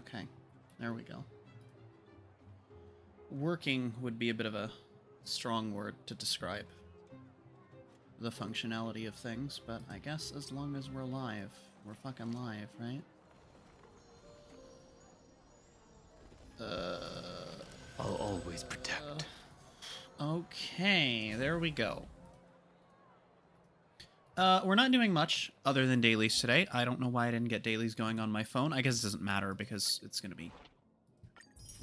Okay, there we go. Working would be a bit of a strong word to describe the functionality of things, but I guess as long as we're live, we're fucking live, right? I'll always protect. Okay, there we go. We're not doing much other than dailies today. I don't know why I didn't get dailies going on my phone. I guess it doesn't matter because it's going to be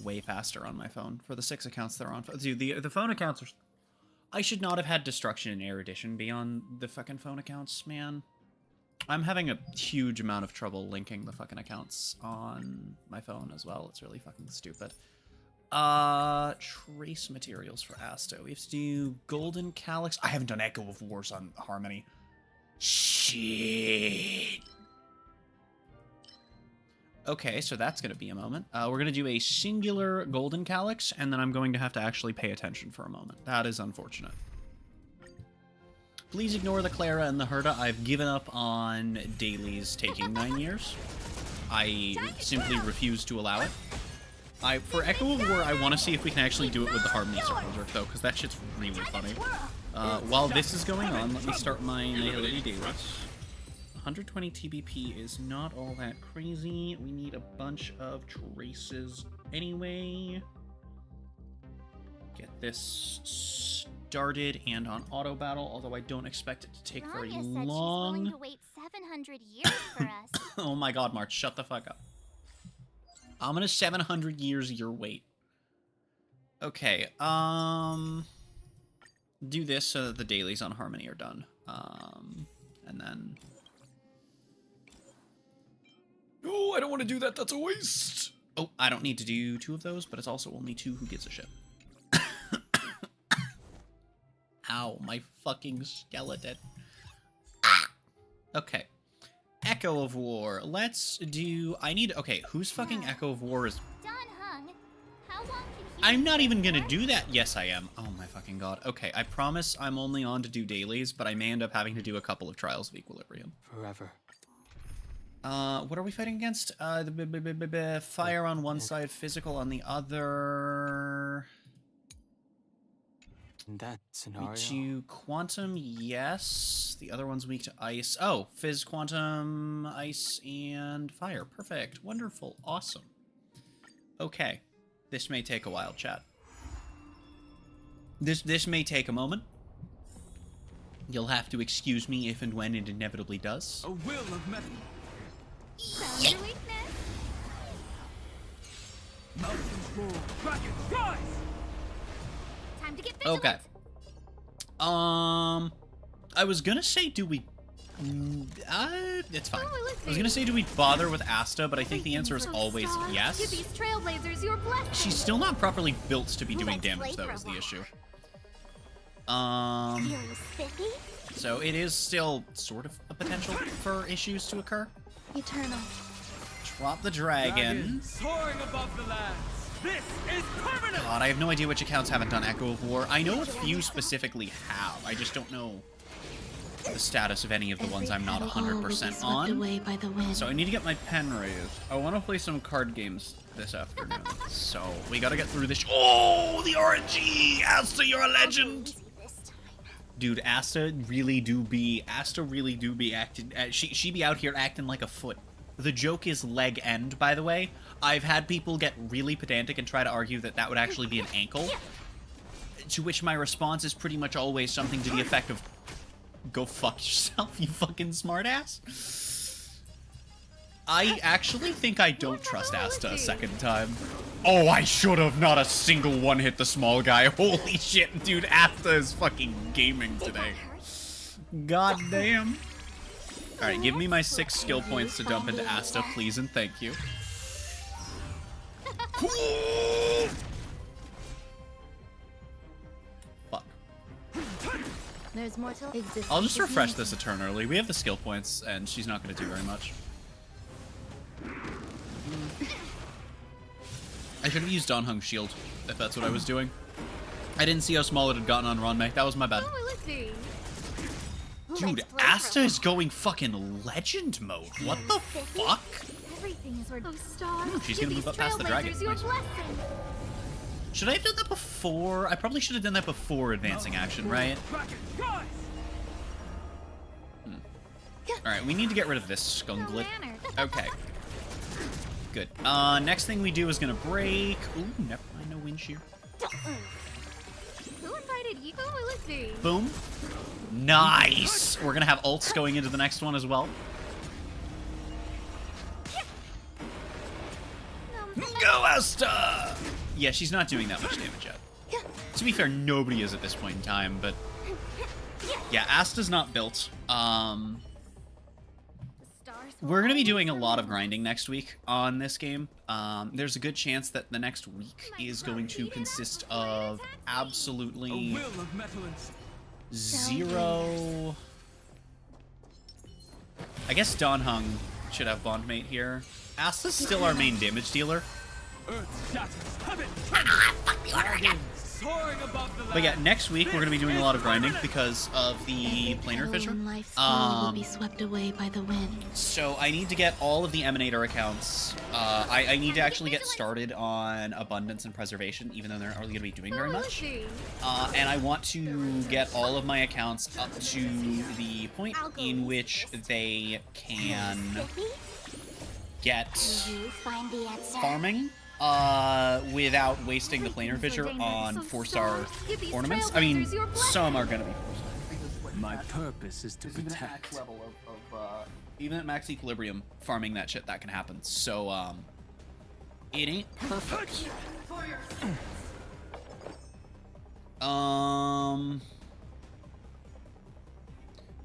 way faster on my phone for the 6 accounts that are on. Dude, the phone accounts are... I should not have had destruction in Erudition be on the fucking phone accounts, man. I'm having a huge amount of trouble linking the fucking accounts on my phone as well. It's really fucking stupid. Trace materials for Asto. We have to do Golden Calyx. I haven't done Echo of Wars on Harmony. Shit. Okay, so that's going to be a moment. We're going to do a singular Golden Calyx, and then I'm going to have to actually pay attention for a moment. That is unfortunate. Please ignore the Clara and the Herda. I've given up on dailies taking 9 years. I simply refuse to allow it. For Echo of War, I want to see if we can actually do it with the Harmony Circles, though, because that shit's really funny. While this is going on, let me start my Nihility dailies. 120 TBP is not all that crazy. We need a bunch of traces anyway. Get this started and on auto battle, although I don't expect it to take very long. She's willing to wait 700 years for us. Oh my god, March, shut the fuck up. I'm gonna 700 years your wait. Okay, do this so that the dailies on Harmony are done. And then... Oh, I don't want to do that, that's a waste! Oh, I don't need to do 2 of those, but it's also only 2, who gives a shit? Ow, my fucking skeleton. Ah! Okay. Echo of War. Let's do... Okay, whose fucking Echo of War is... I'm not even gonna do that. Yes, I am. Oh my fucking god. Okay, I promise I'm only on to do dailies, but I may end up having to do a couple of Trials of Equilibrium. Forever. What are we fighting against? The fire on one side, physical on the other... In that scenario... Weak to quantum, yes. The other one's weak to ice. Oh, fizz, quantum, ice, and fire. Perfect. Wonderful. Awesome. Okay. This may take a while, chat. This may take a moment. You'll have to excuse me if and when it inevitably does. A will of metal. Found your weakness. Mountains roar. Dragon rise. Time to get vigilant. Okay. I was gonna say, do we... it's fine. I was gonna say, do we bother with Asta, but I think the answer is always yes. Give these trailblazers your blessing. She's still not properly built to be doing damage, though, is the issue. So it is still sort of a potential for issues to occur. Eternal. Drop the dragon. Soaring above the lands. This is permanent. God, I have no idea which accounts haven't done Echo of War. I know a few specifically have. I just don't know the status of any of the ones I'm not 100% on. So I need to get my pen raised. I want to play some card games this afternoon. So we got to get through this. Oh, the RNG! Asta, you're a legend! Dude, Asta really do be acting... she be out here acting like a foot. The joke is leg end, by the way. I've had people get really pedantic and try to argue that that would actually be an ankle. To which my response is pretty much always something to the effect of, go fuck yourself, you fucking smartass. I actually think I don't trust Asta a second time. Oh, I should have. Not a single one hit the small guy. Holy shit, dude, Asta is fucking gaming today. God damn. Alright, give me my 6 skill points to dump into Asta, please and thank you. Fuck. There's more to exist. I'll just refresh this eternally. We have the skill points, and she's not going to do very much. I should have used Donhung's shield, if that's what I was doing. I didn't see how small it had gotten on Ronmei. That was my bad. Oh, let's see. Dude, Asta is going fucking legend mode. What the fuck? Everything is worth. Oh, stars. Ooh, she's gonna move up past the dragon. Your Nice. blessing. Should I have done that before? I probably should have done that before advancing action, right? Alright, we need to get rid of this No skunklet. manner. Okay. Good. Next thing we do is gonna break... Ooh, never mind, no wind shear. Who invited you? Oh, let's see. Boom. Nice! We're gonna have ults going into the next one as well. Go, Asta! Yeah, she's not doing that much damage yet. To be fair, nobody is at this point in time, but... Yeah, Asta's not built. We're going to be doing a lot of grinding next week on this game. There's a good chance that the next week is going to consist of absolutely zero... I guess Don Hung should have Bondmate here. Asta's still our main damage dealer. But yeah, next week we're going to be doing a lot of grinding because of the planar fissure. Will be swept away by the wind. So I need to get all of the Emanator accounts. I need to actually get started on Abundance and Preservation, even though they're not really going to be doing very much. And I want to get all of my accounts up to the point in which they can get farming without wasting the planar fissure on 4-star ornaments. I mean, some are gonna be 4-star. My purpose is to protect. Even at max equilibrium, farming that shit, that can happen. So, it ain't perfect.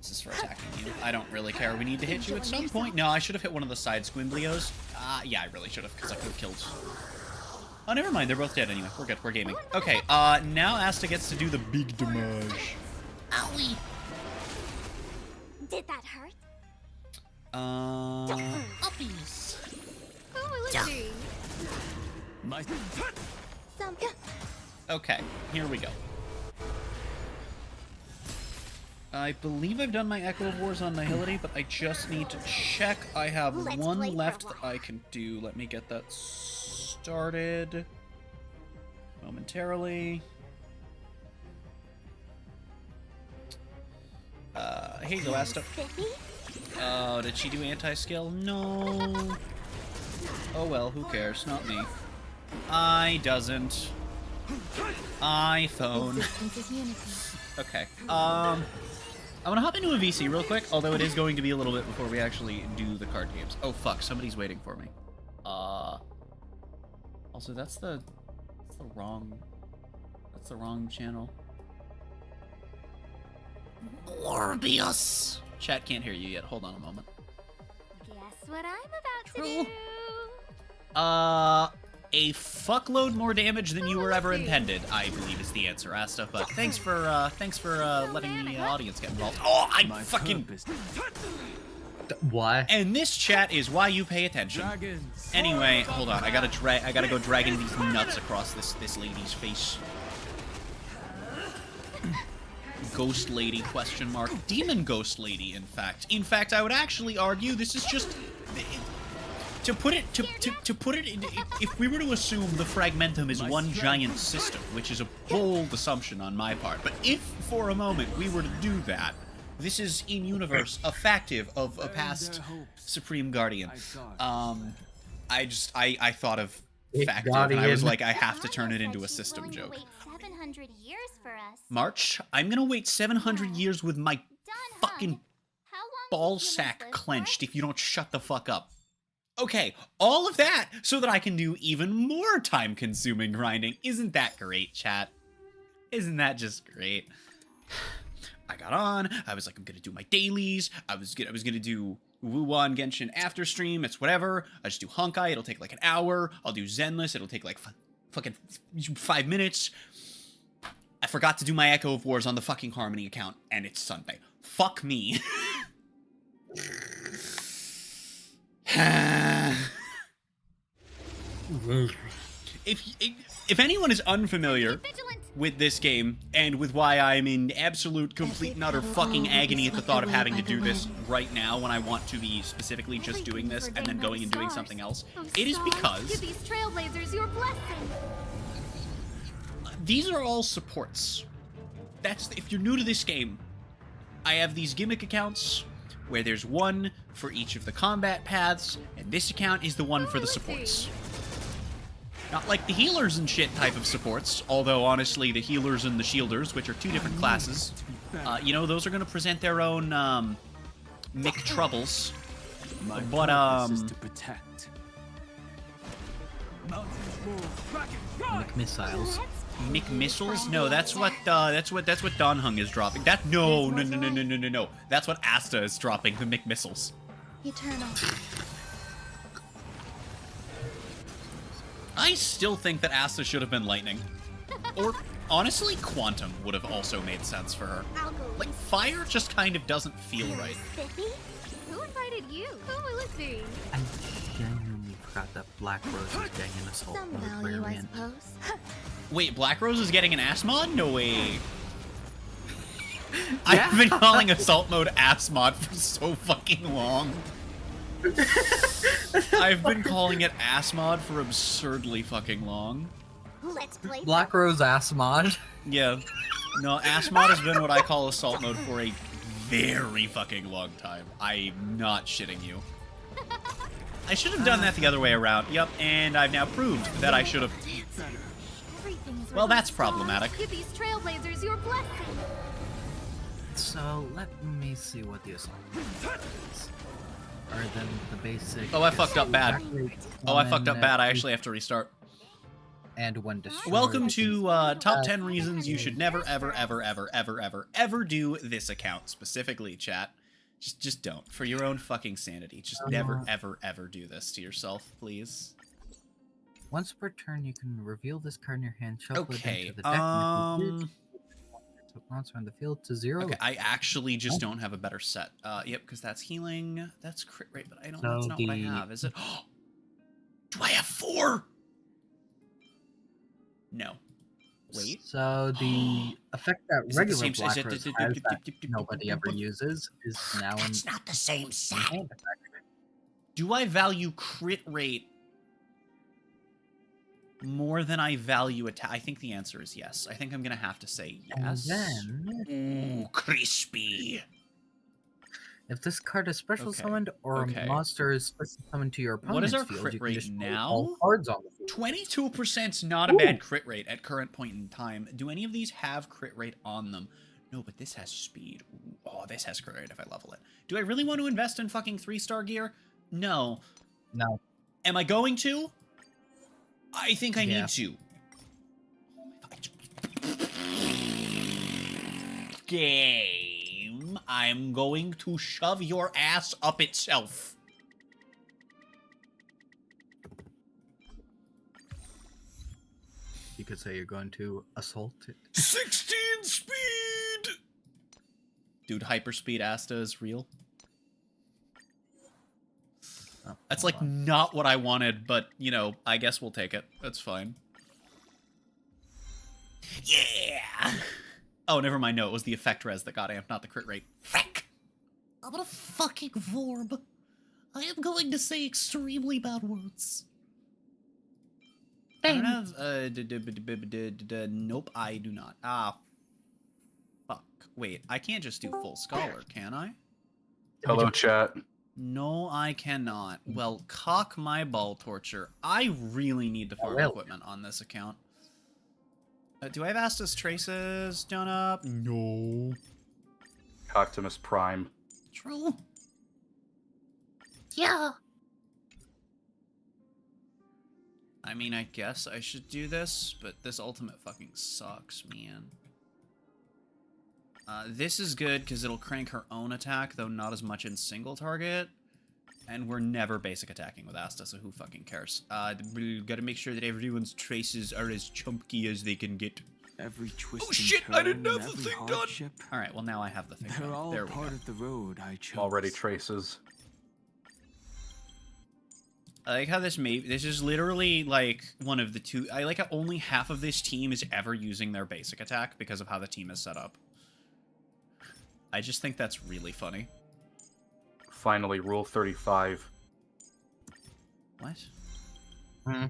This is for attacking you. I don't really care. We need to hit you at some point. No, I should have hit one of the side Squimblios. Yeah, I really should have, because I could have killed... Oh, never mind. They're both dead anyway. We're good. We're gaming. Okay, now Asta gets to do the big damage. Owie! Did that hurt? Uppies. Oh, let's see. My Okay, here we go. I believe I've done my Echo of Wars on Nihility, but I just need to check. I have one left that I can do. Let me get that started momentarily. Hey, go Asta. Oh, did she do anti-skill? No. Oh well, who cares? Not me. I doesn't. iPhone. Okay. I'm gonna hop into a VC real quick, although it is going to be a little bit before we actually do the card games. Oh fuck, somebody's waiting for me. Also that's the wrong channel. Morbius. Chat can't hear you yet. Hold on a moment. Guess what I'm about to do? A fuckload more damage than you were ever intended, I believe is the answer, Asta. But thanks for letting the audience get involved. Oh, I fucking... Why? And this chat is why you pay attention. Anyway, hold on. I gotta go dragging these nuts across this lady's face. Ghost lady, question mark. Demon ghost lady, in fact. In fact, I would actually argue this is just... To put it, if we were to assume the Fragmentum is one giant system, which is a bold assumption on my part, but if for a moment we were to do that, this is in universe a factive of a past Supreme Guardian. I thought of factive, and I was like, I have to turn it into a system joke. 700 years for us. March, I'm gonna wait 700 years with my fucking ball sack clenched if you don't shut the fuck up. Okay, all of that so that I can do even more time-consuming grinding. Isn't that great, chat? Isn't that just great? I got on. I was like, I'm gonna do my dailies. I was gonna do Wu-Wan Genshin after stream. It's whatever. I just do Honkai. It'll take like an hour. I'll do Zenless. It'll take like fucking 5 minutes. I forgot to do my Echo of Wars on the fucking Harmony account, and it's Sunday. Fuck me. If anyone is unfamiliar with this game, and with why I'm in absolute, complete, and utter fucking agony at the thought of having to do this right now when I want to be specifically just doing this and then going and doing something else. It is because Give these trailblazers your blessing. these are all supports. If you're new to this game, I have these gimmick accounts where there's one for each of the combat paths, and this account is the one for the supports. Not like the healers and shit type of supports, although honestly the healers and the shielders, which are two different classes, you know, those are going to present their own Mick troubles. My But purpose is to protect. Mick missiles. Mick missiles? No, that's what Don Hung is dropping. No. That's what Asta is dropping, the Mick missiles. Eternal. I still think that Asta should have been lightning. Or, honestly, quantum would have also made sense for her. I'll go Like, fire just kind of doesn't feel right. Spiffy? Who invited you? Who will it be? I genuinely forgot that Black Rose is getting an assault Some mode value, I variant. suppose. Wait, Black Rose is getting an ass mod? No way. I've been calling assault mode ass mod for so fucking long. I've been calling it ass mod for absurdly fucking long. Let's play. Black Rose ass mod. Yeah. No, ass mod has been what I call assault mode for a very fucking long time. I'm not shitting you. I should have done that the other way around. Yep, and I've now proved that I should have. Everything is Well, written that's in problematic. stars. Give these trailblazers your blessing. So let me see what the assault mode is. Or then the basic. Oh, I fucked up bad. Oh, I fucked up bad. I actually have to restart. And when destroyed. Welcome to top 10 reasons you should never, ever, ever, ever, ever, ever, ever do this account. Specifically, chat. Just don't. For your own fucking sanity. Just never, ever, ever do this to yourself, please. Once per turn, you can reveal this card in your hand, shuffle it Okay, into the deck, and if you did, monster on the field to 0. Okay, I actually just don't have a better set. Yep, because that's healing. That's crit rate, but I don't. That's not what I have, is it? Do I have 4? No. Wait. So the effect that Is it the regular same- Black is it- Rose has that nobody ever uses is now in That's not the same set. hand effect. Do I value crit rate more than I value attack? I think the answer is yes. I think I'm gonna have to say yes. And then, Ooh, crispy. if this card is special Okay, summoned or okay. a monster is special summoned to your opponent's What is our field, crit you can rate destroy now? all cards on the field. 22%'s not a bad crit rate at current point in time. Do any of these have crit rate on them? No, but this has speed. Ooh, oh, this has crit rate if I level it. Do I really want to invest in fucking 3-star gear? No. No. Am I going to? I think I Yeah. need to. Game. I'm going to shove your ass up itself. You could say you're going to assault it. 16 speed! Dude, hyperspeed Asta is real. Oh, That's hold like on. not what I wanted, but, you know, I guess we'll take it. That's fine. Yeah! Oh, never mind. No, it was the effect res that got amped, not the crit rate. Fuck! I'm a fucking vorb. I am going to say extremely bad words. I don't have, nope, I do not. Ah, fuck. Wait, I can't just do full scholar, can I? Hello, chat. No, I cannot. Well, cock my ball torture. I really need to farm will. equipment on this account. Do I have Asta's Traces done up? No. Optimus Prime. True. Yeah. I mean, I guess I should do this, but this ultimate fucking sucks, man. This is good because it'll crank her own attack, though not as much in single target. And we're never basic attacking with Asta, so who fucking cares? We gotta make sure that everyone's traces are as chunky as they can get. Every twist Oh shit, and I didn't turn, have the every thing done. hardship, Alright, well now I have the thing They're done. all There we part go. of the road I chose. Already traces. I like how this is literally like one of the two. I like how only half of this team is ever using their basic attack because of how the team is set up. I just think that's really funny. Finally, Rule 35. What? Hmm.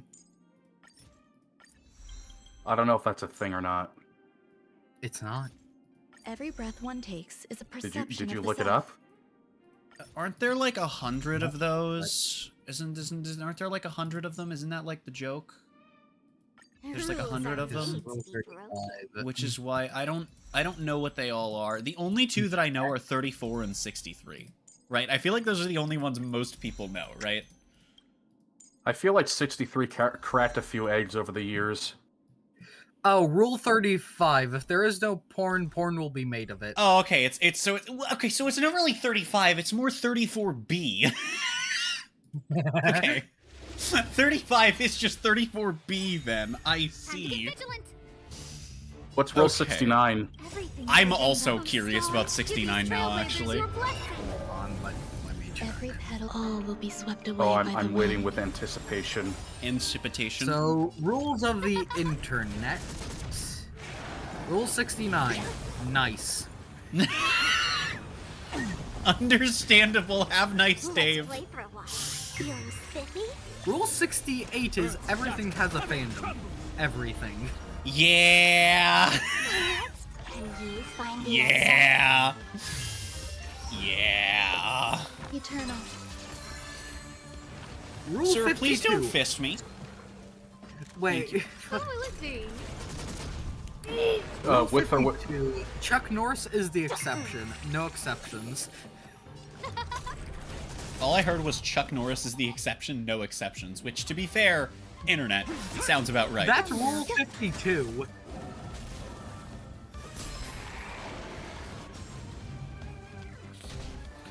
I don't know if that's a thing or not. It's not. Every breath one takes is a perception Did you of the look it self. up? Aren't there like 100 of those? Aren't there like 100 of them? Isn't that like the joke? There's like 100 of them, which is why I don't know what they all are. The only two that I know are 34 and 63. Right? I feel like those are the only ones most people know, right? I feel like 63 cracked a few eggs over the years. Oh, Rule 35. If there is no porn, porn will be made of it. Oh, okay. So it's not really 35. It's more 34B. Okay. 35 is just 34B then. I see. What's Rule Okay. 69? I'm also curious about 69 now, actually. Hold on, let me check. Every petal all will be swept away Oh, by the I'm waiting wind. with anticipation. Incipitation. So, rules of the internet. Rule 69. Nice. Understandable. Have nice, Dave. Let's play for a while. Feeling spiffy? Rule 68 is everything has a fandom. Everything. Yeah. Can you find the Yeah. Yeah. Eternal. Rule Sir, 52. please don't fist me. Wait. Oh, let's see. With or with... 52. Chuck Norris is the exception. No exceptions. All I heard was Chuck Norris is the exception, no exceptions, which, to be fair, internet, sounds about right. That's Rule 52.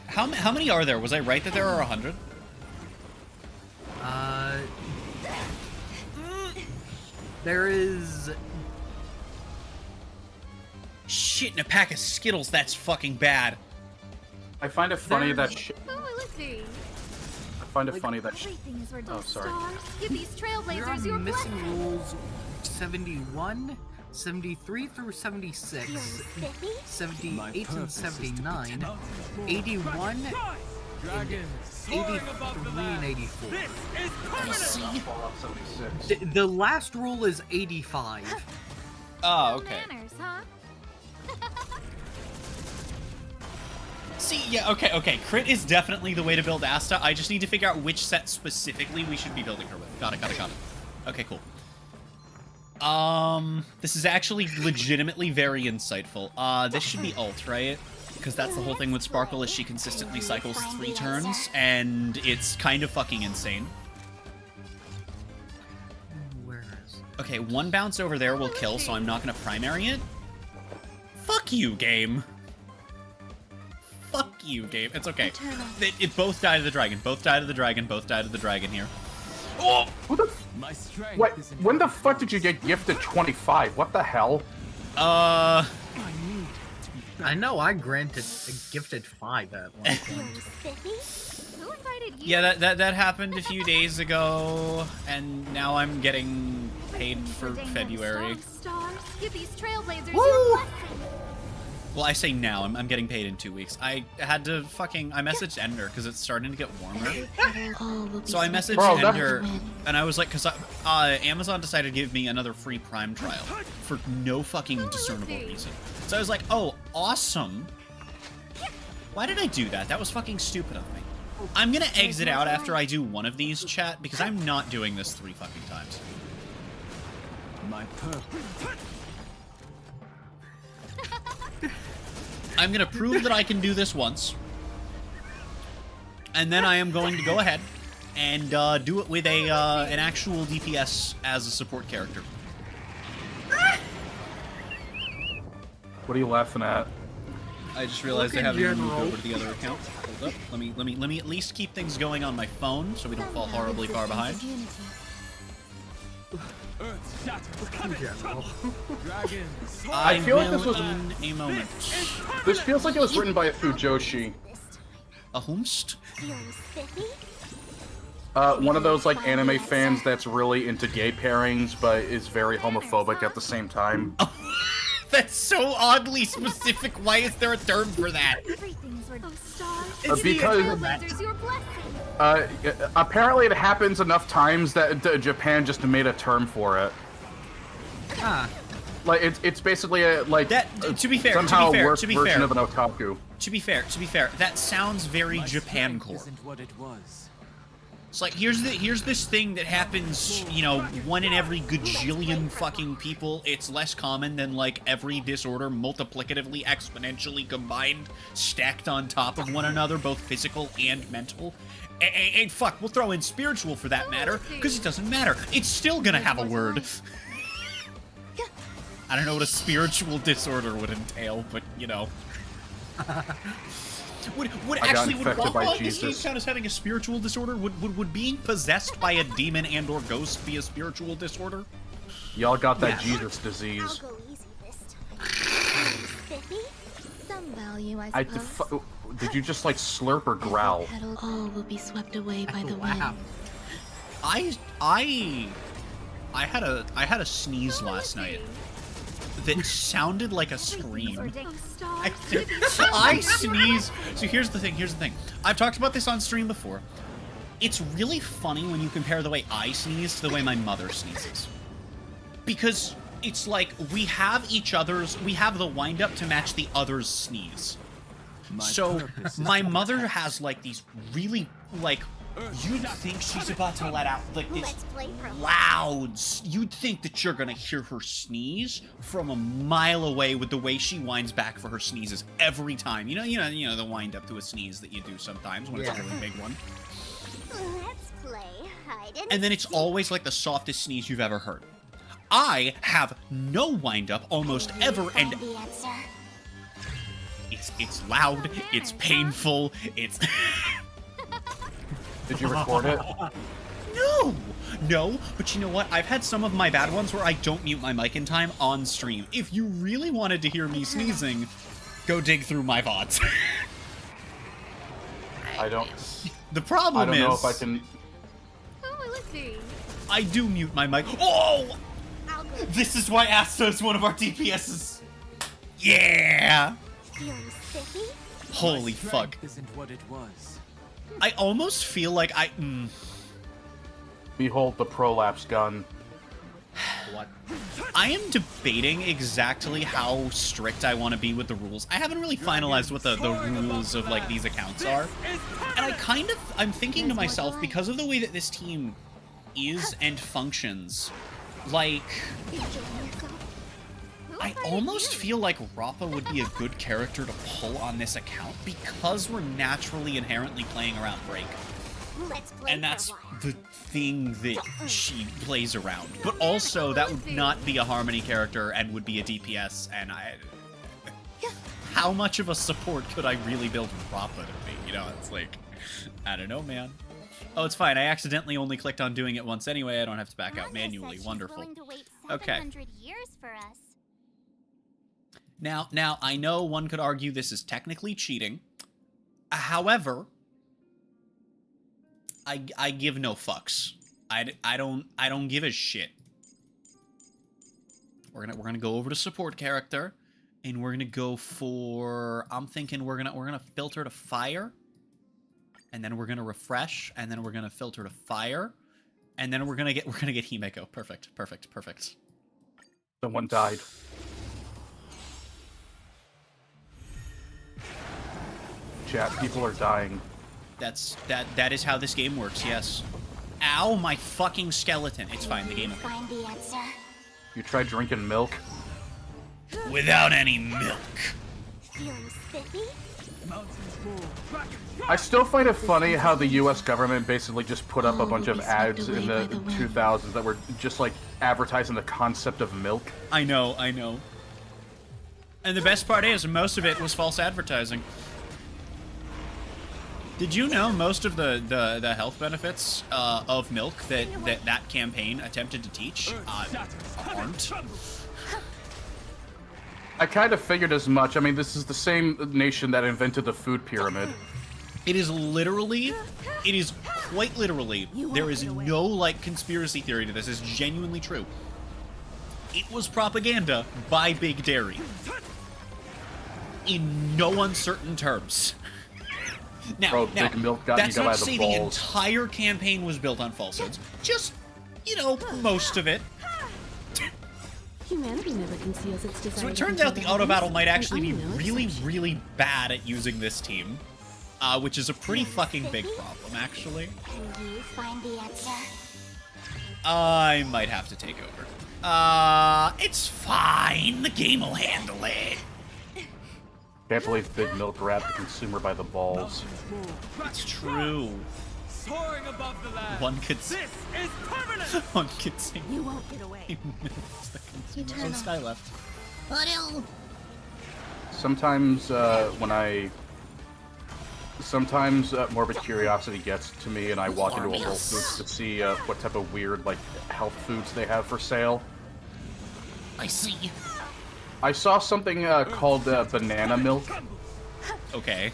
How many are there? Was I right that there are 100? There is... Shit, in a pack of Skittles, that's fucking bad. I find it funny that Oh, let's see. I find it funny that Everything is where Oh, those sorry. stars give these trailblazers You're your missing blessing. rules 71, 73 through 76, Feeling spiffy? 78 and 79, 81, Dragon 83 and 84. This is permanent. Fallout 76. The last rule is 85. Oh, No okay. manners, huh? See, yeah, okay. Crit is definitely the way to build Asta. I just need to figure out which set specifically we should be building her with. Got it. Okay, cool. This is actually legitimately very insightful. This should be ult, right? Because that's the whole thing with Sparkle is she consistently cycles 3 turns, and it's kind of fucking insane. Where is it? Okay, 1 bounce over there will kill, so I'm not gonna primary it. Fuck you, game. Fuck you, game. It's okay. It both died to the dragon. Both died to the dragon here. Oh! Who the... My strength Wait, is when the fuck did you get gifted 25? What the hell? I know I gifted 5 at one point. Feeling spiffy? Who invited you? Yeah, that happened a few days ago, and now I'm getting paid for February. Stars give these trailblazers Woo! your blessing. Well, I say now. I'm getting paid in 2 weeks. I had to fucking... I messaged Ender because it's starting to get warmer. All will be So I swept messaged Bro, away by Ender, the wind. and I was like, because Amazon decided to give me another free Prime trial for no fucking discernible reason. So I was like, oh, awesome. Why did I do that? That was fucking stupid of me. I'm gonna exit out after I do one of these, chat, because I'm not doing this 3 fucking times. my purpose. I'm gonna prove that I can do this once. And then I am going to go ahead and do it with an actual DPS as a support character. What are you laughing at? I just realized I Look haven't in even moved general. over to the other account. Hold up. Let me at least keep things going on my phone so we don't fall horribly far behind. Earth shatters. In Coming. general. Dragon. I feel like will this was- in a moment. This feels like it was written by a Fujoshi. This time. A whomst? Feeling spiffy? One of those like anime fans that's really into gay pairings, but is very homophobic at the same time. That's so oddly specific. Why is there a term for that? Everything's worth stars. Because Trailblazers, your blessing. apparently it happens enough times that Japan just made a term for it. Ah. Like it's basically a like That to be fair, somehow worse to be version fair, of an otaku. to be fair, that sounds very My Japan strength core. isn't what it was. It's like here's this thing that happens, you know, 1 in every gajillion fucking people. It's less common than like every disorder multiplicatively, exponentially combined, stacked on top of one another, both physical and mental. And fuck, we'll throw in spiritual for that matter, because it doesn't matter. It's still gonna have a word. I don't know what a spiritual disorder would entail, but you know. Would infected by Wappa in this Jesus. case count as having a spiritual disorder? Would being possessed by a demon and or ghost be a spiritual disorder? Y'all got that Yes. Jesus disease. I'll go easy this time. Spiffy? Some value, I I suppose. did you just like slurp or growl? Petals all will be swept away by the Wow. wind. I had a sneeze last night that sounded like a scream. I sneeze. So here's the thing. I've talked about this on stream before. It's really funny when you compare the way I sneeze to the way my mother sneezes. Because it's like we have the wind up to match the other's sneeze. So my mother has like these really like you'd think she's about to let out like this Let's play pro. you'd think that you're gonna hear her sneeze from a mile away with the way she winds back for her sneezes every time. You know the wind up to a sneeze that you do sometimes when it's a really big one. Let's play hide and And then it's always like the softest sneeze you've ever heard. I have no wind up almost ever, and the answer. it's loud, it's painful, it's Did you record it? No, but you know what? I've had some of my bad ones where I don't mute my mic in time on stream. If you really wanted to hear me sneezing, go dig through my VODs. I don't Problem is, know if I can. Oh, let's see. I do mute my mic. Oh! I'll go. This is why Asta is one of our DPSs. Yeah! Feeling spiffy? Holy fuck. Strength isn't what it was. I almost feel like Behold the prolapse gun. What? I am debating exactly how strict I want to be with the rules. I haven't really finalized what the rules of like these accounts are. And I'm thinking to myself, because of the way that this team is and functions, like, Enjoying yourself? Who I invited almost you? feel like Rappa would be a good character to pull on this account because we're naturally inherently playing around Break. Let's play And that's for a while. the thing that she plays around. But also, that would not be a Harmony character and would be a DPS, and how much of a support could I really build Rappa to be? You know, it's like, I don't know, man. Oh, it's fine. I accidentally only clicked on doing it once anyway. I don't have to back out Maya manually. said she's Wonderful. willing to wait Okay. 700 years for us. Now, I know one could argue this is technically cheating. However, I give no fucks. I don't give a shit. We're gonna go over to support character, and we're gonna go for. I'm thinking we're gonna filter to fire, and then we're gonna refresh, and then we're gonna filter to fire, and then we're gonna get Himeko. Perfect. Someone died. Chat, people are dying. That is how this game works. Yes. Ow, my fucking skeleton. It's fine. The game will Find the answer. You tried drinking milk? without any milk. Feeling spiffy? I still find it funny how the U.S. government basically just put up a bunch of ads in the 2000s that were just like advertising the concept of milk. I know. And the best part is, most of it was false advertising. Did you know most of the health benefits of milk that campaign attempted to teach aren't? I kind of figured as much. I mean, this is the same nation that invented the food pyramid. It is quite literally, there is no, like, conspiracy theory to this. It's genuinely true. It was propaganda by Big Dairy. In no uncertain terms. Now, Big Milk got that's you by not to the say balls. the entire campaign was built on falsehoods. Just, you know, most of it. Humanity never conceals its desire. So it to turns control out the the auto heavens, battle might actually be and I'm no really, exception. really bad at using this team. Which is a pretty fucking big problem, actually. Can you find the answer? I might have to take over. It's fine. The game will handle it. Can't believe Big Milk grabbed the consumer by the balls. It's true. Soaring above the land. One could This is permanent. one could sing. You won't get away. Eternal. Sky left. Sometimes Sometimes morbid curiosity gets to me, and I walk into a Whole Foods to see what type of weird, like, health foods they have for sale. I see. I saw something called banana milk. Okay.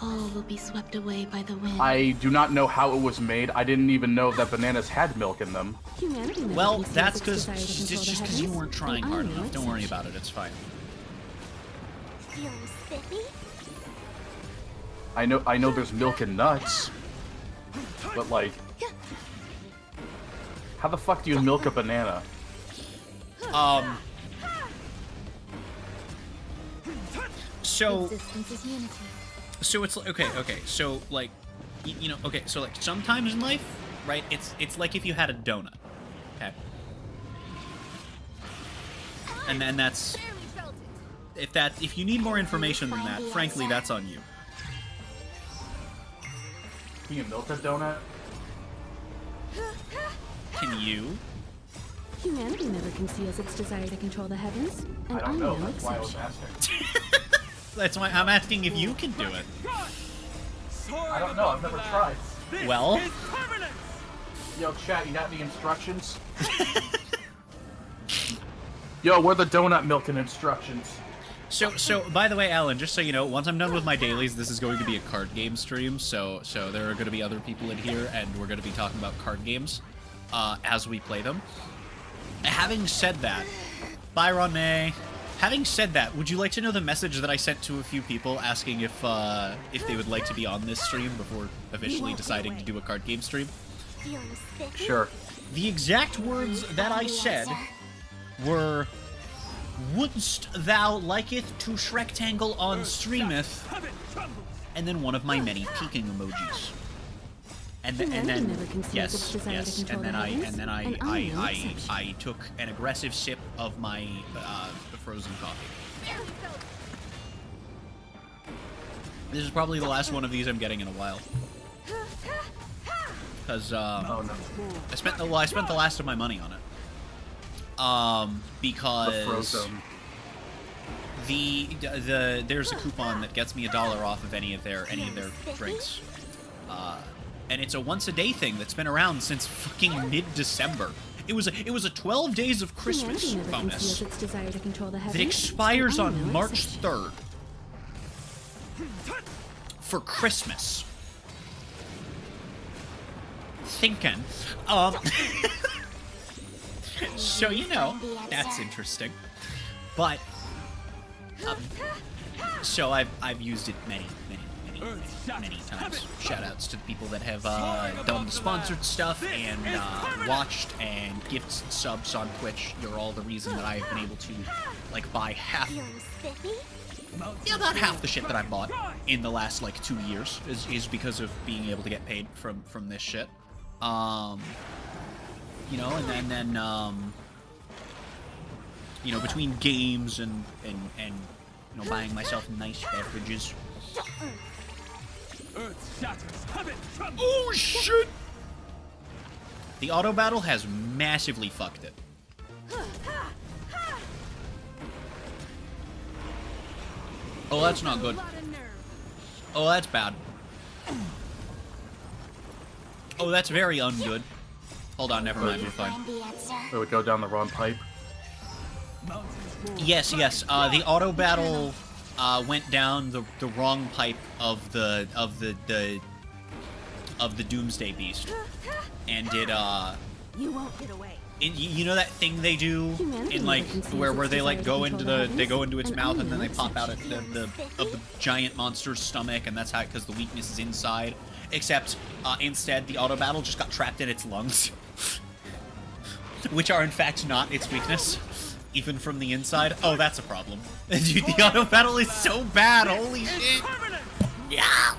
All will be swept away by the wind. I do not know how it was made. I didn't even know that bananas had milk in them. Humanity never Well, conceals that's its because desire to it's control the just because you heavens, weren't trying and hard I'm no enough. Don't worry exception. about it. It's fine. Feeling spiffy? I know there's milk in nuts, but like, how the fuck do you milk a banana? So Existence is unity. So it's like, okay, so like, you know, okay, so like sometimes in life, right? It's like if you had a donut, okay, and then that's if you need more information than that, frankly, that's on you. Can you milk a donut? Can you? Humanity never conceals its desire to control the heavens, and I don't I'm know. no That's why I was exception. asking. That's why I'm asking if you can do it. Soaring I don't know. I've above never the tried. land. This Well? is permanent. Yo, chat, you got the instructions? Yo, where the donut milking instructions? So by the way, Alan, just so you know, once I'm done with my dailies, this is going to be a card game stream. So there are going to be other people in here, and we're going to be talking about card games as we play them. Having said that, Byron May. Having said that, would you like to know the message that I sent to a few people asking if they would like to be on this stream before officially deciding to do a card game stream? Feeling spiffy? Sure. The exact words that I said were, "Wouldst thou liketh to Shrektangle on streameth?" and then one of my many peeking emojis. And then Humanity never conceals its yes, desire to control and then the heavens, and I'm no exception. I took an aggressive sip of my frozen coffee. This is probably the last one of these I'm getting in a while. Because Oh no. I spent the last of my money on it. Because The Frozen. there's a coupon that gets me $1 off of any of their drinks. And it's a once a day thing that's been around since fucking mid-December. It was a 12 days of Christmas Humanity never bonus conceals its desire to control the heavens, that expires and I'm on no March exception. 3rd for Christmas. Thinking. So you know, that's interesting. But so I've used it many times. Shoutouts to the people that have done the sponsored stuff and watched and gifts and subs on Twitch. You're all the reason that I've been able to like buy half, Feeling spiffy? about half the shit that I bought in the last like 2 years is because of being able to get paid from this shit. You know, and then you know, between games and you know, buying myself nice beverages. Earth shatters, heaven trembles. Oh shit! The auto battle has massively fucked it. Oh, that's not good. Oh, that's bad. Oh, that's very ungood. Hold on, never mind, we're fine. Find the answer? It would go down the wrong pipe. Yes, the auto battle went down the wrong pipe of the of the Doomsday Beast, and it You won't get away. you know that thing they do in like where they like go into its mouth and then they pop out at the giant monster's stomach, and that's how, because the weakness is inside. Except instead the auto battle just got trapped in its lungs, which are in fact not its weakness, even from the inside. Oh, that's a problem. Dude, the auto battle is so bad. Holy shit! Yeah.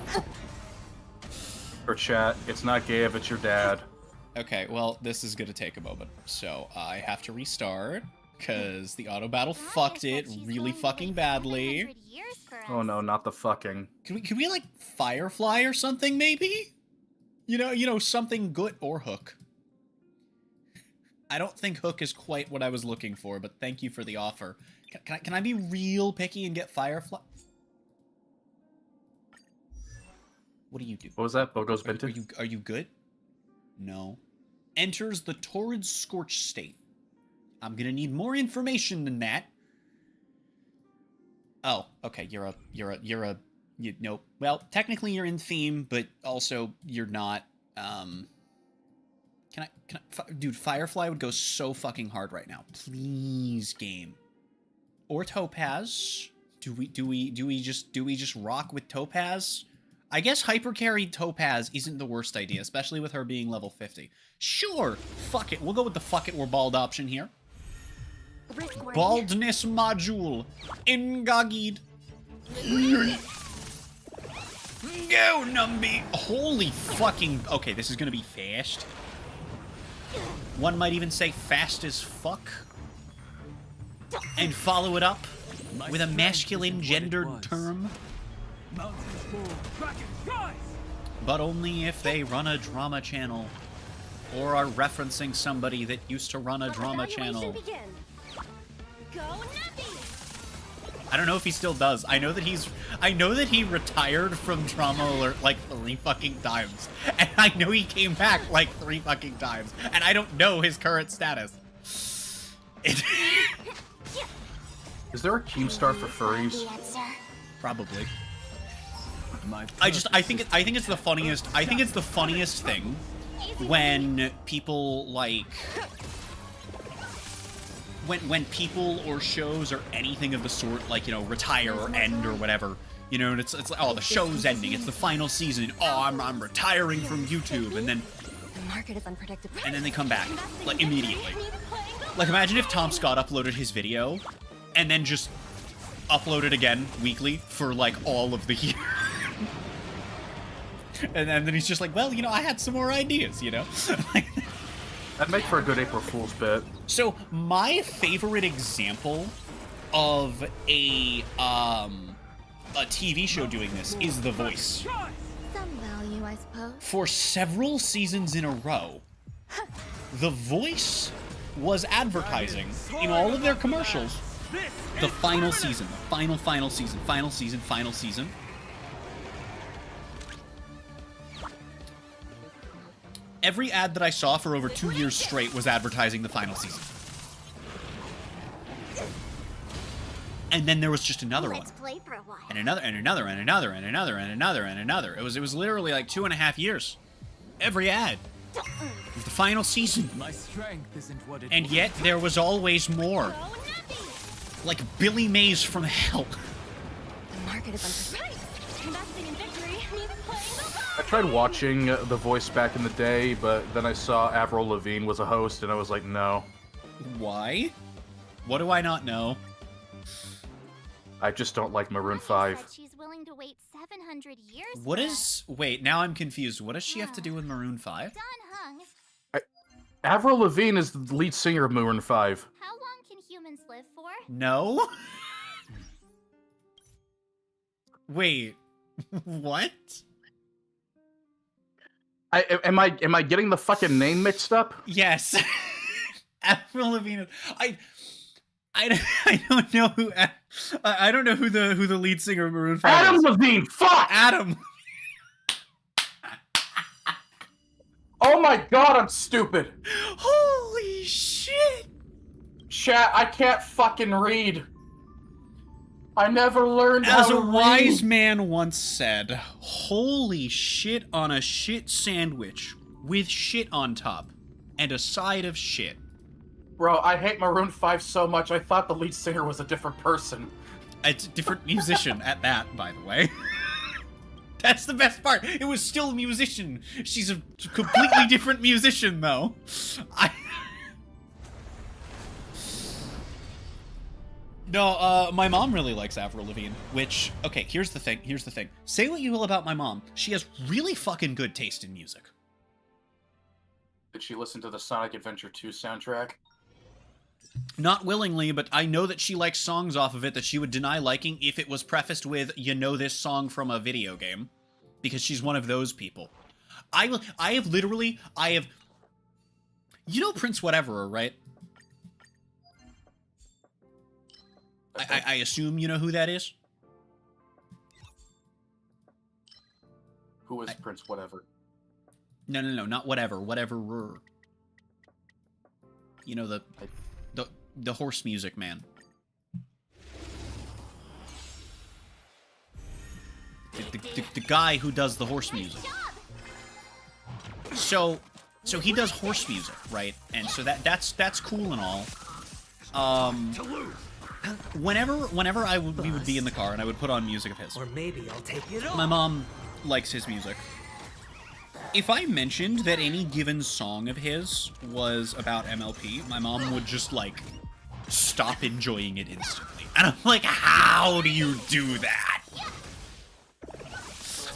Or chat, it's not Gav, it's your dad. Okay, well, this is gonna take a moment, so I have to restart, because the auto battle fucked it really fucking badly. Oh no, not the fucking. Can we like Firefly or something, maybe? You know, something good, or Hook. I don't think Hook is quite what I was looking for, but thank you for the offer. Can I be real picky and get Firefly? What do you do? What was that? Bogo's Benton? Are you good? No. Enters the torrid scorched state. I'm gonna need more information than that. Oh, okay. Nope. Well, technically you're in theme, but also you're not. Dude, Firefly would go so fucking hard right now. Please, game. Or Topaz. Do we just rock with Topaz? I guess hypercarry Topaz isn't the worst idea, especially with her being level 50. Sure, fuck it. We'll go with the fuck it, we're bald option here. Baldness module. Engagid. Go, Numby. Holy fucking... Okay, this is gonna be fast. One might even say fast as fuck. And follow it up with a masculine gendered term. But only if they run a drama channel. Or are referencing somebody that used to run a drama channel. I don't know if he still does. I know that he retired from Drama Alert like 3 fucking times. And I know he came back like 3 fucking times. And I don't know his current status. Is there a Keemstar for furries? Probably. I think it's the funniest. I think it's the funniest thing when people like when people or shows or anything of the sort, like, you know, retire or end or whatever, you know, and it's like, oh, the show's ending, it's the final season, oh, I'm retiring from YouTube, and then they come back like immediately. Like, imagine if Tom Scott uploaded his video and then just uploaded again weekly for like all of the year. And then he's just like, well, you know, I had some more ideas, you know? That'd make for a good April Fool's bit. So, my favorite example of a TV show doing this is The Voice. Some value, I suppose. For several seasons in a row, The Voice was advertising in all of their commercials the final season, the final season. Every ad that I saw for over 2 years straight was advertising the final season. And then there was just another one. Play for a while. And another, and another, and another, and another, and another, and another. It was literally like 2.5 years. Every ad. It was the final season. My strength isn't what it And yet there was always more. Like Billy Mays from hell. The market is unpredictable. Investing in victory means playing the card. I tried watching The Voice back in the day, but then I saw Avril Lavigne was a host, and I was like, no. Why? What do I not know? I just don't like Maroon 5. She's willing to wait 700 years. What is... Wait, now I'm confused. What does she have to do with Maroon 5? Done hung. Avril Lavigne is the lead singer of Maroon 5. How long can humans live for? No? Wait. What? Am I getting the fucking name mixed up? Yes. Avril Lavigne. I don't know who I don't know who the lead singer of Maroon 5 Adam is. Levine. Fuck. Adam. Oh my god, I'm stupid. Holy shit. Chat, I can't fucking read. I never learned how As to a wise read. man once said, holy shit on a shit sandwich with shit on top and a side of shit. Bro, I hate Maroon 5 so much, I thought the lead singer was a different person. It's a different musician at that, by the way. That's the best part. It was still a musician. She's a completely different musician, though. No, my mom really likes Avril Lavigne, which, okay, here's the thing. Say what you will about my mom. She has really fucking good taste in music. Did she listen to the Sonic Adventure 2 soundtrack? Not willingly, but I know that she likes songs off of it that she would deny liking if it was prefaced with, you know this song from a video game. Because she's one of those people. I have, you know Prince Whatever, right? I assume you know who that is? Who is Prince Whatever? No, not whatever. Whatever. You know, the horse music man. The guy who does the horse music. So he does horse music, right? And so that's cool and all. Whenever we would be in the car and I would put on music of his. Or maybe I'll take it My mom likes his music. If I mentioned that any given song of his was about MLP, my mom would just, like, stop enjoying it instantly. And I'm like, how do you do that?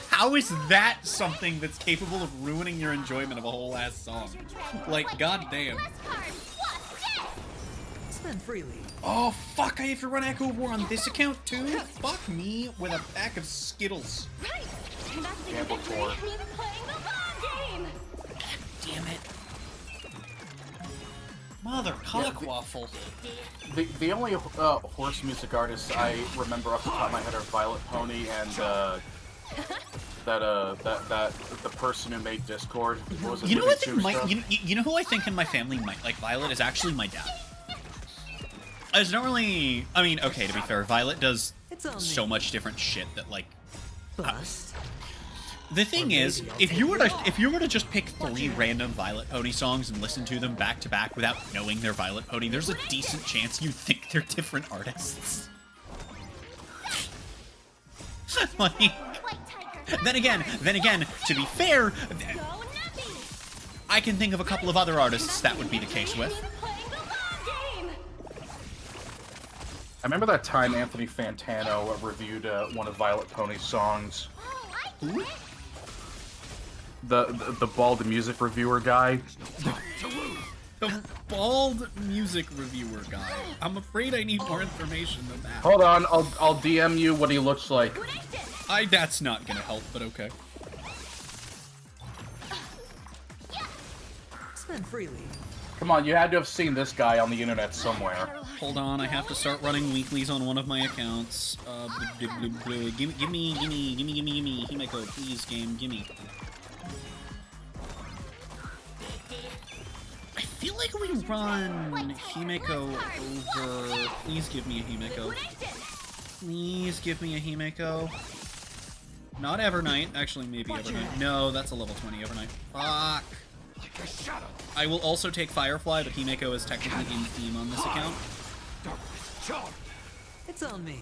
How is that something that's capable of ruining your enjoyment of a whole ass song? Like, goddamn. Spend freely. Oh, fuck, I have to run Echo War on this account, too? Fuck me with a pack of Skittles. Right. Investing in Gamble victory for. means playing the long game. Damn it. Mother cockwaffle. The only horse music artists I remember off the top of my head are Violet Pony and the person who made Discord. What was it, You know, YouTube you know who I think in my family might like Violet is actually my dad. It's not really... I mean, okay, to be fair, Violet does so much different shit that, like... Bust. The thing is, if you were to just pick 3 random Violet Pony songs and listen to them back to back without knowing they're Violet Pony, there's a decent chance you'd think they're different artists. Like, then again, to be fair, I can think of a couple of other artists that would be the case with. I remember that time Anthony Fantano reviewed one of Violet Pony's songs. Who? The bald music reviewer guy. The bald music reviewer guy. I'm afraid I need more information than that. Hold on, I'll DM you what he looks like. That's not gonna help, but okay. Spend freely. Come on, you had to have seen this guy on the internet somewhere. Hold on, I have to start running weeklies on one of my accounts. Gimme, Himeko, please, game, gimme. I feel like we run Himeko over... Please give me a Himeko. Please give me a Himeko. Not Evernight. Actually, maybe Evernight. No, that's a level 20 Evernight. Fuck. I will also take Firefly, but Himeko is technically in theme on this account. It's on me.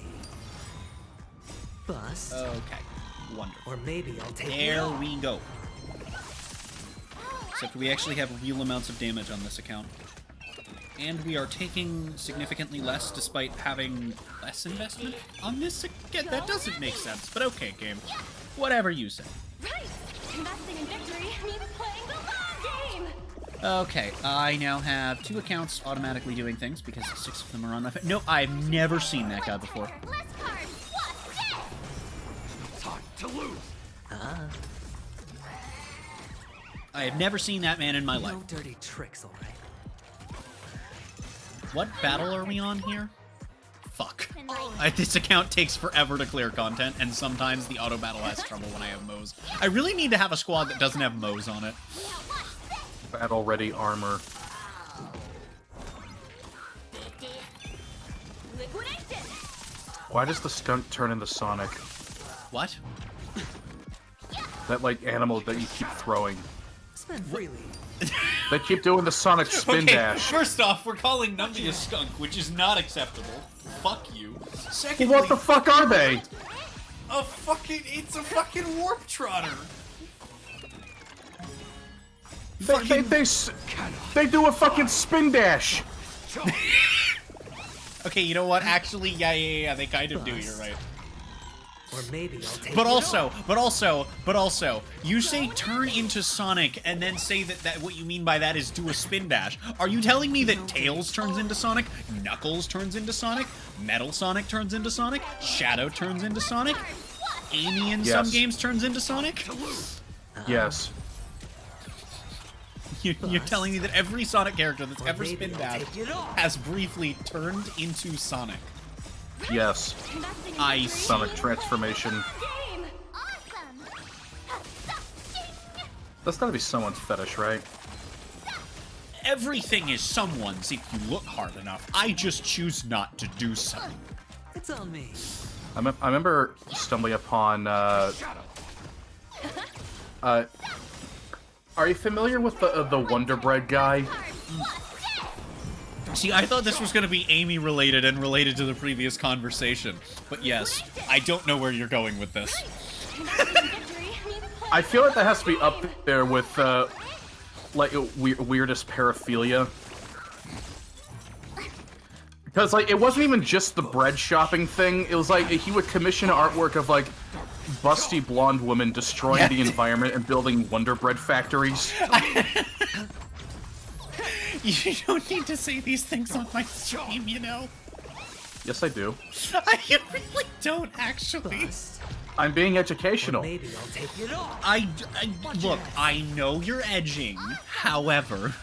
Bust. Okay. Wonderful. Or maybe I'll take There we go. Except we actually have real amounts of damage on this account. And we are taking significantly less despite having less investment on this again. That doesn't make sense, but okay, game. Whatever you say. Right. Investing in victory means playing the long game. Okay, I now have 2 accounts automatically doing things because 6 of them are on my phone. No, I've never seen that guy before. Time to lose. I have never seen that man in my life. No dirty tricks, all right. What battle are we on here? Fuck. This account takes forever to clear content, and sometimes the auto battle has trouble when I have Moes. I really need to have a squad that doesn't have Moes on it. Battle ready armor. Why does the skunk turn into Sonic? What? That, like, animal that you keep throwing. Spend freely. They keep doing the Sonic spin Okay, dash. first off, we're calling Numby a skunk, which is not acceptable. Fuck you. Secondly, What the fuck are they? it's a fucking warp trotter. They do a fucking spin dash. Okay, you know what? Actually, yeah, they kind of do. You're right. Or maybe I'll take But it also, you say turn into Sonic and then say that what you mean by that is do a spin dash. Are you telling me that Tails turns into Sonic, Knuckles turns into Sonic, Metal Sonic turns into Sonic, Shadow turns into Sonic, Amy in some games turns into Sonic? Yes. You're telling me that every Sonic character that's ever maybe spin I'll dashed take it off. has briefly turned into Sonic. Yes. Investing in I victory. Sonic transformation. Game. Awesome! That's gotta be someone's fetish, right? Everything is someone's if you look hard enough. I just choose not to do so. It's on me. I remember stumbling upon, are you familiar with the Wonder Bread guy? See, I thought this was going to be Amy related and related to the previous conversation. But yes, I don't know where you're going with this. Investing in victory means playing I feel like that has to be up there with, like, weirdest paraphilia. Because, like, it wasn't even just the bread shopping thing. It was like, he would commission artwork of, like, busty blonde women destroying the environment and building Wonder Bread factories. You don't need to say these things on my stream, you know? Yes, I do. I really don't, actually. I'm being Or educational. maybe I'll take it off. Look, I know you're edging, however,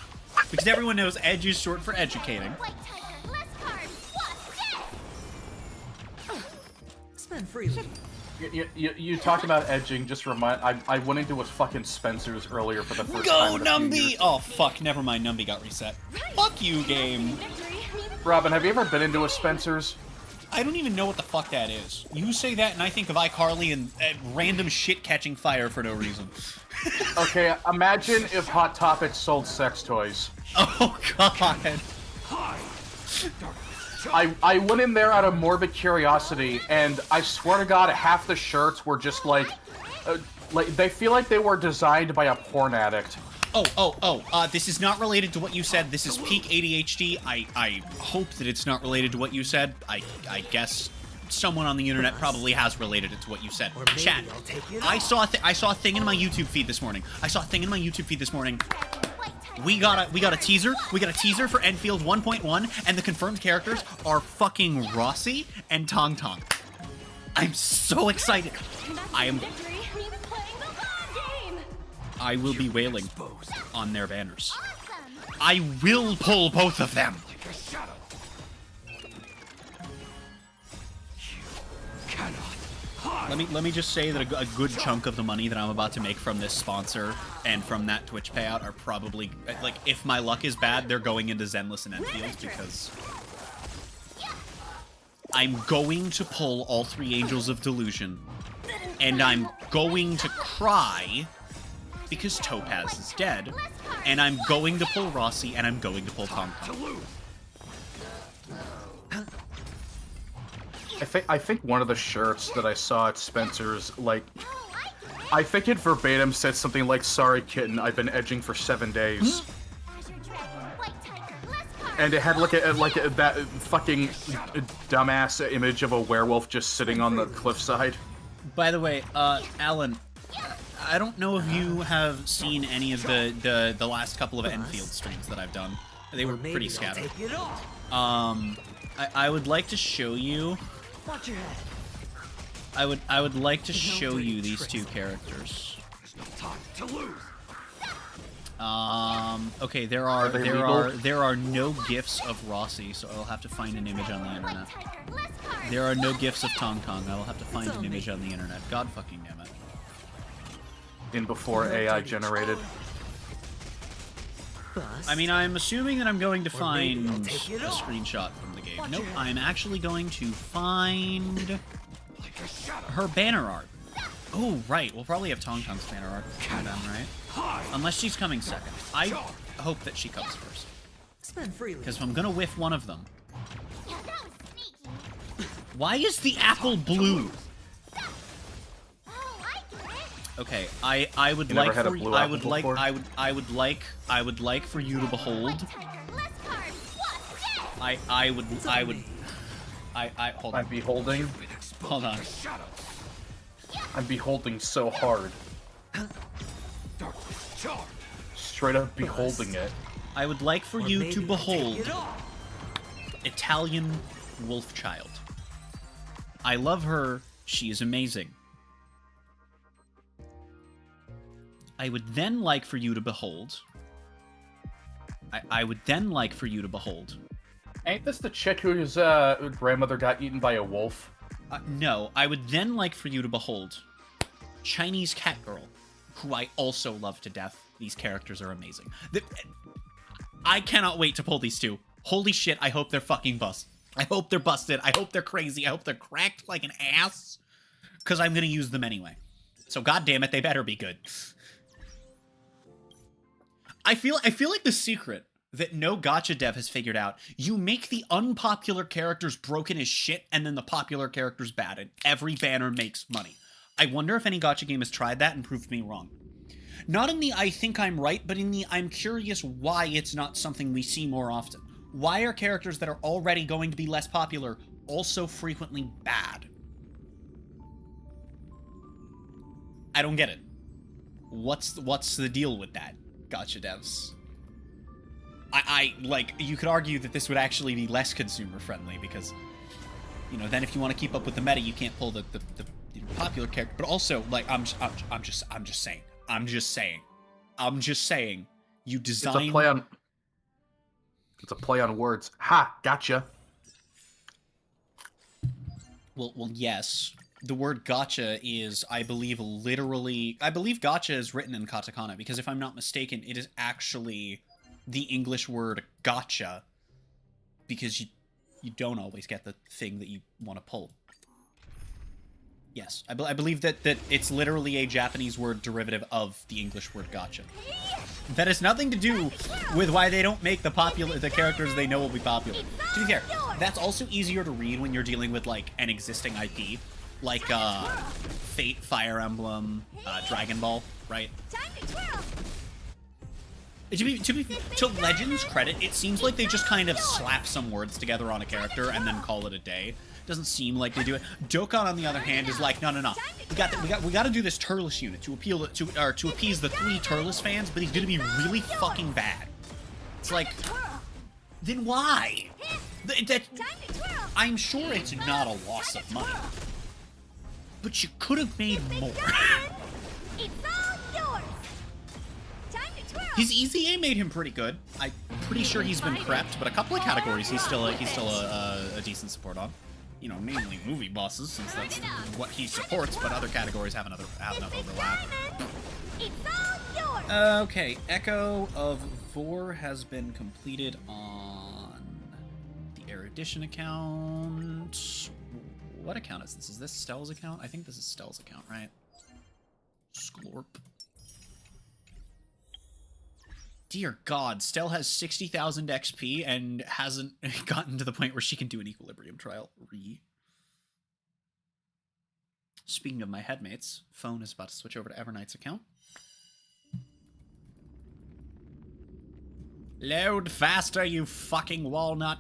because everyone knows edge is short for educating. White Tiger, less cards! What's this? Spend freely. You talk about edging, just remind... I went into a fucking Spencer's earlier for the first Go, time in a few Numby! years. Oh, fuck, never mind, Numby got reset. Fuck you, game. victory means Robin, have you ever been into a Spencer's? I don't even know what the fuck that is. You say that and I think of iCarly and random shit catching fire for no reason. Okay, imagine if Hot Topic sold sex toys. Oh, God. I went in there out of morbid curiosity, and I swear to God, half the shirts were just like they feel like they were designed by a porn addict. This is not related to what you said. This is peak ADHD. I hope that it's not related to what you said. I guess someone on the internet probably has related it to what you said. Or maybe Chat, I'll take it I off. saw a thing in my YouTube feed this morning. We got a teaser. We got a teaser for Enfield 1.1, and the confirmed characters are fucking Rossi and Tong Tong. I'm so excited. I am. victory means playing the long game. I will be wailing on their banners. Awesome! I will pull both of them. Let me just say that a good chunk of the money that I'm about to make from this sponsor and from that Twitch payout are probably, like, if my luck is bad, they're going into Zenless and Enfield, because I'm going to pull all 3 Angels of Delusion, and I'm going to cry because Topaz is dead, and I'm going to pull Rossi, and I'm going to pull Tom Tom. I think one of the shirts that I saw at Spencer's, like, I think it verbatim said something like, "Sorry, kitten, I've been edging for 7 days." White Tiger, less cards! And it had that fucking dumbass image of a werewolf just sitting on the cliffside. By the way, Alan, I don't know if you have seen any of the last couple of Enfield streams that I've done. They were Maybe pretty I'll scattered. take it off. I would like to show you. Watch your head. I would like to show you these 2 characters. Okay, there are no gifs of Rossi, so I'll have to find an image on the internet. There are no gifs of Tong Tong. I will have to find an image on the internet. God fucking damn it. In before AI generated. Bust. I mean, I'm assuming that I'm going to Or maybe find I'll a take it off. screenshot from the game. Nope, I'm actually going to find her banner art. Oh, right. We'll probably have Tong Tong's banner art by then, right? Unless she's coming second. I hope that she comes first. Spend freely. Because if I'm going to whiff one of them... Yeah, that was sneaky. Why is the apple blue? Oh, I get it. Okay, I would You like never had a for blue I apple would like before? I would like for you to behold. White tiger, less cards. What's this? I hold I'm on. beholding. Hold on. I'm beholding so hard. Straight up beholding it. I would like for Or you maybe to take behold it off. Italian wolf child. I love her. She is amazing. I would then like for you to behold. I would then like for you to behold. Ain't this the chick whose grandmother got eaten by a wolf? No, I would then like for you to behold Chinese cat girl, who I also love to death. These characters are amazing. I cannot wait to pull these two. Holy shit, I hope they're fucking bust. I hope they're busted. I hope they're crazy. I hope they're cracked like an ass. Because I'm going to use them anyway. So goddammit, they better be good. I feel like the secret that no gacha dev has figured out, you make the unpopular characters broken as shit, and then the popular characters bad, and every banner makes money. I wonder if any gacha game has tried that and proved me wrong. Not in the I think I'm right, but in the I'm curious why it's not something we see more often. Why are characters that are already going to be less popular also frequently bad? I don't get it. What's the deal with that, gacha devs? I like, you could argue that this would actually be less consumer friendly because, you know, then if you want to keep up with the meta, you can't pull the popular character. But also, like, I'm just saying, you design. It's a play on words. Ha! Gotcha. Well, yes. The word gotcha is, I believe, I believe gotcha is written in katakana because if I'm not mistaken, it is actually the English word gotcha because you don't always get the thing that you want to pull. Yes, I believe that it's literally a Japanese word derivative of the English word gotcha. That has nothing to do with why they don't make the characters they know will be popular. To be fair, that's also easier to read when you're dealing with like an existing IP, like Fate, Fire Emblem, Dragon Ball, right? Time to twirl. To Legends' credit, it seems like they just kind of slap some words together on a character and then call it a day. Doesn't seem like they do it. Dokkan, on the other hand, is like, no. We got to do this Turles unit to appease the 3 Turles fans, but he's gonna be really fucking bad. It's like, then why? I'm sure it's not a loss of money, but you could have made more. It's all yours. Time to twirl. His EZA made him pretty good. I'm pretty sure he's been prepped, but a couple of categories he's still a decent support on. You know, mainly movie bosses, since that's what he supports, but other categories have enough overlap. It's all yours. Okay, Echo of Vor has been completed on the Erudition account. What account is this? Is this Stell's account? I think this is Stell's account, right? Sklorp. Dear God, Stell has 60,000 XP and hasn't gotten to the point where she can do an equilibrium trial. Speaking of my headmates, phone is about to switch over to Everknight's account. Load faster, you fucking walnut.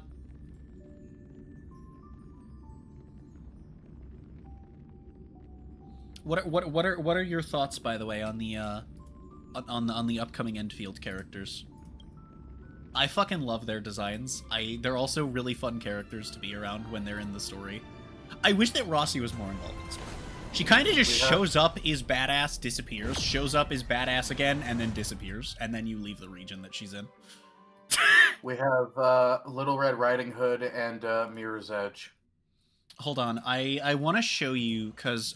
What are your thoughts, by the way, on the on the upcoming Enfield characters? I fucking love their designs. They're also really fun characters to be around when they're in the story. I wish that Rossi was more involved in the story. She kind of just shows up, is badass, disappears, shows up, is badass again, and then disappears, and then you leave the region that she's in. We have Little Red Riding Hood and Mirror's Edge. Hold on, I want to show you, because,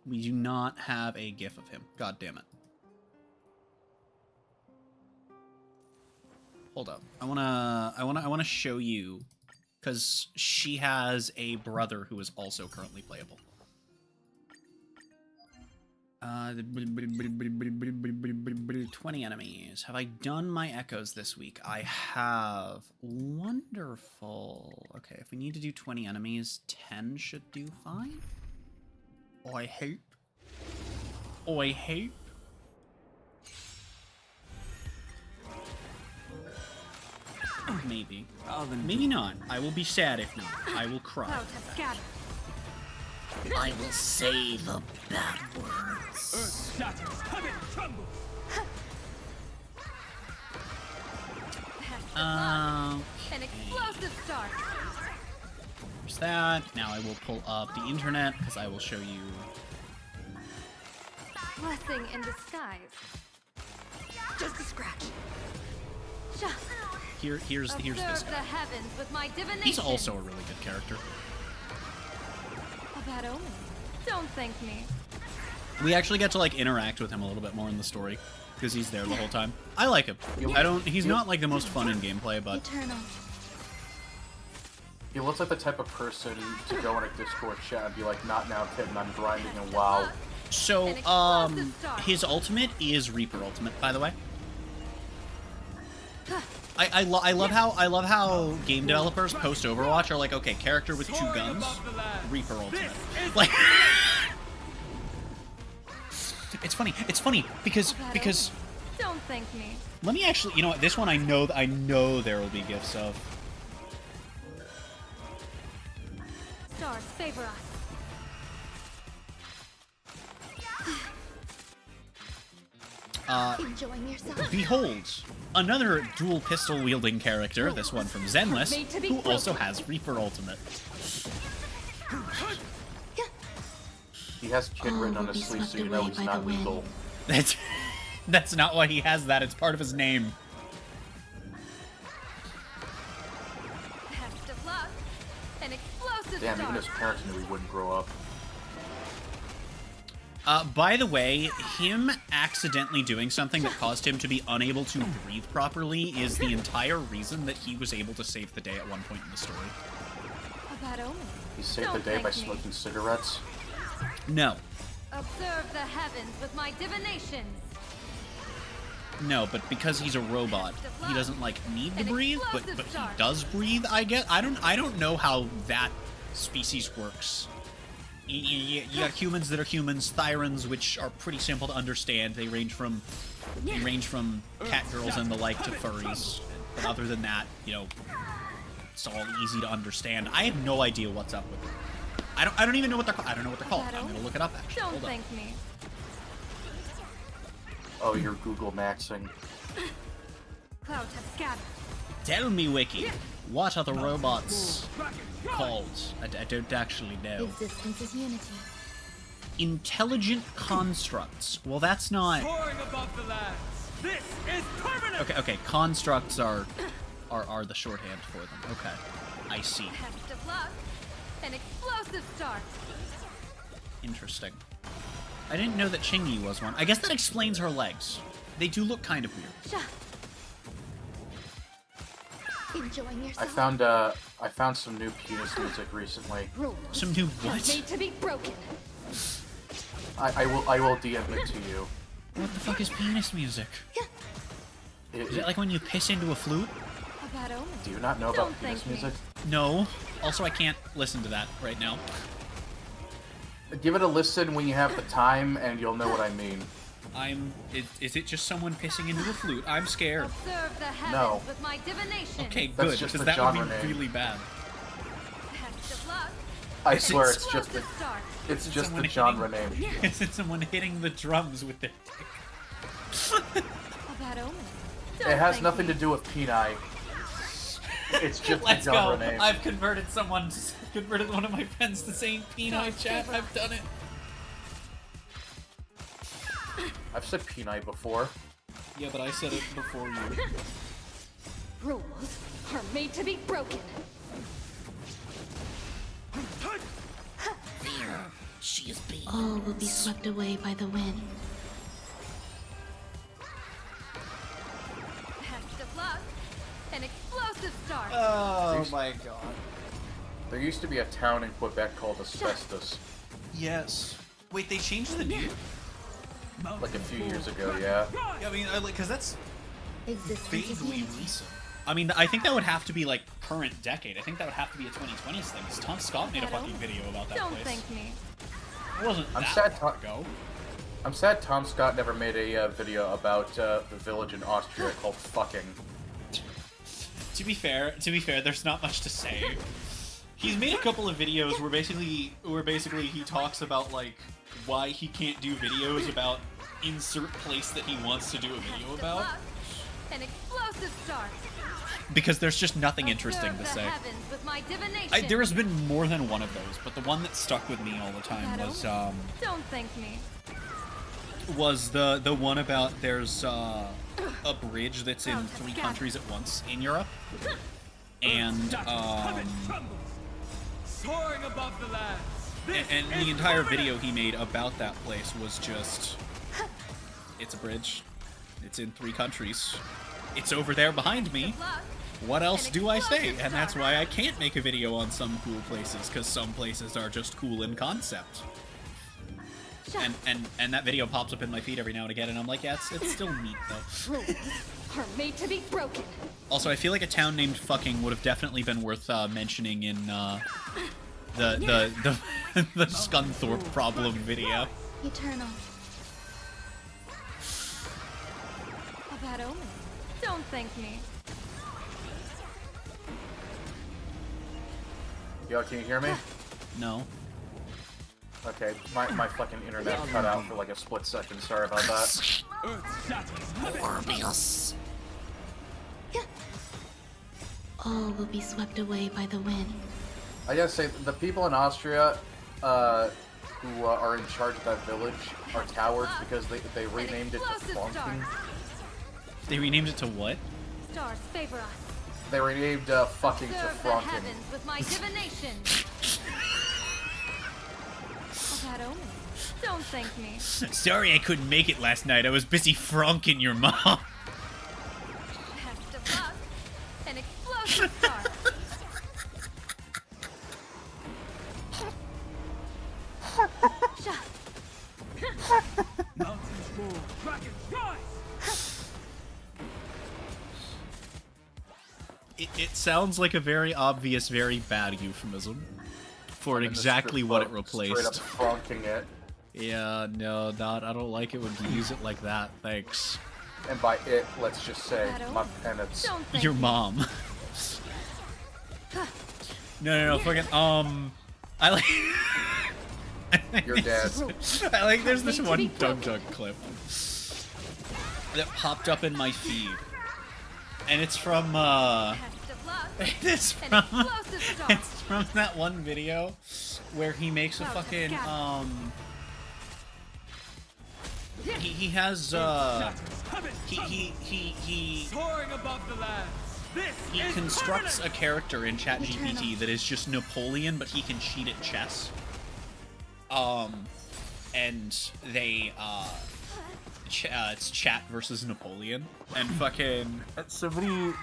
we do not have a GIF of him. God damn it. Hold up. I wanna show you, because she has a brother who is also currently playable. 20 enemies. Have I done my echoes this week? I have. Wonderful. Okay, if we need to do 20 enemies, 10 should do fine. I hope. I hope. Maybe. Maybe not. I will be sad if not. I will cry. Clouds have scattered. I will say the bad words. Earth shatters, heaven trembles. An explosive start. There's that. Now I will pull up the internet because I will show you. Blessing in disguise. Just a scratch. Here's this Observe the guy. heavens with my divination. He's also a really good character. A bad omen. Don't thank me. We actually get to like interact with him a little bit more in the story because he's there the whole time. I like him. I don't. He's not like the most fun in gameplay, but Eternal. He looks like the type of person to go in a Discord chat and be like, "Not now, kitten. I'm grinding and WoW." so his ultimate is Reaper ultimate, by the way. I love how game developers post Overwatch are like, okay, character with 2 guns, Reaper ultimate. Like, it's funny because Don't thank me. let me actually, you know what, this one I know there will be gifts of. Stars favor us. Enjoying yourself. Behold, another dual pistol wielding character, this one from Zenless, who also has Reaper ultimate. He has kid written on his sleeve, so you know he's not legal. That's not why he has that, it's part of his name. Test of luck. An explosive Damn, even start. his parents knew he wouldn't grow up. By the way, him accidentally doing something that caused him to be unable to breathe properly is the entire reason that he was able to save the day at one point in the story. A bad omen. He saved the Don't day by thank me. smoking cigarettes. No. Observe the heavens with my divinations. No, but because he's a robot, he doesn't, like, need to breathe, but he does breathe, I guess. I don't know how that species works. You got humans that are humans, Thyrans, which are pretty simple to understand. They range from cat girls and the like to furries. But other than that, you know, it's all easy to understand. I have no idea what's up with them. I don't even know what they're called. I don't know what they're called. I'm gonna look it up actually. Don't Hold up. thank me. Oh, you're Google Maxing. Clouds have scattered. Tell me, Wiki, what are the robots called? I don't actually know. Existence is unity. Intelligent constructs. Well, that's not. Soaring above the lands. This is permanent. Okay. Constructs are the shorthand for them. Okay, I see. Test of luck. An explosive start. Interesting. I didn't know that Chingy was one. I guess that explains her legs. They do look kind of weird. Enjoying yourself. I found some new penis music recently. Rules Some new are what? made to be broken. I will DM it to you. What the fuck is penis music? Is it like when you piss into a flute? A bad omen. Do you not know about Don't penis thank me. music? No. Also, I can't listen to that right now. Give it a listen when you have the time, and you'll know what I mean. Is it just someone pissing into a flute? I'm scared. Observe the heavens No. with my divination. Okay, That's good, just because the that would genre be name. really bad. Test of luck. I Is it swear it's just Explosive start. it's just someone the genre name. Is it someone hitting the drums with their dick? A bad omen. It has nothing to do with peni. It's just the Let's genre go. name. I've converted one of my friends to saying Peni chat. I've done it. I've said peni before. Yeah, but I said it before you. Rules are made to be broken. She is being. All will be swept away by the wind. Test of luck. my god. There used to be a town in Quebec called Asbestos. Yes. Wait, they changed the name? Like a few years ago, yeah. Yeah, I mean, because that's Existence is vaguely unity. recent. I mean, I think that would have to be, like, current decade. I think that would have to be a 2020s thing, because Tom Scott made a fucking video about that Don't place. thank me. It wasn't I'm that sad long ago. I'm sad Tom Scott never made a video about the village in Austria called Fucking. To be fair, there's not much to say. He's made a couple of videos where basically he talks about, like, why he can't do videos about insert place that he wants to do a video about. An explosive start. Because there's just nothing interesting to Observe the say. heavens with my divination. There has been more than one of those, but the one that stuck with me all the time Don't thank me. was the one about there's a bridge that's in 3 countries at once in Europe, and Soaring above the lands. and the entire video he made about that place was just, it's a bridge, it's in 3 countries, it's over there behind me. What else do I say? And that's why I can't make a video on some cool places, because some places are just cool in concept. And that video pops up in my feed every now and again, and I'm like, yeah, it's still neat though. Rules are made to be broken. Also, I feel like a town named Fucking would have definitely been worth mentioning in the Scunthorpe problem video. Eternal. A bad omen. Don't thank me. Yo, can you hear me? No. Okay, my fucking internet cut out for like a split second. Sorry about that. Morbius. All will be swept away by the wind. I gotta say, the people in Austria who are in charge of that village are cowards because they renamed it to Franken. They renamed it to what? Stars favor us. They renamed Fucking to Observe the Franken. heavens with my divination. A bad omen. Don't thank me. Sorry I couldn't make it last night. I was busy franking your mom. Best of luck. An explosive start. Mountains move. Dragons rise. It sounds like a very obvious, very bad euphemism for exactly what it replaced. Straight up franking it. Yeah, no, I don't like it when you use it like that. Thanks. And by it, let's just say my penance. Don't thank Your me. mom. No, fucking, I like... Your dad. I like, there's this one Doug clip that popped up in my feed. And it's from, Best of luck. it's An from, explosive start. it's from that one video where he makes a fucking, he has, he Soaring above the lands. This is constructs permanent. a character in ChatGPT that is just Napoleon, but he can cheat at chess. And they, it's chat versus Napoleon, and fucking somebody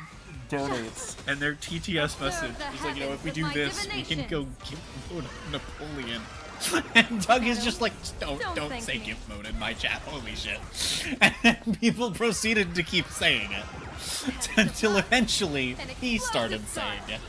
donates, and their TTS message is like, you know, if we do this, we can go gift mode Napoleon. And Doug is just like, don't thank say me. gift mode in my chat, holy shit. And people proceeded to keep saying it, until eventually he started saying it.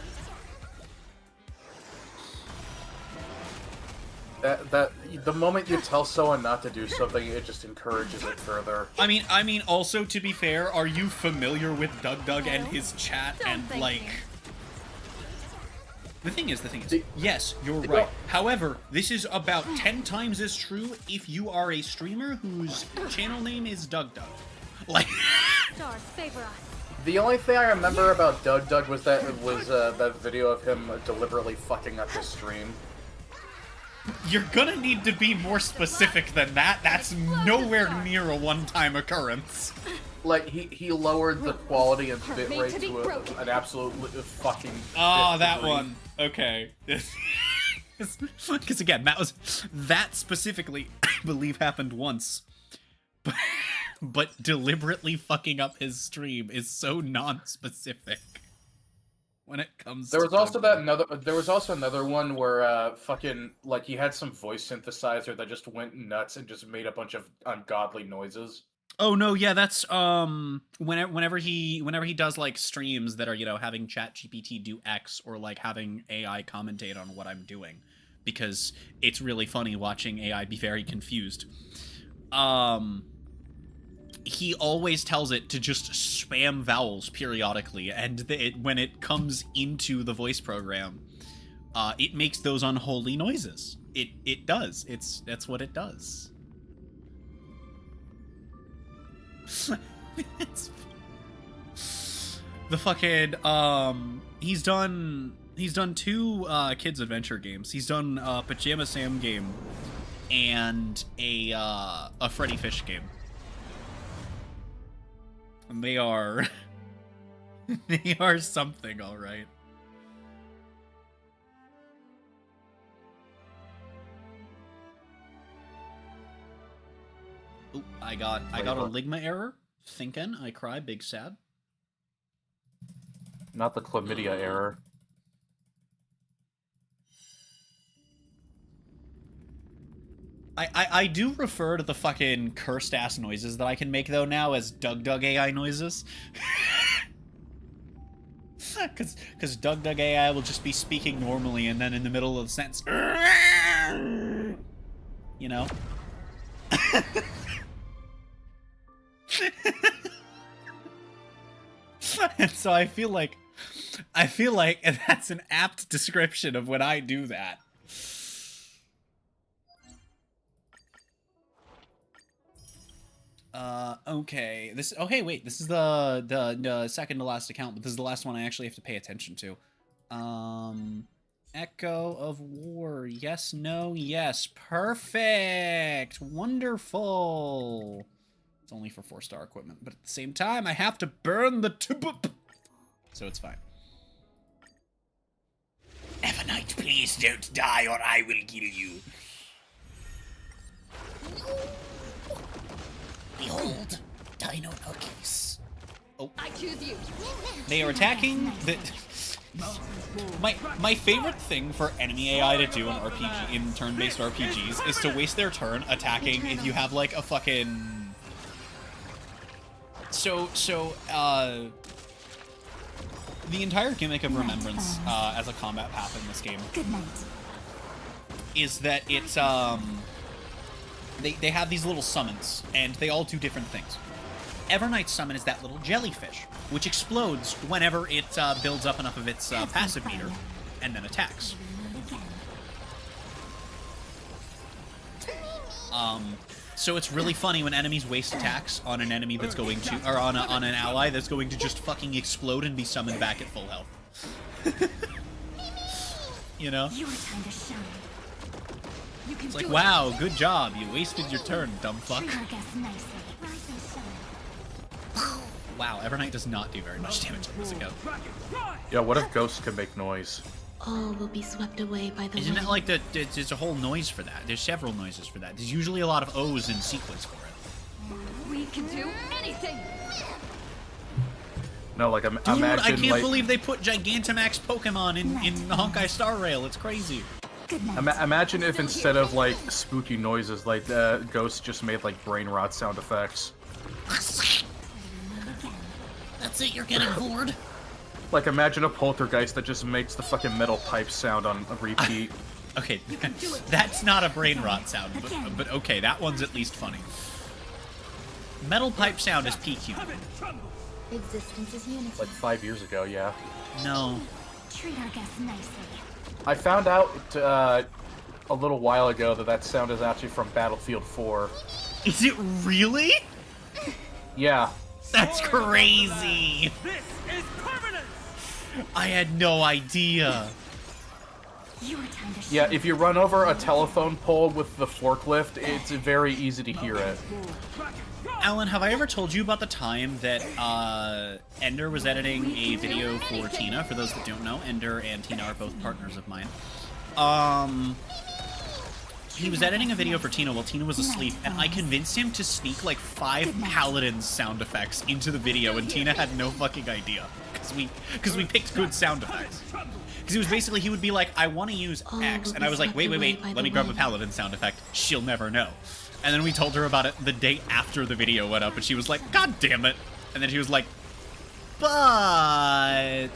That the moment you tell someone not to do something, it just encourages it further. I mean, also, to be fair, are you familiar with Doug and his chat and, thank like... me. The thing is, yes, you're right. However, this is about 10 times as true if you are a streamer whose channel name is Doug. Like... Stars favor us. The only thing I remember about Doug was that video of him deliberately fucking up his stream. You're gonna need to be more specific than that. That's nowhere near a one-time occurrence. Like, he lowered the quality and Made bitrate to be to broken. an absolute fucking... Oh, fifth that degree. one. Okay. Because again, that specifically, I believe, happened once. But deliberately fucking up his stream is so non-specific. when it comes. There to was also Doug. There was also another one where fucking like he had some voice synthesizer that just went nuts and just made a bunch of ungodly noises. Oh no, yeah, that's whenever he does like streams that are, you know, having ChatGPT do X or like having AI commentate on what I'm doing, because it's really funny watching AI be very confused. He always tells it to just spam vowels periodically, and when it comes into the voice program, it makes those unholy noises. It does. That's what it does. The fucking he's done 2 kids adventure games. He's done a Pajama Sam game and a Freddy Fish game. And they are they are something, all right. Ooh, I got a Ligma error. Thinking, I cry, big sad. Not the chlamydia error. I do refer to the fucking cursed ass noises that I can make though now as Doug AI noises. Cause Doug AI will just be speaking normally and then in the middle of the sentence, you know? And so I feel like that's an apt description of when I do that. Okay. Okay, wait. This is the second to last account, but this is the last one I actually have to pay attention to. Echo of War. Yes, no, yes. Perfect. Wonderful. It's only for 4-star equipment, but at the same time, I have to burn the so it's fine. Evanite, please don't die or I will kill you. Behold, Dino Nuggies. Oh. I choose you. They are attacking the... My favorite thing for enemy AI to do in RPG, in turn-based RPGs, is to waste their turn attacking if you have, like, a fucking... the entire gimmick of Remembrance as a combat path in this game is that it's, they have these little summons, and they all do different things. Everknight's summon is that little jellyfish, which explodes whenever it builds up enough of its passive meter, and then attacks. So it's really funny when enemies waste attacks on an enemy that's going to, or on an ally that's going to just fucking explode and be summoned back at full health. You know? It's like, wow, good job. You wasted your turn, dumb fuck. Wow, Everknight does not do very much damage on this account. Yeah, what if ghosts can make noise? All will be swept away by the Isn't wind. it like there's a whole noise for that? There's several noises for that. There's usually a lot of O's in sequence for it. We can do anything. No, like Dude, imagine I can't like, believe they put Gigantamax Pokemon in Honkai Star Rail. It's crazy. imagine if instead of like spooky noises, like ghosts just made like brain rot sound effects. That's it, you're getting bored? Like imagine a poltergeist that just makes the fucking metal pipe sound on a repeat. Okay, that's not a brain rot sound, but okay, that one's at least funny. Metal pipe sound is PQ. Existence is unity. Like 5 years ago, yeah. No. Treat our guests nicely. I found out a little while ago that sound is actually from Battlefield 4. Is it really? Yeah. That's crazy. This is permanent. I had no idea. Yeah, if you run over a telephone pole with the forklift, it's very easy to hear it. Alan, have I ever told you about the time that Ender was editing a video for Tina? For those that don't know, Ender and Tina are both partners of mine. He was editing a video for Tina while Tina was asleep, and I convinced him to sneak like 5 Paladin sound effects into the video, and Tina had no fucking idea. Because because we picked good sound effects. Because it was basically, he would be like, I want to use X, and I was like, wait, let me grab a paladin sound effect. She'll never know. And then we told her about it the day after the video went up, and she was like, God damn it. And then she was like, but...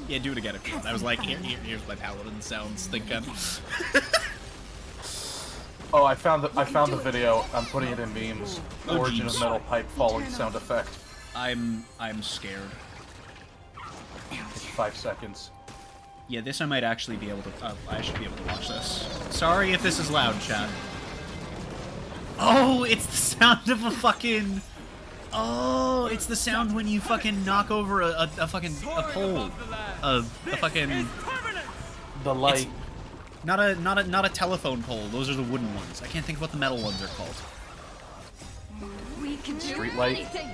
Yeah, do it again if you want. I was like, here's my paladin sounds thinking. Oh, I found the video. I'm putting it in memes. Oh, Origin of jeez. metal pipe falling sound effect. I'm scared. It's 5 seconds. Yeah, this I might actually be able to... I should be able to watch this. Sorry if this is loud, chat. Oh, it's the sound of a fucking... Oh, it's the sound when you fucking knock over a fucking a pole. A fucking... The light. It's not a telephone pole. Those are the wooden ones. I can't think of what the metal ones are called. We can do Street light? anything.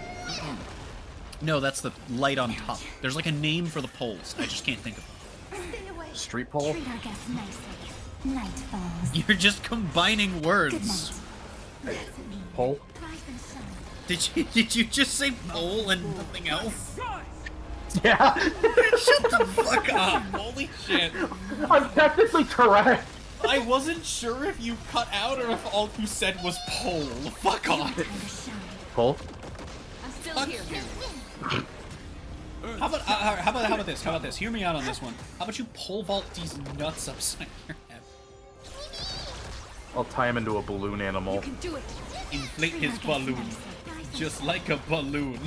No, that's the light on top. There's like a name for the poles. I just can't think of it. Stay away. Street pole? Treat our guests nicely. Night falls. You're just combining Good words. night. Pole? Rise and shine. Did you just say pole and nothing else? Yeah. Shut the fuck up! Holy shit! I'm technically correct. I wasn't sure if you cut out or if all you said was pole. Fuck off. Pole? I'm still Fuck here. you. How about this? How about this? Hear me out on this one. How about you pole vault these nuts upside your head? I'll tie him into a balloon animal. You can do it. Inflate his balloon, just like a balloon.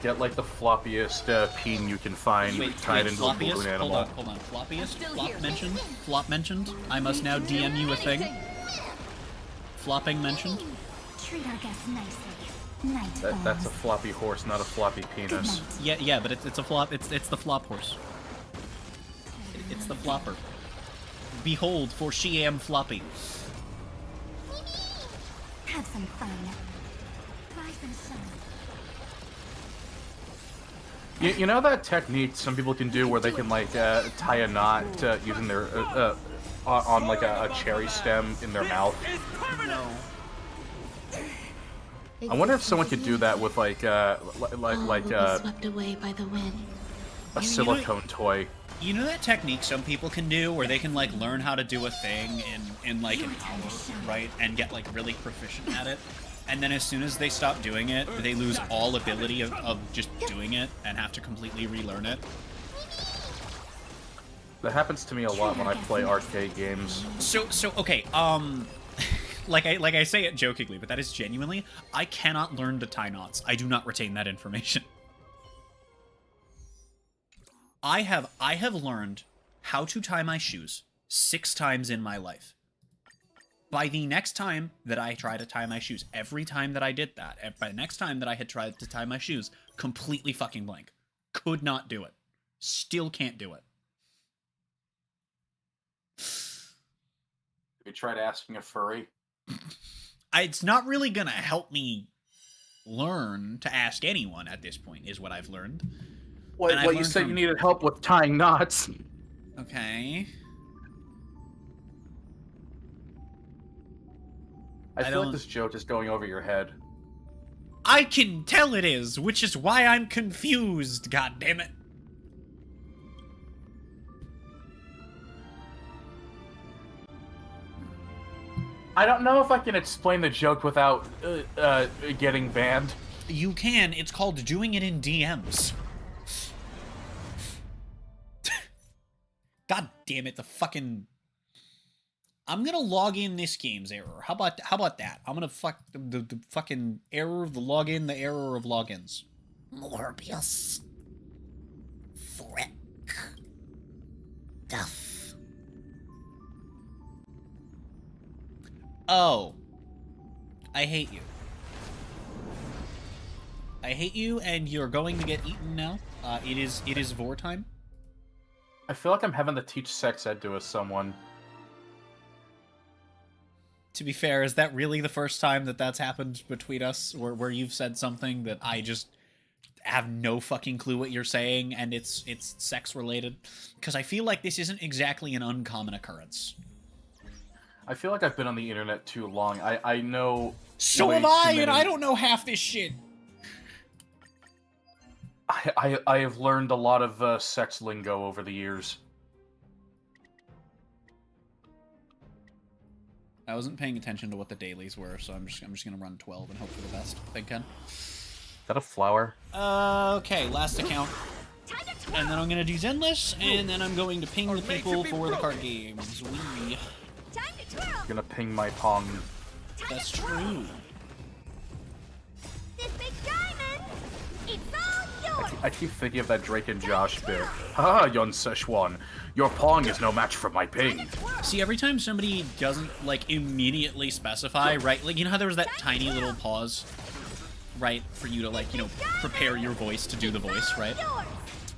Get like the floppiest peen you can find, tied into a balloon animal. Hold on. Floppiest? Still Flop here. mentioned? Flop mentioned? I must now DM you a thing. Flopping mentioned? Treat our guests nicely. Night That's a falls. floppy horse, not a floppy Good penis. night. Yeah, but it's a flop. It's the flop horse. It's the flopper. Behold, for she am floppy. Have some fun. Rise and shine. You know that technique some people can do where they can like tie a knot using their on like a cherry stem in their mouth? No. I wonder if someone could do that with like All will be swept away by the wind. a silicone toy. You know that technique some people can do where they can like learn how to do a thing in like an hour, right? And get like really proficient at it. And then as soon as they stop doing it, they lose all ability of just doing it and have to completely relearn it. That happens to me a lot when I play arcade games. So okay, like I say it jokingly, but that is genuinely, I cannot learn to tie knots. I do not retain that information. I have learned how to tie my shoes 6 times in my life. By the next time that I try to tie my shoes, every time that I did that, by the next time that I had tried to tie my shoes, completely fucking blank. Could not do it. Still can't do it. You tried asking a furry? It's not really gonna help me learn to ask anyone at this point, is what I've learned. And I've Well, you learned said from- you needed help with tying knots. Okay. I feel don't- like this joke is going over your head. I can tell it is, which is why I'm confused, god damn it. I don't know if I can explain the joke without getting banned. You can, it's called doing it in DMs. God damn it, the fucking... I'm gonna log in this game's error. How about that? I'm gonna fuck the fucking error of the login, the error of logins. Morbius. Threck. Duff. Oh. I hate you. I hate you, and you're going to get eaten now. It is vor time. I feel like I'm having to teach sex ed to someone. To be fair, is that really the first time that that's happened between us, where you've said something that I just have no fucking clue what you're saying, and it's sex related? Because I feel like this isn't exactly an uncommon occurrence. I feel like I've been on the internet too long. I know. So way have too I, and many- I don't know half this shit. I have learned a lot of sex lingo over the years. I wasn't paying attention to what the dailies were, so I'm just gonna run 12 and hope for the best. Thank Ken. Is that a flower? Okay, last account. And then I'm gonna do Zenless, and then I'm going to ping the people for the card games. Wee. I'm gonna ping my Pong. That's true. This big diamond, it's all yours. I keep thinking of that Drake and Josh bit. Haha, Yon Szechuan. Your Pong is no match for my ping. See, every time somebody doesn't, like, immediately specify, right? Like, you know how there was that tiny little pause, right? For you to, like, you know, prepare your voice to do the voice, right?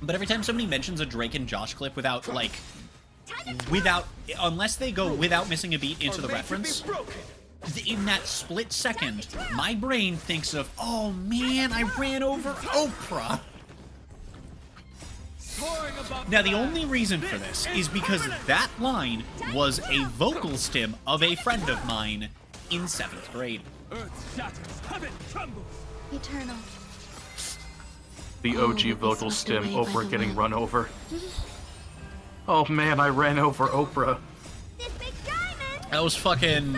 But every time somebody mentions a Drake and Josh clip without, like, unless they go without missing a beat into the reference, in that split second, my brain thinks of, oh man, I ran over Oprah. Now, the only reason for this is because that line was a vocal stim of a friend of mine in 7th grade. Earth shatters, heaven trembles. Eternal. The OG vocal stim, Oprah getting run over. Oh man, I ran over Oprah. This big diamond, That was fucking...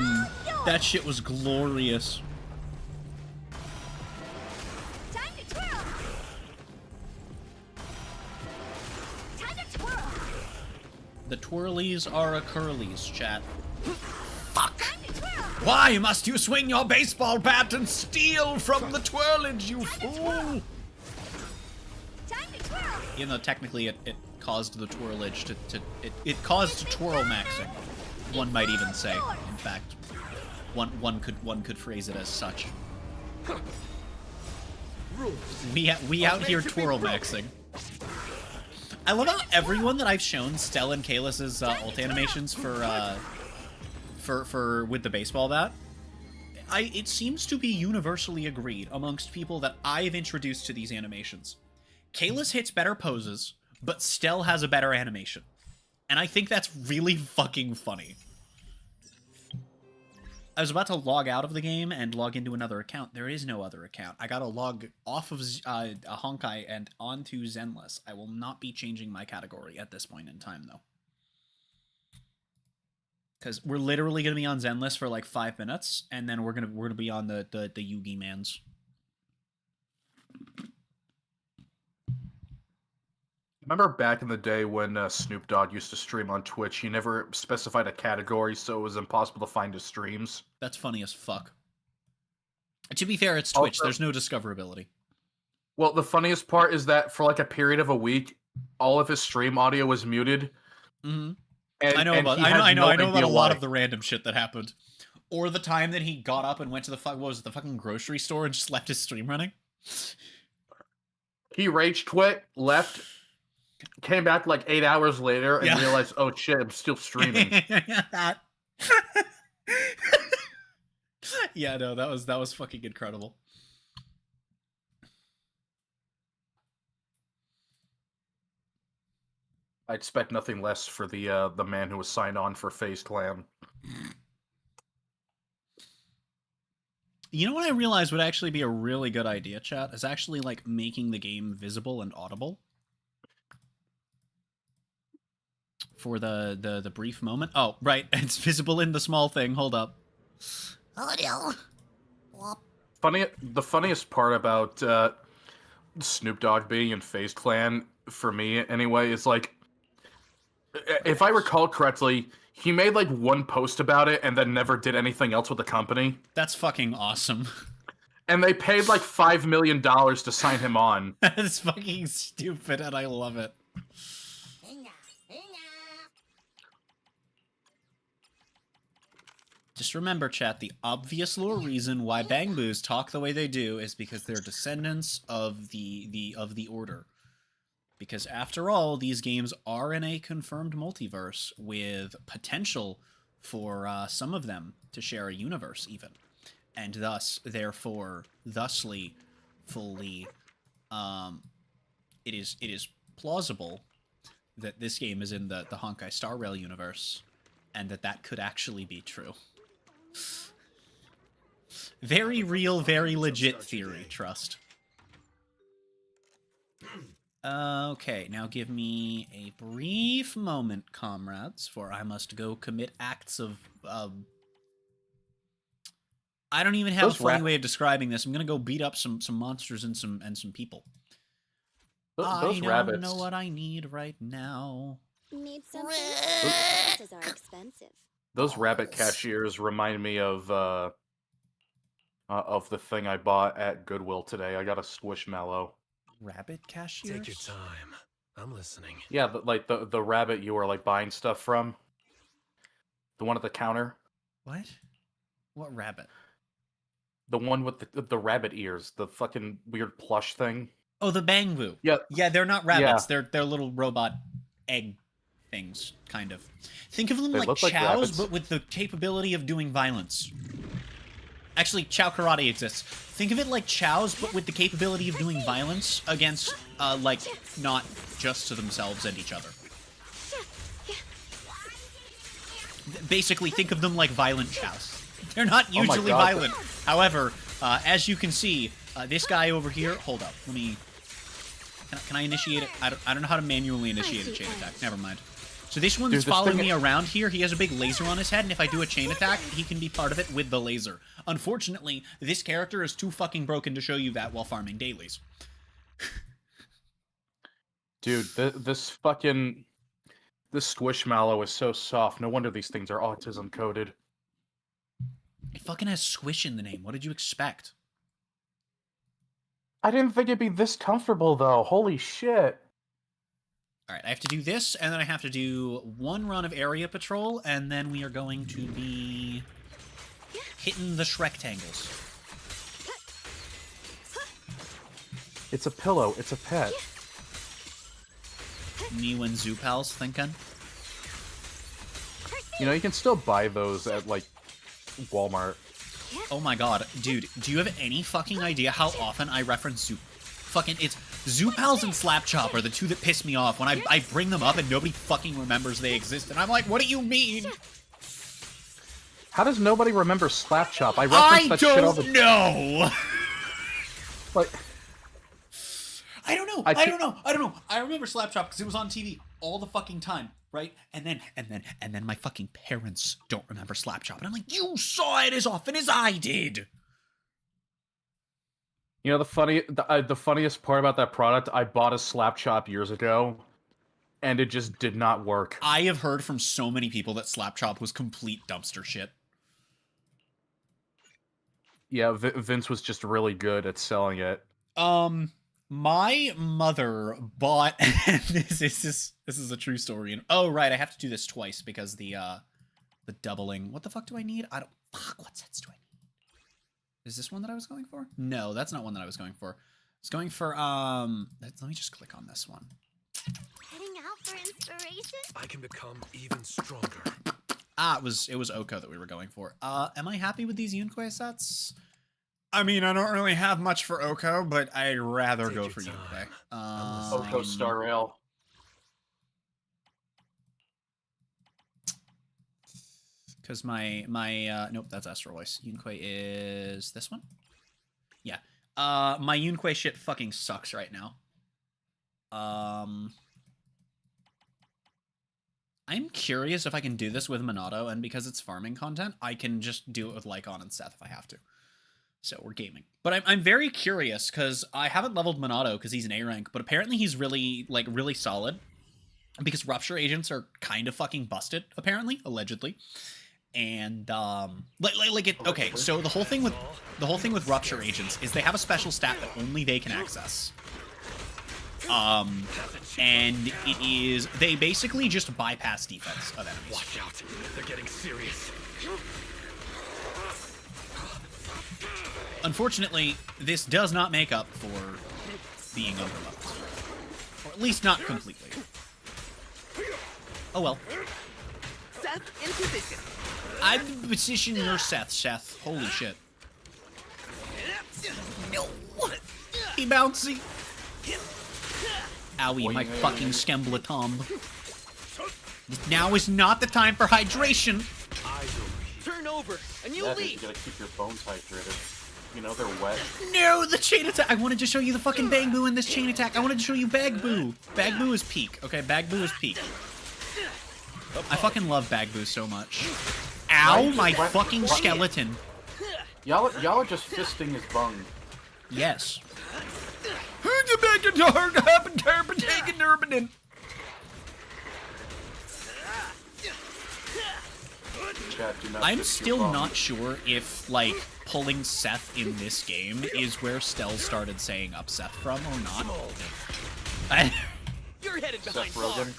That shit was glorious. time to twirl. Time to twirl. The twirlies are a curlies, chat. Fuck. Time to twirl. Why must you swing your baseball bat and steal from the twirlage, you fool? Time to twirl. Even though technically it caused the twirlage it caused twirl maxing. One might even say, in fact. One could phrase it as such. We out here twirl maxing. I love how everyone that I've shown Stell and Kalis's ult animations for with the baseball bat, it seems to be universally agreed amongst people that I've introduced to these animations. Kalis hits better poses, but Stell has a better animation. And I think that's really fucking funny. I was about to log out of the game and log into another account. There is no other account. I gotta log off of Honkai and onto Zenless. I will not be changing my category at this point in time, though. Because we're literally gonna be on Zenless for like 5 minutes, and then we're gonna be on the Yugi Mans. Remember back in the day when Snoop Dogg used to stream on Twitch? He never specified a category, so it was impossible to find his streams. That's funny as fuck. To be fair, it's Twitch. Also, there's no discoverability. Well, the funniest part is that for like a period of a week, all of his stream audio was muted. Mm-hmm. And, I know about a lot of the random shit that happened. Or the time that he got up and went to the fucking grocery store and just left his stream running. He rage quit, left, came back like 8 hours later, and realized, oh shit, I'm still streaming. Yeah, no, that was fucking incredible. I expect nothing less for the man who was signed on for FaZe Clan. You know what I realized would actually be a really good idea, chat? Is actually, like, making the game visible and audible. For the brief moment. Oh, right, it's visible in the small thing. Hold up. Oh no. The funniest part about Snoop Dogg being in FaZe Clan, for me anyway, is like, if I recall correctly, he made like one post about it and then never did anything else with the company. That's fucking awesome. And they paid like $5 million to sign him on. That's fucking stupid, and I love it. Just remember, chat, the obvious lore reason why Bang Boos talk the way they do is because they're descendants of the Order. Because after all, these games are in a confirmed multiverse with potential for some of them to share a universe, even. And thusly, fully, it is plausible that this game is in the Honkai Star Rail universe, and that could actually be true. Very real, very legit theory, trust. Okay, now give me a brief moment, comrades, for I must go commit acts of... I don't even have Those a funny way of describing this. I'm gonna go beat up some monsters and some people. Those I don't rabbits. know what I need right now. Need something? Prices are expensive. Those rabbit cashiers remind me of the thing I bought at Goodwill today. I got a Squishmallow. Rabbit cashiers? Take your time. I'm listening. Yeah, the rabbit you were like buying stuff from. The one at the counter. What? What rabbit? The one with the rabbit ears. The fucking weird plush thing. Oh, the Bangbu. Yeah. Yeah, they're not rabbits. Yeah. They're little robot egg things, kind of. Think of them They like look like chows, rabbits. but with the capability of doing violence. Actually, Chow Karate exists. Think of it like chows, but with the capability of doing violence against, like, not just to themselves and each other. Basically, think of them like violent chows. They're not Oh my usually God. violent. However, as you can see, this guy over here... Hold up. Let me... Can I initiate it? I don't know how to manually initiate a chain attack. Never mind. So this one's Dude, this following thing- me around here. He has a big laser on his head, and if I do a chain attack, he can be part of it with the laser. Unfortunately, this character is too fucking broken to show you that while farming dailies. Dude, this Squishmallow is so soft. No wonder these things are autism coded. It fucking has squish in the name. What did you expect? I didn't think it'd be this comfortable though. Holy shit. Alright, I have to do this, and then I have to do one run of area patrol, and then we are going to be hitting the Shrektangles. It's a pillow. It's a pet. Me when Zoopal's thinking. You know, you can still buy those at, like, Walmart. Oh my god, dude, do you have any fucking idea how often I reference Zoop? Fucking, it's Zoopals and Slapchop are the two that piss me off when I bring them up and nobody fucking remembers they exist, and I'm like, what do you mean? How does nobody remember Slapchop? I reference that shit all the don't know! like. I don't know. I I don't know. I don't know. I remember Slapchop because it was on TV all the fucking time, right? And then my fucking parents don't remember Slapchop, and I'm like, you saw it as often as I did. You know the funniest part about that product? I bought a Slapchop years ago, and it just did not work. I have heard from so many people that Slapchop was complete dumpster shit. Yeah, Vince was just really good at selling it. My mother bought this is a true story. And oh right, I have to do this twice because the doubling. What the fuck do I need? I don't fuck. What sets do I need? Is this one that I was going for? No, that's not one that I was going for. I was going for let me just click on this one. Heading out for inspiration? I can become even stronger. Ah, it was Oko that we were going for. Am I happy with these Yunkoi sets? I mean, I don't really have much for Oko, but I'd rather Take go your for time. Yunkoi. Oko Star Rail. Because my nope, that's Astro Voice. Yunkoi is this one? Yeah. My Yunkoi shit fucking sucks right now. I'm curious if I can do this with Minato, and because it's farming content, I can just do it with Lycon and Seth if I have to. So we're gaming. But I'm very curious, because I haven't leveled Minato because he's an A rank, but apparently he's really solid. Because Rupture agents are kind of fucking busted, apparently, allegedly. And okay, so the whole thing with Rupture agents is they have a special stat that only they can access. And it is they basically just bypass defense of enemies. Watch out. They're getting serious. Unfortunately, this does not make up for being overlooked. Or at least not completely. Oh well. Seth in position. I'm positioning your Seth. Holy shit. No. He bouncy. Owie, my fucking Skemblatom. Now is not the time for hydration. Eyes over here. Turn over, and you Yeah, leave. you gotta keep your bones hydrated. You know, they're wet. No, the chain attack! I wanted to show you the fucking Bang Boo in this chain attack. I wanted to show you Bag Boo. Bag Boo is peak. Okay, Bag Boo is peak. I fucking love Bag Boo so much. Ow, my fucking skeleton. Y'all are just fisting his bung. Yes. Chat, do not I'm fist your still bung. not sure if, like, pulling Seth in this game is where Stell started saying up Seth from or not. You're headed behind Seth Rogen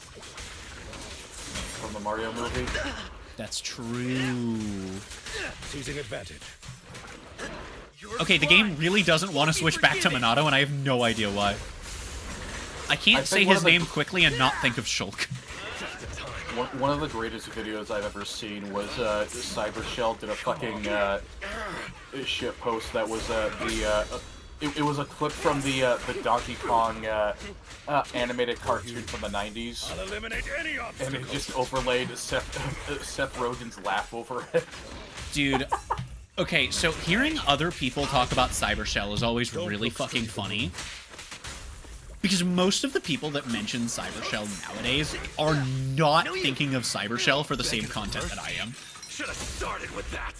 from the Mario movie. That's true. Seizing advantage. Okay, the game really doesn't want to switch back to Minato, and I have no idea why. I can't say his name quickly and not think of Shulk. One of the greatest videos I've ever seen was Cybershell did a fucking shit post that was it was a clip from the Donkey Kong animated cartoon from the 90s, I'll eliminate any and obstacle. it just overlaid Seth Rogen's laugh over it. Dude, okay, so hearing other people talk about Cybershell is always really fucking funny. Because most of the people that mention Cybershell nowadays are not thinking of Cybershell for the same content that I am. Should have started with that.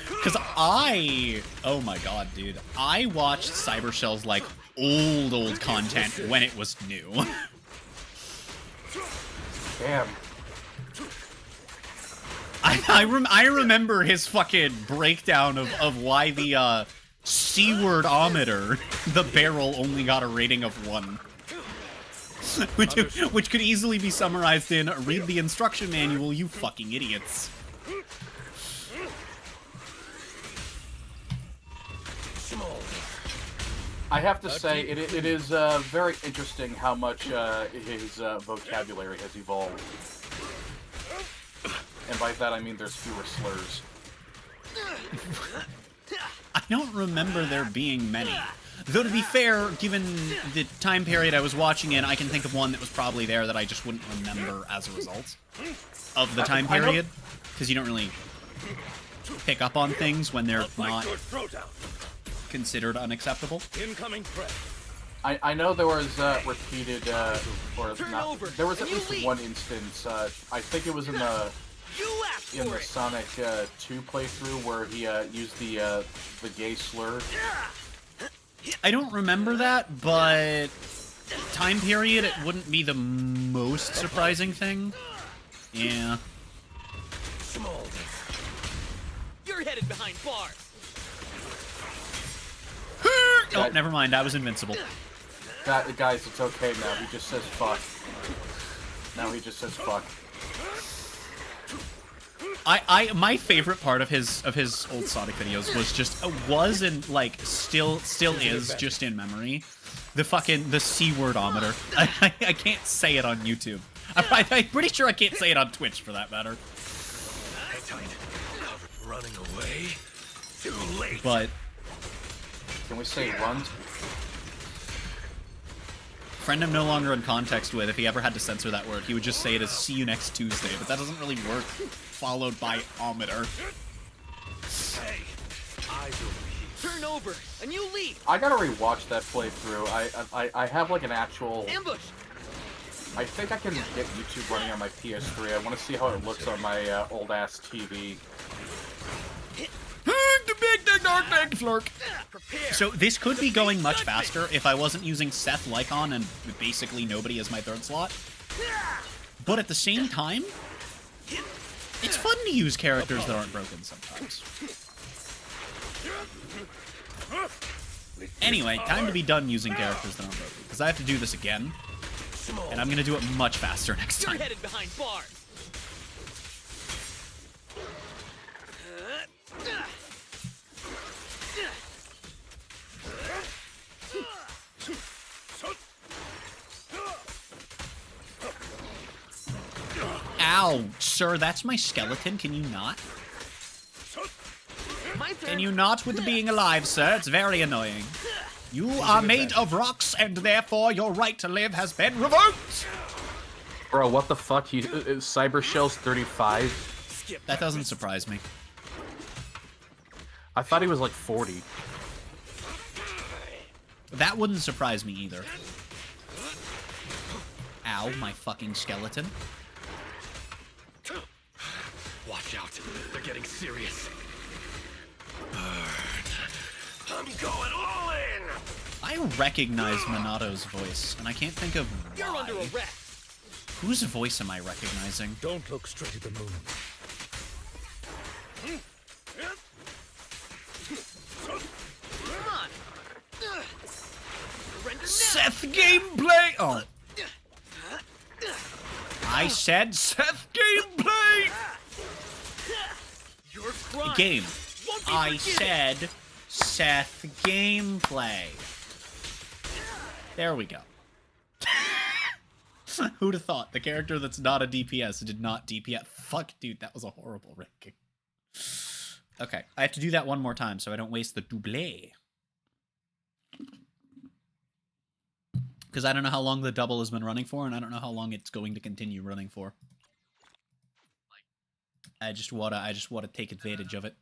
Because oh my god, dude, I watched Cybershell's, like, old content when it was new. Damn. I remember his fucking breakdown of why the, C-word-ometer, the barrel, only got a rating of 1. which could easily be summarized in, read the instruction manual, you fucking idiots. I have to say, it is very interesting how much his vocabulary has evolved. And by that I mean there's fewer slurs. I don't remember there being many. Though to be fair, given the time period I was watching in, I can think of one that was probably there that I just wouldn't remember as a result of the time period. Because you don't really pick up on things when they're not considered unacceptable. Incoming threat. I know there was repeated, or Turn not, over, there was at and you least leave. one instance, I think it was in the Sonic 2 playthrough where he used the gay slur. I don't remember that, but time period, it wouldn't be the most surprising thing. Yeah. You're headed behind bars. Oh, never mind, I was invincible. Guys, it's okay now. He just says fuck. Now he just says fuck. My favorite part of his old Sonic videos was and like still is just in memory. The C-word-ometer. I can't say it on YouTube. I'm pretty sure I can't say it on Twitch for that matter. Hang tight. Cover running away. Too late. But Can we say runs? friend I'm no longer in context with, if he ever had to censor that word, he would just say it as "see you next Tuesday," but that doesn't really work. Followed by ometer. Hey, eyes over here. Turn over, and you leave. I gotta rewatch that playthrough. I have like an actual. Ambush. I think I can get YouTube running on my PS3. I want to see how it looks on my old ass TV. The big dark flurk. Prepare. So this could be going much faster if I wasn't using Seth Lycon and basically nobody as my third slot. But at the same time, it's fun to use characters that aren't broken sometimes. Anyway, time to be done using characters that aren't broken, because I have to do this again, and I'm going to do it much faster next You're time. headed behind bars. Ow, sir, that's my skeleton. Can you not? My turn. Can you not with the being alive, sir? It's very annoying. You are made of rocks, and therefore your right to live has been revoked! Bro, what the fuck? Cybershell's 35. That doesn't surprise me. I thought he was like 40. That wouldn't surprise me either. Ow, my fucking skeleton. Watch out. They're getting serious. Burn. I'm going all in! I recognize Monato's voice, and I can't think of You're under why. arrest. Whose voice am I recognizing? Don't look straight at the moon. Come on. Surrender now. Seth gameplay! Oh. I said Seth gameplay! Your crime Game. won't be I forgiven. said Seth gameplay. There we go. Who'd have thought? The character that's not a DPS did not DPS. Fuck, dude, that was a horrible ranking. Okay, I have to do that one more time so I don't waste the double. Because I don't know how long the double has been running for, and I don't know how long it's going to continue running for. I just wanna take advantage of it.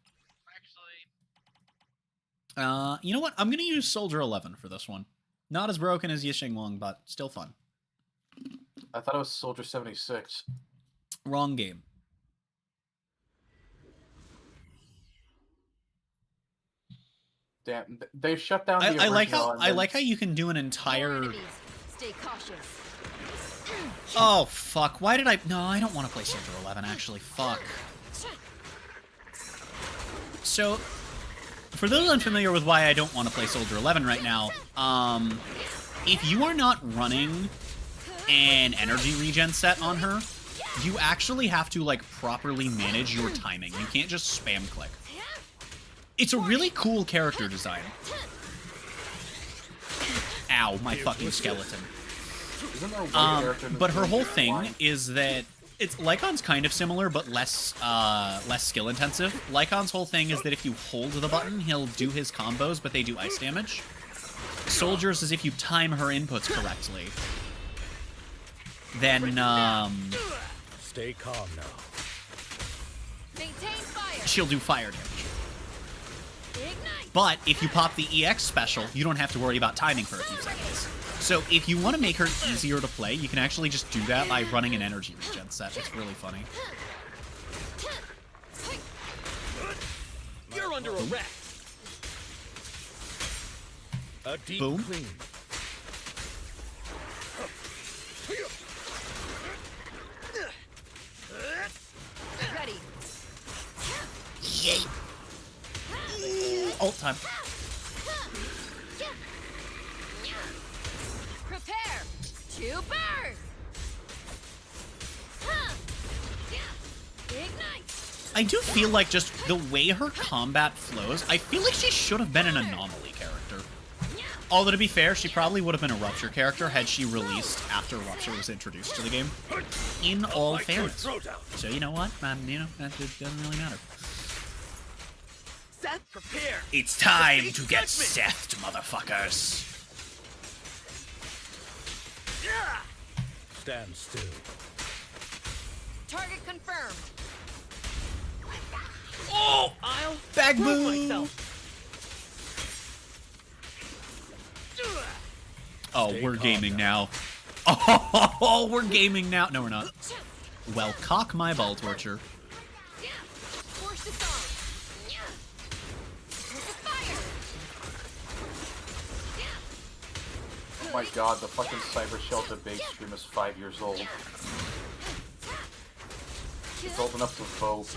You know what? I'm gonna use Soldier 11 for this one. Not as broken as Yixingwang, but still fun. I thought it was Soldier 76. Wrong game. Damn, they shut down the I like original how and I then- like how you can do an entire. Enemies. Stay cautious. Oh fuck! Why did I? No, I don't want to play Soldier 11. Actually, fuck. So, for those unfamiliar with why I don't want to play Soldier 11 right now, if you are not running an energy regen set on her, you actually have to like properly manage your timing. You can't just spam click. It's a really cool character design. Ow, my fucking skeleton. Isn't there one character in this But her game whole that's thing blind? is that Lycon's kind of similar, but less skill intensive. Lycon's whole thing is that if you hold the button, he'll do his combos, but they do ice damage. Soldier's is if you time her inputs correctly, then Stay calm now. Maintain fire. she'll do fire damage. Ignite. But if you pop the EX special, you don't have to worry about timing for a few seconds. So if you want to make her easier to play, you can actually just do that by running an energy regen set. It's really funny. You're under arrest. A deep Boom. clean. Ready. Yay! Ult time. Prepare to burn. Ignite. I do feel like just the way her combat flows, I feel like she should have been an anomaly character. Although, to be fair, she probably would have been a Rupture character had she released after Rupture was introduced to the game. In all Like your fairness. throat out. So, you know what? You know, that doesn't really matter. Seth, prepare. It's time to get Sethed, motherfuckers. Stand still. Target confirmed. Oh! I'll Bag prove boo! myself. Oh, Stay we're calm gaming now. Oh, we're gaming now. No, we're not. Well, cock my ball torture. Force this on. Fire. Oh my god, the fucking Cyber Shell debate stream is 5 years old. It's old enough to vote.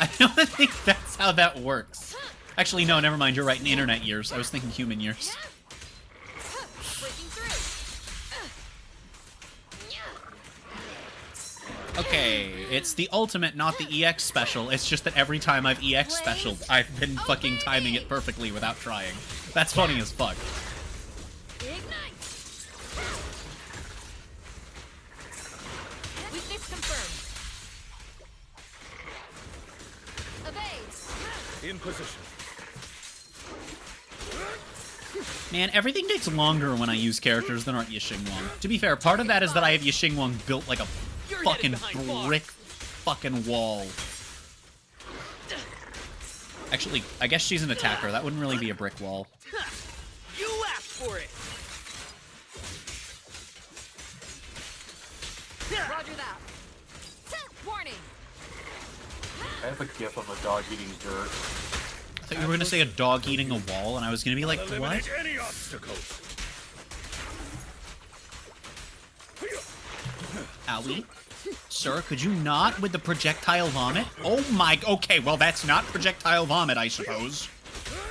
I don't think that's how that works. Actually, no, never mind. You're right. In internet years. I was thinking human years. Breaking through. Okay, it's the ultimate, not the EX special. It's just that every time I've EX specialed, I've been fucking timing it perfectly without trying. That's funny as fuck. Ignite. Weakness confirmed. Evade. In position. Man, everything takes longer when I use characters that aren't Yixingwang. To be fair, part of that is that I have Yixingwang built like a You're fucking headed behind bars. brick fucking wall. Actually, I guess she's an attacker. That wouldn't really be a brick wall. You asked for it. Roger that. Warning. I have a gif of a dog eating dirt. I thought you were going to say a dog eating a wall, and I was going to be like, what? Eliminate any obstacles. Owie? Sir, could you not with the projectile vomit? Oh my... Okay, well, that's not projectile vomit, I suppose.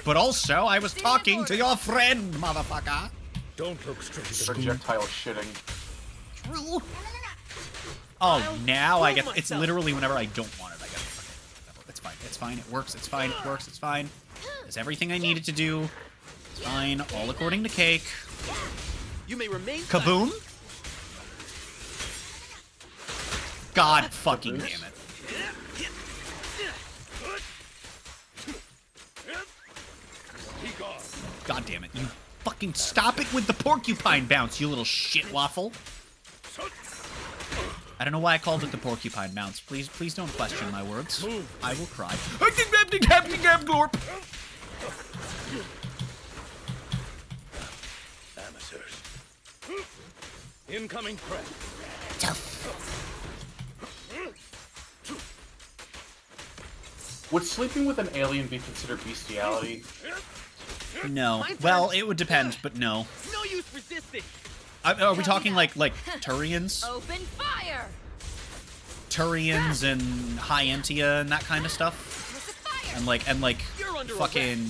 But also, I was talking to your friend, motherfucker. Don't look straight at me. Projectile shitting. True. Oh, now I get... It's literally whenever I don't want it, I get it. Okay, it's fine. It's fine. It works. It's fine. It works. It's fine. It's everything I needed to do. It's fine. All according to cake. You may remain. Kaboom? God fucking damn it. God damn it. You fucking stop it with the porcupine bounce, you little shit waffle. I don't know why I called it the porcupine bounce. Please don't question my words. I will cry. Amateurs. Incoming threat. Would sleeping with an alien be considered bestiality? No. Well, it would depend, but no. No use resisting. Are we talking like Turians? Open fire. Turians and Hyentia and that kind of stuff? And like You're under fucking...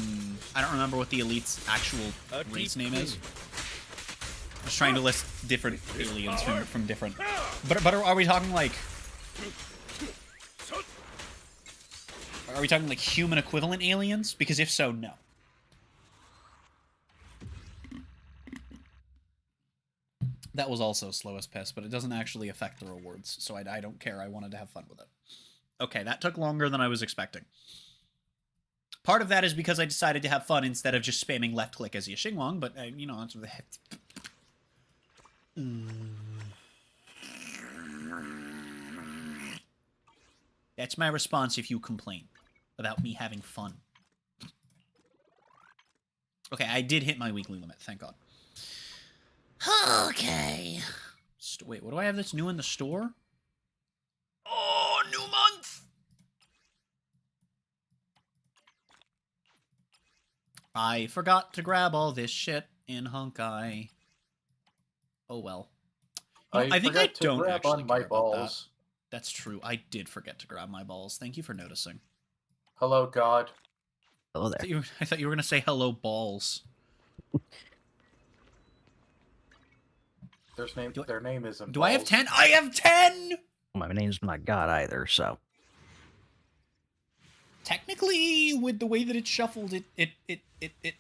I don't remember what the elite's actual race name is. I was trying to list different aliens from different... But are we talking like... Are we talking like human equivalent aliens? Because if so, no. That was also slow as piss, but it doesn't actually affect the rewards, so I don't care. I wanted to have fun with it. Okay, that took longer than I was expecting. Part of that is because I decided to have fun instead of just spamming left click as Yixinglong, but, you know, that's what the heck... That's my response if you complain about me having fun. Okay, I did hit my weekly limit, thank God. Okay. Wait, what do I have that's new in the store? Oh, new month! I forgot to grab all this shit in Honkai. Oh well. You know, I think I don't grab actually on my care about that. balls. That's true. I did forget to grab my balls. Thank you for noticing. Hello, God. Hello there. I thought you were going to say hello, balls. Their name isn't. Do I have balls. 10? I have 10! My name's not God either, so. Technically, with the way that it's shuffled, it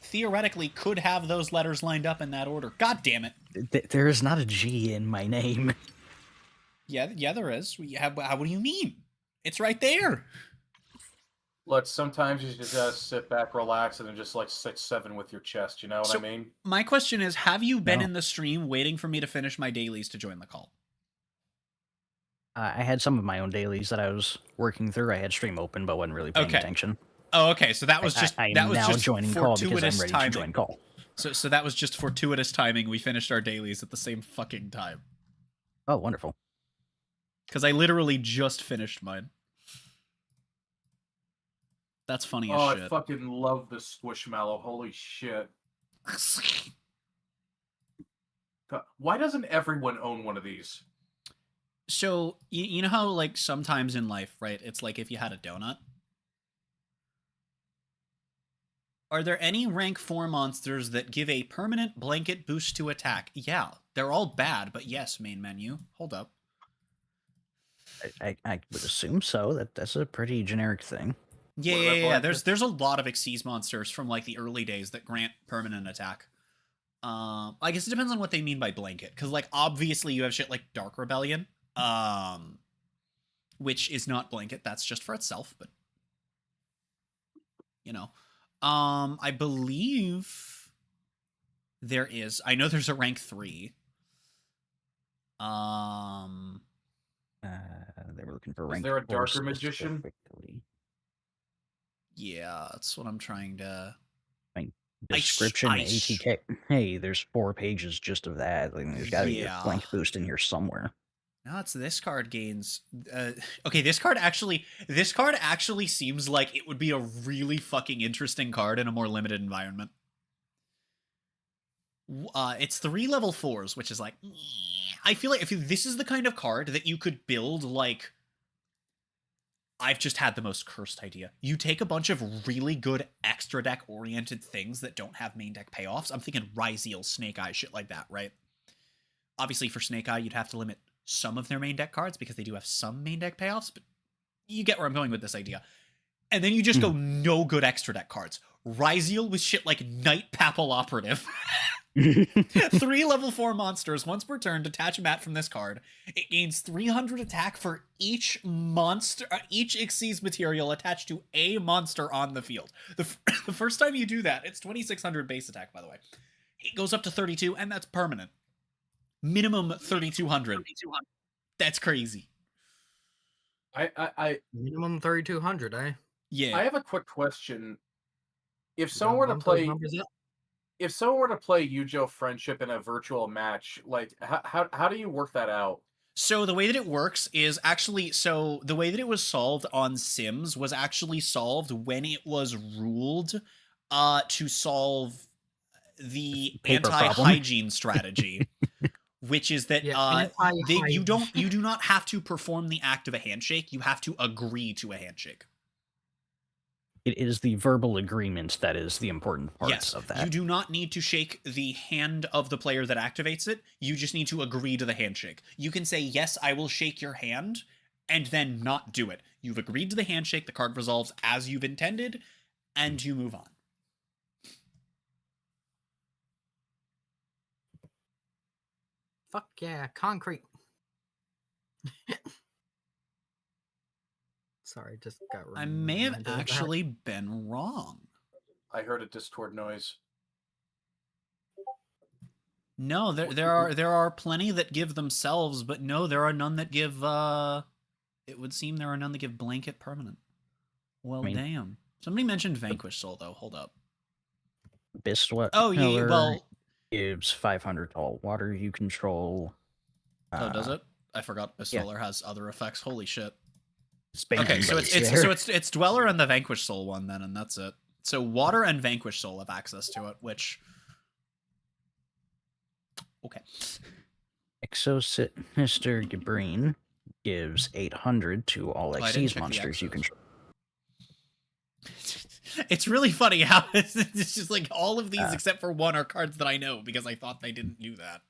theoretically could have those letters lined up in that order. God damn it. There is not a G in my name. Yeah, there is. What do you mean? It's right there. Look, sometimes you just sit back, relax, and then just like 6-7 with your chest. You know what I mean? My question is, have you been No. in the stream waiting for me to finish my dailies to join the call? I had some of my own dailies that I was working through. I had stream open, but wasn't really paying Okay. attention. Oh, okay. So that was just I'm that was now just joining call because I'm fortuitous ready timing. to join call. So that was just fortuitous timing. We finished our dailies at the same fucking time. Oh, wonderful. Because I literally just finished mine. That's funny as shit. I fucking love the Squishmallow. Holy shit. God, why doesn't everyone own one of these? So, you know how, like, sometimes in life, right, it's like if you had a donut? Are there any rank 4 monsters that give a permanent blanket boost to attack? Yeah, they're all bad, but yes, main menu. Hold up. I would assume so. That's a pretty generic thing. Yeah. There's a lot of Xyz monsters from, like, the early days that grant permanent attack. I guess it depends on what they mean by blanket, because, like, obviously you have shit like Dark Rebellion, which is not blanket, that's just for itself, but, you know. I believe there is, I know there's a rank 3. They were looking for rank. there a 4 darker magician? specifically. Yeah, that's what I'm trying to... Description, I ATK. Hey, there's 4 pages just of that. Like, there's got to be a Yeah. flank boost in here somewhere. No, it's this card gains... okay, this card actually seems like it would be a really fucking interesting card in a more limited environment. It's 3 level 4s, which is like... I feel like this is the kind of card that you could build, like... I've just had the most cursed idea. You take a bunch of really good extra deck oriented things that don't have main deck payoffs. I'm thinking Ryzeal, Snake Eye, shit like that, right? Obviously for Snake Eye, you'd have to limit some of their main deck cards because they do have some main deck payoffs, but you get where I'm going with this idea. And then you just go no good extra deck cards. Ryzeal with shit like Night Papal Operative. 3 level 4 monsters. Once per turn, detach a mat from this card. It gains 300 attack for each monster, each Xyz material attached to a monster on the field. The first time you do that, it's 2600 base attack, by the way. It goes up to 32, and that's permanent. Minimum 3200. That's crazy. I Minimum 3,200, eh? Yeah. I have a quick question. If someone were to play Yu-Gi-Oh! Friendship in a virtual match, like how do you work that out? So the way that it works is actually, so the way that it was solved on Sims was actually solved when it was ruled to solve the Paper problem. anti-hygiene strategy, which is that you do not have to perform the act of a handshake. You have to agree to a handshake. It is the verbal agreement that is the important part Yes, of that. you do not need to shake the hand of the player that activates it. You just need to agree to the handshake. You can say, yes, I will shake your hand, and then not do it. You've agreed to the handshake, the card resolves as you've intended, and you move on. Fuck yeah, concrete. Sorry, just got I may have actually been wrong. I heard a Discord noise. No, there are plenty that give themselves, but no, there are none that give it would seem there are none that give blanket permanent. Well, damn. Somebody mentioned Vanquish Soul though. Hold up. Biswat Oh, yeah, well, gives 500 tall water you control. Oh, does it? I forgot Bestoller has other effects. Holy shit. Okay, so it's Dweller and the Vanquish Soul one then, and that's it. So Water and Vanquish Soul have access to it, which... Okay. Exosit Mr. Gabrine gives 800 to all Xyz monsters you control. It's really funny how it's just like all of these except for one are cards that I know because I thought they didn't do that.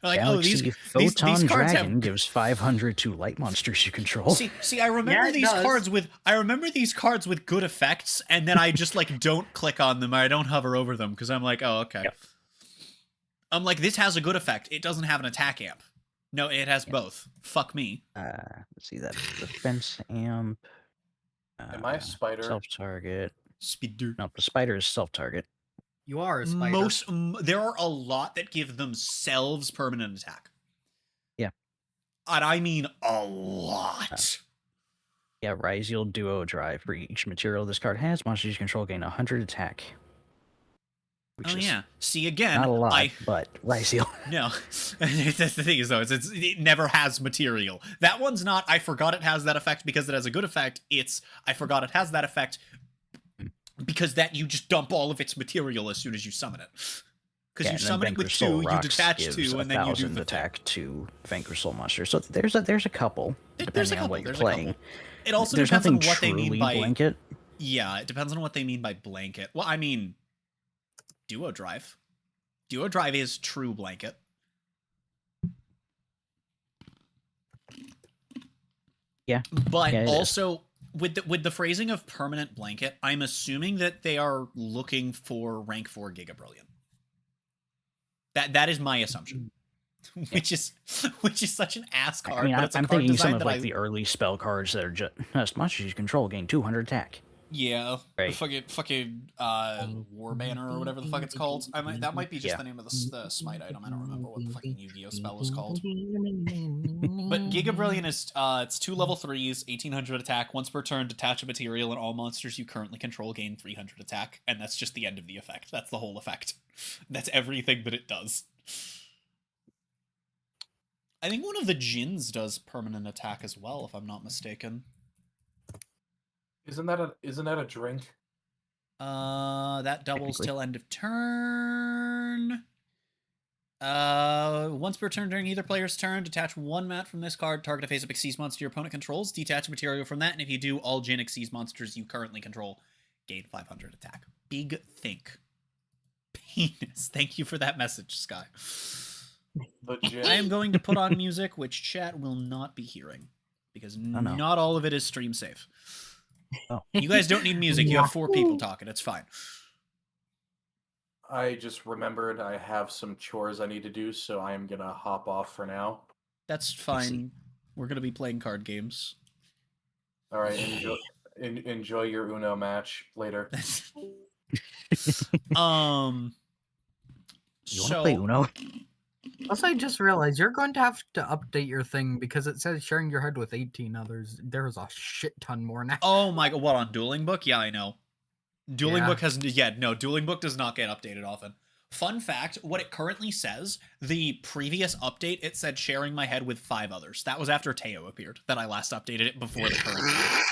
Like, Galaxy these Photon cards Dragon gives 500 to light monsters you control. See, I remember these cards with good effects, and then I just like don't click on them. I don't hover over them because I'm like, oh, okay. Yep. I'm like, this has a good effect. It doesn't have an attack amp. No, it has both. Fuck me. Let's see that defense amp. Am I a spider? Self-target. Spider. No, the spider is self-target. You are a spider. There are a lot that give themselves permanent attack. Yeah. And I mean a lot. Yeah, Ryzeal Duo Drive. For each material this card has, monsters you control gain 100 attack. Oh yeah. See, again, not a lot, but Ryzeal. No. That's the thing is, though, it never has material. That one's not, I forgot it has that effect because it has a good effect. It's, I forgot it has that effect because that you just dump all of its material as soon as you summon it. Because you summon it with 2, you detach 2, and then you do the attack to Vanquish Soul monsters. So there's a couple, depending on what you're playing. It also depends on what they mean by blanket. Yeah, it depends on what they mean by blanket. Well, I mean, Duo Drive. Duo Drive is true blanket. Yeah. But also with the phrasing of permanent blanket, I'm assuming that they are looking for rank 4 Giga Brilliant. That is my assumption. Which is such an ass card. I mean, but it's I'm thinking some of like the early spell cards that are just monsters you control gain 200 attack. Yeah, Right. fucking War Banner or whatever the fuck it's called. That might be just the name of the smite item. I don't remember what the fucking Yu-Gi-Oh spell is called. But Giga Brilliant is it's 2 level 3s, 1800 attack. Once per turn, detach a material, and all monsters you currently control gain 300 attack. And that's just the end of the effect. That's the whole effect. That's everything that it does. I think one of the Jins does permanent attack as well, if I'm not mistaken. Isn't that a drink? That doubles Technically. till end of turn. Once per turn during either player's turn, detach 1 mat from this card, target a face-up Xyz monster your opponent controls, detach a material from that, and if you do, all Jin Xyz monsters you currently control gain 500 attack. Big think. Penis. Thank you for that message, Sky. Legit. I am going to put on music, which chat will not be hearing, because not all of it is stream safe. Oh. You guys don't need music. You have 4 people talking. It's fine. I just remembered I have some chores I need to do, so I am gonna hop off for now. That's fine. We're going to be playing card games. All right, enjoy your Uno match later. You want to play Uno? Also, I just realized you're going to have to update your thing because it says sharing your head with 18 others. There's a shit ton more now. Oh my god, what, on Dueling Book? Yeah, I know. Dueling Yeah. Book Dueling Book does not get updated often. Fun fact, what it currently says, the previous update, it said sharing my head with 5 others. That was after Teo appeared, that I last updated it before the current year.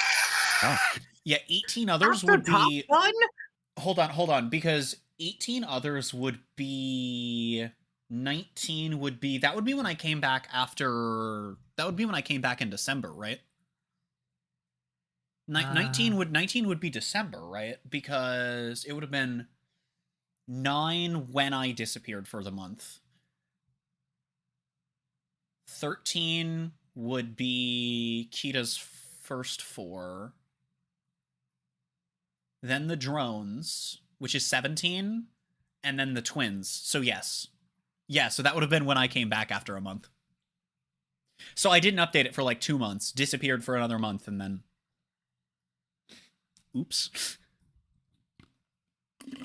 Oh. Yeah, 18 others After would top be... one? Hold on, because 18 others would be... 19 would be... That would be when I came back after... That would be when I came back in December, right? 19 would be December, right? Because it would have been 9 when I disappeared for the month. 13 would be Kita's first 4. Then the drones, which is 17, and then the twins. So yes. Yeah, so that would have been when I came back after a month. So I didn't update it for like 2 months, disappeared for another month, and then... Oops.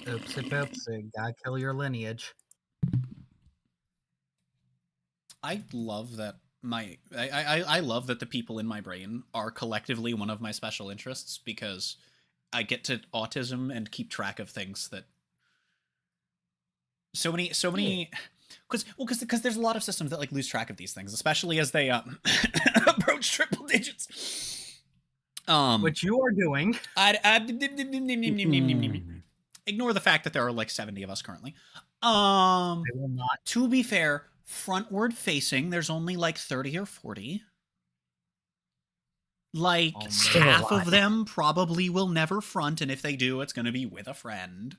Oopsie poopsie, gotta kill your lineage. I love that I love that the people in my brain are collectively one of my special interests, because I get to autism and keep track of things that so many because there's a lot of systems that like lose track of these things, especially as they approach triple digits. Which you are doing. Ignore the fact that there are like 70 of us currently. I will not. To be fair, frontward facing, there's only like 30 or 40. Like, Still half a lot. of them probably will never front, and if they do, it's going to be with a friend.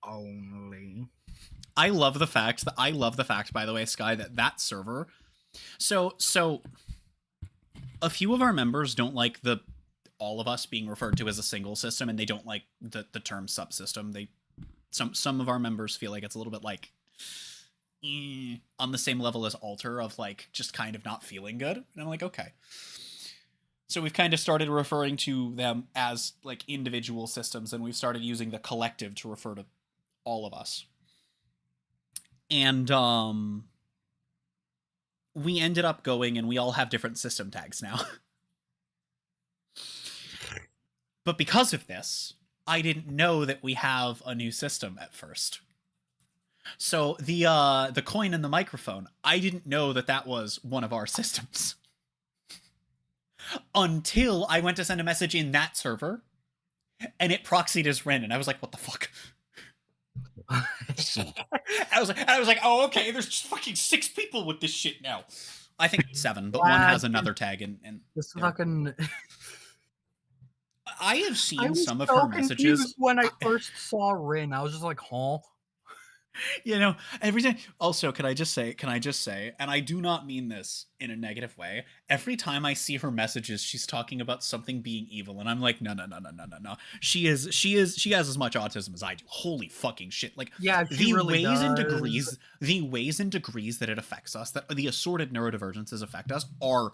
Only. I love the fact, by the way, Sky, that server. So a few of our members don't like all of us being referred to as a single system, and they don't like the term subsystem. Some of our members feel like it's a little bit like on the same level as Alter of like just kind of not feeling good. And I'm like, okay. So we've kind of started referring to them as like individual systems, and we've started using the collective to refer to all of us. And we ended up going, and we all have different system tags now. But because of this, I didn't know that we have a new system at first. So the coin and the microphone, I didn't know that was one of our systems. Until I went to send a message in that server, and it proxied as Ren, and I was like, what the fuck? I was like, oh, okay, there's just fucking 6 people with this shit now. I think 7, but one has another tag, and This fucking... I have seen I was some of so her messages confused when I first saw Rin. I was just like, huh? You know, every time. Also, can I just say, and I do not mean this in a negative way, every time I see her messages, she's talking about something being evil, and I'm like, no. She has as much autism as I do. Holy fucking shit. Like, Yeah, she the really ways and does. degrees that it affects us, that the assorted neurodivergences affect us, are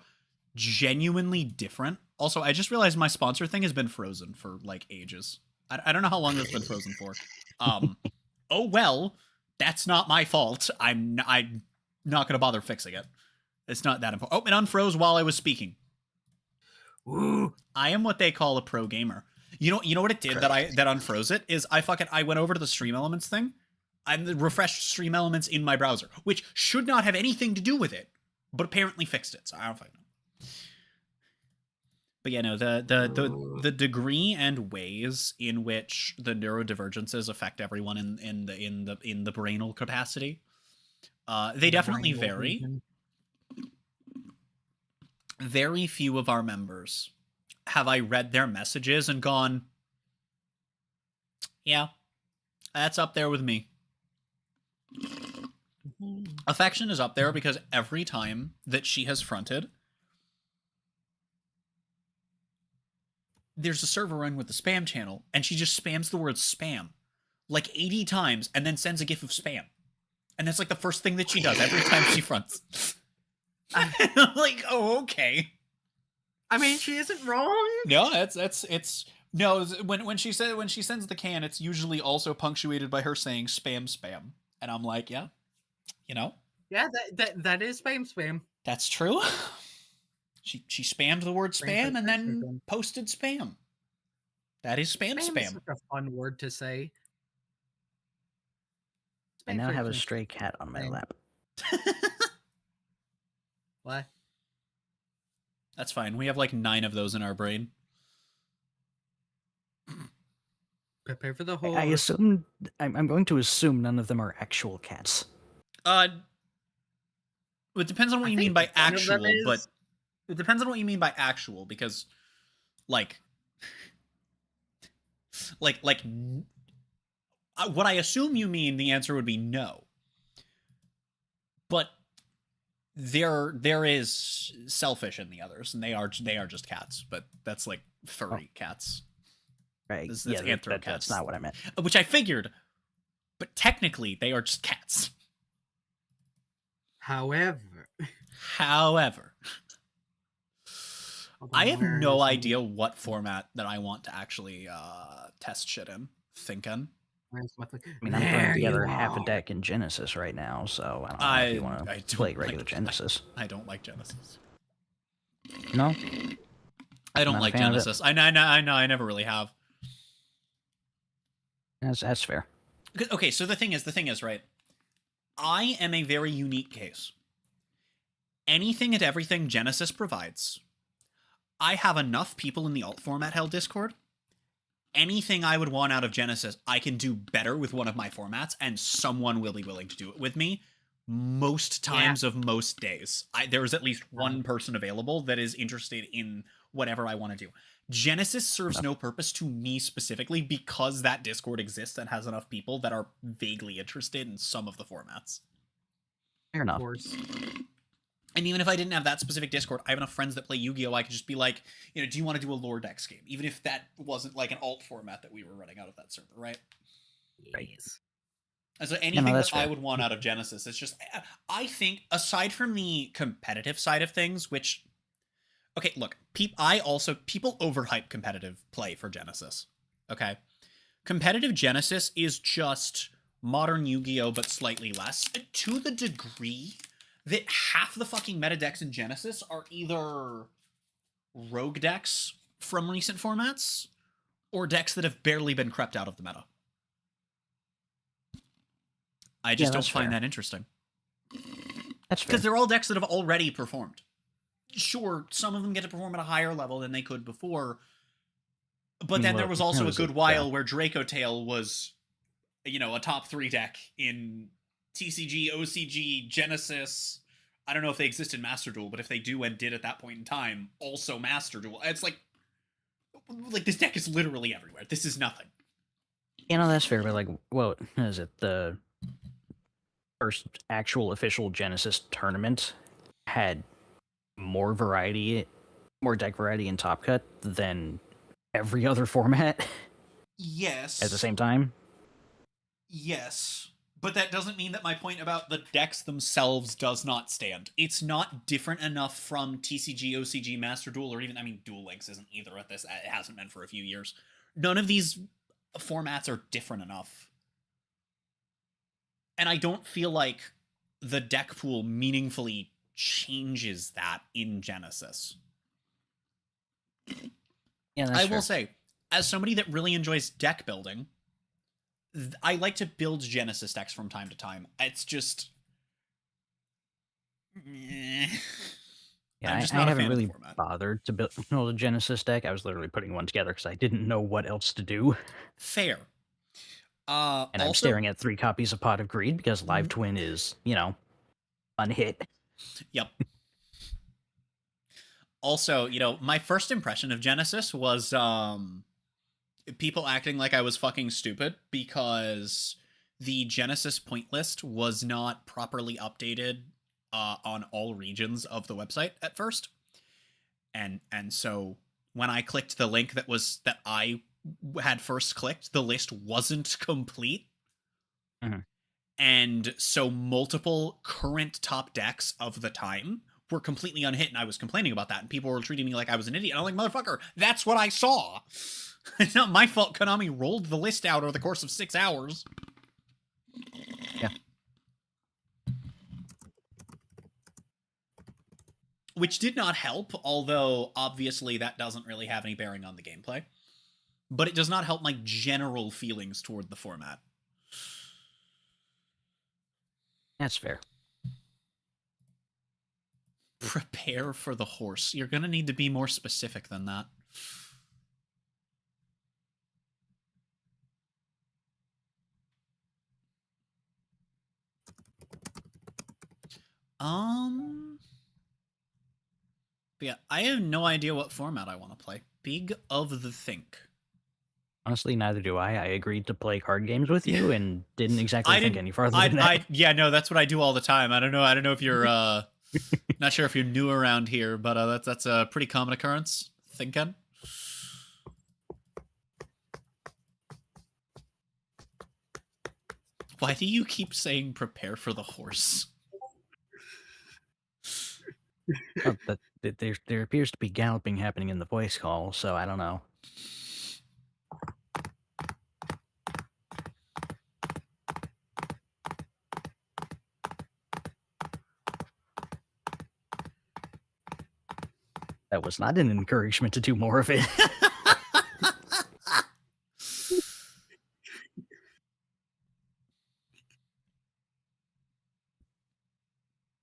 genuinely different. Also, I just realized my sponsor thing has been frozen for like ages. I don't know how long that's been frozen for. Oh well, that's not my fault. I'm not gonna bother fixing it. It's not that important. Oh, it unfroze while I was speaking. Ooh. I am what they call a pro gamer. You know what it did that unfroze it is I went over to the Stream Elements thing. I refreshed Stream Elements in my browser, which should not have anything to do with it, but apparently fixed it. So I don't fucking know. But yeah, no, the degree and ways in which the neurodivergences affect everyone in the brainal capacity, they definitely vary. Very few of our members have I read their messages and gone, yeah, that's up there with me. Affection is up there because every time that she has fronted, there's a server run with the spam channel, and she just spams the word spam like 80 times and then sends a gif of spam. And that's like the first thing that she does every time she fronts. I'm like, oh, okay. I mean, she isn't wrong. No, it's no. When she sends the can, it's usually also punctuated by her saying spam, and I'm like, yeah, you know, yeah, that is spam. That's true. She spammed the word spam and then posted spam. That is spam. Is such a fun word to say. I now have a stray cat on my lap. What? That's fine. We have like 9 of those in our brain. Prepare for the whole. I assume I'm going to assume none of them are actual cats. It depends on what you mean by actual, but it depends on what you mean by actual, because like what I assume you mean, the answer would be no. But there is selfish in the others, and they are just cats, but that's like furry cats. Right. That's cats. That's not what I meant. Which I figured, but technically they are just cats. However, I have no idea what format that I want to actually test shit in. Thinking. I mean, I'm putting together half a deck in Genesis right now, so I don't know if you want to play regular Genesis. I don't like Genesis. No? I don't like Genesis. I know, I never really have. That's fair. Okay, so the thing is, right? I am a very unique case. Anything and everything Genesis provides, I have enough people in the alt format hell Discord. Anything I would want out of Genesis, I can do better with one of my formats, and someone will be willing to do it with me most times of most days. There is at least one person available that is interested in whatever I want to do. Genesis serves no purpose to me specifically because that Discord exists and has enough people that are vaguely interested in some of the formats. Fair enough. And even if I didn't have that specific Discord, I have enough friends that play Yu-Gi-Oh! I could just be like, do you want to do a lore decks game? Even if that wasn't like an alt format that we were running out of that server, right? Yes. And so anything that I would want out of Genesis, it's just, I think, aside from the competitive side of things, which, okay, look, people overhype competitive play for Genesis, okay? Competitive Genesis is just modern Yu-Gi-Oh! But slightly less, to the degree that half the fucking meta decks in Genesis are either rogue decks from recent formats or decks that have barely been crept out of the meta. I just don't find that interesting. That's fair. Because they're all decks that have already performed. Sure, some of them get to perform at a higher level than they could before, but then there was also a good while where Draco Tail was, a top 3 deck in TCG, OCG, Genesis. I don't know if they exist in Master Duel, but if they do and did at that point in time, also Master Duel. It's like this deck is literally everywhere. This is nothing. That's fair, but what is it? The first actual official Genesis tournament had more deck variety in Top Cut than every other format. Yes. At the same time? Yes. But that doesn't mean that my point about the decks themselves does not stand. It's not different enough from TCG, OCG, Master Duel, or even, I mean, Duel Links isn't either at this. It hasn't been for a few years. None of these formats are different enough. And I don't feel like the deck pool meaningfully changes that in Genesis. Yeah, that's I fair. will say, as somebody that really enjoys deck building, I like to build Genesis decks from time to time. It's just... Yeah, I'm just I not a haven't fan of the really format. bothered to build a Genesis deck. I was literally putting one together because I didn't know what else to do. Fair. And I'm Also, staring at 3 copies of Pot of Greed because Live Mhm. Twin is, unhit. Yep. Also, my first impression of Genesis was people acting like I was fucking stupid because the Genesis point list was not properly updated on all regions of the website at first. And so when I clicked the link that I had first clicked, the list wasn't complete. Mhm. And so multiple current top decks of the time were completely unhit, and I was complaining about that, and people were treating me like I was an idiot. And I'm like, motherfucker, that's what I saw. It's not my fault Konami rolled the list out over the course of 6 hours. Yeah. Which did not help, although obviously that doesn't really have any bearing on the gameplay. But it does not help my general feelings toward the format. That's fair. Prepare for the horse. You're going to need to be more specific than that. But yeah, I have no idea what format I want to play. Big of the think. Honestly, neither do I. I agreed to play card games with you and didn't exactly think any farther than that. Yeah, no, that's what I do all the time. I don't know if you're not sure if you're new around here, but that's a pretty common occurrence. Thinking. Why do you keep saying prepare for the horse? But there appears to be galloping happening in the voice call, so I don't know. That was not an encouragement to do more of it.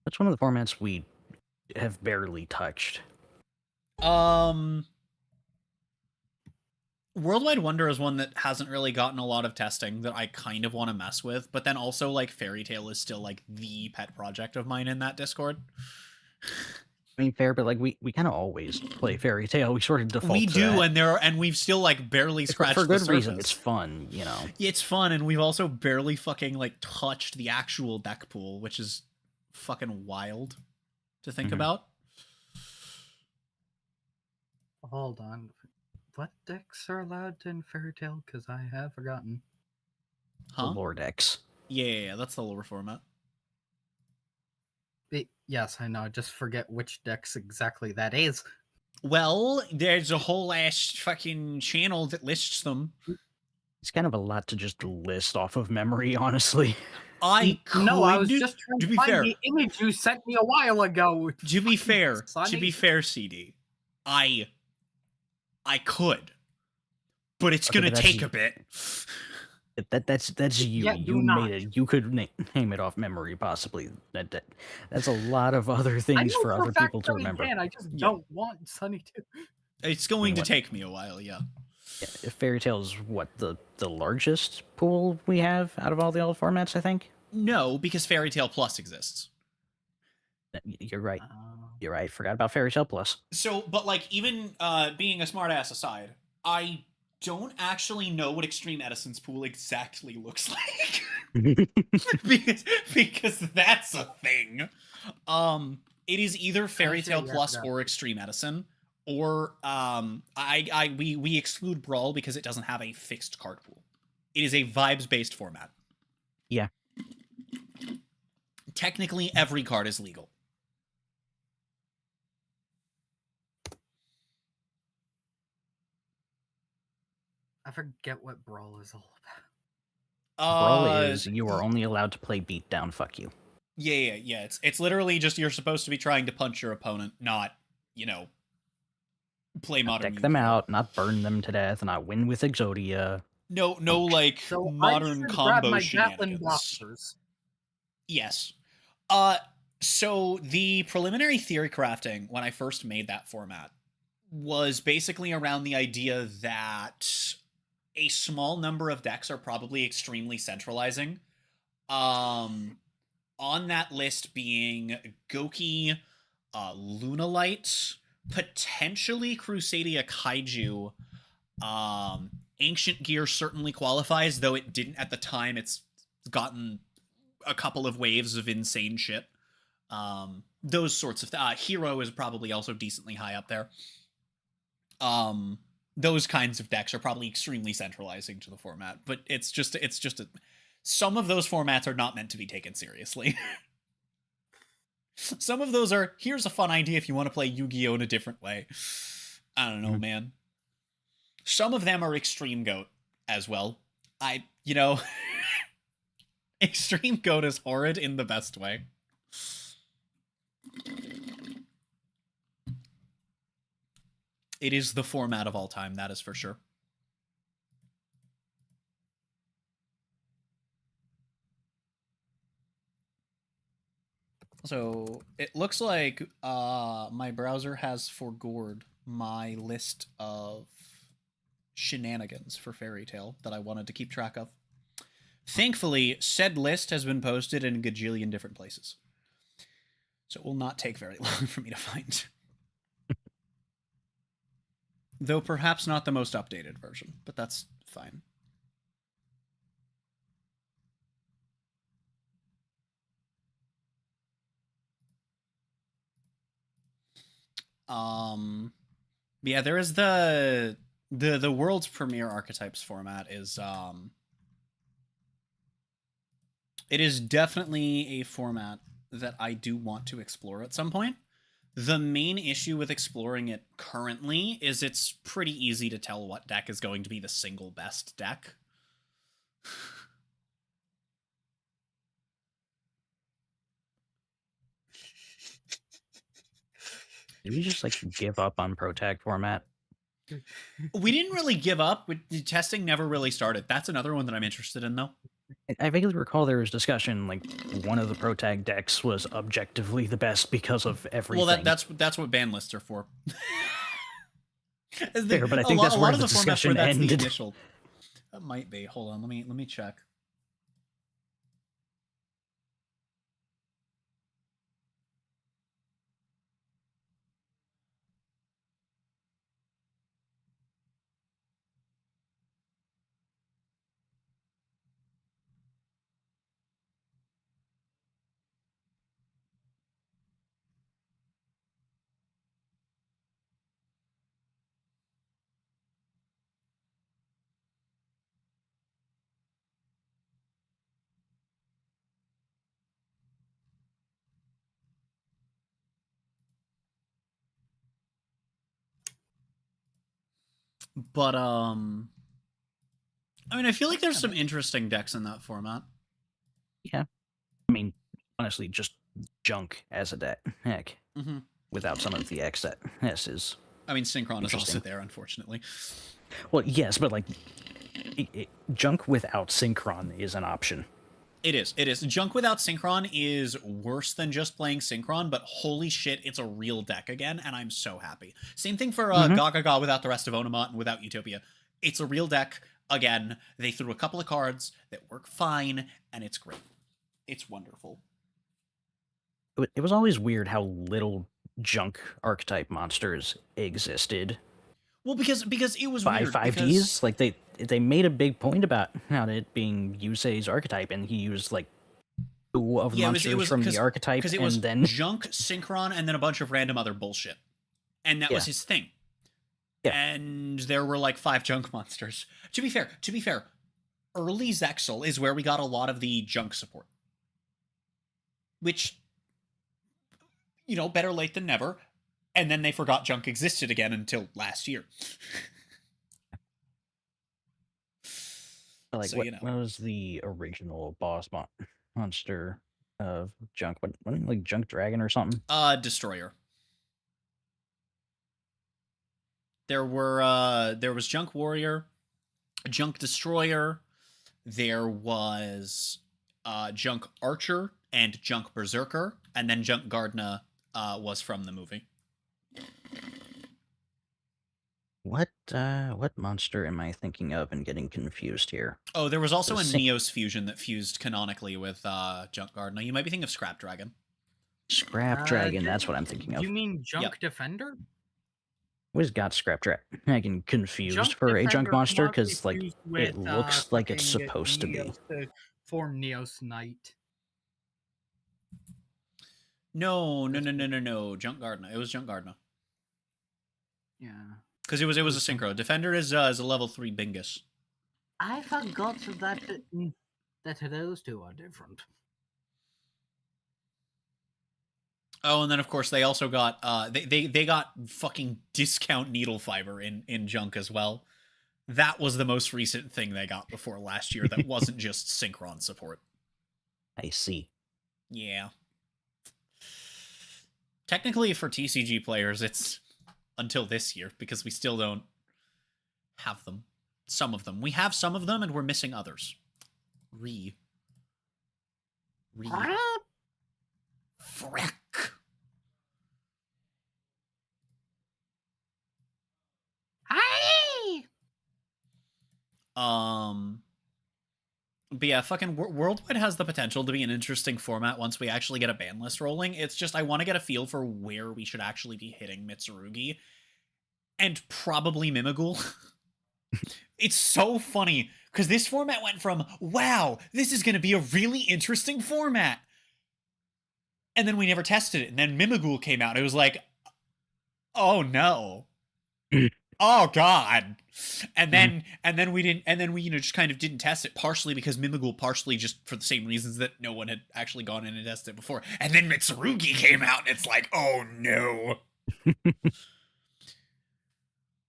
That's one of the formats we have barely touched. Worldwide Wonder is one that hasn't really gotten a lot of testing that I kind of want to mess with, but then also like Fairy Tail is still like the pet project of mine in that Discord. I mean, fair, but like we kind of always play Fairy Tail. We sort of default. We to do, that. and we've still like barely scratched for the good surface. reason. It's fun, It's fun, and we've also barely fucking like touched the actual deck pool, which is fucking wild to think about. Hold on. What decks are allowed in Fairy Tail? Because I have forgotten. The lore decks. Yeah, that's the lore format. Yes, I know. I just forget which decks exactly that is. Well, there's a whole ass fucking channel that lists them. It's kind of a lot to just list off of memory, honestly. I was just trying to find the image you sent me a while ago. To be fair, CD, I could, but it's gonna take a bit. That's you. Yeah, you made it. You could name it off memory, possibly. That's a lot of other things for other people to remember. I just don't want Sunny to. It's going to take me a while, yeah. Fairy Tail is what the largest pool we have out of all the old formats, I think. No, because Fairy Tail Plus exists. You're right. You're right. Forgot about Fairy Tail Plus. So, but like even being a smartass aside, I don't actually know what Extreme Edison's pool exactly looks like. because that's a thing. It is either Fairy Tail Plus or Extreme Edison, or we exclude Brawl because it doesn't have a fixed card pool. It is a vibes based format. Yeah. technically every card is legal. I forget what Brawl is all about. Brawl is you are only allowed to play beatdown. Fuck you. Yeah. It's literally just you're supposed to be trying to punch your opponent, not, play Not modern. deck them out, not burn them to death, not win with Exodia. No, like So modern I should combo grab my shenanigans. Gatling blockers. Yes. So the preliminary theory crafting when I first made that format was basically around the idea that a small number of decks are probably extremely centralizing. On that list being Goki, Lunalight, potentially Crusadia Kaiju. Ancient Gear certainly qualifies, though it didn't at the time. It's gotten a couple of waves of insane shit. Those sorts of Hero is probably also decently high up there. Those kinds of decks are probably extremely centralizing to the format, but it's just some of those formats are not meant to be taken seriously. Some of those are, here's a fun idea if you want to play Yu-Gi-Oh! In a different way. I don't know, man. Some of them are Extreme Goat as well. Extreme Goat is horrid in the best way. It is the format of all time, that is for sure. So it looks like my browser has forgored my list of shenanigans for Fairy Tail that I wanted to keep track of. Thankfully, said list has been posted in a gajillion different places. So it will not take very long for me to find. Though perhaps not the most updated version, but that's fine. Yeah, there is the world's premiere archetypes format is it is definitely a format that I do want to explore at some point. The main issue with exploring it currently is it's pretty easy to tell what deck is going to be the single best deck. Did we just give up on Pro Tag format? We didn't really give up. The testing never really started. That's another one that I'm interested in, though. I vaguely recall there was discussion one of the Pro Tag decks was objectively the best because of everything. Well, that's what ban lists are for. Fair, but I think that's where the discussion ended. The initial. That might be. Hold on, let me check. But I mean, I feel like there's some interesting decks in that format. Yeah, I mean, honestly, just junk as a deck. Heck, without some of the X that is. I mean, Synchron is also there, unfortunately. Well, yes, but junk without Synchron is an option. It is. Junk without Synchron is worse than just playing Synchron, but holy shit, it's a real deck again, and I'm so happy. Same thing for Gaga without the rest of Onamat and without Utopia. It's a real deck again. They threw a couple of cards that work fine, and it's great. It's wonderful. It was always weird how little junk archetype monsters existed. Well, because it was by weird. 5Ds, they made a big point about it being Yusei's archetype, and he used two of the monsters from the archetype, because it was junk, Synchron, and then a bunch of random other bullshit, and that was his thing. Yeah. And there were 5 junk monsters. To be fair, early Zexal is where we got a lot of the junk support. which, you know, better late than never. And then they forgot junk existed again until last year. Like, So, what, you know. what was the original boss monster of junk? What, like Junk Dragon or something? Destroyer. There was Junk Warrior, Junk Destroyer, there was Junk Archer and Junk Berserker, and then Junk Gardna was from the movie. What monster am I thinking of and getting confused here? Oh, there was also a Syn- Neos fusion that fused canonically with Junk Gardna. You might be thinking of Scrap Dragon. Scrap Dragon, that's what I'm thinking of. You mean Junk Yep. Defender? Where's got Scrap Dragon? I get confused Junk for a junk Defender monster cannot be because like fused it with, looks like it's fucking supposed to be. Neos to form Neos Knight. No. Junk Gardna. It was Junk Gardna. Yeah. Because it was a synchro. Defender is a level 3 Bingus. I forgot that those two are different. Oh, and then of course they also got they got fucking discount needle fiber in Junk as well. That was the most recent thing they got before last year that wasn't just Synchron support. I see. Yeah. Technically for TCG players it's until this year because we still don't have them. Some of them. We have some of them and we're missing others. Frick. Hi! But yeah, fucking Worldwide has the potential to be an interesting format once we actually get a ban list rolling. It's just I want to get a feel for where we should actually be hitting Mitsurugi. And probably Mimigul. It's so funny, because this format went from, wow, this is going to be a really interesting format. And then we never tested it. And then Mimigul came out. And it was like, oh no. Oh god. And then we didn't, and then we, you know, just kind of didn't test it, partially because Mimigul, partially just for the same reasons that no one had actually gone in and tested it before. And then Mitsurugi came out, and it's like, oh no.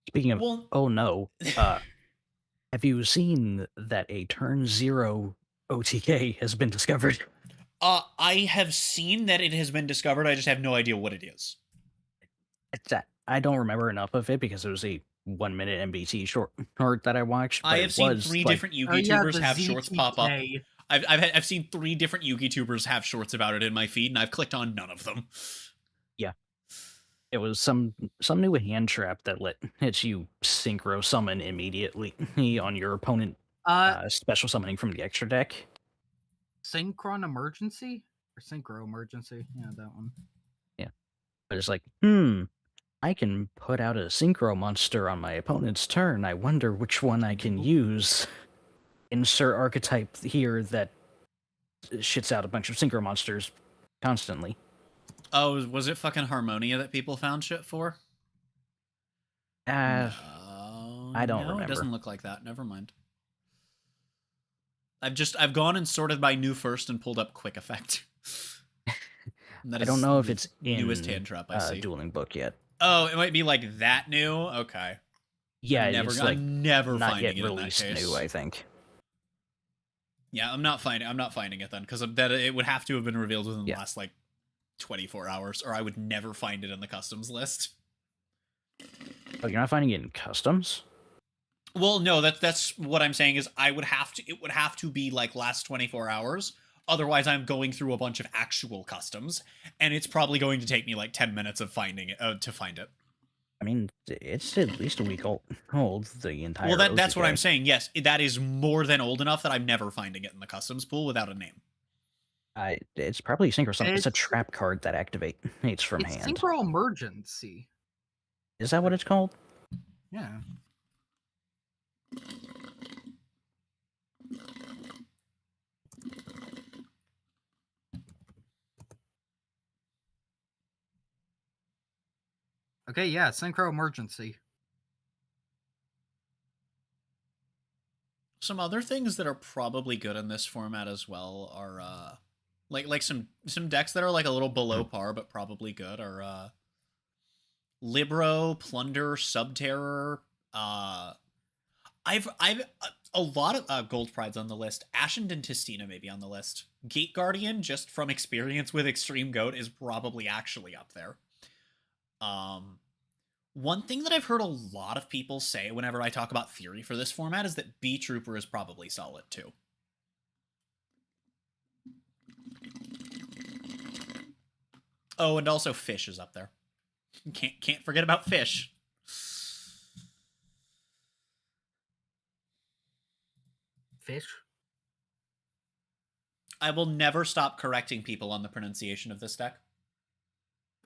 Speaking of, oh no, have you seen that a turn 0 OTK has been discovered? I have seen that it has been discovered. I just have no idea what it is. It's that I don't remember enough of it because it was a 1 minute MBT short that I watched. I have seen 3 different Yugi tubers have shorts pop up. I've seen 3 different Yugi tubers have shorts about it in my feed, and I've clicked on none of them. Yeah. It was some new hand trap that lets you synchro summon immediately on your opponent special summoning from the extra deck. Synchron Emergency? Or Synchro Emergency? Yeah, that one. Yeah. But it's like, I can put out a synchro monster on my opponent's turn. I wonder which one I can use. Insert archetype here that shits out a bunch of synchro monsters constantly. Oh, was it fucking Harmonia that people found shit for? I don't remember. It doesn't look like that. Never mind. I've gone and sorted by new first and pulled up Quick Effect. I don't know if it's in newest hand trap I see. Dueling Book yet. Oh, it might be like that new. Okay. Yeah, I'm never not finding yet it released in that case. new, I think. Yeah, I'm not finding it then because that it would have to have been revealed within the last like 24 hours, or I would never find it in the customs list. Oh, you're not finding it in customs? Well, no, that's what I'm saying is it would have to be like last 24 hours. Otherwise, I'm going through a bunch of actual customs, and it's probably going to take me like 10 minutes of finding it to find it. I mean, it's at least a week old the entire. Well, that's what OTK. I'm saying. Yes, that is more than old enough that I'm never finding it in the customs pool without a name. It's probably synchro something. It's a trap card that activates from It's hand. Synchro Emergency. Is that what it's called? Yeah. Okay, yeah, Synchro Emergency. Some other things that are probably good in this format as well are Like some decks that are like a little below par but probably good are Libro, Plunder, Subterror. I've a lot of Gold Pride's on the list. Ashen Dentistina maybe on the list. Gate Guardian, just from experience with Extreme Goat, is probably actually up there. One thing that I've heard a lot of people say whenever I talk about theory for this format is that B Trooper is probably solid too. Oh, and also Fish is up there. Can't forget about Fish. Fish? I will never stop correcting people on the pronunciation of this deck.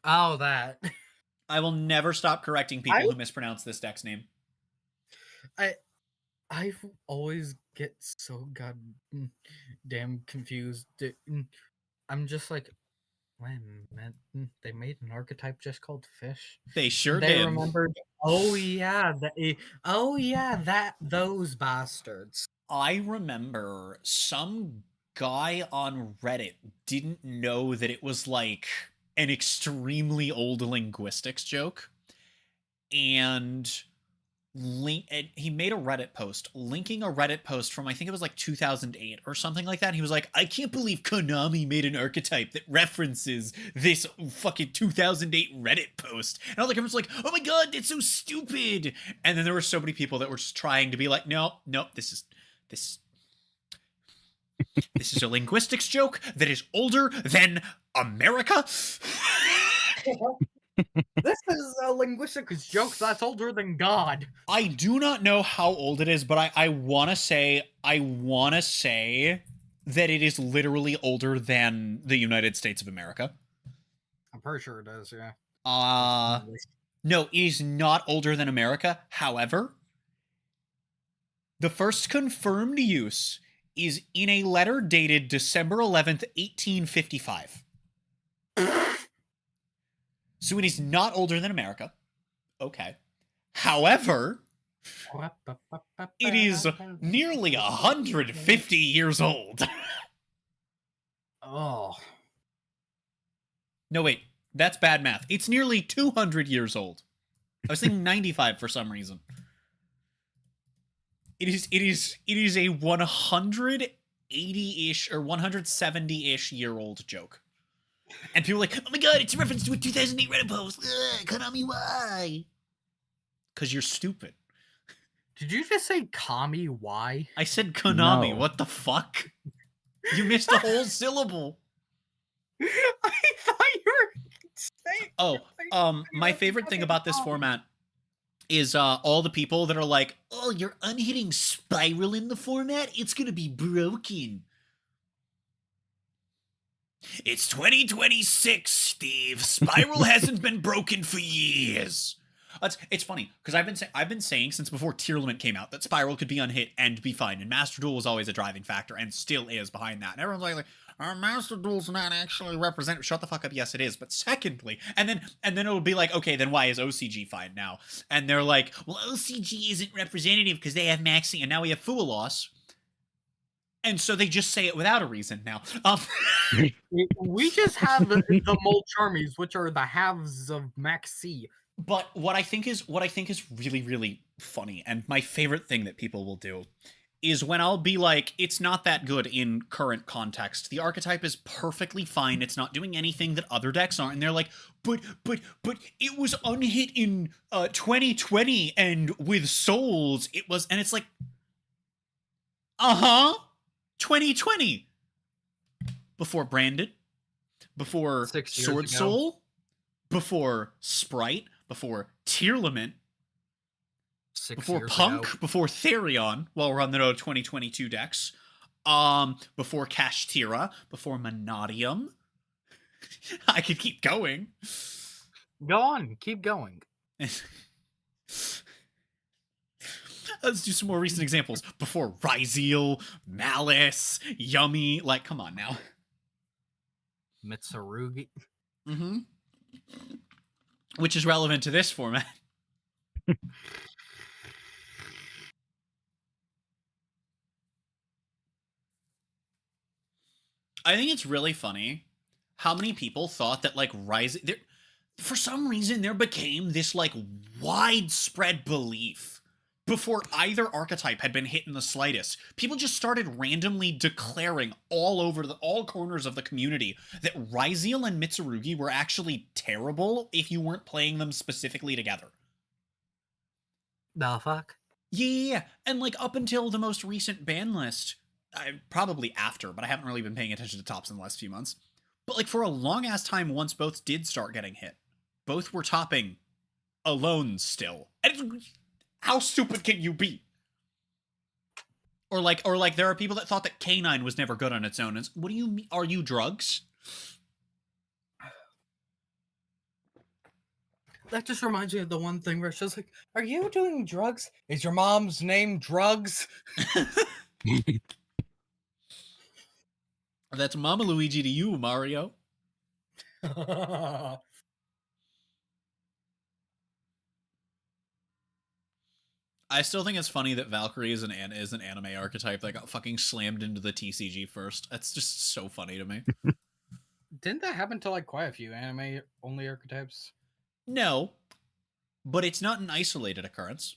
Oh, that. I will never stop correcting people who mispronounce this deck's name. I always get so goddamn confused. I'm just like, wait a minute, they made an archetype just called Fish? They sure They did. remembered, those bastards. I remember some guy on Reddit didn't know that it was like an extremely old linguistics joke, and he made a Reddit post linking a Reddit post from I think it was like 2008 or something like that. He was like, I can't believe Konami made an archetype that references this fucking 2008 Reddit post. And all the comments were like, oh my god, that's so stupid. And then there were so many people that were just trying to be like, no, this is a linguistics joke that is older than America. This is a linguistics joke that's older than God. I do not know how old it is, but I want to say that it is literally older than the United States of America. I'm pretty sure it is, yeah. No, it is not older than America. However, the first confirmed use is in a letter dated December 11th, 1855. So it is not older than America. Okay. However, it is nearly 150 years old. Oh. No, wait. That's bad math. It's nearly 200 years old. I was thinking 95 for some reason. It is a 180-ish or 170-ish year old joke. And people are like, oh my god, it's a reference to a 2008 Reddit post. Konami, why? Because you're stupid. Did you just say Kami? Why? I said Konami. No. What the fuck? You missed a whole syllable. I thought you were saying. My favorite thing about this format is all the people that are like, oh, you're unhitting Spiral in the format? It's gonna be broken. It's 2026, Steve. Spiral hasn't been broken for years. It's funny because I've been saying since before Tier Limit came out that Spiral could be unhit and be fine, and Master Duel was always a driving factor and still is behind that. And everyone's like Master Duel's not actually representative. Shut the fuck up. Yes, it is. But secondly, and then it'll be like, okay, then why is OCG fine now? And they're like, well, OCG isn't representative because they have maxing, and now we have Full Loss. And so they just say it without a reason now. We just have the Mole Charmies, which are the halves of Max C. But what I think is really, really funny, and my favorite thing that people will do, is when I'll be like, it's not that good in current context. The archetype is perfectly fine. It's not doing anything that other decks aren't. And they're like, but it was unhit in 2020, and with Souls, it was, and it's like, 2020. Before Branded, before Sword Soul, before Sprite, before Tier Limit, before Punk, before Therion, while we're on the 2022 decks, before Kashtira, before Monodium. I could keep going. Go on, keep going. Let's do some more recent examples. Before Ryzeal, Malice, Yummy. Like, come on now. Mitsurugi. Mm-hmm. Which is relevant to this format. I think it's really funny how many people thought that, like, Rising... For some reason, there became this, like, widespread belief before either archetype had been hit in the slightest. People just started randomly declaring all over all corners of the community that Ryziel and Mitsurugi were actually terrible if you weren't playing them specifically together. The fuck? Yeah, and, like, up until the most recent ban list, probably after, but I haven't really been paying attention to tops in the last few months. But, like, for a long-ass time, once both did start getting hit, both were topping alone still. And how stupid can you be? Or like, there are people that thought that K9 was never good on its own. What do you mean? Are you drugs? That just reminds me of the one thing where she's like, "Are you doing drugs? Is your mom's name Drugs?" That's Mama Luigi to you, Mario. I still think it's funny that Valkyrie is an anime archetype that got fucking slammed into the TCG first. That's just so funny to me. Didn't that happen to like quite a few anime-only archetypes? No, but it's not an isolated occurrence.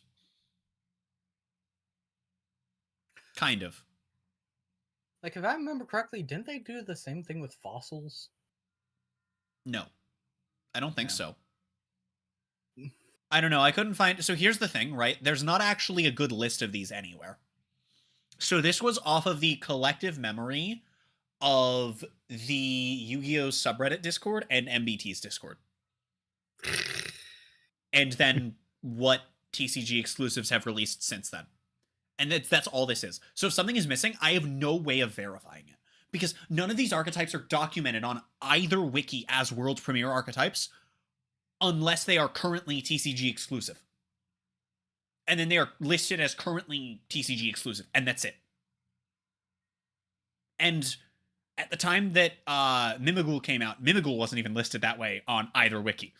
Kind of. Like, if I remember correctly, didn't they do the same thing with fossils? No, I don't think so. I don't know. I couldn't find... So here's the thing, right? There's not actually a good list of these anywhere. So this was off of the collective memory of the Yu-Gi-Oh! Subreddit Discord and MBT's Discord. And then what TCG exclusives have released since then. And that's all this is. So if something is missing, I have no way of verifying it. Because none of these archetypes are documented on either wiki as world premiere archetypes, unless they are currently TCG exclusive. And then they are listed as currently TCG exclusive, and that's it. And at the time that Mimigul came out, Mimigul wasn't even listed that way on either wiki.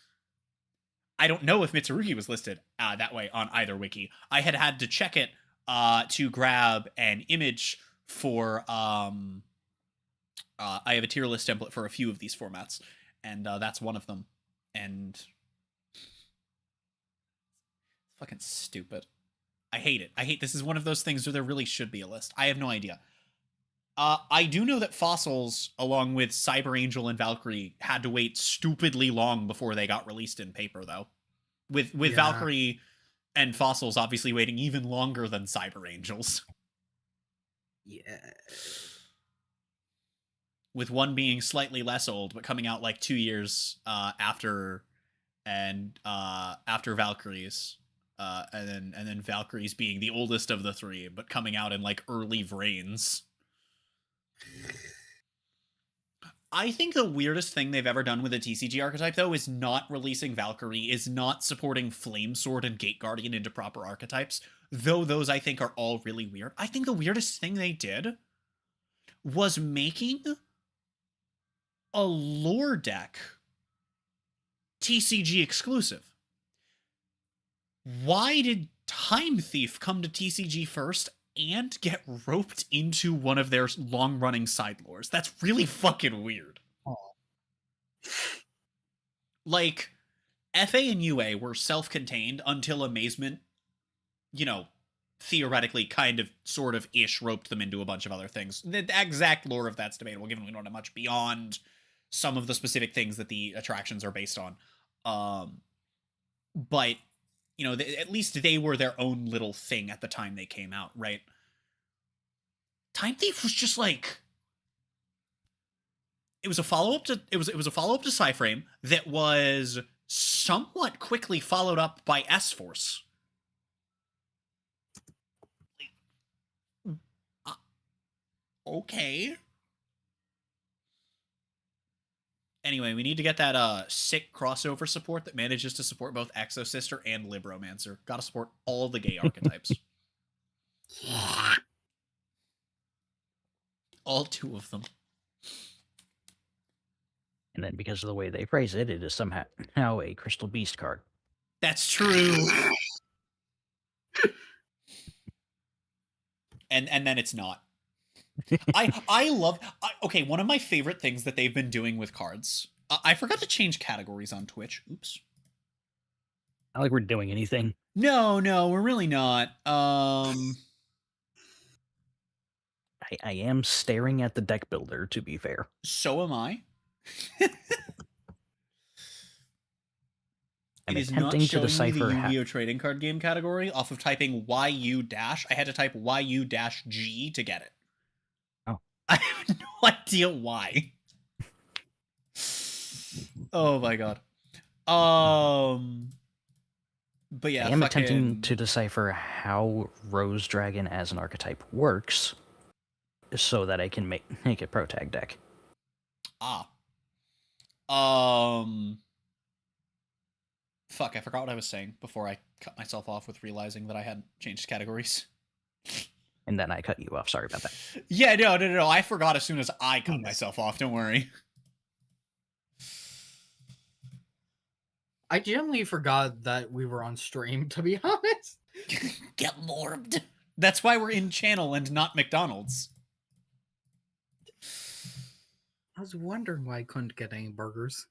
I don't know if Mitsurugi was listed that way on either wiki. I had to check it to grab an image for... I have a tier list template for a few of these formats, and that's one of them. And it's fucking stupid. I hate it. This is one of those things where there really should be a list. I have no idea. I do know that Fossils, along with Cyber Angel and Valkyrie, had to wait stupidly long before they got released in paper, though. With Valkyrie and Fossils obviously waiting even longer than Cyber Angels. Yeah. With one being slightly less old, but coming out like 2 years after Valkyrie's, and then Valkyrie's being the oldest of the three, but coming out in like early Vrains. I think the weirdest thing they've ever done with a TCG archetype, though, is not releasing Valkyrie, is not supporting Flamesword and Gate Guardian into proper archetypes, though those I think are all really weird. I think the weirdest thing they did was making a lore deck TCG exclusive. Why did Time Thief come to TCG first and get roped into one of their long-running side lores? That's really fucking weird. Oh. Like, FA and UA were self-contained until Amazement, theoretically kind of, sort of, ish roped them into a bunch of other things. The exact lore of that's debatable, given we don't have much beyond some of the specific things that the attractions are based on. But, at least they were their own little thing at the time they came out, right? Time Thief was just like... It was a follow-up to Psyframe that was somewhat quickly followed up by S-Force. Okay. Anyway, we need to get that sick crossover support that manages to support both Exosister and Libromancer. Gotta support all the gay archetypes. Yeah. All two of them. And then because of the way they phrase it, it is somehow a Crystal Beast card. That's true. And then it's not. I love... okay, one of my favorite things that they've been doing with cards... I forgot to change categories on Twitch. Oops. Not like we're doing anything. No, we're really not. I am staring at the deck builder, to be fair. So am I. I'm It is attempting not to showing me decipher the how... Yu-Gi-Oh! Trading card game category off of typing YU dash. I had to type YU dash G to get it. Oh. I have no idea why. Oh my god. But yeah, I am attempting to decipher how Rose Dragon as an archetype works, so that I can make a pro tag deck. Fuck, I forgot what I was saying before I cut myself off with realizing that I had changed categories. And then I cut you off. Sorry about that. Yeah, no. I forgot as soon as I cut myself off. Don't worry. I genuinely forgot that we were on stream, to be honest. Get morbed. That's why we're in channel and not McDonald's. I was wondering why I couldn't get any burgers.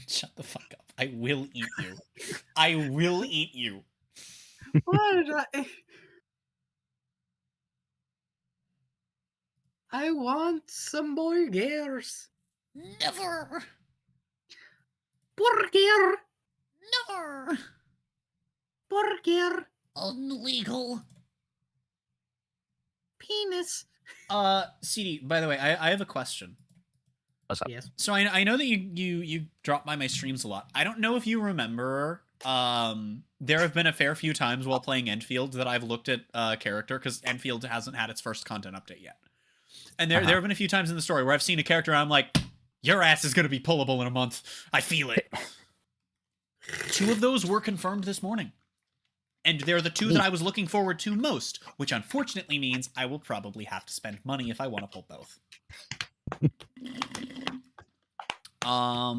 Shut the fuck up. I will eat you. I will eat you. Why did I want some burgers. Never. Burger. Never. Burger. Illegal. Penis. CD, by the way, I have a question. What's up? Yes. So I know that you drop by my streams a lot. I don't know if you remember, there have been a fair few times while playing Enfield that I've looked at character, because Enfield hasn't had its first content update yet. And there have been a few times in the story where I've seen a character and I'm like, your ass is going to be pullable in a month. I feel it. 2 of those were confirmed this morning. And they're the 2 that I was looking forward to most, which unfortunately means I will probably have to spend money if I want to pull both. I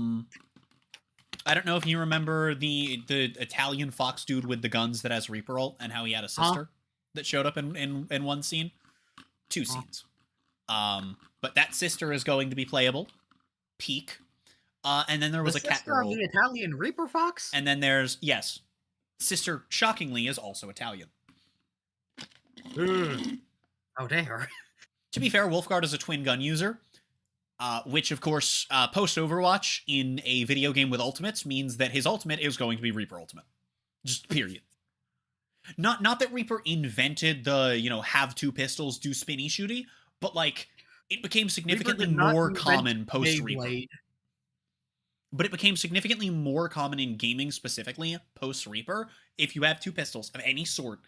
don't know if you remember the Italian fox dude with the guns that has Reaper ult and how he had a sister that showed up in one scene. 2 scenes. But that sister is going to be playable. Peak. And then there was a cat girl. The Italian Reaper Fox? And then there's, yes. Sister, shockingly, is also Italian. Oh, dare. To be fair, Wolfguard is a twin gun user. Which, of course, post-Overwatch in a video game with ultimates means that his ultimate is going to be Reaper Ultimate. Just period. Not that Reaper invented the, have 2 pistols, do spinny shooty, but, it became significantly more common post-Reaper. But it became significantly more common in gaming specifically, post-Reaper. If you have 2 pistols of any sort,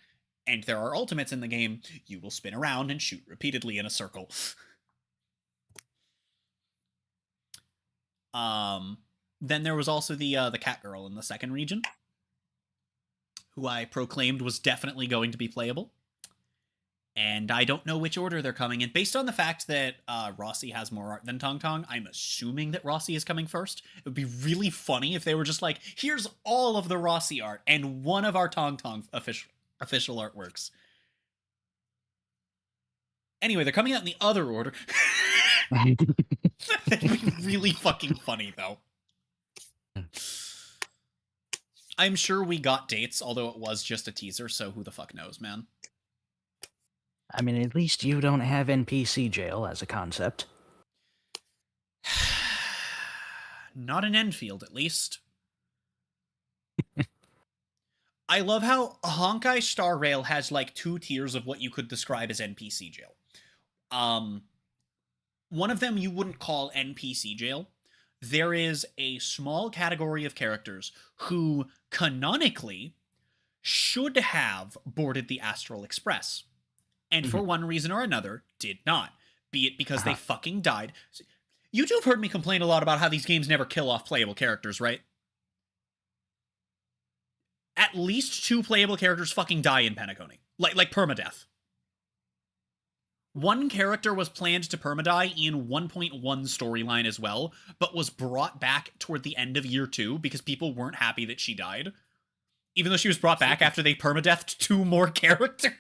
and there are ultimates in the game, you will spin around and shoot repeatedly in a circle. Then there was also the cat girl in the second region, who I proclaimed was definitely going to be playable. And I don't know which order they're coming in. Based on the fact that Rossi has more art than Tong Tong, I'm assuming that Rossi is coming first. It would be really funny if they were just like, here's all of the Rossi art and one of our Tong Tong official artworks. Anyway, they're coming out in the other order. That'd be really fucking funny, though. I'm sure we got dates, although it was just a teaser, so who the fuck knows, man? I mean, at least you don't have NPC jail as a concept. Not in Enfield, at least. I love how Honkai Star Rail has, 2 tiers of what you could describe as NPC jail. One of them you wouldn't call NPC jail. There is a small category of characters who, canonically, should have boarded the Astral Express. And for one reason or another, did not. Be it because they fucking died. You two have heard me complain a lot about how these games never kill off playable characters, right? At least 2 playable characters fucking die in Penacony. Like permadeath. One character was planned to permadie in 1.1 storyline as well, but was brought back toward the end of year 2 because people weren't happy that she died. Even though she was brought back after they permadeathed 2 more characters.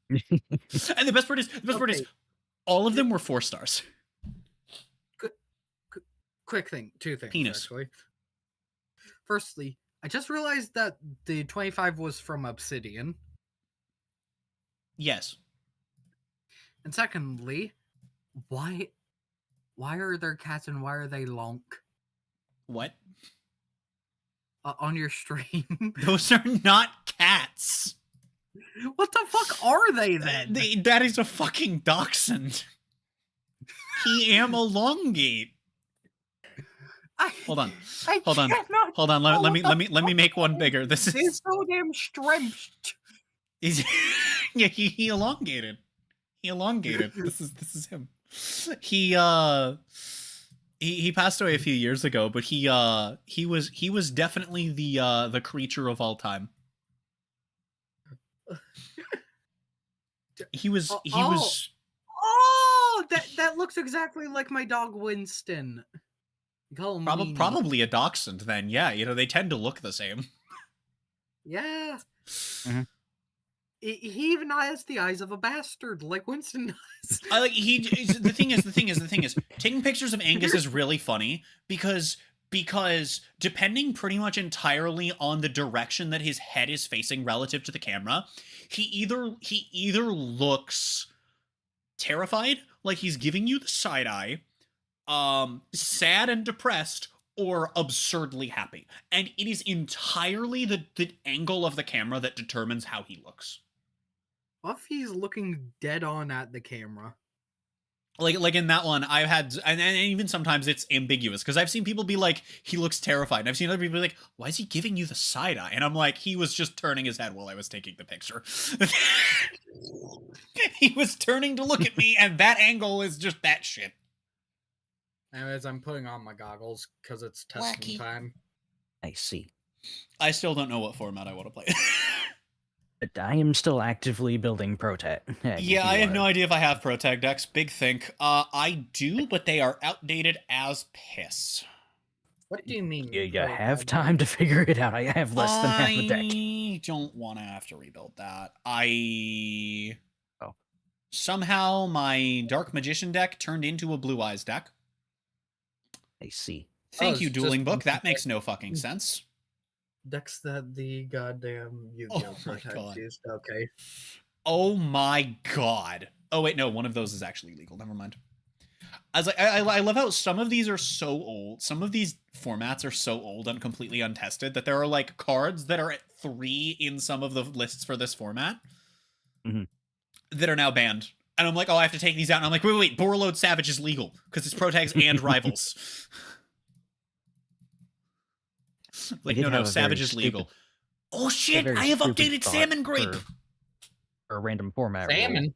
And the best part is, all of them were 4 stars. Quick thing, 2 things Penis. actually. Firstly, I just realized that the 25 was from Obsidian. Yes. And secondly, why are there cats and why are they lonk What? on your stream? Those are not cats. What the fuck are they then? That is a fucking dachshund. He am elongate. Hold on. Hold on. Let me make one bigger. This He's is so damn stretched. yeah, he elongated. He elongated. This is him. He passed away a few years ago, but he was definitely the creature of all time. He was Oh, that looks exactly like my dog Winston. You call him Meanie. probably a dachshund then. Yeah, you know, they tend to look the same. Yeah. Mm-hmm. He even has the eyes of a bastard, like Winston does. I like the thing is taking pictures of Angus is really funny because depending pretty much entirely on the direction that his head is facing relative to the camera, he either looks terrified, like he's giving you the side eye, sad and depressed, or absurdly happy. And it is entirely the angle of the camera that determines how he looks. What if he's looking dead on at the camera? Like in that one, I've had, and even sometimes it's ambiguous, because I've seen people be like, he looks terrified, and I've seen other people be like, why is he giving you the side eye? And I'm like, he was just turning his head while I was taking the picture. He was turning to look at me, and that angle is just that shit. Anyways, I'm putting on my goggles, because it's testing time. I see. I still don't know what format I want to play. But I am still actively building Protag. Yeah, I have no idea if I have Protag decks. Big think. I do, but they are outdated as piss. What do you mean? You have time to figure it out. I have less than half a deck. I don't want to have to rebuild that. Somehow my Dark Magician deck turned into a Blue Eyes deck. I see. Thank you, Dueling Book. That makes no fucking sense. Decks that the goddamn Yu-Gi-Oh! Protect used. Okay. Oh my god. Oh wait, no, one of those is actually legal. Never mind. I was like, I love how some of these are so old. Some of these formats are so old and completely untested that there are like cards that are at 3 in some of the lists for this format that are now banned. And I'm like, oh, I have to take these out. And I'm like, wait, Borreload Savage is legal because it's Protags and Rivals. Like, no, Savage is legal. Oh shit, I have updated Salmon Grape! For a random format Salmon?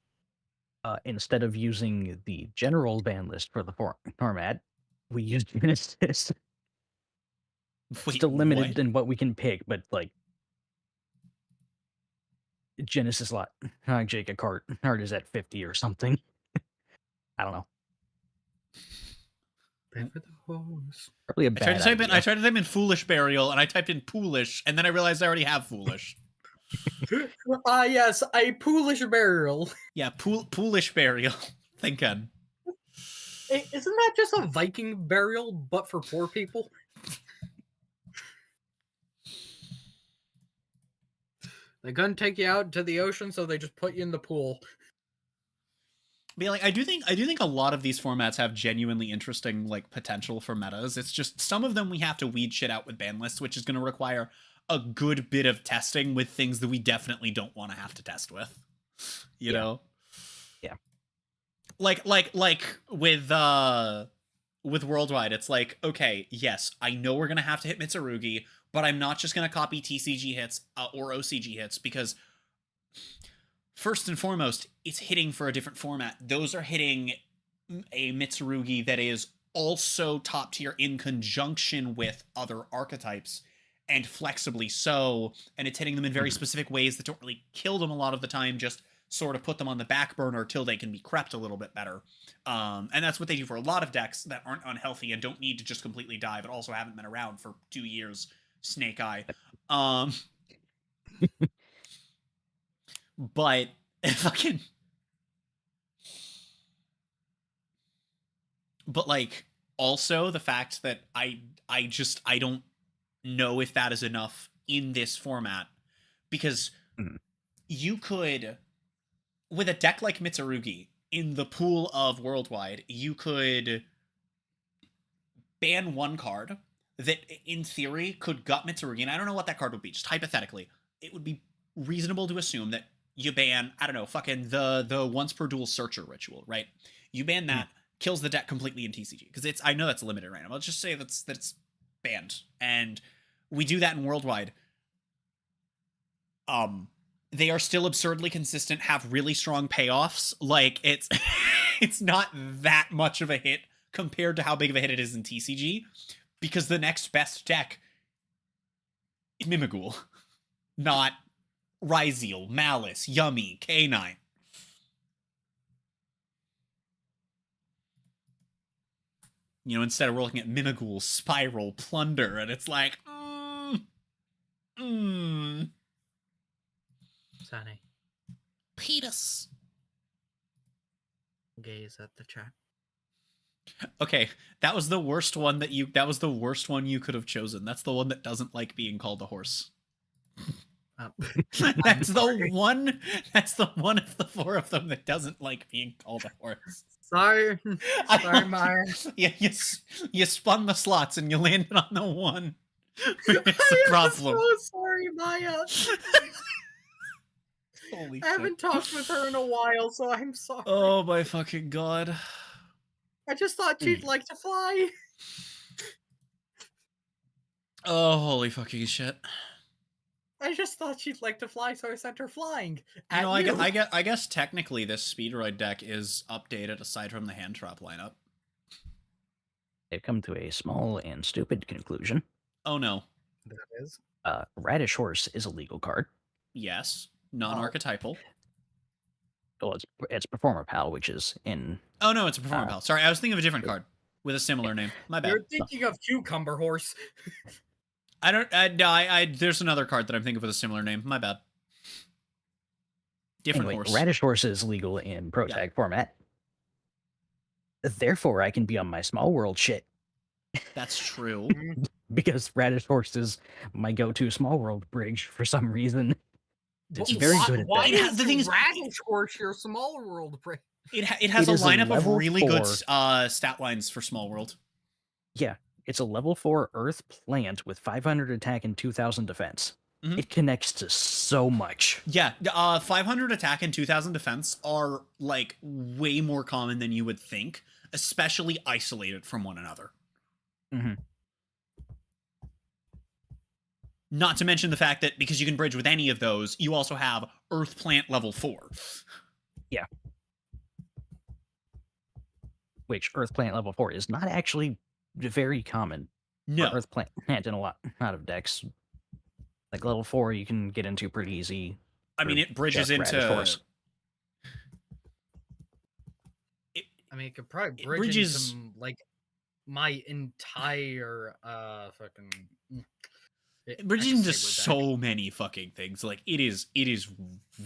Rule. Instead of using the general ban list for the format, we used Genesis. Still limited in what we can pick, but like Genesis lot. Jake, a card is at 50 or something. I don't know. Probably a bad idea. I tried to type in Foolish Burial, and I typed in Poolish, and then I realized I already have Foolish. Yes, a Poolish Burial. Yeah, Poolish Burial. Thinking. Hey, isn't that just a Viking burial, but for poor people? They couldn't take you out to the ocean, so they just put you in the pool. But yeah, like, I do think a lot of these formats have genuinely interesting like potential for metas. It's just some of them we have to weed shit out with ban lists, which is going to require a good bit of testing with things that we definitely don't want to have to test with. You know? Yeah. Like with Worldwide, it's like, okay, yes, I know we're going to have to hit Mitsurugi, but I'm not just going to copy TCG hits or OCG hits because first and foremost, it's hitting for a different format. Those are hitting a Mitsurugi that is also top tier in conjunction with other archetypes and flexibly so, and it's hitting them in very specific ways that don't really kill them a lot of the time, just sort of put them on the back burner till they can be crept a little bit better. And that's what they do for a lot of decks that aren't unhealthy and don't need to just completely die, but also haven't been around for 2 years. Snake Eye. But fucking. But like, also the fact that I don't know if that is enough in this format, because you could, with a deck like Mitsurugi in the pool of Worldwide, you could ban one card that in theory could gut Mitsurugi, and I don't know what that card would be, just hypothetically. It would be reasonable to assume that you ban, I don't know, fucking the once per duel searcher ritual, right? You ban that, kills the deck completely in TCG, because it's, I know that's limited right now. Let's just say that's it's banned, and we do that in Worldwide. They are still absurdly consistent, have really strong payoffs. Like, it's it's not that much of a hit compared to how big of a hit it is in TCG, because the next best deck is Mimighoul, not Ryzeal, Malice, Yummy, K9. You know, instead of looking at Mimighoul, Spiral, Plunder, and it's like, Sunny, Petus. gaze at the chat. Okay, that was the worst one that was the worst one you could have chosen. That's the one that doesn't like being called a horse. That's the one of the four of them that doesn't like being called a horse. Sorry, sorry, Maya. Yeah, you spun the slots and you landed on the one. It's a problem. I'm so sorry, Maya. Holy I haven't talked with her in a while, so I'm sorry. Oh my fucking god. I just thought she'd like to fly. Oh, holy fucking shit. I just thought she'd like to fly, so I sent her flying. You know, I guess technically this Speedroid deck is updated aside from the hand trap lineup. They come to a small and stupid conclusion. Oh no. That is. Radish Horse is a legal card. Yes. Non-archetypal. Well, it's Performer Pal, which is in... Oh no, it's a Performer Pal. Sorry, I was thinking of a different card with a similar name. My bad. You're thinking of Cucumber Horse. I don't. There's another card that I'm thinking of with a similar name. My bad. Different Anyway, horse. Radish Horse is legal in Pro Tag format. Therefore, I can be on my Small World shit. That's true. Because Radish Horse is my go-to Small World bridge for some reason. It's very good at Why that. is the thing is, Radish Horse your Small World? It has It a is a lineup of level really good 4. stat lines for Small World. Yeah, it's a level 4 Earth plant with 500 attack and 2000 defense. Mhm. It connects to so much. Yeah, 500 attack and 2000 defense are like way more common than you would think, especially isolated from one another. Mm-hmm. Not to mention the fact that because you can bridge with any of those, you also have Earth Plant level 4. Yeah. Which Earth Plant level 4 is not actually very common. No. Earth Plant in a lot of decks. Like level 4 you can get into pretty easy. I mean, it bridges just Radish into... Horse. I mean, it could probably It bridge bridges- into like my entire fucking. It bridges into so many fucking things. Like, it is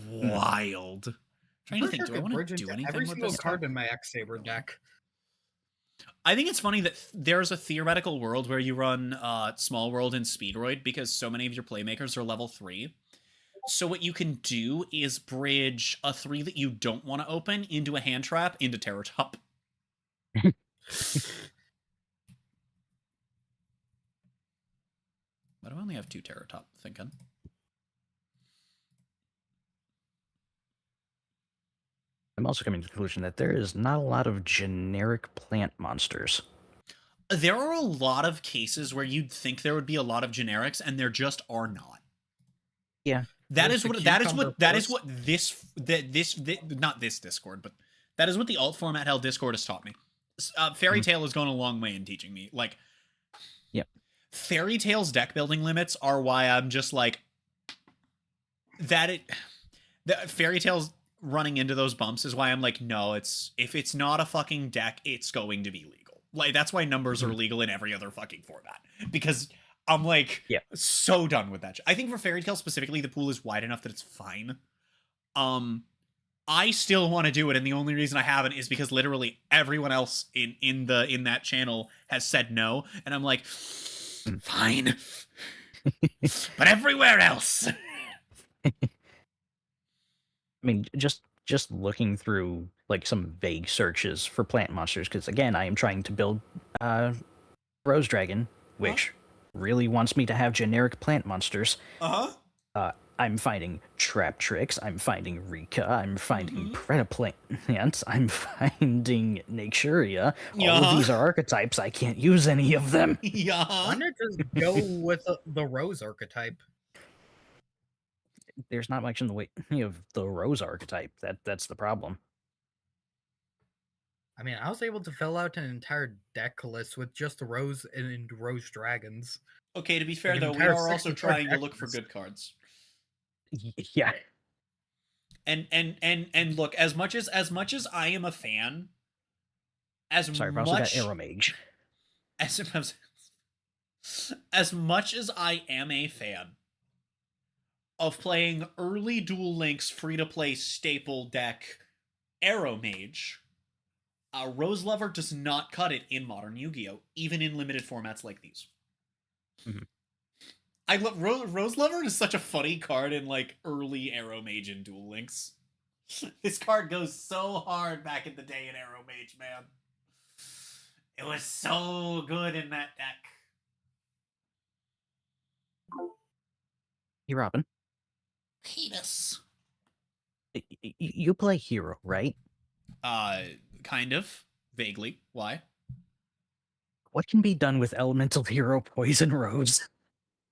wild. Trying to think, do I want to do anything every with single this? card in my X Saber deck? I think it's funny that there's a theoretical world where you run Small World and Speedroid because so many of your playmakers are level 3. So what you can do is bridge a 3 that you don't want to open into a hand trap into Terror Top. Why do I only have 2 Terror Top thinking? I'm also coming to the conclusion that there is not a lot of generic plant monsters. There are a lot of cases where you'd think there would be a lot of generics, and there just are not. Yeah. That There's is the what not this Discord, but that is what the alt format hell Discord has taught me. Fairy Tail has gone a long way in teaching me. Like, yep. Fairy Tail's deck building limits are why I'm just like the Fairy Tail's running into those bumps is why I'm like, no, if it's not a fucking deck, it's going to be legal. Like, that's why numbers are legal in every other fucking format. Because I'm like, so done with that. I think for Fairy Tail specifically, the pool is wide enough that it's fine. I still want to do it, and the only reason I haven't is because literally everyone else in that channel has said no, and I'm like, fine. But everywhere else. I mean, just looking through like some vague searches for plant monsters, because again, I am trying to build Rose Dragon, which really wants me to have generic plant monsters. I'm finding Trap Tricks, I'm finding Rika, I'm finding Predaplants, I'm finding Naturia. All of these are archetypes, I can't use any of them. Why not just go with the Rose archetype? There's not much in the way of the Rose archetype. That's the problem. I mean, I was able to fill out an entire deck list with just Rose and Rose Dragons. Okay, to be fair Like, though, we entire are also 64 trying to deck look for list. good cards. Yeah. And look, as much as I am a fan, Sorry, but I also got Arrow Mage. As much as I am a fan of playing early Duel Links free-to-play staple deck Arrow Mage, Rose Lover does not cut it in modern Yu-Gi-Oh!, even in limited formats like these. I love Rose Lover is such a funny card in like early Arrow Mage and Duel Links. This card goes so hard back in the day in Arrow Mage, man. It was so good in that deck. Hey, Robin. Penis. You play Hero, right? Kind of. Vaguely. Why? What can be done with Elemental Hero Poison Rose?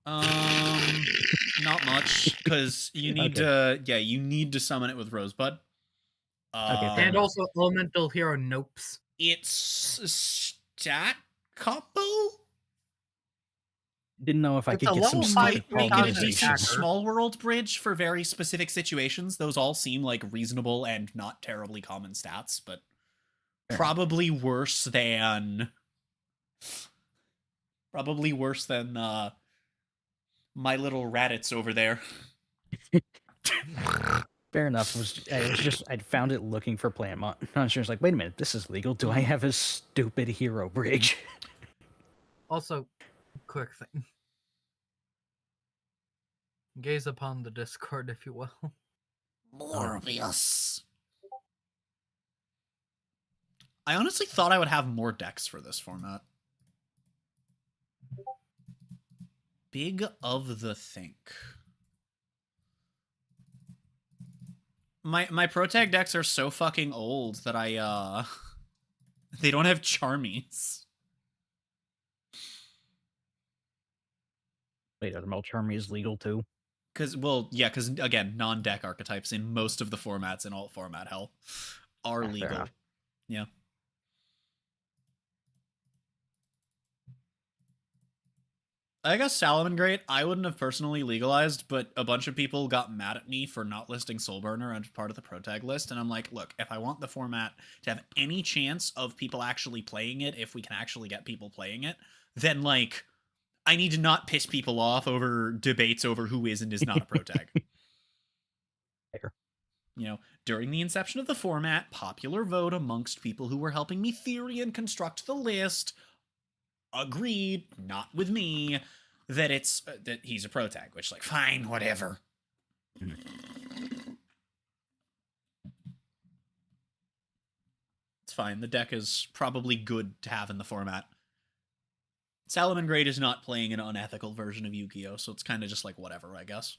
Not much, because you need you need to summon it with Rosebud. And also Elemental Hero Nopes. It's a stat combo? Didn't know if I It's could a get some level stupid five Make it a decent decent attacker. small world bridge for very specific situations. Those all seem like reasonable and not terribly common stats, but probably worse than my little Raditz over there. Fair enough. I'd found it looking for plant monsters. Like, wait a minute, this is legal. Do I have a stupid hero bridge? Also, quick thing. Gaze upon the Discord, if you will. Morbius. I honestly thought I would have more decks for this format. Big of the Think. My Protag decks are so fucking old that they don't have Charmies. Wait, are the Melcharmies legal too? Because again, non-deck archetypes in most of the formats in alt format hell are Fair legal. enough. Yeah. I guess Salamangreat I wouldn't have personally legalized, but a bunch of people got mad at me for not listing Soulburner as part of the Protag list, and I'm like, look, if I want the format to have any chance of people actually playing it, if we can actually get people playing it, then, like, I need to not piss people off over debates over who is and is not a Protag. Fair. You know, during the inception of the format, popular vote amongst people who were helping me theory and construct the list agreed, not with me, that it's that he's a Protag, which, like, fine, whatever. It's fine. The deck is probably good to have in the format. Salamangreat is not playing an unethical version of Yu-Gi-Oh, so it's kind of just like whatever, I guess.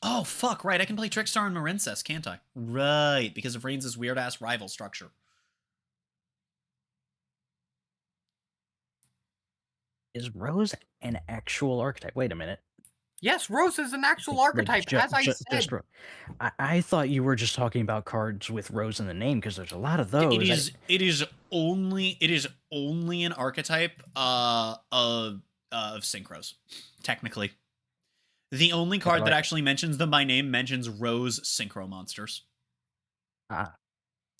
Oh, fuck, right, I can play Trickstar and Marincess, can't I? Right, because of Reigns' weird-ass rival structure. Is Rose an actual archetype? Wait a minute. Yes, Rose is an actual archetype, as I said. I thought you were just talking about cards with Rose in the name, because there's a lot of those. It is only an archetype of Synchros, technically. The only card that actually mentions them by name mentions Rose Synchro monsters.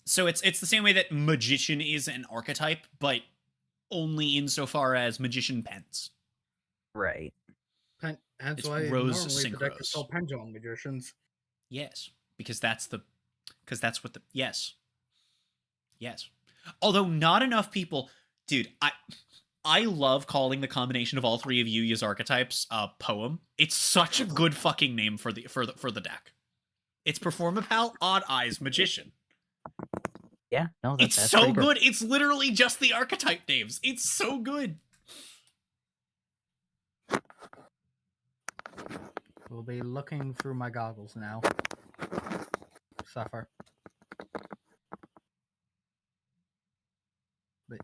So it's the same way that Magician is an archetype, but only insofar as Magician pens. Right. That's It's why Rose normally the deck is Synchros. called Pendulum Magicians. Yes, because that's what the yes. Although not enough people, dude, I love calling the combination of all three of Yuya's archetypes poem. It's such a good fucking name for the deck. It's Performapal, Odd Eyes, Magician. Yeah, no, It's that's so pretty good. It's literally just the archetype names. It's so good. We'll be looking through my goggles now. Suffer. But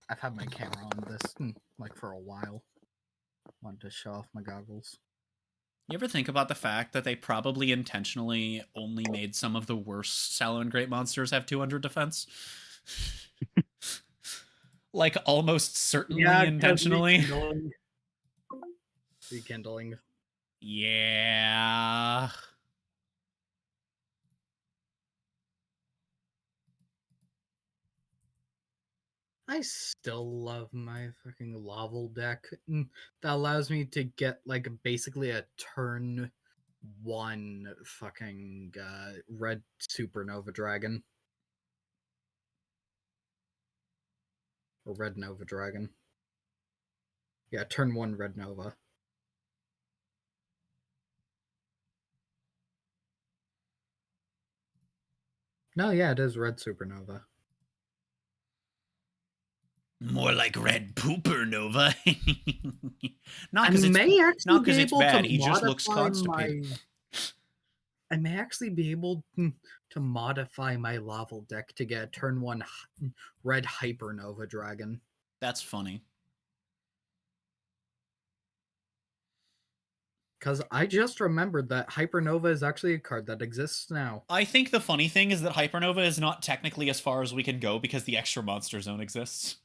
I've had my camera on this like for a while. Wanted to show off my goggles. You ever think about the fact that they probably intentionally only made some of the worst Salamand Great monsters have 200 defense? Like, almost certainly intentionally. Rekindling. Yeah. I still love my fucking Laval deck. That allows me to get like basically a turn 1 fucking red supernova dragon. Or red nova dragon. Yeah, turn 1 red nova. No, yeah, it is red supernova. More like red pooper nova. Not I because may it's actually not because be it's able bad. to He just looks modify constipated. I may actually be able to modify my Laval deck to get a turn 1 red hypernova dragon. That's funny. Because I just remembered that Hypernova is actually a card that exists now. I think the funny thing is that Hypernova is not technically as far as we can go because the extra monster zone exists.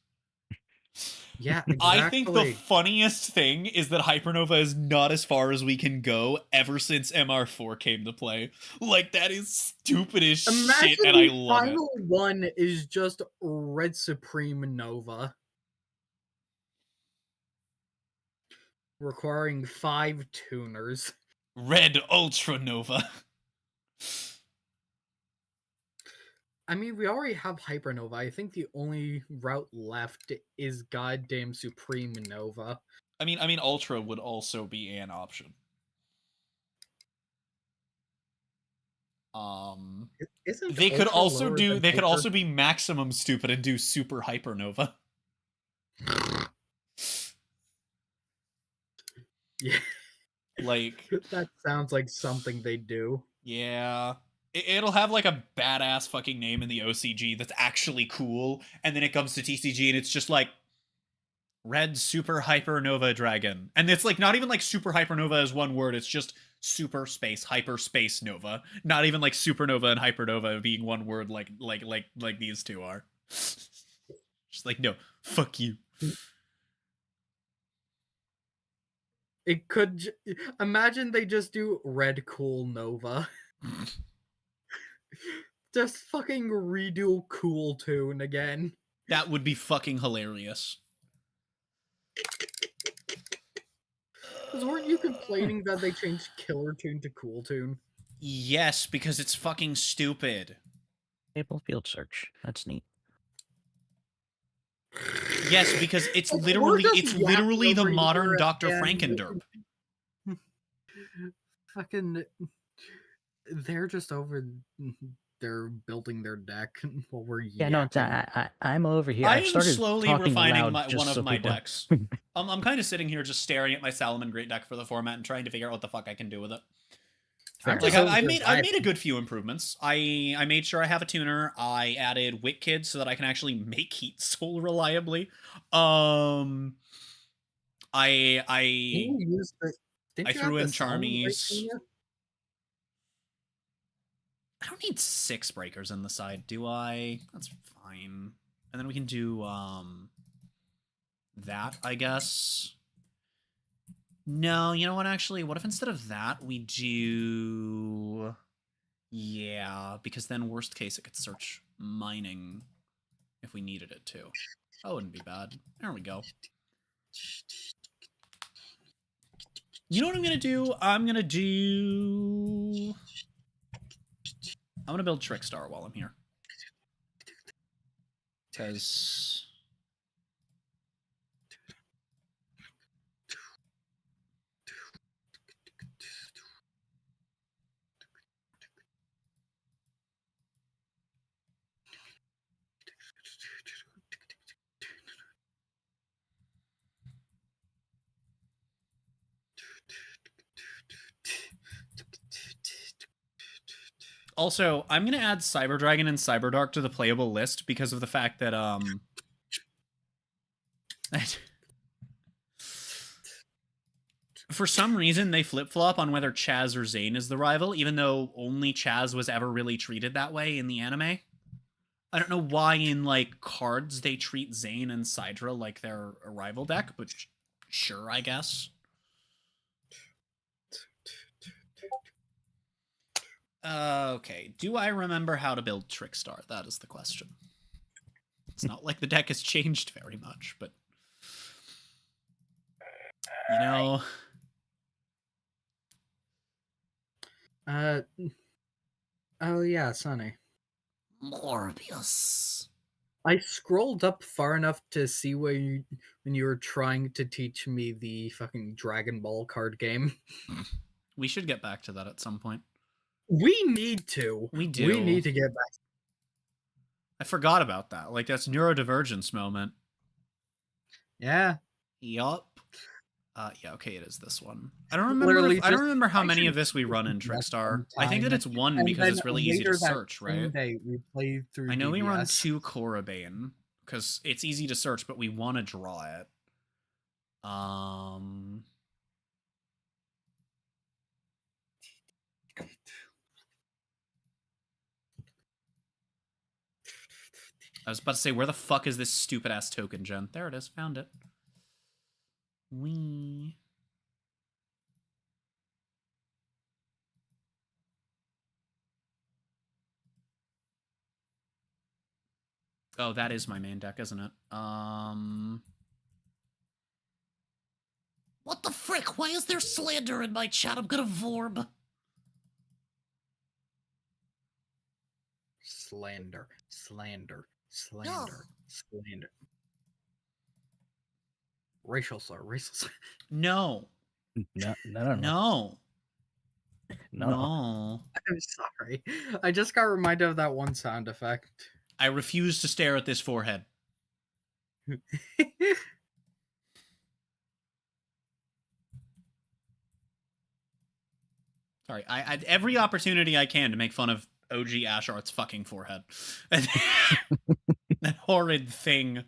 Yeah, exactly. I think the funniest thing is that Hypernova is not as far as we can go ever since MR4 came to play. Like, that is stupid as shit, and I love it. Final one is just Red Supreme Nova. Requiring 5 tuners. Red Ultra Nova. I mean, we already have Hypernova. I think the only route left is goddamn Supreme Nova. I mean, Ultra would also be an option. Isn't they could Ultra also lower do. than They could Hyper? also be maximum stupid and do Super Hypernova. Yeah. Like, that sounds like something they do. Yeah. It'll have like a badass fucking name in the OCG that's actually cool, and then it comes to TCG and it's just like Red Super Hypernova Dragon. And it's like not even like Super Hypernova is one word, it's just Super Space Hyperspace Nova. Not even like Supernova and Hypernova being one word like these two are. Just like, no, fuck you. It could imagine they just do Red Cool Nova. Just fucking redo Cool Tune again. That would be fucking hilarious. Because weren't you complaining that they changed Killer Tune to Cool Tune? Yes, because it's fucking stupid. Table field search. That's neat. Yes, because it's literally the modern Dr. Frankenderp. Fucking, they're just over. They're building their deck while we're I'm over here. I I've am started slowly talking refining loud one so of my people- decks. I'm kind of sitting here just staring at my Salamand Great deck for the format and trying to figure out what the fuck I can do with it. Like, I've made a good few improvements. I made sure I have a tuner. I added Wit Kid so that I can actually make Heat Soul reliably. I threw in Charmies. I don't need 6 breakers in the side, do I? That's fine. And then we can do that, I guess. No, you know what, actually? What if instead of that, we do... Yeah, because then worst case, it could search mining if we needed it to. That wouldn't be bad. There we go. You know what I'm gonna do? I'm gonna build Trickstar while I'm here. Because... Also, I'm going to add Cyber Dragon and Cyberdark to the playable list because of the fact that, for some reason, they flip-flop on whether Chaz or Zane is the rival, even though only Chaz was ever really treated that way in the anime. I don't know why in, like, cards they treat Zane and Sidra like they're a rival deck, but sure, I guess. Okay, do I remember how to build Trickstar? That is the question. It's not like the deck has changed very much, but... You know... Oh yeah, Sonny. Morbius. I scrolled up far enough to see when you were trying to teach me the fucking Dragon Ball card game. We should get back to that at some point. We need to. We do. We need to get back. I forgot about that. Like, that's neurodivergence moment. Yeah. Yup. Yeah, okay, it is this one. I don't remember. I don't remember how many of this we run in Trickstar. I think that it's one because it's really easy to search, right? We played through. I know we run 2 Korobane because it's easy to search, but we want to draw it. I was about to say, where the fuck is this stupid ass token, Jen? There it is. Found it. Wee. Oh, that is my main deck, isn't it? What the frick? Why is there slander in my chat? I'm gonna vorb. Slander. Racial slur. No. No. I'm sorry. I just got reminded of that one sound effect. I refuse to stare at this forehead. Sorry, I had every opportunity I can to make fun of OG Ashart's fucking forehead. That horrid thing.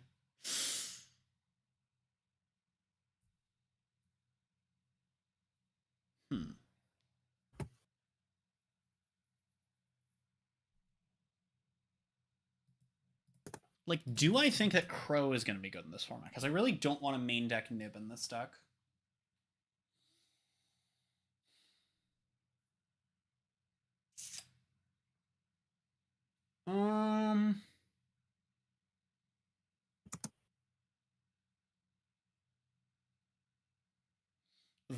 Like, do I think that Crow is going to be good in this format? Because I really don't want a main deck Nib in this deck.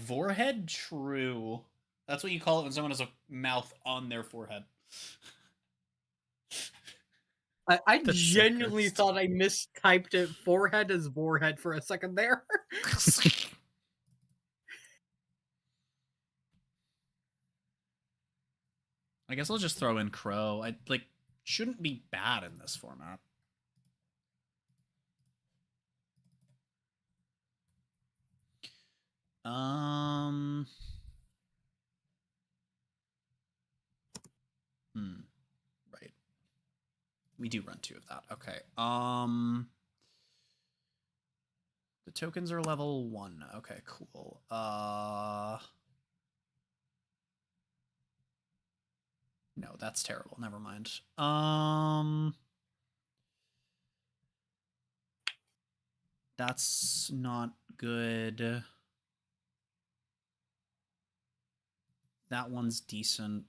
Forehead? True. That's what you call it when someone has a mouth on their forehead. I genuinely thought I mistyped it forehead as Vorhead for a second there. I guess I'll just throw in Crow. I shouldn't be bad in this format. Right. We do run 2 of that. Okay. The tokens are level 1. Okay, cool. No, that's terrible. Never mind. That's not good. That one's decent.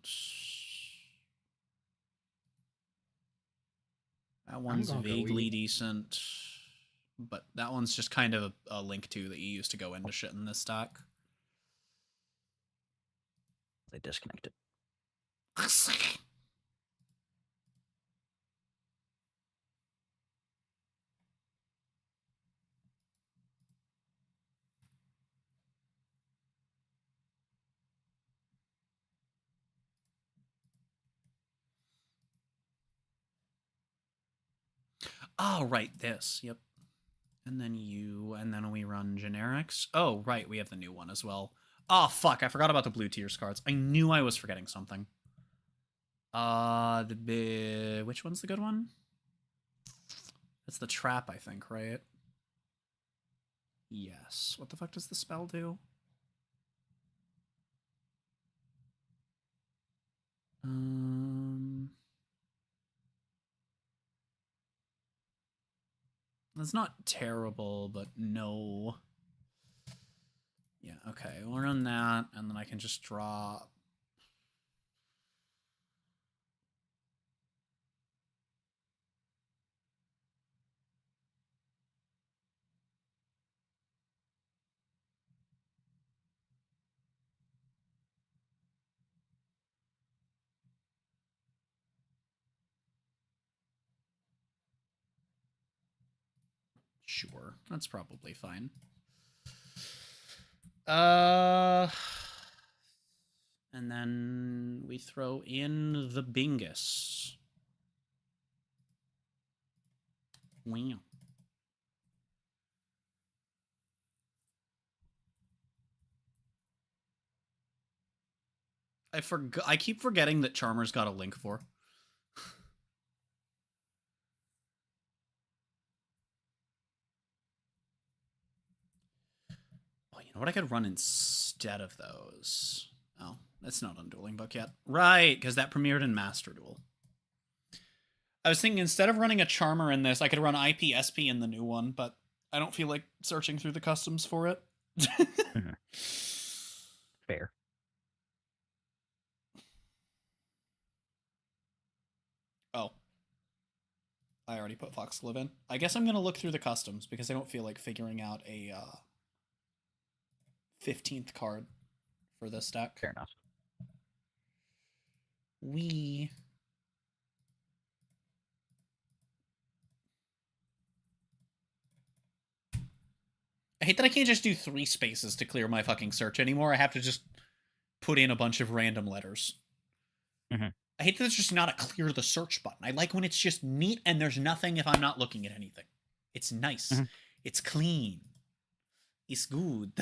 That one's vaguely decent. But that one's just kind of a link to that you use to go into shit in this stack. They disconnected. Oh, right, this. Yep. And then you, and then we run generics. Oh, right, we have the new one as well. Oh, fuck, I forgot about the blue tiers cards. I knew I was forgetting something. Which one's the good one? That's the trap, I think, right? Yes. What the fuck does the spell do? That's not terrible, but no. Yeah, okay, we'll run that, and then I can just draw. Sure, that's probably fine. And then we throw in the Bingus. Wow. I keep forgetting that Charmer's got a link for. Oh, you know what I could run instead of those? Oh, that's not on Dueling Book yet. Right, because that premiered in Master Duel. I was thinking instead of running a Charmer in this, I could run IPSP in the new one, but I don't feel like searching through the customs for it. Fair. Oh. I already put Foxglove in. I guess I'm going to look through the customs because I don't feel like figuring out a 15th card for this deck. Fair enough. I hate that I can't just do 3 spaces to clear my fucking search anymore. I have to just put in a bunch of random letters. Mm-hmm. I hate that there's just not a clear the search button. I like when it's just neat and there's nothing if I'm not looking at anything. It's nice. Mm-hmm. It's clean. It's good.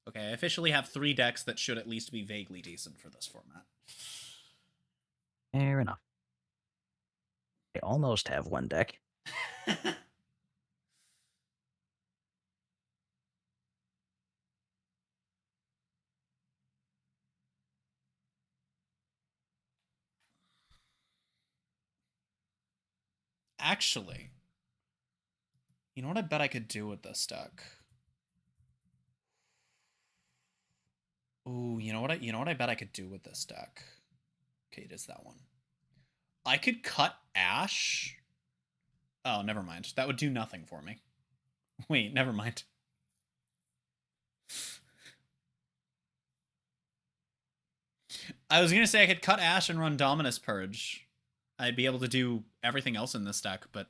Okay, I officially have 3 decks that should at least be vaguely decent for this format. Fair enough. I almost have one deck. Actually, you know what I bet I could do with this deck? Ooh, you know what I bet I could do with this deck? Okay, it is that one. I could cut Ash. Oh, never mind. That would do nothing for me. Wait, never mind. I was gonna say I could cut Ash and run Dominus Purge. I'd be able to do everything else in this deck, but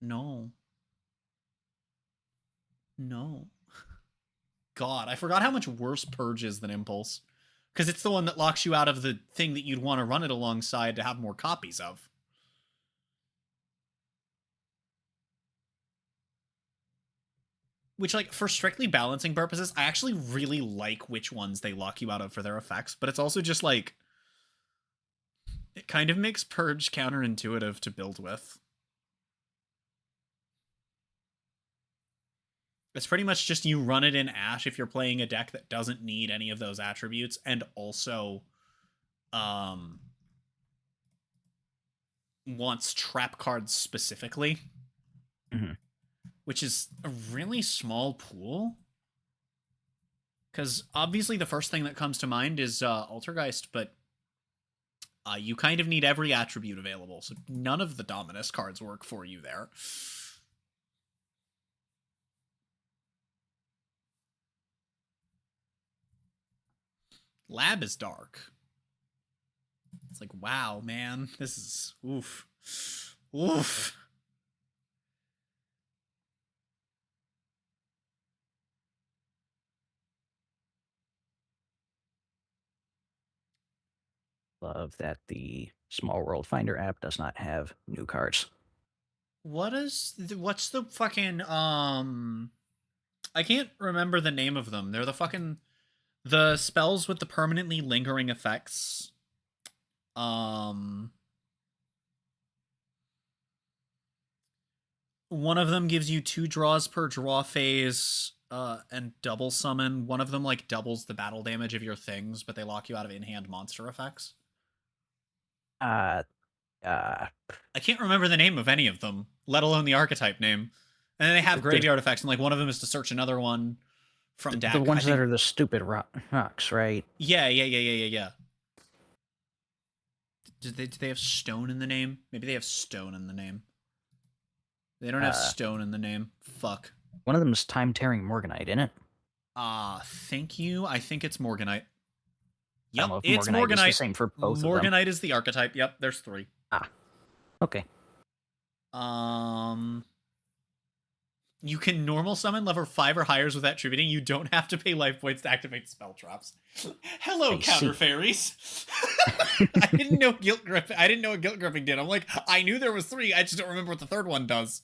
no. No. God, I forgot how much worse Purge is than Impulse. Because it's the one that locks you out of the thing that you'd want to run it alongside to have more copies of. Which, like, for strictly balancing purposes, I actually really like which ones they lock you out of for their effects, but it's also just, like, it kind of makes Purge counterintuitive to build with. It's pretty much just you run it in Ash if you're playing a deck that doesn't need any of those attributes, and also wants trap cards specifically. Mm-hmm. Which is a really small pool. Because obviously the first thing that comes to mind is Altergeist, but You kind of need every attribute available, so none of the Dominus cards work for you there. Lab is dark. It's like, wow, man, this is oof. Oof. Love that the Small World Finder app does not have new cards. What's the fucking I can't remember the name of them. They're the spells with the permanently lingering effects. One of them gives you 2 draws per draw phase, and double summon. One of them, like, doubles the battle damage of your things, but they lock you out of in-hand monster effects. I can't remember the name of any of them, let alone the archetype name. And then they have graveyard effects, and, like, one of them is to search another one from deck. The ones that are the stupid rocks, right? Yeah. Do they have stone in the name? Maybe they have stone in the name. They don't have stone in the name. Fuck. One of them is Time-Tearing Morganite, isn't it? Thank you. I think it's Morganite. Yep, it's Morganite. Is the same for both Morganite of them. is the archetype. Yep, there's 3. Okay. You can normal summon level 5 or higher with attributing. You don't have to pay life points to activate spell traps. Hello, counter fairies. I didn't know guilt grip. I didn't know what guilt gripping did. I'm like, I knew there was 3. I just don't remember what the third one does.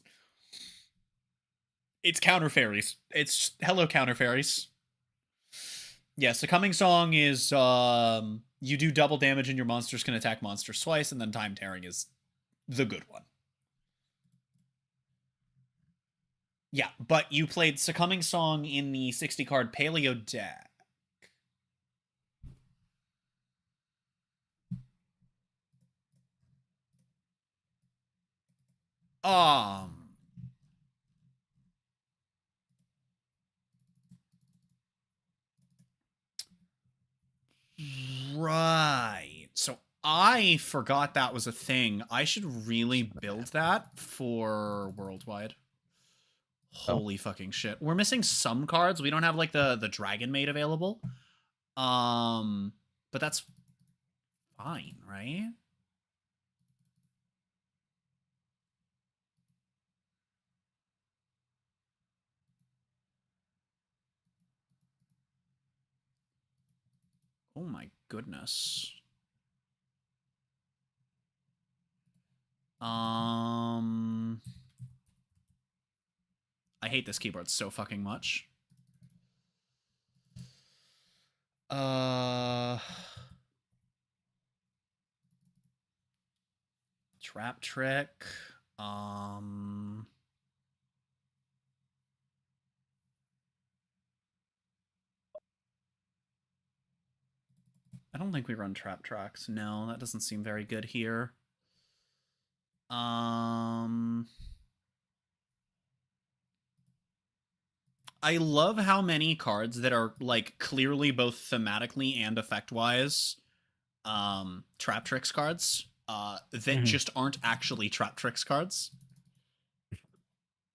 It's counter fairies. It's hello, counter fairies. Yeah, Succumbing Song is you do double damage and your monsters can attack monsters twice, and then Time Tearing is the good one. Yeah, but you played Succumbing Song in the 60-card Paleo deck. Right. So I forgot that was a thing. I should really build that for Worldwide. Holy fucking shit. We're missing some cards. We don't have, like, the Dragon Maid available. But that's fine, right? Oh my goodness. I hate this keyboard so fucking much. Trap Trick. I don't think we run Trap Tracks. No, that doesn't seem very good here. I love how many cards that are, like, clearly both thematically and effect-wise Trap Tricks cards that just aren't actually Trap Tricks cards.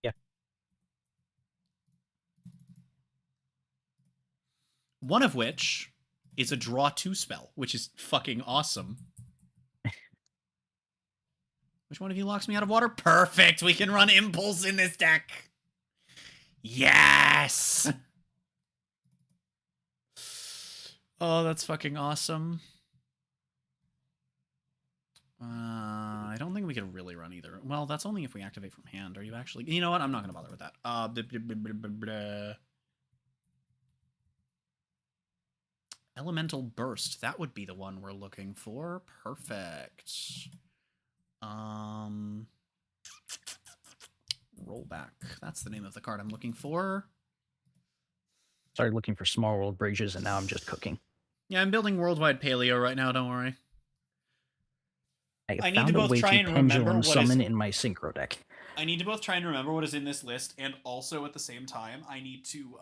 Yeah. One of which is a draw 2 spell, which is fucking awesome. Which one of you locks me out of water? Perfect! We can run Impulse in this deck! Yes! Oh, that's fucking awesome. I don't think we could really run either. Well, that's only if we activate from hand. Are you actually... You know what? I'm not going to bother with that. Elemental Burst. That would be the one we're looking for. Perfect. Rollback. That's the name of the card I'm looking for. Started looking for Small World Bridges, and now I'm just cooking. Yeah, I'm building Worldwide Paleo right now, don't worry. I need to both try and remember what summon in my synchro deck. I need to both try and remember what is in this list, and also at the same time, I need to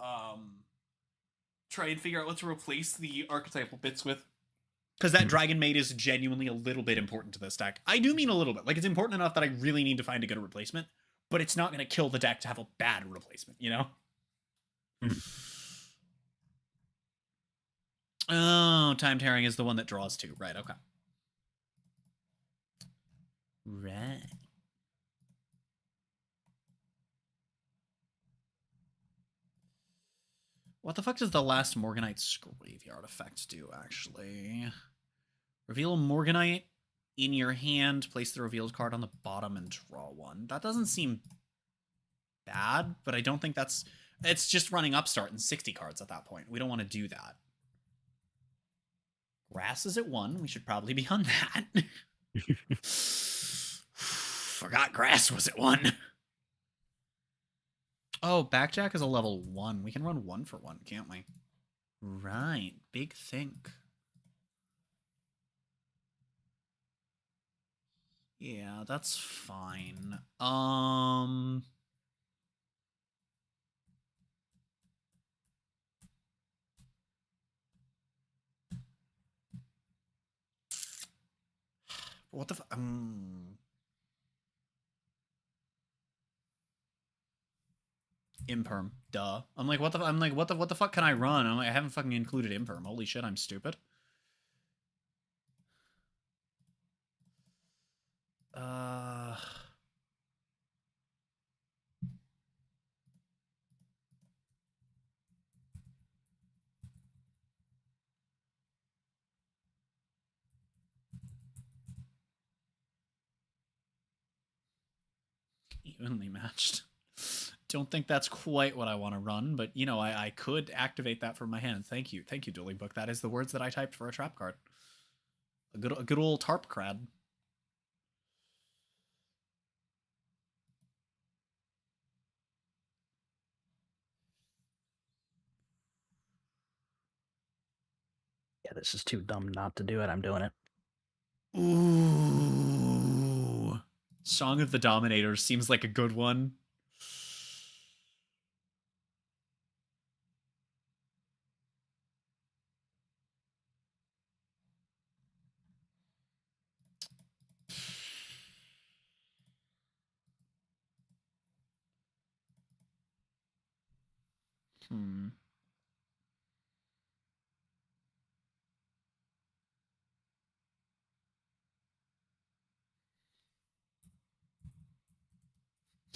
try and figure out what to replace the archetypal bits with. Because that Dragon Maid is genuinely a little bit important to this deck. I do mean a little bit. Like, it's important enough that I really need to find a good replacement, but it's not going to kill the deck to have a bad replacement, you know? Oh, Time Tearing is the one that draws 2. Right, okay. Right. What the fuck does the last Morganite's Graveyard effect do, actually? Reveal a Morganite in your hand, place the revealed card on the bottom, and draw 1. That doesn't seem bad, but I don't think that's... It's just running Upstart and 60 cards at that point. We don't want to do that. Grass is at 1. We should probably be on that. Forgot Grass was at 1. Oh, Backjack is a level 1. We can run 1 for 1, can't we? Right. Big think. Yeah, that's fine. What the Imperm, duh. I'm like, what the fuck can I run? I'm like, I haven't fucking included Imperm. Holy shit, I'm stupid. Evenly matched. Don't think that's quite what I want to run, but, you know, I could activate that from my hand. Thank you. Thank you, Dueling Book. That is the words that I typed for a trap card. A good old tarp crad. Yeah, this is too dumb not to do it. I'm doing it. Ooh. Song of the Dominator seems like a good one.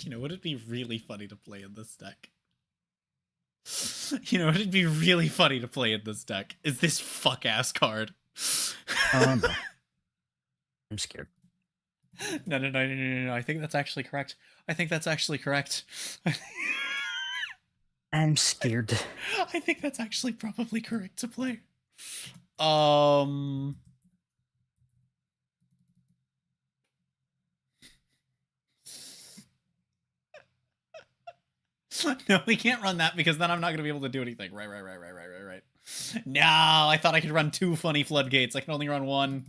You know, would it be really funny to play in this deck? You know, it'd be really funny to play in this deck. Is this fuck-ass card? No. I'm scared. No. I think that's actually correct. I think that's actually correct. I'm scared. I think that's actually probably correct to play. No, we can't run that because then I'm not going to be able to do anything. Right. No, I thought I could run 2 funny floodgates. I can only run 1.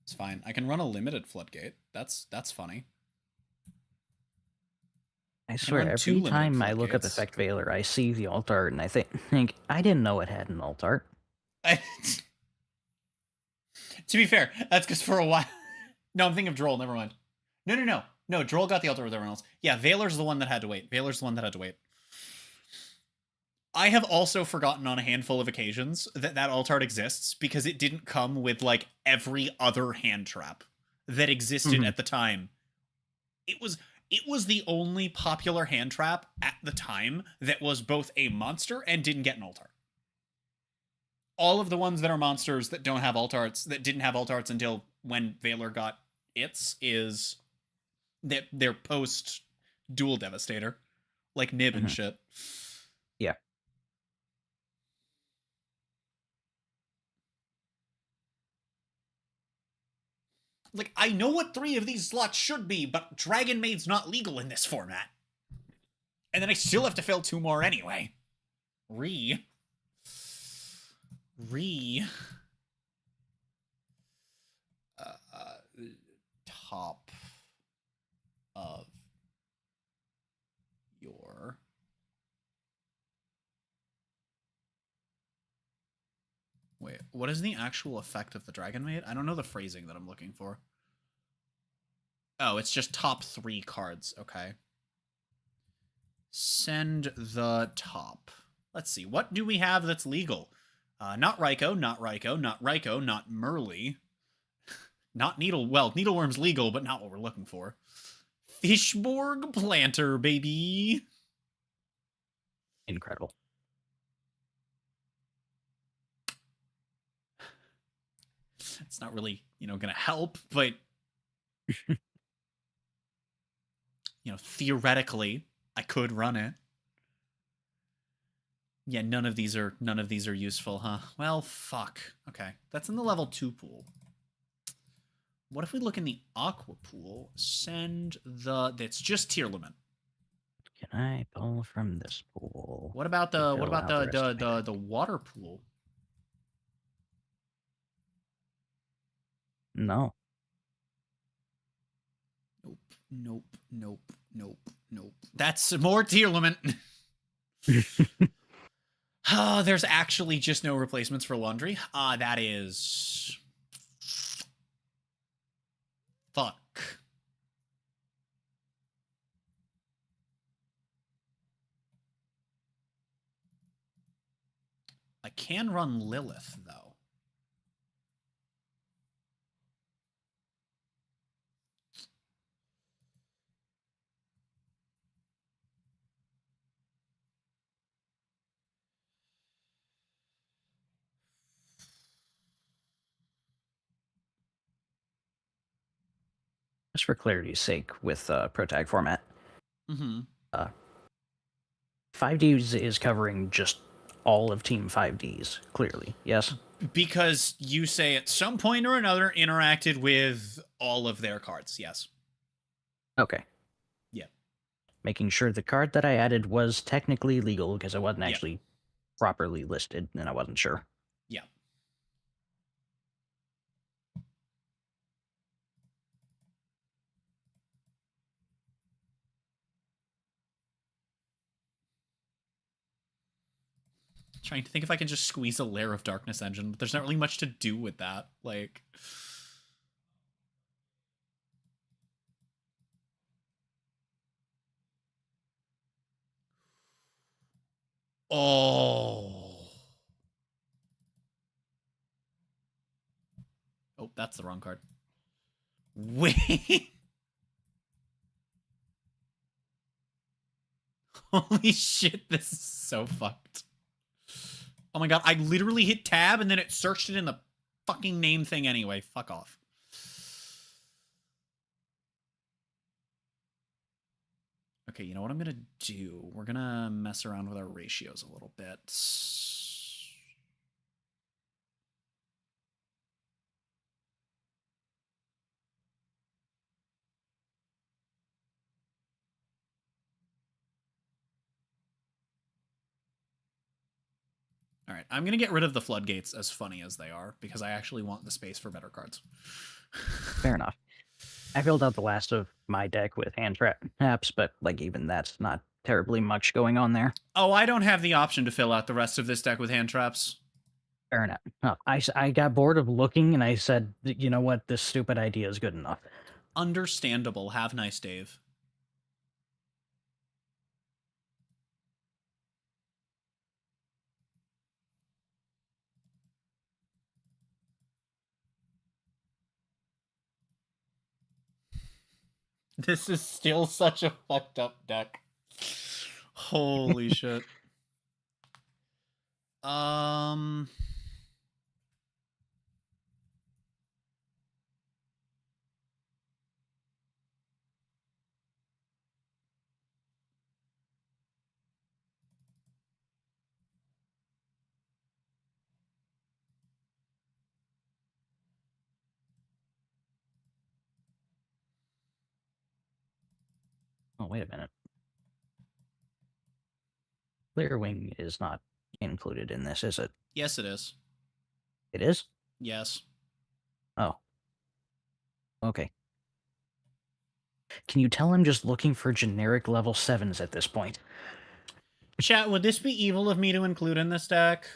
It's fine. I can run a limited floodgate. That's funny. I swear, every time I look up Effect Veiler, I see the alt art, and I think I didn't know it had an alt art. To be fair, that's because for a while... No, I'm thinking of Droll, never mind. No. No, Droll got the alt art with everyone else. Yeah, Veiler's the one that had to wait. I have also forgotten on a handful of occasions that alt art exists because it didn't come with, like, every other hand trap that existed at the time. It was the only popular hand trap at the time that was both a monster and didn't get an alt art. All of the ones that are monsters that don't have alt arts, that didn't have alt arts until when Veiler got its, is that they're post Dual Devastator, like Nib and shit. Yeah. Like, I know what 3 of these slots should be, but Dragon Maid's not legal in this format. And then I still have to fill 2 more anyway. Top. of your Wait, what is the actual effect of the Dragon Maid? I don't know the phrasing that I'm looking for. Oh, it's just top 3 cards. Okay. Send the top. Let's see. What do we have that's legal? Not Raikou, not Raikou, not Raikou, not Merly. Not Needle... Well, Needleworm's legal, but not what we're looking for. Fishborg Planter, baby! Incredible. It's not really, gonna help, but... theoretically, I could run it. Yeah, none of these are useful, huh? Well, fuck. Okay, that's in the level 2 pool. What if we look in the Aqua pool? Send the... That's just Tearlament. Can I pull from this pool? What about the the water pool? No. Nope. That's more Tearlament. There's actually just no replacements for laundry. That is... Fuck. I can run Lilith, though. Just for clarity's sake, with Protag format, 5Ds is covering just all of Team 5Ds, clearly, yes? Because you say at some point or another interacted with all of their cards, yes. Okay. Yeah. Making sure the card that I added was technically legal, because it wasn't actually properly listed, and I wasn't sure. Yeah. Trying to think if I can just squeeze a Lair of Darkness engine, but there's not really much to do with that. Like... Oh. Oh, that's the wrong card. Wait. Holy shit, this is so fucked. Oh my god, I literally hit tab and then it searched it in the fucking name thing anyway. Fuck off. Okay, you know what I'm gonna do? We're gonna mess around with our ratios a little bit. All right, I'm going to get rid of the floodgates, as funny as they are, because I actually want the space for better cards. Fair enough. I filled out the last of my deck with hand traps, but like even that's not terribly much going on there. Oh, I don't have the option to fill out the rest of this deck with hand traps. Fair enough. No, I got bored of looking, and I said, you know what, this stupid idea is good enough. Understandable. Have nice, Dave. This is still such a fucked up deck. Holy shit. Oh, wait a minute. Clear Wing is not included in this, is it? Yes, it is. It is? Yes. Oh. Okay. Can you tell I'm just looking for generic level 7s at this point? Chat, would this be evil of me to include in this deck?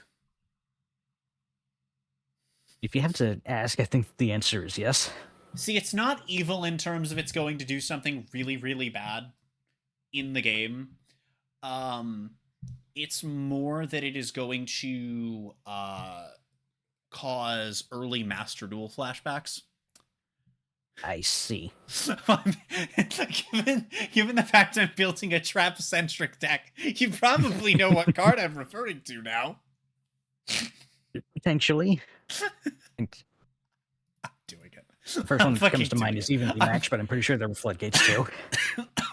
If you have to ask, I think the answer is yes. See, it's not evil in terms of it's going to do something really, really bad in the game. It's more that it is going to cause early Master Duel flashbacks. I see. given the fact I'm building a trap-centric deck, you probably know what card I'm referring to now. Potentially. I'm doing it. The first one that comes to mind is evenly matched, but I'm pretty sure there were floodgates too.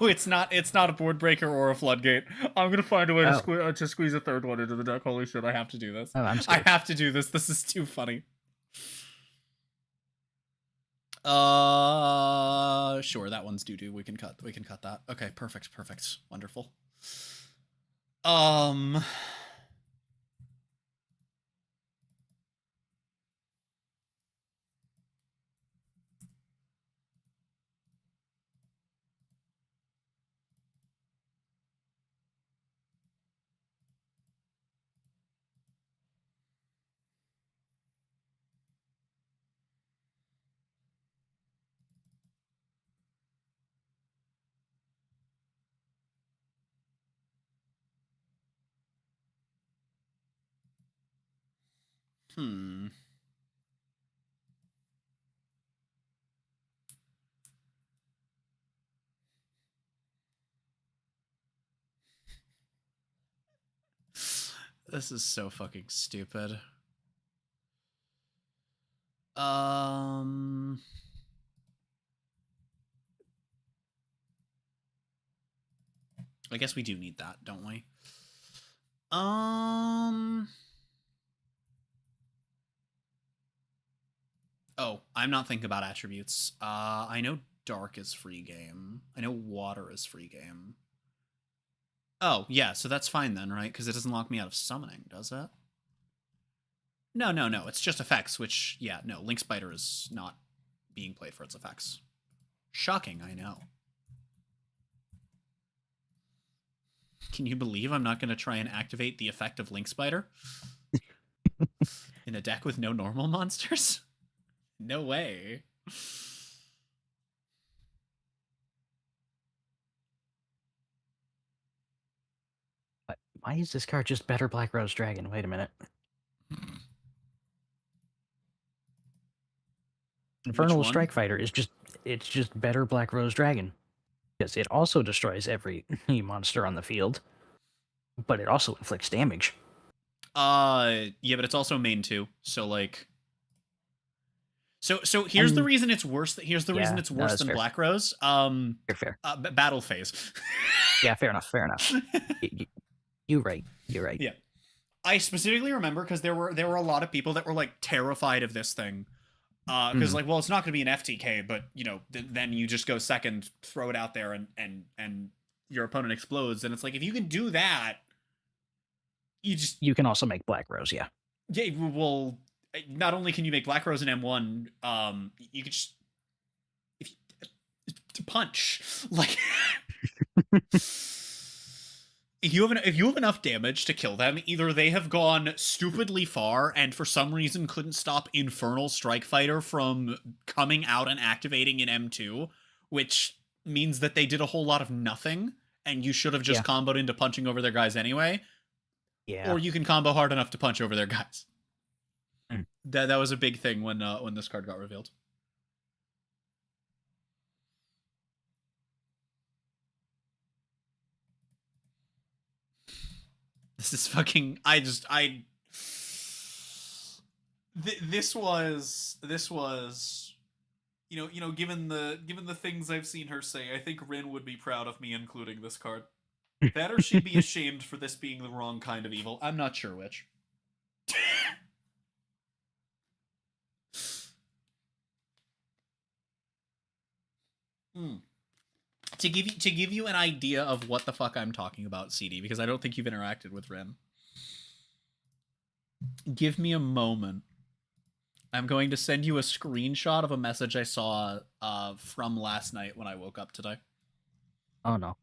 Oh, it's not a board breaker or a floodgate. I'm gonna find a way to squeeze a third one into the deck. Holy shit, I have to do this. Oh, I'm scared. I have to do this. This is too funny. Sure, that one's doo-doo. We can cut that. Okay, perfect. Wonderful. This is so fucking stupid. I guess we do need that, don't we? Oh, I'm not thinking about attributes. I know dark is free game. I know water is free game. Oh, yeah, so that's fine then, right? Because it doesn't lock me out of summoning, does it? No. It's just effects, which, yeah, no, Link Spider is not being played for its effects. Shocking, I know. Can you believe I'm not going to try and activate the effect of Link Spider? In a deck with no normal monsters? No way. Why is this card just better Black Rose Dragon? Wait a minute. Infernal Strike Fighter is just better Black Rose Dragon. Because it also destroys every monster on the field. But it also inflicts damage. Yeah, but it's also main too. So like So here's the reason it's worse. Here's the reason it's worse than fair. Black Rose. Fair. Battle phase. Yeah, fair enough. You're right. Yeah, I specifically remember because there were a lot of people that were like terrified of this thing, because like, well, it's not going to be an FTK, but you know, then you just go second, throw it out there, and your opponent explodes, and it's like if you can do that, you can also make Black Rose, yeah. Yeah, well, not only can you make Black Rose and M1, you could just to punch like. If you have enough damage to kill them, either they have gone stupidly far and for some reason couldn't stop Infernal Strike Fighter from coming out and activating in M2, which means that they did a whole lot of nothing, and you should have just comboed into punching over their guys anyway. Yeah. Or you can combo hard enough to punch over their guys. That was a big thing when this card got revealed. This is fucking. This was. You know. Given the things I've seen her say, I think Rin would be proud of me including this card. That or she'd be ashamed for this being the wrong kind of evil. I'm not sure which. To give you an idea of what the fuck I'm talking about, CD, because I don't think you've interacted with Ren. Give me a moment. I'm going to send you a screenshot of a message I saw from last night when I woke up today. Oh no.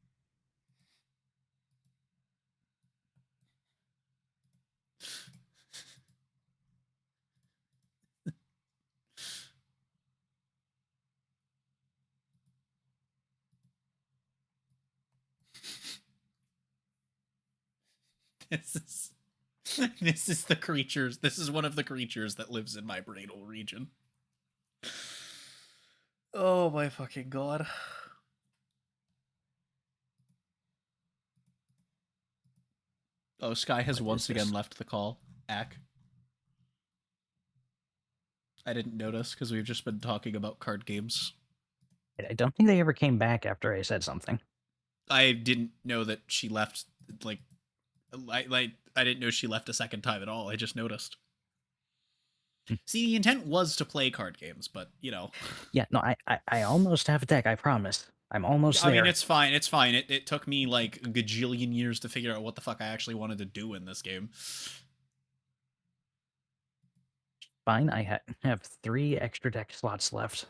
This is the creatures. This is one of the creatures that lives in my brainal region. Oh my fucking god. Oh, Sky has once again left the call. Ack. I didn't notice because we've just been talking about card games. I don't think they ever came back after I said something. I didn't know that she left, like I didn't know she left a second time at all. I just noticed. See, the intent was to play card games, but, you know. Yeah, no, I almost have a deck, I promise. I'm almost there. I mean, it's fine. It's fine. It took me, like, a gajillion years to figure out what the fuck I actually wanted to do in this game. Fine, I have 3 extra deck slots left.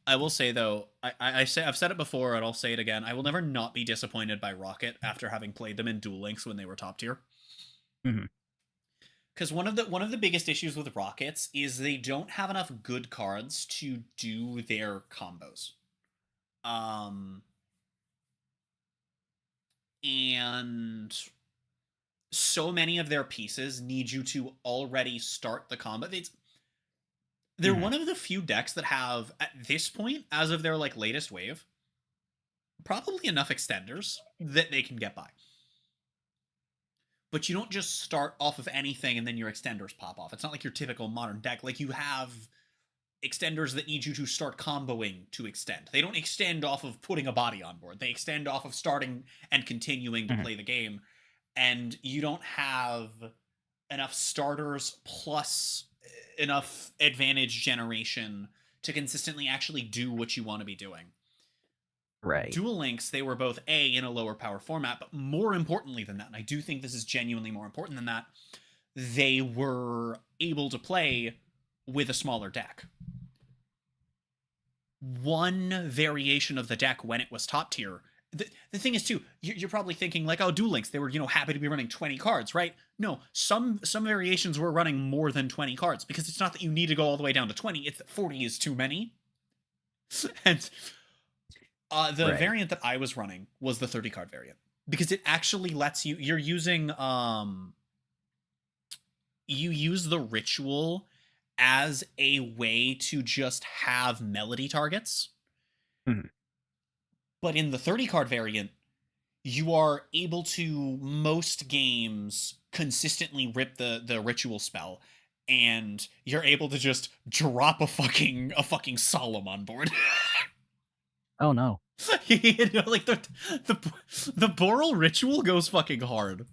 I will say, though, I've said it before, and I'll say it again. I will never not be disappointed by Rocket after having played them in Duel Links when they were top tier. Mm-hmm. Because one of the biggest issues with Rockets is they don't have enough good cards to do their combos. And so many of their pieces need you to already start the combo. They're one of the few decks that have, at this point, as of their like latest wave, probably enough extenders that they can get by. But you don't just start off of anything and then your extenders pop off. It's not like your typical modern deck. Like, you have extenders that need you to start comboing to extend. They don't extend off of putting a body on board. They extend off of starting and continuing to play the game. And you don't have enough starters plus enough advantage generation to consistently actually do what you want to be doing. Right. Duel Links, they were both in a lower power format, but more importantly than that, and I do think this is genuinely more important than that, they were able to play with a smaller deck. One variation of the deck when it was top tier. The thing is, too, you're probably thinking, like, oh, Duel Links, they were, happy to be running 20 cards, right? No, some variations were running more than 20 cards, because it's not that you need to go all the way down to 20, it's that 40 is too many. And the variant that I was running was the 30-card variant, because it actually lets you're using, you use the ritual as a way to just have melody targets. But in the 30-card variant, you are able to, most games, consistently rip the ritual spell, and you're able to just drop a fucking solemn on board. Oh no. Like the Boral ritual goes fucking hard.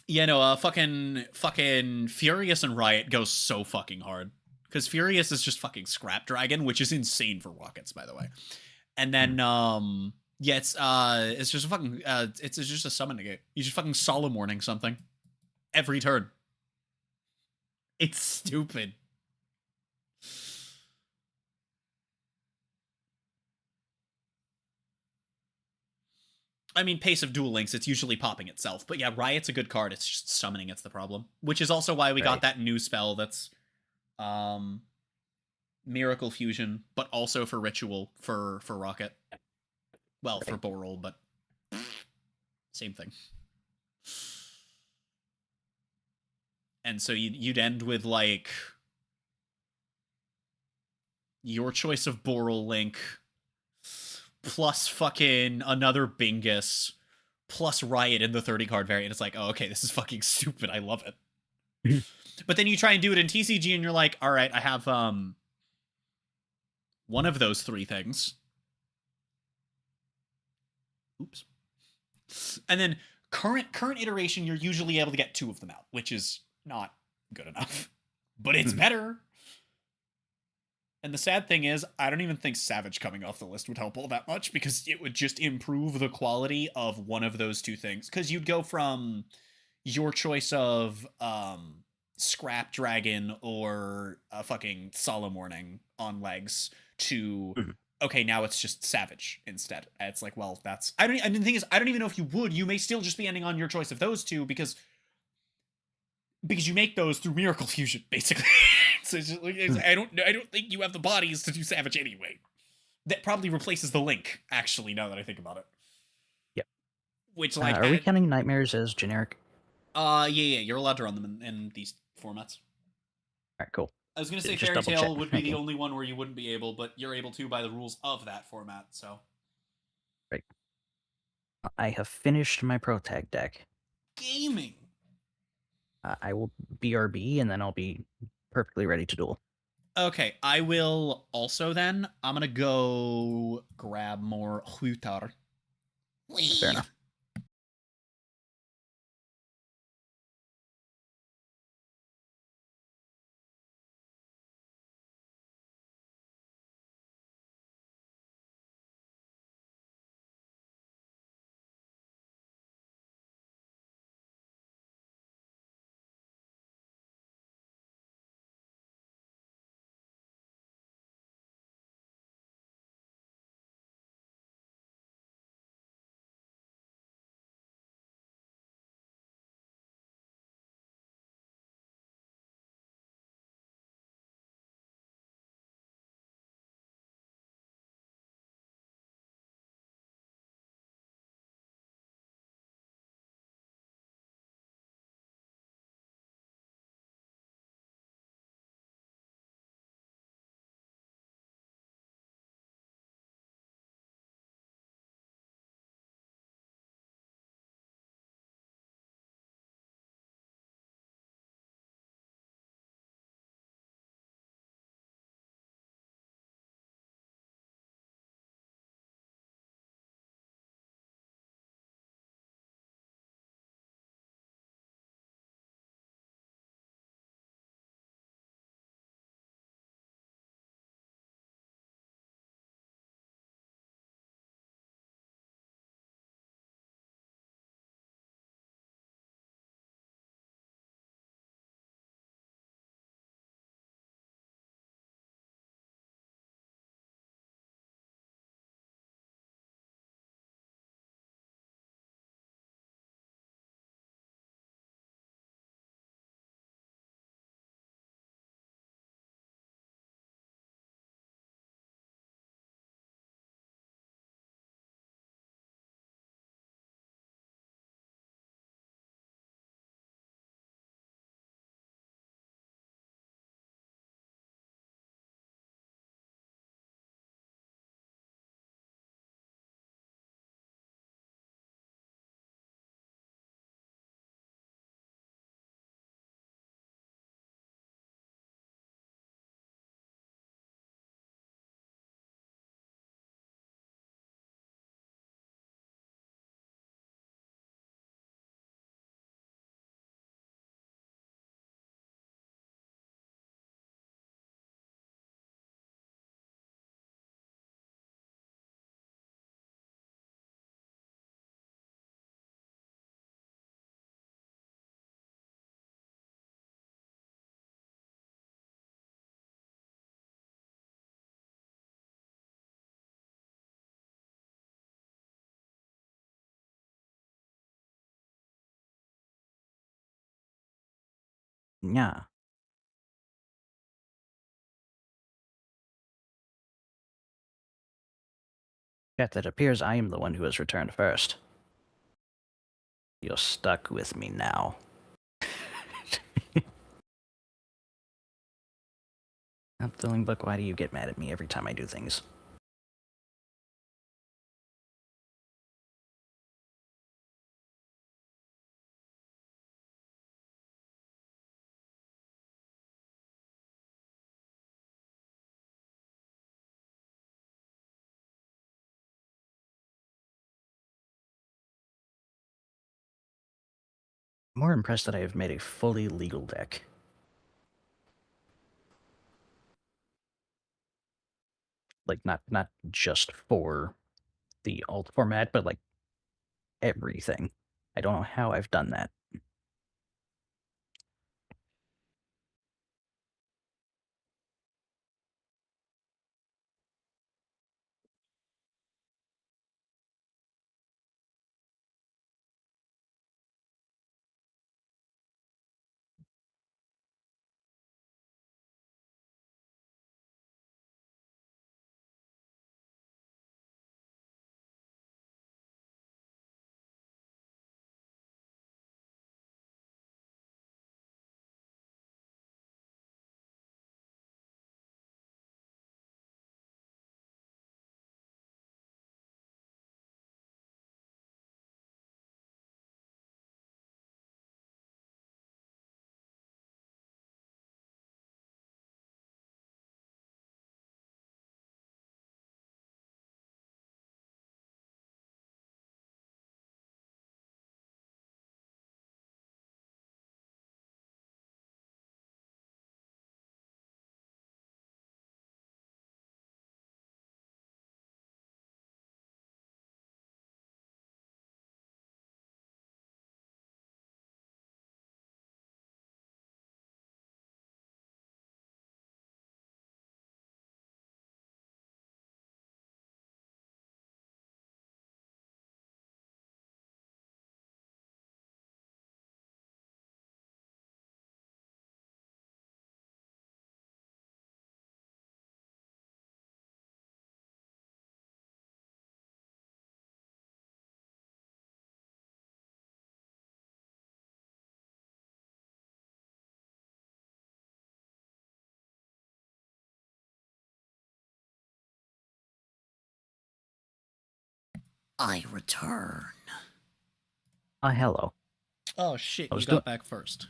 Yeah, no, fucking Furious and Riot goes so fucking hard. Because Furious is just fucking Scrap Dragon, which is insane for Rockets, by the way. And then, yeah, it's just a fucking, it's just a summon negate. You just fucking Solemn Warning something. Every turn. It's stupid. I mean, Pace of Duel Links, it's usually popping itself. But yeah, Riot's a good card. It's just summoning it's the problem. Which is also why we got that new spell that's Miracle Fusion, but also for Ritual for Rocket. Well, for Boral, but same thing. And so you'd end with, like, your choice of Boral Link plus fucking another Bingus plus Riot in the 30-card variant. It's like, oh, okay, this is fucking stupid. I love it. But then you try and do it in TCG and you're like, all right, I have one of those 3 things. Oops. And then current iteration, you're usually able to get 2 of them out, which is not good enough. But it's better. And the sad thing is, I don't even think Savage coming off the list would help all that much, because it would just improve the quality of one of those two things. Because you'd go from your choice of Scrap Dragon or a fucking Solemn Warning on legs to okay, now it's just Savage instead. It's like, well, that's I mean, the thing is, I don't even know if you would. You may still just be ending on your choice of those two because you make those through Miracle Fusion, basically. So it's just, like, I don't think you have the bodies to do Savage anyway. That probably replaces the Link, actually, now that I think about it. Yep. Which, like, are we counting Nightmares as generic? Yeah, you're allowed to run them in these formats. Alright, cool. I was gonna say Just Fairy double Tail check. would be the only one where you wouldn't be able, but you're able to by the rules of that format, so. Right. I have finished my Pro Tag deck. Gaming! I will BRB, and then I'll be perfectly ready to duel. Okay, I will also then. I'm gonna go grab more Hutar. Fair enough. Yeah. Chat, it appears I am the one who has returned first. You're stuck with me now. Filling book, why do you get mad at me every time I do things? I'm more impressed that I have made a fully legal deck. Like not just for the alt format, but like everything. I don't know how I've done that. I return. Hello. Oh shit, I you was got back first.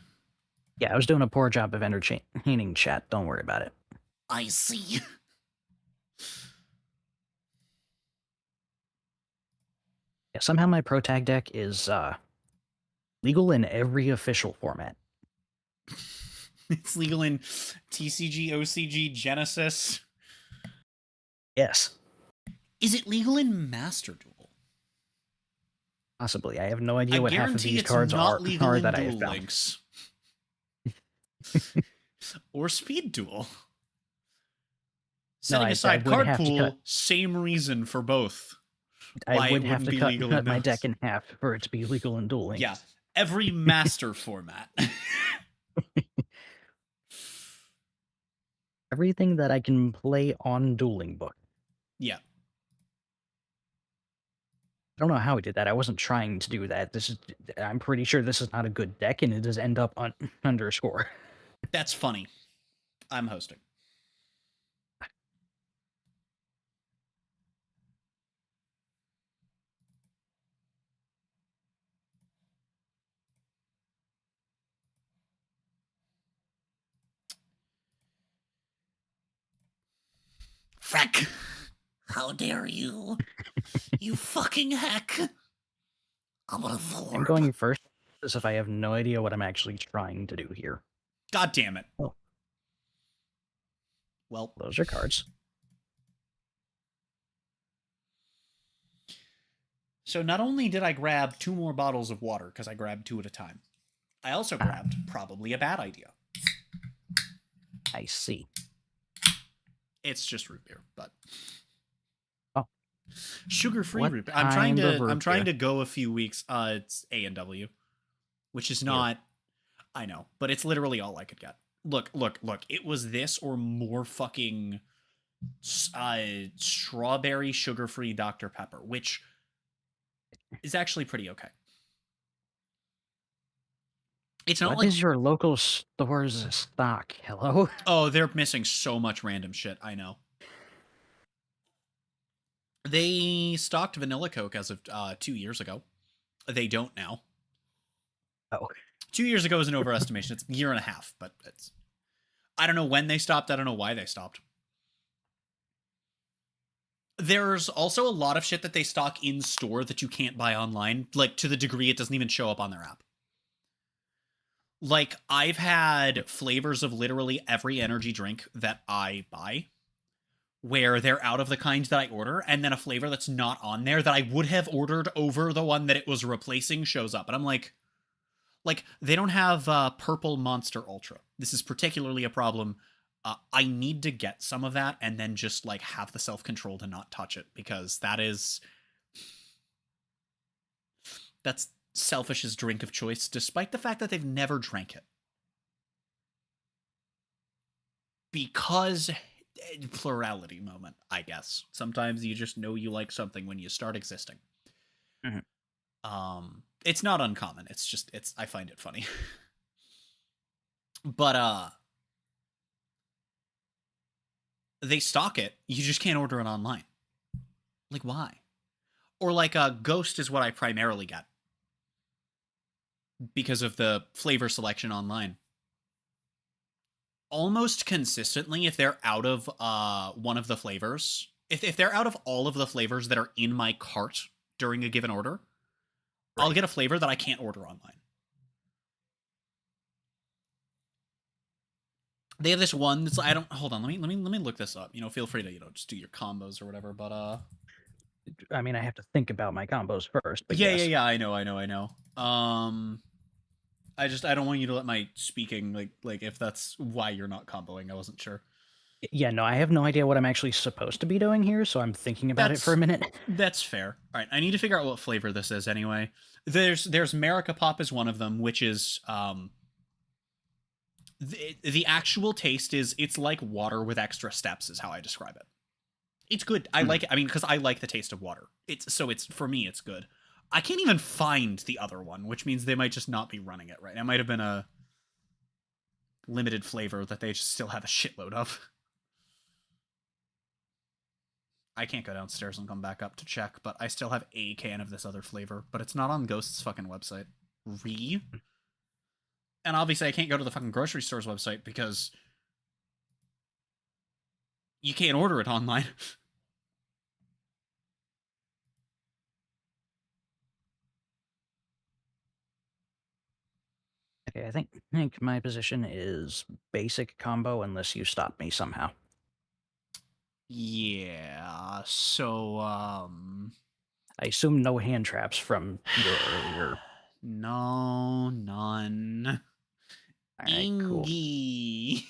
Yeah, I was doing a poor job of entertaining chat. Don't worry about it. I see. Yeah, somehow my Pro Tag deck is legal in every official format. It's legal in TCG, OCG, Genesis. Yes. Is it legal in Master Duel? Possibly. I have no idea I what half of guarantee these it's cards not legal are in that I have Duel found. Links. Or Speed Duel. Setting I aside would card have to pool, cut- same reason for both. I Why would it have wouldn't to be cut, legal cut in my those. deck in half for it to be legal in Duel Links. Yeah, every master format. Everything that I can play on Dueling Book. Yeah. I don't know how I did that. I wasn't trying to do that. I'm pretty sure this is not a good deck, and it does end up on underscore. That's funny. I'm hosting. Freck! How dare you? You fucking heck! I'm gonna thorp. I'm going first as if I have no idea what I'm actually trying to do here. God damn it. Oh. Well, Those are cards. so not only did I grab 2 more bottles of water, because I grabbed 2 at a time, I also grabbed probably a bad idea. I see. It's just root beer, but oh, sugar-free root beer. I'm trying to go a few weeks. It's A&W, which is not. I know, but it's literally all I could get. Look! It was this or more fucking strawberry sugar-free Dr. Pepper, which is actually pretty okay. It's not what is your local store's stock? Hello? Oh, they're missing so much random shit. I know. They stocked Vanilla Coke as of 2 years ago. They don't now. Oh. 2 years ago is an overestimation. It's a year and a half, but it's... I don't know when they stopped. I don't know why they stopped. There's also a lot of shit that they stock in store that you can't buy online, like to the degree it doesn't even show up on their app. Like, I've had flavors of literally every energy drink that I buy where they're out of the kind that I order, and then a flavor that's not on there that I would have ordered over the one that it was replacing shows up. And I'm like, they don't have Purple Monster Ultra. This is particularly a problem. I need to get some of that and then just, like, have the self-control to not touch it, because that's Selfish's drink of choice, despite the fact that they've never drank it. Because plurality moment, I guess. Sometimes you just know you like something when you start existing. Mm-hmm. It's not uncommon. I find it funny. But they stock it. You just can't order it online. Like, why? Or like Ghost is what I primarily get because of the flavor selection online. Almost consistently, if they're out of one of the flavors, if they're out of all of the flavors that are in my cart during a given order, I'll get a flavor that I can't order online. They have this one that's, I don't, hold on, let me look this up. Feel free to, just do your combos or whatever, but I mean, I have to think about my combos first, but yeah, yes. yeah, I know. I don't want you to let my speaking, like if that's why you're not comboing. I wasn't sure. Yeah, no, I have no idea what I'm actually supposed to be doing here, so I'm thinking about it for a minute. That's fair. All right, I need to figure out what flavor this is anyway. There's America Pop is one of them, which is the actual taste is, it's like water with extra steps is how I describe it. It's good. I like it. I mean, because I like the taste of water. It's for me, it's good. I can't even find the other one, which means they might just not be running it right. It might have been a limited flavor that they just still have a shitload of. I can't go downstairs and come back up to check, but I still have a can of this other flavor, but it's not on Ghost's fucking website. And obviously I can't go to the fucking grocery store's website because you can't order it online. Okay, I think my position is basic combo unless you stop me somehow. Yeah, so, I assume no hand traps from your earlier. No, none. All right, cool. Ingy.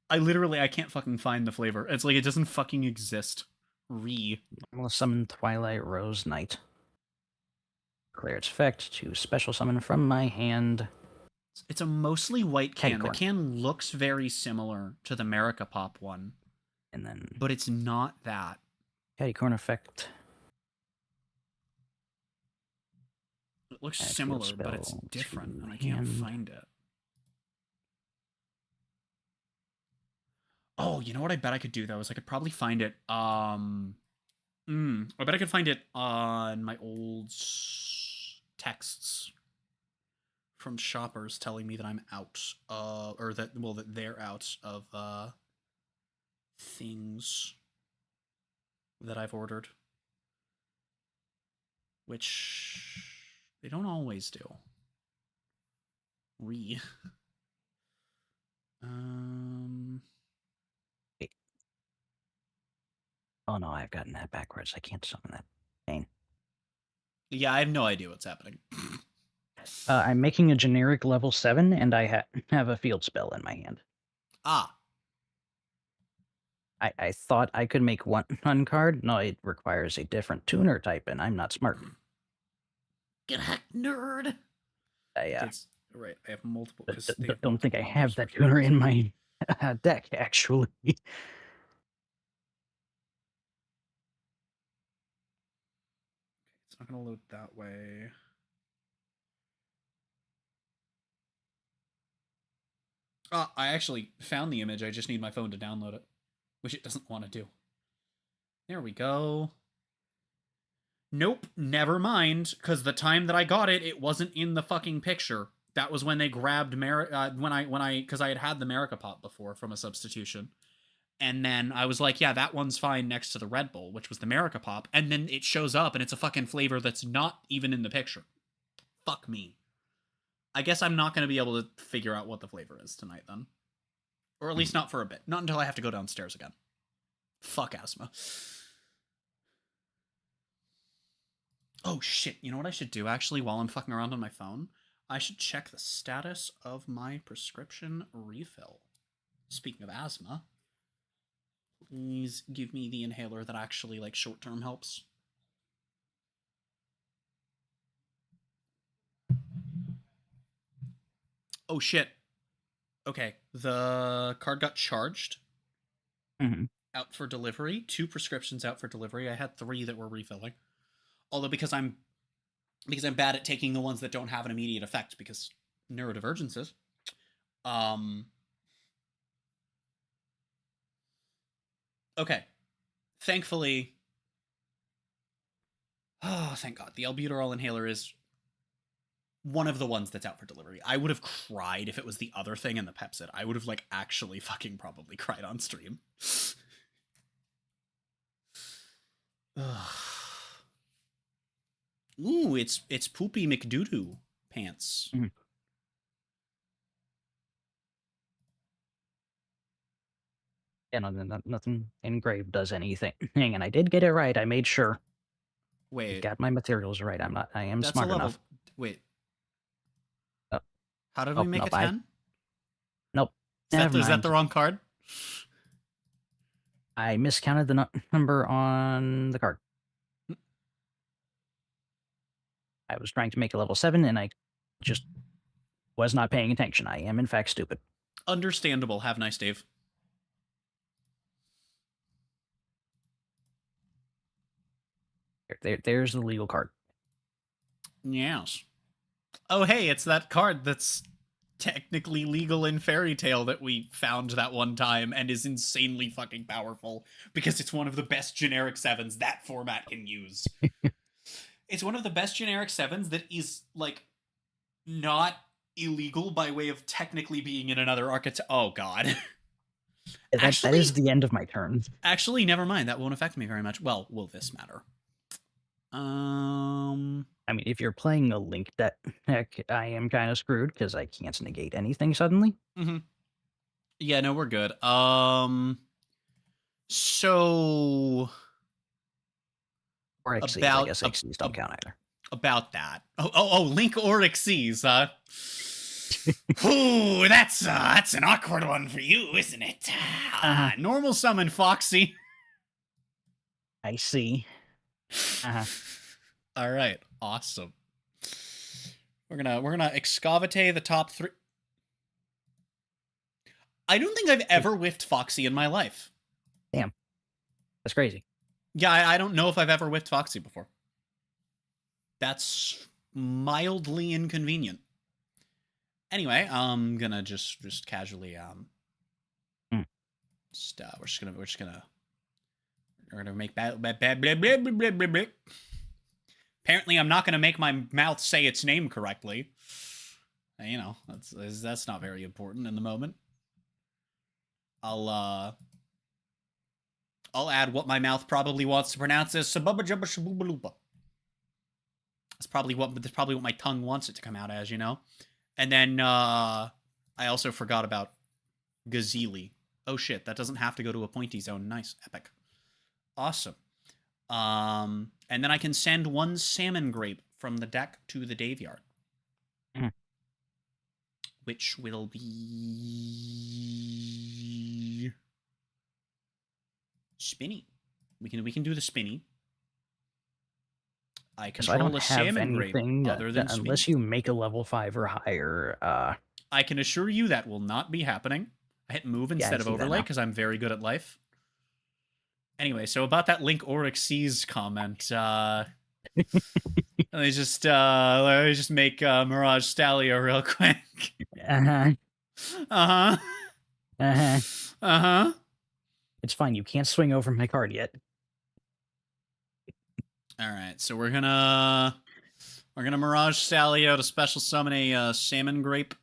I can't fucking find the flavor. It's like it doesn't fucking exist. I'm gonna summon Twilight Rose Knight. Clear its effect to special summon from my hand. It's a mostly white can. Candy The can looks very similar to the America Pop one. And then... But it's not that. Caddy Corn effect. It looks similar, but it's different, and I can't find it. Oh, you know what I bet I could do, though, is I could probably find it, I bet I could find it on my old texts from shoppers telling me that I'm out, or that they're out of, things that I've ordered. Which they don't always do. Wait. Oh no, I've gotten that backwards. I can't summon that. Pain. Yeah, I have no idea what's happening. I'm making a generic level 7, and I have a field spell in my hand. Ah. I thought I could make one card. No, it requires a different tuner type, and I'm not smart. Get hacked, nerd! Right, I have multiple... Don't think I have that tuner in my deck, actually. It's not going to load that way. I actually found the image. I just need my phone to download it, which it doesn't want to do. There we go. Nope, never mind, because the time that I got it, it wasn't in the fucking picture. That was when they grabbed because I had the America Pop before from a substitution. And then I was like, yeah, that one's fine next to the Red Bull, which was the America Pop. And then it shows up, and it's a fucking flavor that's not even in the picture. Fuck me. I guess I'm not going to be able to figure out what the flavor is tonight, then. Or at least not for a bit. Not until I have to go downstairs again. Fuck asthma. Oh shit, you know what I should do actually while I'm fucking around on my phone? I should check the status of my prescription refill. Speaking of asthma, please give me the inhaler that actually, like, short-term helps. Oh shit. Okay, the card got charged. Out for delivery. 2 prescriptions out for delivery. I had 3 that were refilling. Although because I'm bad at taking the ones that don't have an immediate effect because neurodivergences. Okay. Thankfully. Oh, thank God. The albuterol inhaler is one of the ones that's out for delivery. I would have cried if it was the other thing in the Pepsid. I would have, like, actually fucking probably cried on stream. Ooh, it's Poopy McDoodoo pants. Yeah, no, nothing engraved does anything. And I did get it right. I made sure. Wait. Got my materials right. I am That's smart a level. enough. Wait. Oh. How did we make a 10? Nope. Is that the wrong card? I miscounted the number on the card. I was trying to make a level 7, and I just was not paying attention. I am, in fact, stupid. Understandable. Have a nice, Dave. There's the legal card. Yes. Oh, hey, it's that card that's technically legal in Fairy Tail that we found that one time and is insanely fucking powerful because it's one of the best generic 7s that format can use. It's one of the best generic 7s that is, like, not illegal by way of technically being in another archetype. Oh, God. That is the end of my turn. Actually, never mind. That won't affect me very much. Well, will this matter? I mean, if you're playing a Link deck, I am kind of screwed because I can't negate anything suddenly. Yeah, no, we're good. So... Or Xyz, I guess Xyz don't count either. About that. Oh, Link or Xyz, huh? Ooh, that's an awkward one for you, isn't it? Normal summon Foxy. I see. All right, awesome. We're gonna excavate the top 3. I don't think I've ever whiffed Foxy in my life. Damn, that's crazy. Yeah, I don't know if I've ever whiffed Foxy before. That's mildly inconvenient. Anyway, I'm gonna just casually we're gonna make bad. Apparently, I'm not gonna make my mouth say its name correctly. You know, that's not very important in the moment. I'll add what my mouth probably wants to pronounce as sabubba jubba shaboobaloopa. That's probably what my tongue wants it to come out as, you know? And then, I also forgot about Gazili. Oh shit, that doesn't have to go to a pointy zone. Nice. Epic. Awesome. And then I can send 1 salmon grape from the deck to the Daveyard. Which will be... Spinny. We can do the Spinny. I control a salmon grape other than Spinny. Unless you make a level 5 or higher. I can assure you that will not be happening. I hit move instead of overlay because I'm very good at life. Anyway, so about that Link or Xyz comment, let me just make Mirage Stallion real quick. It's fine. You can't swing over my card yet. All right, so we're gonna Mirage Stallion to special summon a salmon grape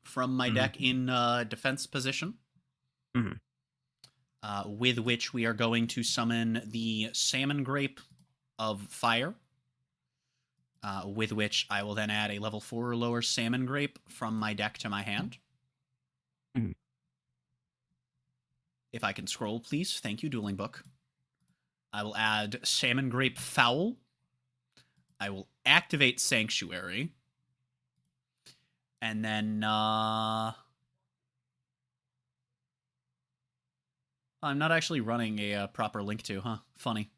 from my deck in defense position. With which we are going to summon the salmon grape of fire. With which I will then add a level 4 or lower salmon grape from my deck to my hand. If I can scroll, please. Thank you, Dueling Book. I will add Salmon Grape Fowl. I will activate Sanctuary. And then, I'm not actually running a proper link to, huh? Funny.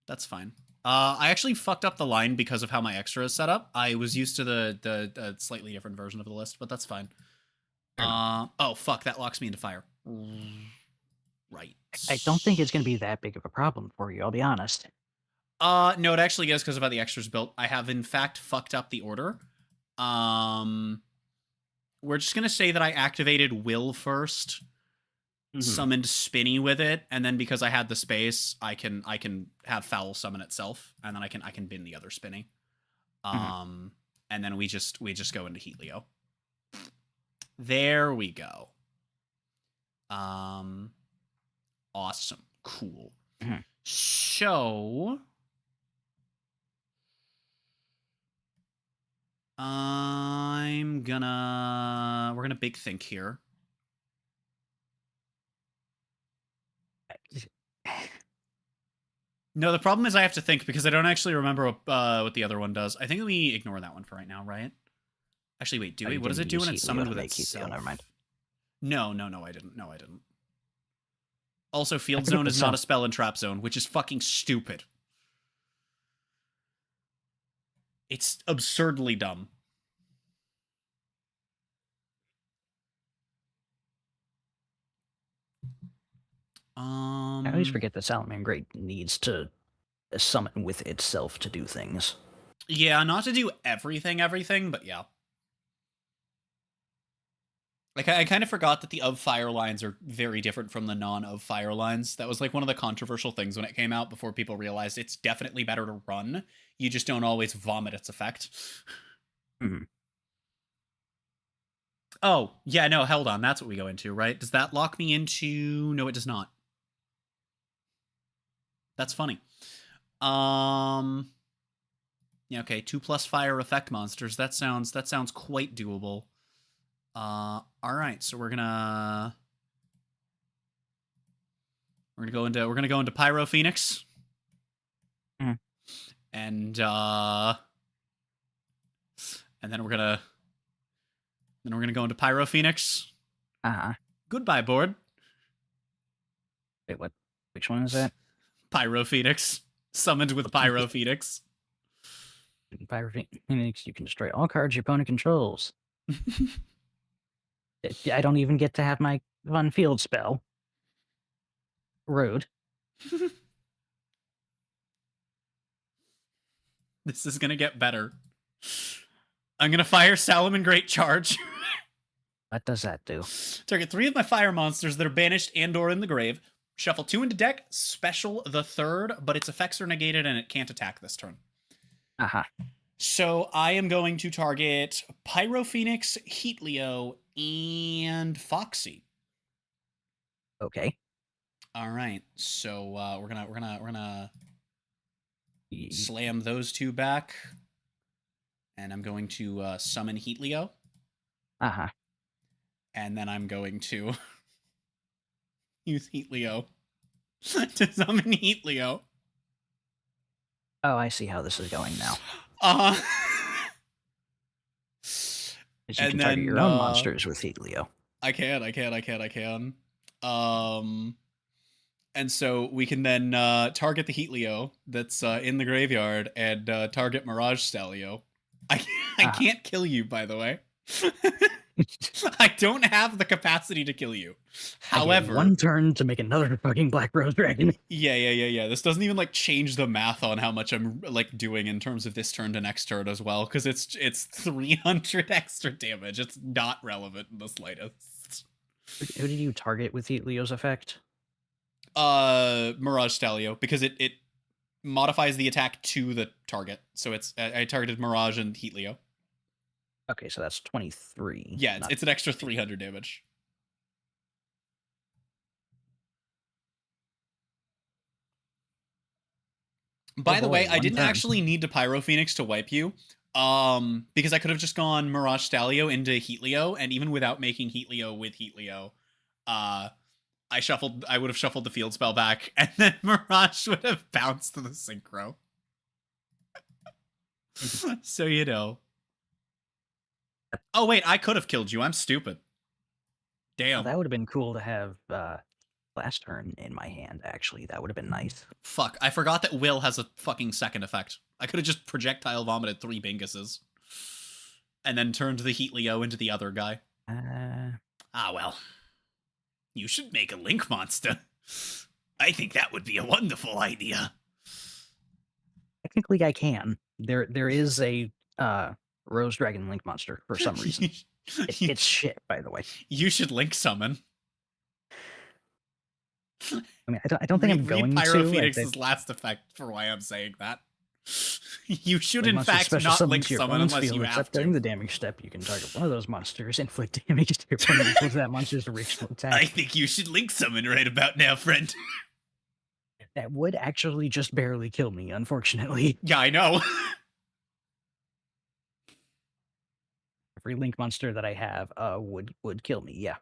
That's fine. I actually fucked up the line because of how my extra is set up. I was used to the slightly different version of the list, but that's fine. Oh, fuck, that locks me into fire. Right. I don't think it's going to be that big of a problem for you, I'll be honest. No, it actually is because of how the extra's built. I have, in fact, fucked up the order. We're just going to say that I activated Will first, summoned Spinny with it, and then because I had the space, I can have Foul summon itself, and then I can bin the other Spinny. And then we just go into Heatleo. There we go. Awesome. Cool. So we're gonna big think here. No, the problem is I have to think because I don't actually remember what the other one does. I think we ignore that one for right now, right? Actually, wait, do we? What does it do when it's summoned with itself? Never mind. No, I didn't. No, I didn't. Also, Field Zone is not a spell in Trap Zone, which is fucking stupid. It's absurdly dumb. I always forget that Salamangreat needs to summon with itself to do things. Yeah, not to do everything, but yeah. Like, I kind of forgot that the of fire lines are very different from the non-of fire lines. That was like one of the controversial things when it came out before people realized it's definitely better to run. You just don't always vomit its effect. Oh, yeah, no, hold on. That's what we go into, right? Does that lock me into... No, it does not. That's funny. Yeah, okay, 2+ fire effect monsters. That sounds quite doable. All right, so we're gonna go into Pyro Phoenix, and then we're gonna go into Pyro Phoenix. Goodbye, board. Wait, what? Which one is that? Pyro Phoenix, summoned with Pyro Phoenix. Pyro Phoenix, you can destroy all cards your opponent controls. I don't even get to have my fun field spell. Rude. This is gonna get better. I'm gonna fire Salamangreat Charge. What does that do? Target 3 of my fire monsters that are banished and/or in the grave. Shuffle 2 into deck. Special the 3rd, but its effects are negated and it can't attack this turn. So I am going to target Pyro Phoenix, Heatleo, and Foxy. Okay. All right. So we're gonna slam those two back, and I'm going to summon Heatleo. And then I'm going to use Heatleo to summon Heatleo. Oh, I see how this is going now. You can target your own monsters with Heatleo. I can. And so we can then target the Heatleo that's in the graveyard and target Mirage Stalio. I can't kill you, by the way. I don't have the capacity to kill you. However, one turn to make another fucking Black Rose Dragon. Yeah. This doesn't even like change the math on how much I'm like doing in terms of this turn to next turn as well, because it's 300 extra damage. It's not relevant in the slightest. Who did you target with Heatleo's effect? Mirage Stalio, because it modifies the attack to the target. So it's I targeted Mirage and Heatleo. Okay, so that's 23. Yeah, it's an extra 300 damage. By the way, I one didn't turn. actually need to Pyro Phoenix to wipe you. Because I could have just gone Mirage Stalio into Heatleo, and even without making Heatleo with Heatleo, I would have shuffled the field spell back, and then Mirage would have bounced to the synchro. So you know. Oh wait, I could have killed you. I'm stupid. Damn. Well, that would have been cool to have last turn in my hand, actually. That would have been nice. Fuck, I forgot that Will has a fucking second effect. I could have just projectile vomited 3 Binguses. And then turned the Heatleo into the other guy. Ah, well. You should make a Link monster. I think that would be a wonderful idea. Technically, I can. There is a Rose Dragon Link monster for some reason. It's shit, by the way. You should Link summon. I mean, I don't think I'm going Pyro to. Phoenix's last effect for why I'm saying that. You should, When in monsters fact, special not summon Link to your summon opponent's unless field, you except have during to. the damage step, you can target one of those monsters, inflict damage to your opponent equal to that monster's original attack. I think you should Link summon right about now, friend. That would actually just barely kill me, unfortunately. Yeah, I know. Every Link monster that I have would kill me, yeah.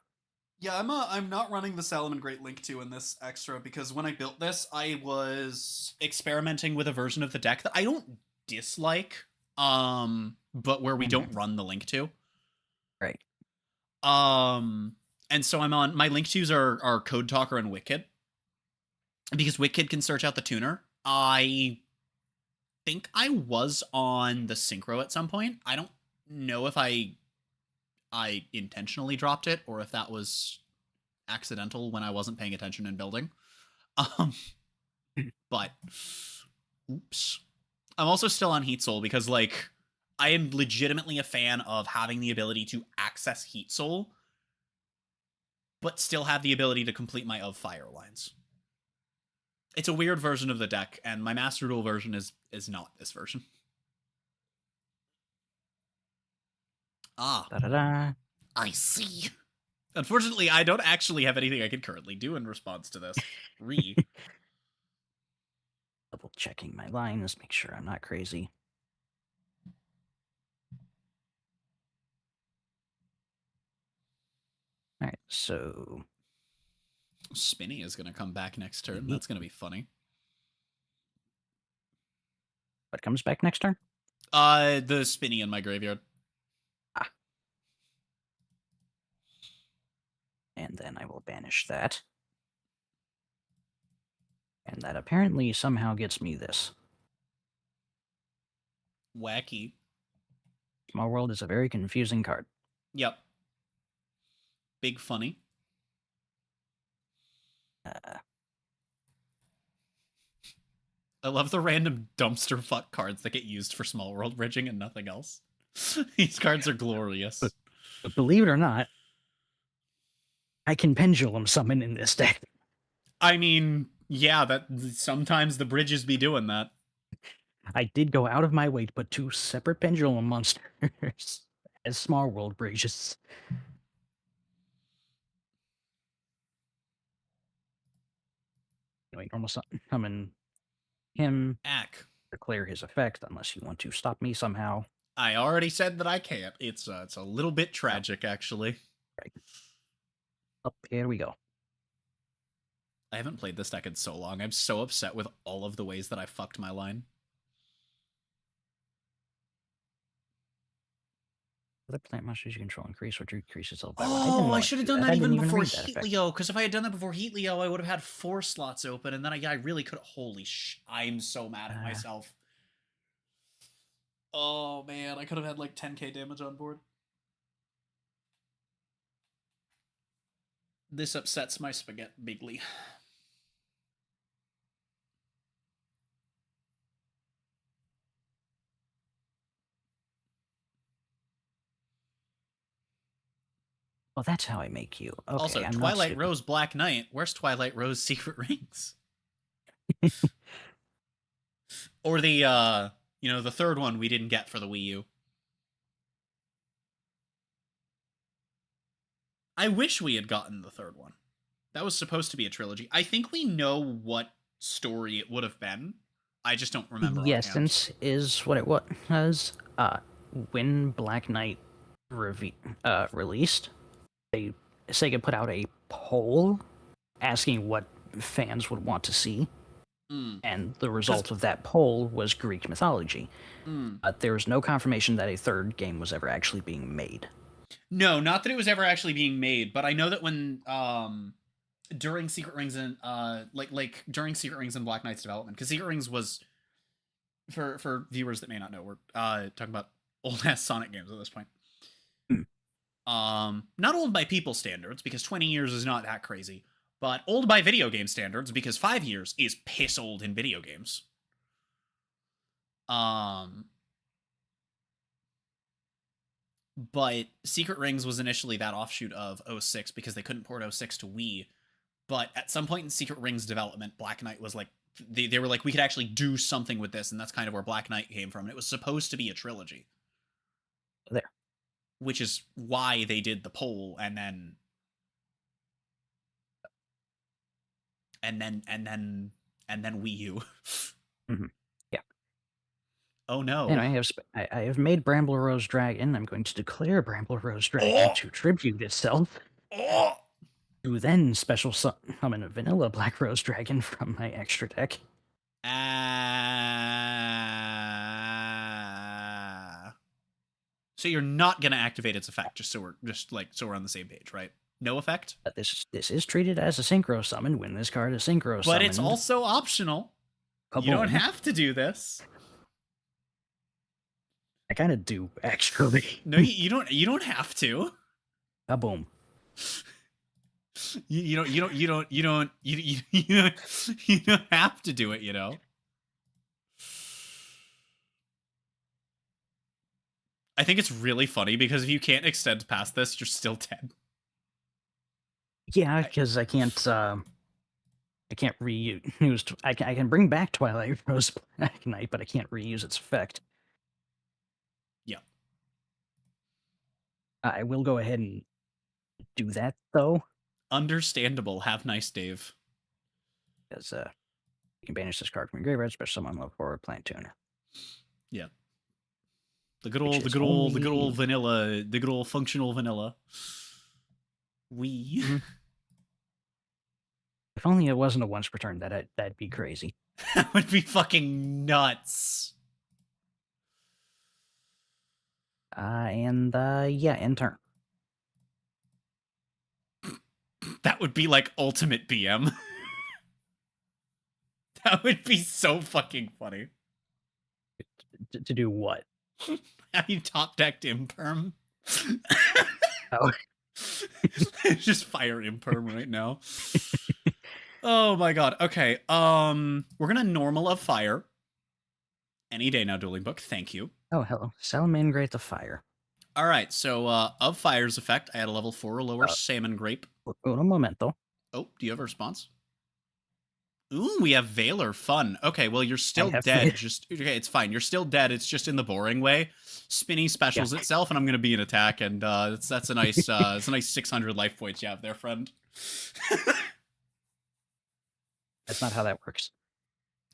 Yeah, I'm not running the Salomon Great Link 2 in this extra, because when I built this, I was experimenting with a version of the deck that I don't dislike, but where we don't run the Link 2. Right. And so I'm on, my Link 2s are Code Talker and Wicked, because Wicked can search out the tuner. I think I was on the Synchro at some point. I don't know if I intentionally dropped it or if that was accidental when I wasn't paying attention in building. But oops. I'm also still on Heat Soul because, like, I am legitimately a fan of having the ability to access Heat Soul, but still have the ability to complete my of fire lines. It's a weird version of the deck, and my Master Duel version is not this version. Ah. Da-da-da. I see. Unfortunately, I don't actually have anything I can currently do in response to this. Double checking my lines, make sure I'm not crazy. Alright, so Spinny is going to come back next turn. That's going to be funny. what comes back next turn? The Spinny in my graveyard. And then I will banish that. And that apparently somehow gets me this. Wacky. Small World is a very confusing card. Yep. Big funny. I love the random dumpster fuck cards that get used for Small World bridging and nothing else. These cards are glorious. But believe it or not, I can pendulum summon in this deck. I mean, yeah, that sometimes the bridges be doing that. I did go out of my way to put 2 separate pendulum monsters as Small World bridges. Anyway, normal summon him. Ack. Declare his effect unless you want to stop me somehow. I already said that I can't. It's a little bit tragic, actually. Right. Oh, here we go. I haven't played this deck in so long. I'm so upset with all of the ways that I fucked my line. Other plant monsters you control increase or decrease itself by Oh, I should have done that even before read that effect. Heatleo, because if I had done that before Heatleo, I would have had 4 slots open, and then I really could have... Holy I'm so mad at myself. Oh, man, I could have had, like, 10k damage on board. This upsets my spaghetti bigly. Well, that's how I make you. Okay, Also, I'm not Twilight stupid. Rose Black Knight. Where's Twilight Rose Secret Rings? Or the, the third one we didn't get for the Wii U. I wish we had gotten the third one. That was supposed to be a trilogy. I think we know what story it would have been. I just don't remember. The offhand. essence is what it was. When Black Knight released, Sega put out a poll asking what fans would want to see, and the result of that poll was Greek mythology. There was no confirmation that a third game was ever actually being made. No, not that it was ever actually being made, but I know that when during Secret Rings and like during Secret Rings and Black Knight's development, because Secret Rings was for viewers that may not know, we're talking about old ass Sonic games at this point. Not old by people standards, because 20 years is not that crazy, but old by video game standards, because 5 years is piss old in video games. But Secret Rings was initially that offshoot of 06 because they couldn't port 06 to Wii. But at some point in Secret Rings development, Black Knight was like, they were like, we could actually do something with this, and that's kind of where Black Knight came from. And it was supposed to be a trilogy. There. Which is why they did the poll, and then Wii U. Yeah. Oh no. And I have made Bramble Rose Dragon. I'm going to declare Bramble Rose Dragon to tribute itself. To then special summon a vanilla Black Rose Dragon from my extra deck. So you're not gonna activate its effect, just so we're on the same page, right? No effect. This is treated as a synchro summon when this card is synchro summoned. But it's also optional. Kaboom. You don't have to do this. I kind of do, actually. No, you don't. You don't have to. Kaboom. You don't have to do it, you know. I think it's really funny because if you can't extend past this, you're still dead. Yeah, because I can't reuse. I can bring back Twilight Rose Black Knight, but I can't reuse its effect. Yeah. I will go ahead and do that though. Understandable. Have nice, Dave. Because you can banish this card from your graveyard, special summon level 4 plant tuner. Yeah. The good old vanilla, the good old functional vanilla. If only it wasn't a once per turn, that'd be crazy. That would be fucking nuts. End turn. That would be like ultimate BM. That would be so fucking funny. To do what? Have you top decked Imperm? Oh. Just fire Imperm right now. Oh my god. Okay. We're gonna normal of fire. Any day now, Dueling Book. Thank you. Oh, hello. Salmon Great the Fire. Alright, so of fire's effect, I had a level 4 or lower Salmon Grape. Un momento. Oh, do you have a response? Ooh, we have Valor. Fun. Okay, well, you're still dead. Okay, it's fine. You're still dead. It's just in the boring way. Spinny specials itself, and I'm gonna be an attack, and that's a nice it's a nice 600 life points you have there, friend. That's not how that works.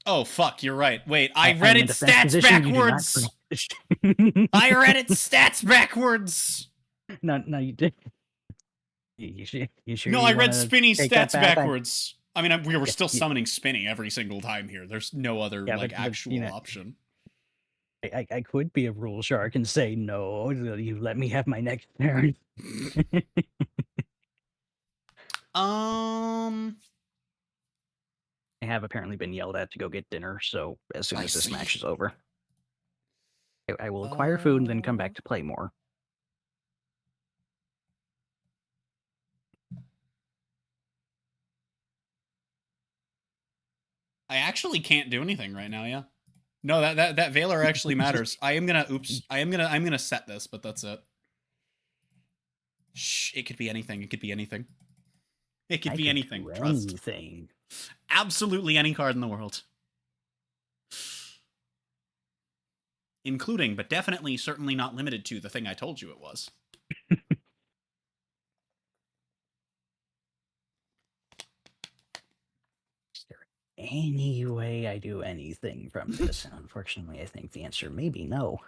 Oh fuck, you're right. Wait, I read its stats backwards. I read its stats backwards. No, you did. You sure no, I read Spinny stats backwards. I mean, we were still summoning Spinny every single time here. There's no other actual option. I could be a rule shark and say no. You let me have my next turn. I have apparently been yelled at to go get dinner, so as soon as this match is over, I will acquire food and then come back to play more. I actually can't do anything right now, yeah. No, that Valor actually matters. I'm gonna set this, but that's it. Shh, it could be anything. It could be anything. It could be anything. Trust. Anything. Absolutely any card in the world. Including, but definitely, certainly not limited to, the thing I told you it was. any way I do anything from this? Unfortunately, I think the answer may be no.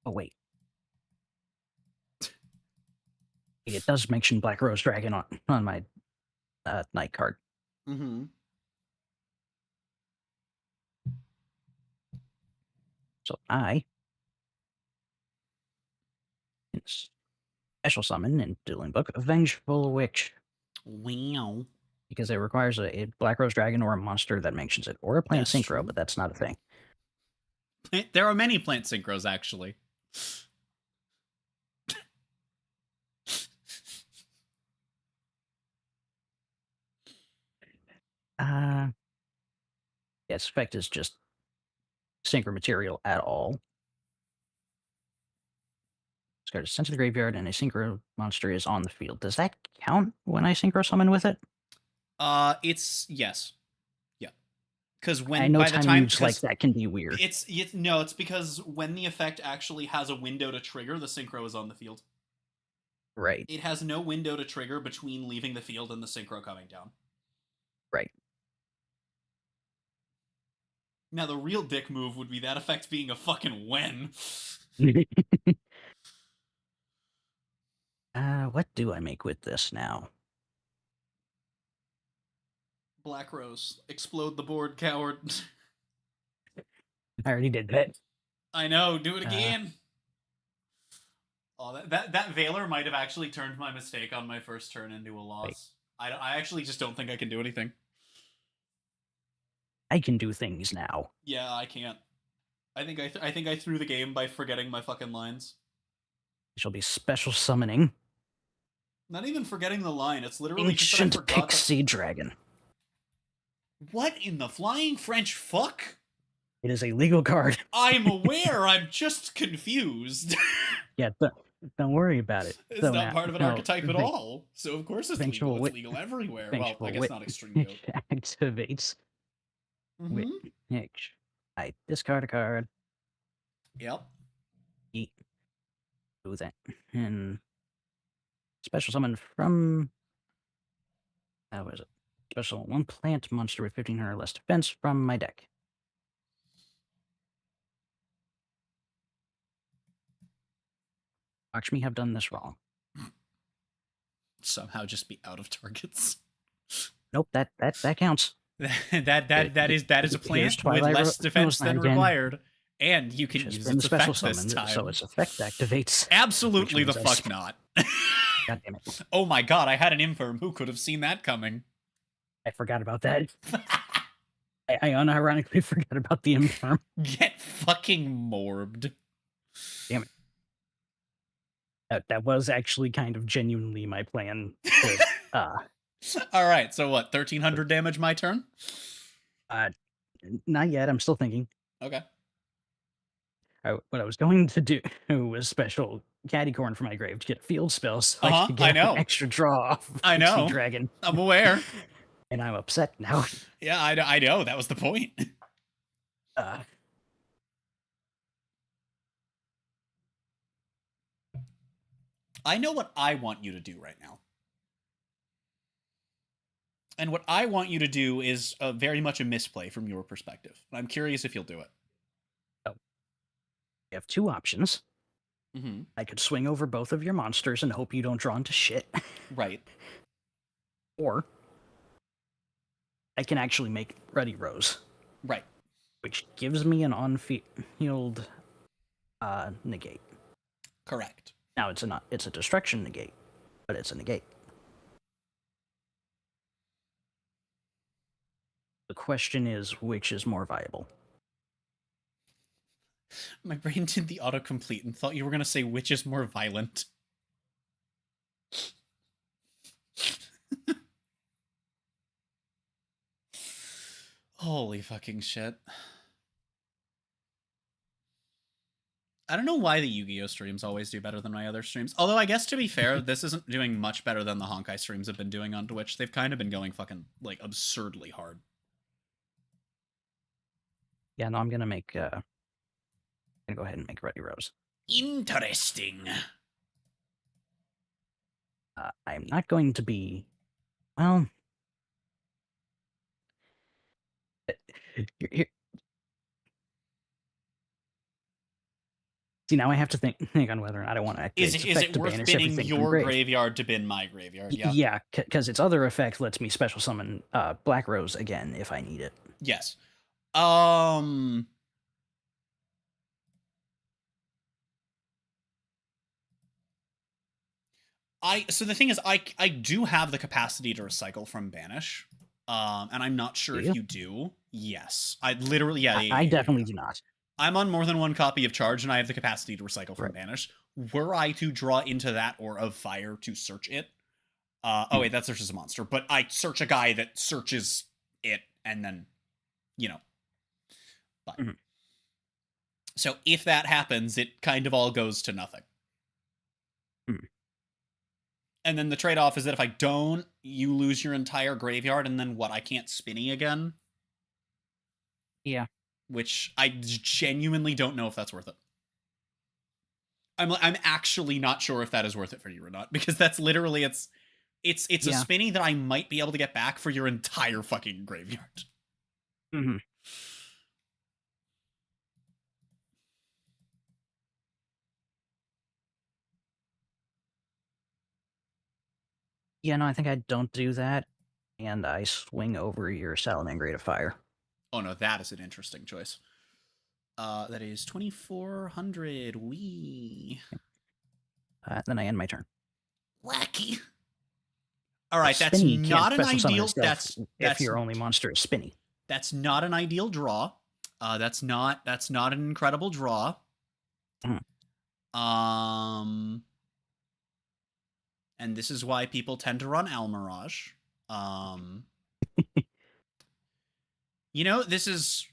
Oh, wait. It does mention Black Rose Dragon on my night card. Mm-hmm. So I can special summon in Dueling Book a Vengeful Witch. Wow. Because it requires a Black Rose Dragon or a monster that mentions it, or a plant That's synchro, true. but that's not a thing. There are many plant synchros, actually. Its effect is just synchro material at all. This card is sent to the graveyard, and a synchro monster is on the field. Does that count when I synchro summon with it? It's yes. Yeah. Because I know time moves like that can be weird. It's because when the effect actually has a window to trigger, the synchro is on the field. Right. It has no window to trigger between leaving the field and the synchro coming down. Right. Now, the real dick move would be that effect being a fucking when. What do I make with this now? Black Rose. Explode the board, coward. I already did that. I know, do it again. Oh, that Veiler might have actually turned my mistake on my first turn into a loss. I actually just don't think I can do anything. I can do things now. Yeah, I can't. I think I threw the game by forgetting my fucking lines. I shall be special summoning. Not even forgetting the line. It's literally Ancient just that I forgot Pixie Dragon. What in the flying French fuck? It is a legal card. I'm aware. I'm just confused. Yeah, don't worry about it. It's not part of an archetype at all. So of course it's legal. It's legal everywhere. Well, I guess not extreme goat. Activates. Which I discard a card. Yep. Do that. And special summon from... How is it? Special one plant monster with 1500 or less defense from my deck. Watch me have done this wrong. Somehow just be out of targets. Nope, that counts. that is a plant with less defense than required, and you can use its effect this time. So its effect activates. Absolutely the fuck not. God damn it! Oh my god, I had an infirm. Who could have seen that coming? I forgot about that. I unironically forgot about the infirm. Get fucking morbed. Damn it. That was actually kind of genuinely my plan. All right, so what? 1300 damage my turn? Not yet. I'm still thinking. Okay. What I was going to do was special caddy corn for my grave to get a field spell, so I could get an extra draw off of Pixie Dragon. I'm aware. And I'm upset now. Yeah, I know. That was the point. I know what I want you to do right now. And what I want you to do is very much a misplay from your perspective. I'm curious if you'll do it. Oh. You have two options. Mm-hmm. I could swing over both of your monsters and hope you don't draw into shit. Right. Or I can actually make Ready Rose. Right. Which gives me an on-field negate. Correct. Now it's a destruction negate, but it's a negate. The question is, which is more viable? My brain did the autocomplete and thought you were going to say which is more violent. Holy fucking shit. I don't know why the Yu-Gi-Oh streams always do better than my other streams. Although I guess to be fair, this isn't doing much better than the Honkai streams have been doing on Twitch. They've kind of been going fucking like absurdly hard. Yeah, no, I'm gonna make. I'm gonna go ahead and make Ready Rose. Interesting. I'm not going to be. Well, here, see, now I have to think on whether or not I want to activate its Is effect it to worth banish binning everything from your grave. graveyard to bin my graveyard? Yeah. Yeah, because its other effect lets me special summon Black Rose again if I need it. Yes. So the thing is, I do have the capacity to recycle from banish, and I'm not sure if you do. Yes, I literally, yeah, I definitely do not. I'm on more than one copy of charge, and I have the capacity to recycle from banish. Were I to draw into that or of fire to search it, oh wait, that searches a monster, but I search a guy that searches it, and then, you know, but so if that happens, it kind of all goes to nothing. And then the trade-off is that if I don't, you lose your entire graveyard, and then what? I can't spinny again? Yeah. Which I genuinely don't know if that's worth it. I'm actually not sure if that is worth it for you or not, because that's literally it's a spinny that I might be able to get back for your entire fucking graveyard. Mm-hmm. Yeah, no, I think I don't do that, and I swing over your Salamangreat of Fire. Oh no, that is an interesting choice. That is 2,400. Wee. Then I end my turn. Wacky. All right, that's Spinny not can't an special summon ideal. itself That's if your only monster is Spinny. That's not an ideal draw. That's not an incredible draw. And this is why people tend to run Almirage. You know, this is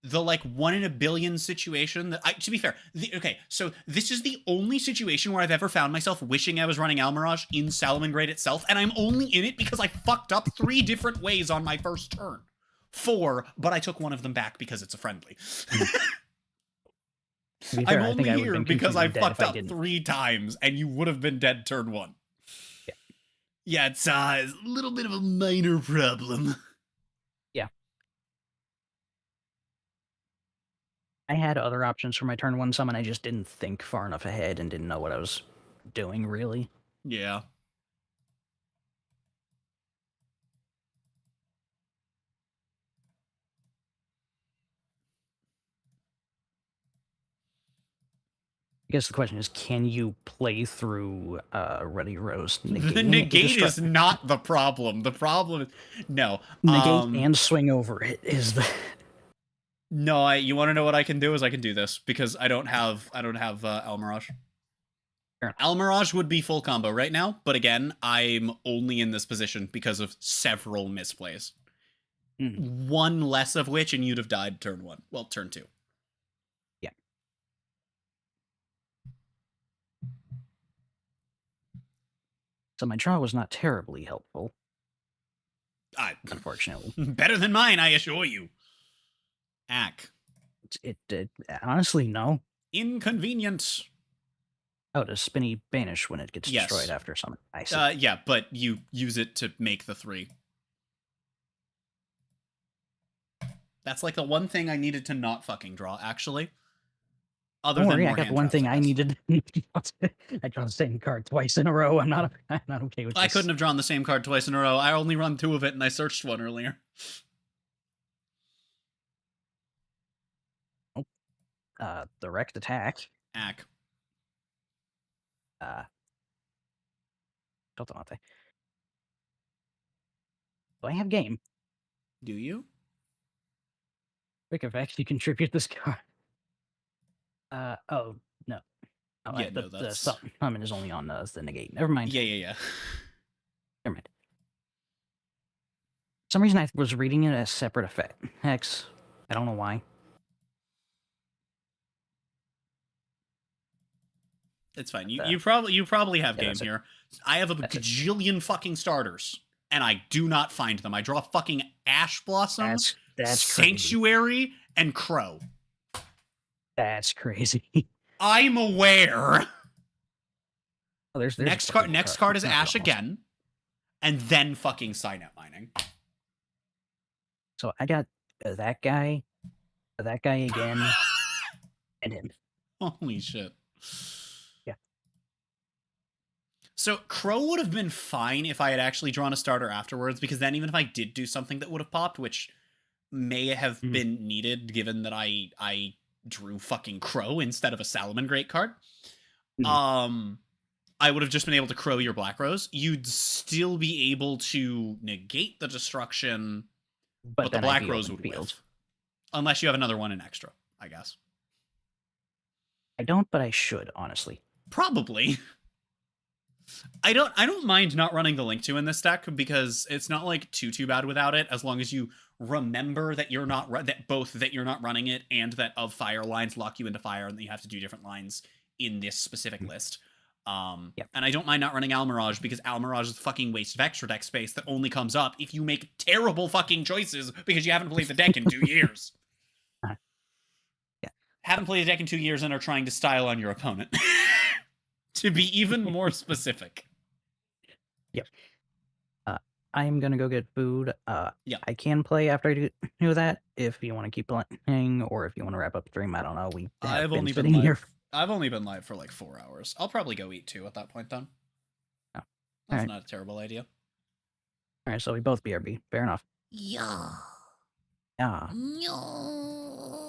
the like 1 in a billion situation that to be fair, okay, so this is the only situation where I've ever found myself wishing I was running Almirage in Salamangreat itself, and I'm only in it because I fucked up 3 different ways on my first turn. 4, but I took one of them back because it's a friendly. I'm only here because I fucked up 3 times, and you would have been dead turn 1. Yeah, it's a little bit of a minor problem. Yeah. I had other options for my turn 1 summon, I just didn't think far enough ahead and didn't know what I was doing, really. Yeah. I guess the question is, can you play through Ready Rose? The negate is not the problem. The problem is no. Negate and swing over it is the. No, you want to know what I can do? Is I can do this because I don't have Almirage. Almirage would be full combo right now, but again, I'm only in this position because of several misplays. 1 less of which, and you'd have died turn 1. Well, turn 2. Yeah. So my draw was not terribly helpful. Unfortunately. Better than mine, I assure you. Ack. It honestly, no. Inconvenient. Oh, does Spinny banish when it gets destroyed after summon? I see. Yeah, but you use it to make the 3. That's like the one thing I needed to not fucking draw, actually. Other than I got one thing I needed. I draw the same card twice in a row. I'm not okay with this. I couldn't have drawn the same card twice in a row. I only run 2 of it, and I searched 1 earlier. Direct attack. Ack. Totamate. Do I have game? Do you? Quick effect, you contribute this card. Oh, no. Oh, yeah, no, that's... The summon is only on the negate. Never mind. Yeah. Never mind. For some reason, I was reading it as separate effect. Hex. I don't know why. It's fine. But, You probably have yeah, game that's it. here. I have a That's it. gajillion fucking starters, and I do not find them. I draw fucking Ash Blossom, That's Sanctuary, and Crow. That's crazy. I'm aware. Oh, there's Next card is Ash again, and then fucking Signet Mining. So I got that guy again, and him. Holy shit. Yeah. So Crow would have been fine if I had actually drawn a starter afterwards, because then even if I did do something that would have popped, which may have been needed given that I drew fucking Crow instead of a Salamangreat card, I would have just been able to Crow your Black Rose. You'd still be able to negate the destruction, but the Black Rose would live. Unless you have another one in extra, I guess. I don't, but I should, honestly. Probably. I don't mind not running the Link 2 in this deck, because it's not like too bad without it, as long as you remember that you're not that you're not running it, and that of fire lines lock you into fire, and that you have to do different lines in this specific list. And I don't mind not running Almirage, because Almirage is a fucking waste of extra deck space that only comes up if you make terrible fucking choices because you haven't played the deck in 2 years. Haven't played the deck in 2 years and are trying to style on your opponent. To be even more specific. Yep. I'm gonna go get food. Yeah. I can play after I do that if you want to keep playing, or if you want to wrap up the stream. I don't know. I've only been live for like 4 hours. I'll probably go eat too at that point then. Oh. That's not a terrible idea. All right, so we both BRB. Fair enough. Yeah. Yeah. No.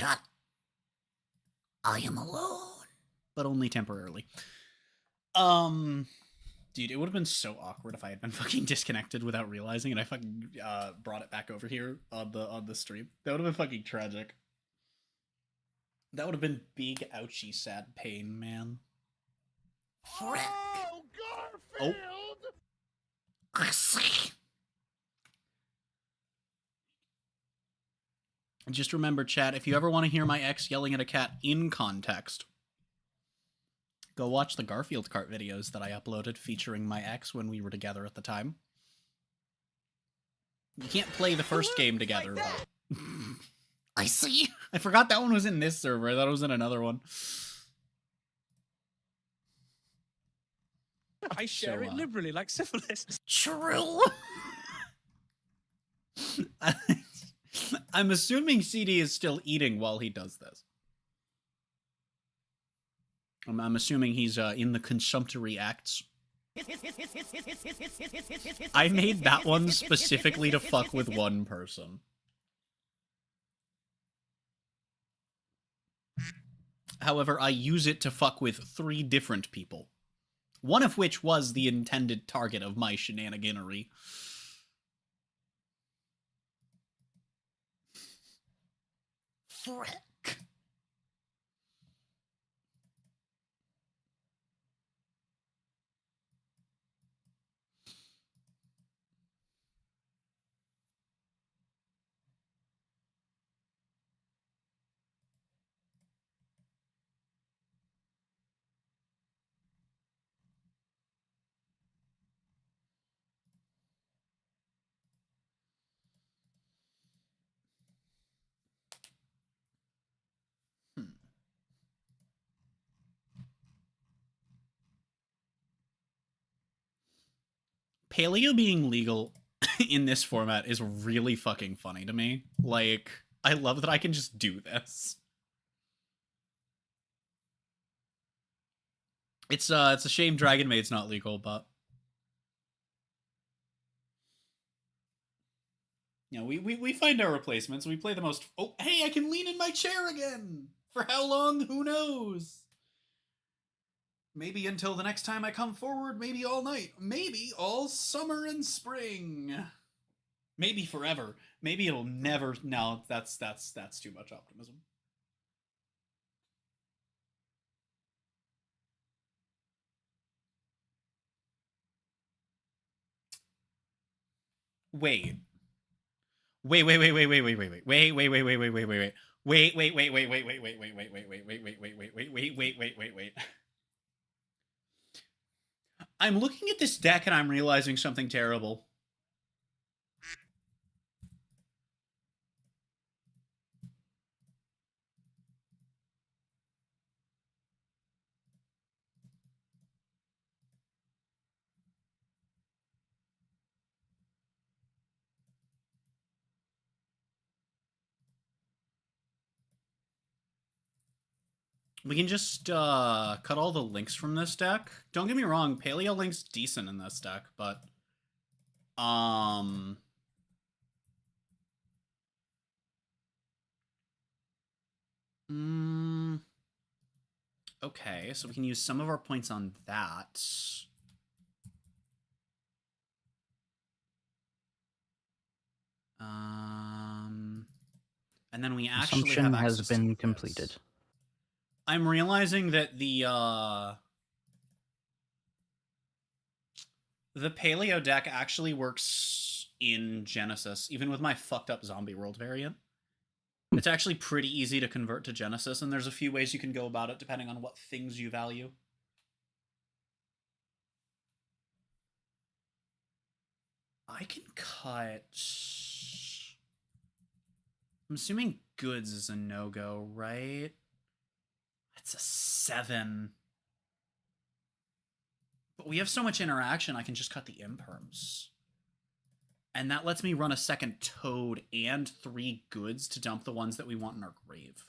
chat. I am alone. But only temporarily. Dude, it would have been so awkward if I had been fucking disconnected without realizing and I fucking brought it back over here on the stream. That would have been fucking tragic. That would have been big, ouchy, sad pain, man. Frick. Oh, Garfield! Oh. I see. Just remember, chat, if you ever want to hear my ex yelling at a cat in context, go watch the Garfield cart videos that I uploaded featuring my ex when we were together at the time. You can't play the first game together, though. I see. I forgot that one was in this server. I thought it was in another one. I share it liberally like syphilis. True. I'm assuming CD is still eating while he does this. I'm assuming he's in the consumptory acts. I made that one specifically to fuck with one person. However, I use it to fuck with 3 different people. One of which was the intended target of my shenaniganery. Frick. Paleo being legal in this format is really fucking funny to me. Like, I love that I can just do this. It's a shame Dragon Maid's not legal, but you know, we find our replacements. We play the most. Oh, hey, I can lean in my chair again. For how long? Who knows? Maybe until the next time I come forward, maybe all night, maybe all summer and spring. Maybe forever. Maybe it'll never. No, that's too much optimism. Wait. Wait. I'm looking at this deck and I'm realizing something terrible. We can just cut all the links from this deck. Don't get me wrong, Paleo Link's decent in this deck, but okay, so we can use some of our points on that. And then we actually Assumption have has been completed. I'm realizing that the Paleo deck actually works in Genesis, even with my fucked up Zombie World variant. It's actually pretty easy to convert to Genesis, and there's a few ways you can go about it depending on what things you value. I can cut... I'm assuming goods is a no-go, right? That's a 7. But we have so much interaction, I can just cut the imperms. And that lets me run a second Toad and 3 goods to dump the ones that we want in our grave.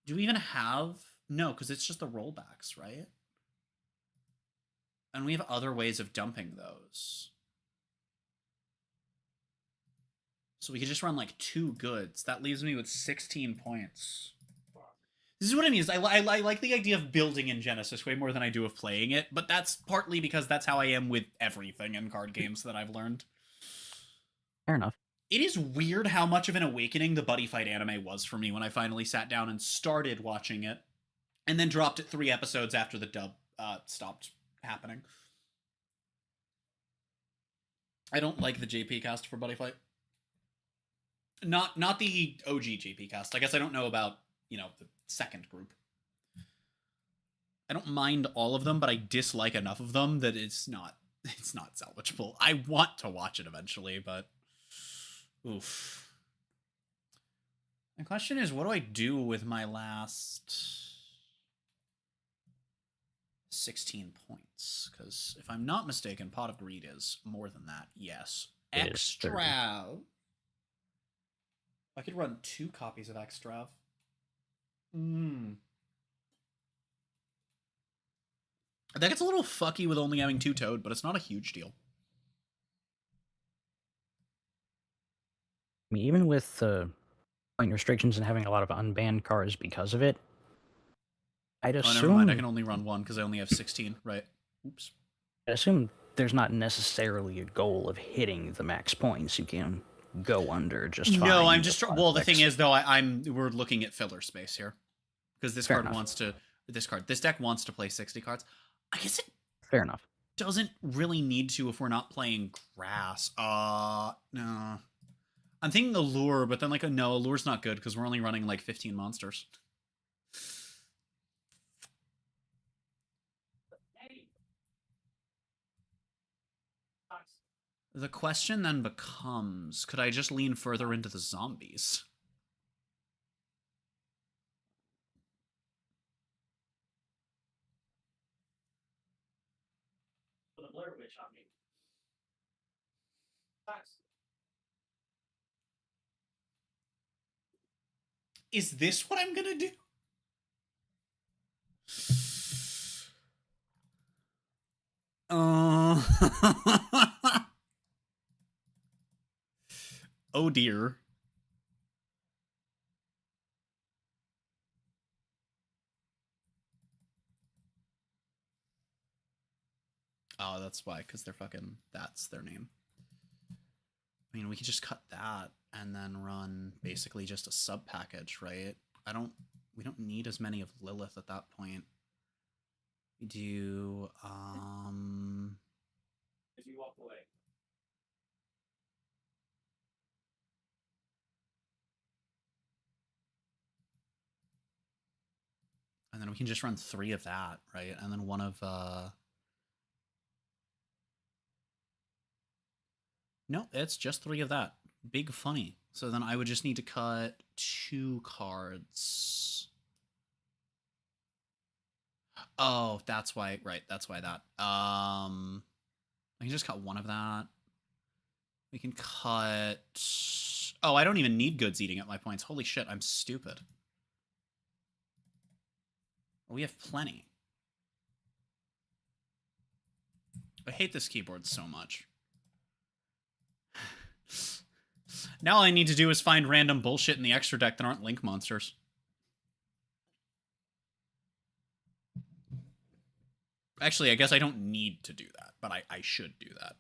Do we even have... No, because it's just the rollbacks, right? And we have other ways of dumping those. So we could just run like 2 goods. That leaves me with 16 points. This is what I mean. Is I like the idea of building in Genesis way more than I do of playing it, but that's partly because that's how I am with everything in card games that I've learned. Fair enough. It is weird how much of an awakening the Buddy Fight anime was for me when I finally sat down and started watching it, and then dropped it 3 episodes after the dub stopped happening. I don't like the JP cast for Buddy Fight. Not the OG JP cast. I guess I don't know about, you know, the second group. I don't mind all of them, but I dislike enough of them that it's not salvageable. I want to watch it eventually, but oof. The question is, what do I do with my last 16 points? Because if I'm not mistaken, Pot of Greed is more than that. Yes. Extrav. I could run 2 copies of Extrav. That gets a little fucky with only having 2 Toad, but it's not a huge deal. I mean, even with point restrictions and having a lot of unbanned cards because of it, I'd assume... Oh, never mind. I can only run 1 because I only have 16. Right. Oops. I assume there's not necessarily a goal of hitting the max points. You can go under just fine. No, I'm just... Well, the thing is, though, we're looking at filler space here. Because this card wants to... This deck wants to play 60 cards. I guess it... Fair enough. Doesn't really need to if we're not playing grass. No. I'm thinking Allure, but then, like, no, Allure's not good because we're only running, like, 15 monsters. The question then becomes, could I just lean further into the zombies? Is this what I'm gonna do? Oh dear. Oh, that's why, because they're fucking... That's their name. I mean, we could just cut that and then run basically just a sub-package, right? We don't need as many of Lilith at that point. We do, If you walk away. and then we can just run 3 of that, right? And then 1 of, no, it's just 3 of that. Big funny. So then I would just need to cut 2 cards. Oh, that's why, right, that's why that. I can just cut 1 of that. We can cut... Oh, I don't even need goods eating up my points. Holy shit, I'm stupid. We have plenty. I hate this keyboard so much. Now all I need to do is find random bullshit in the extra deck that aren't Link monsters. Actually, I guess I don't need to do that, but I should do that.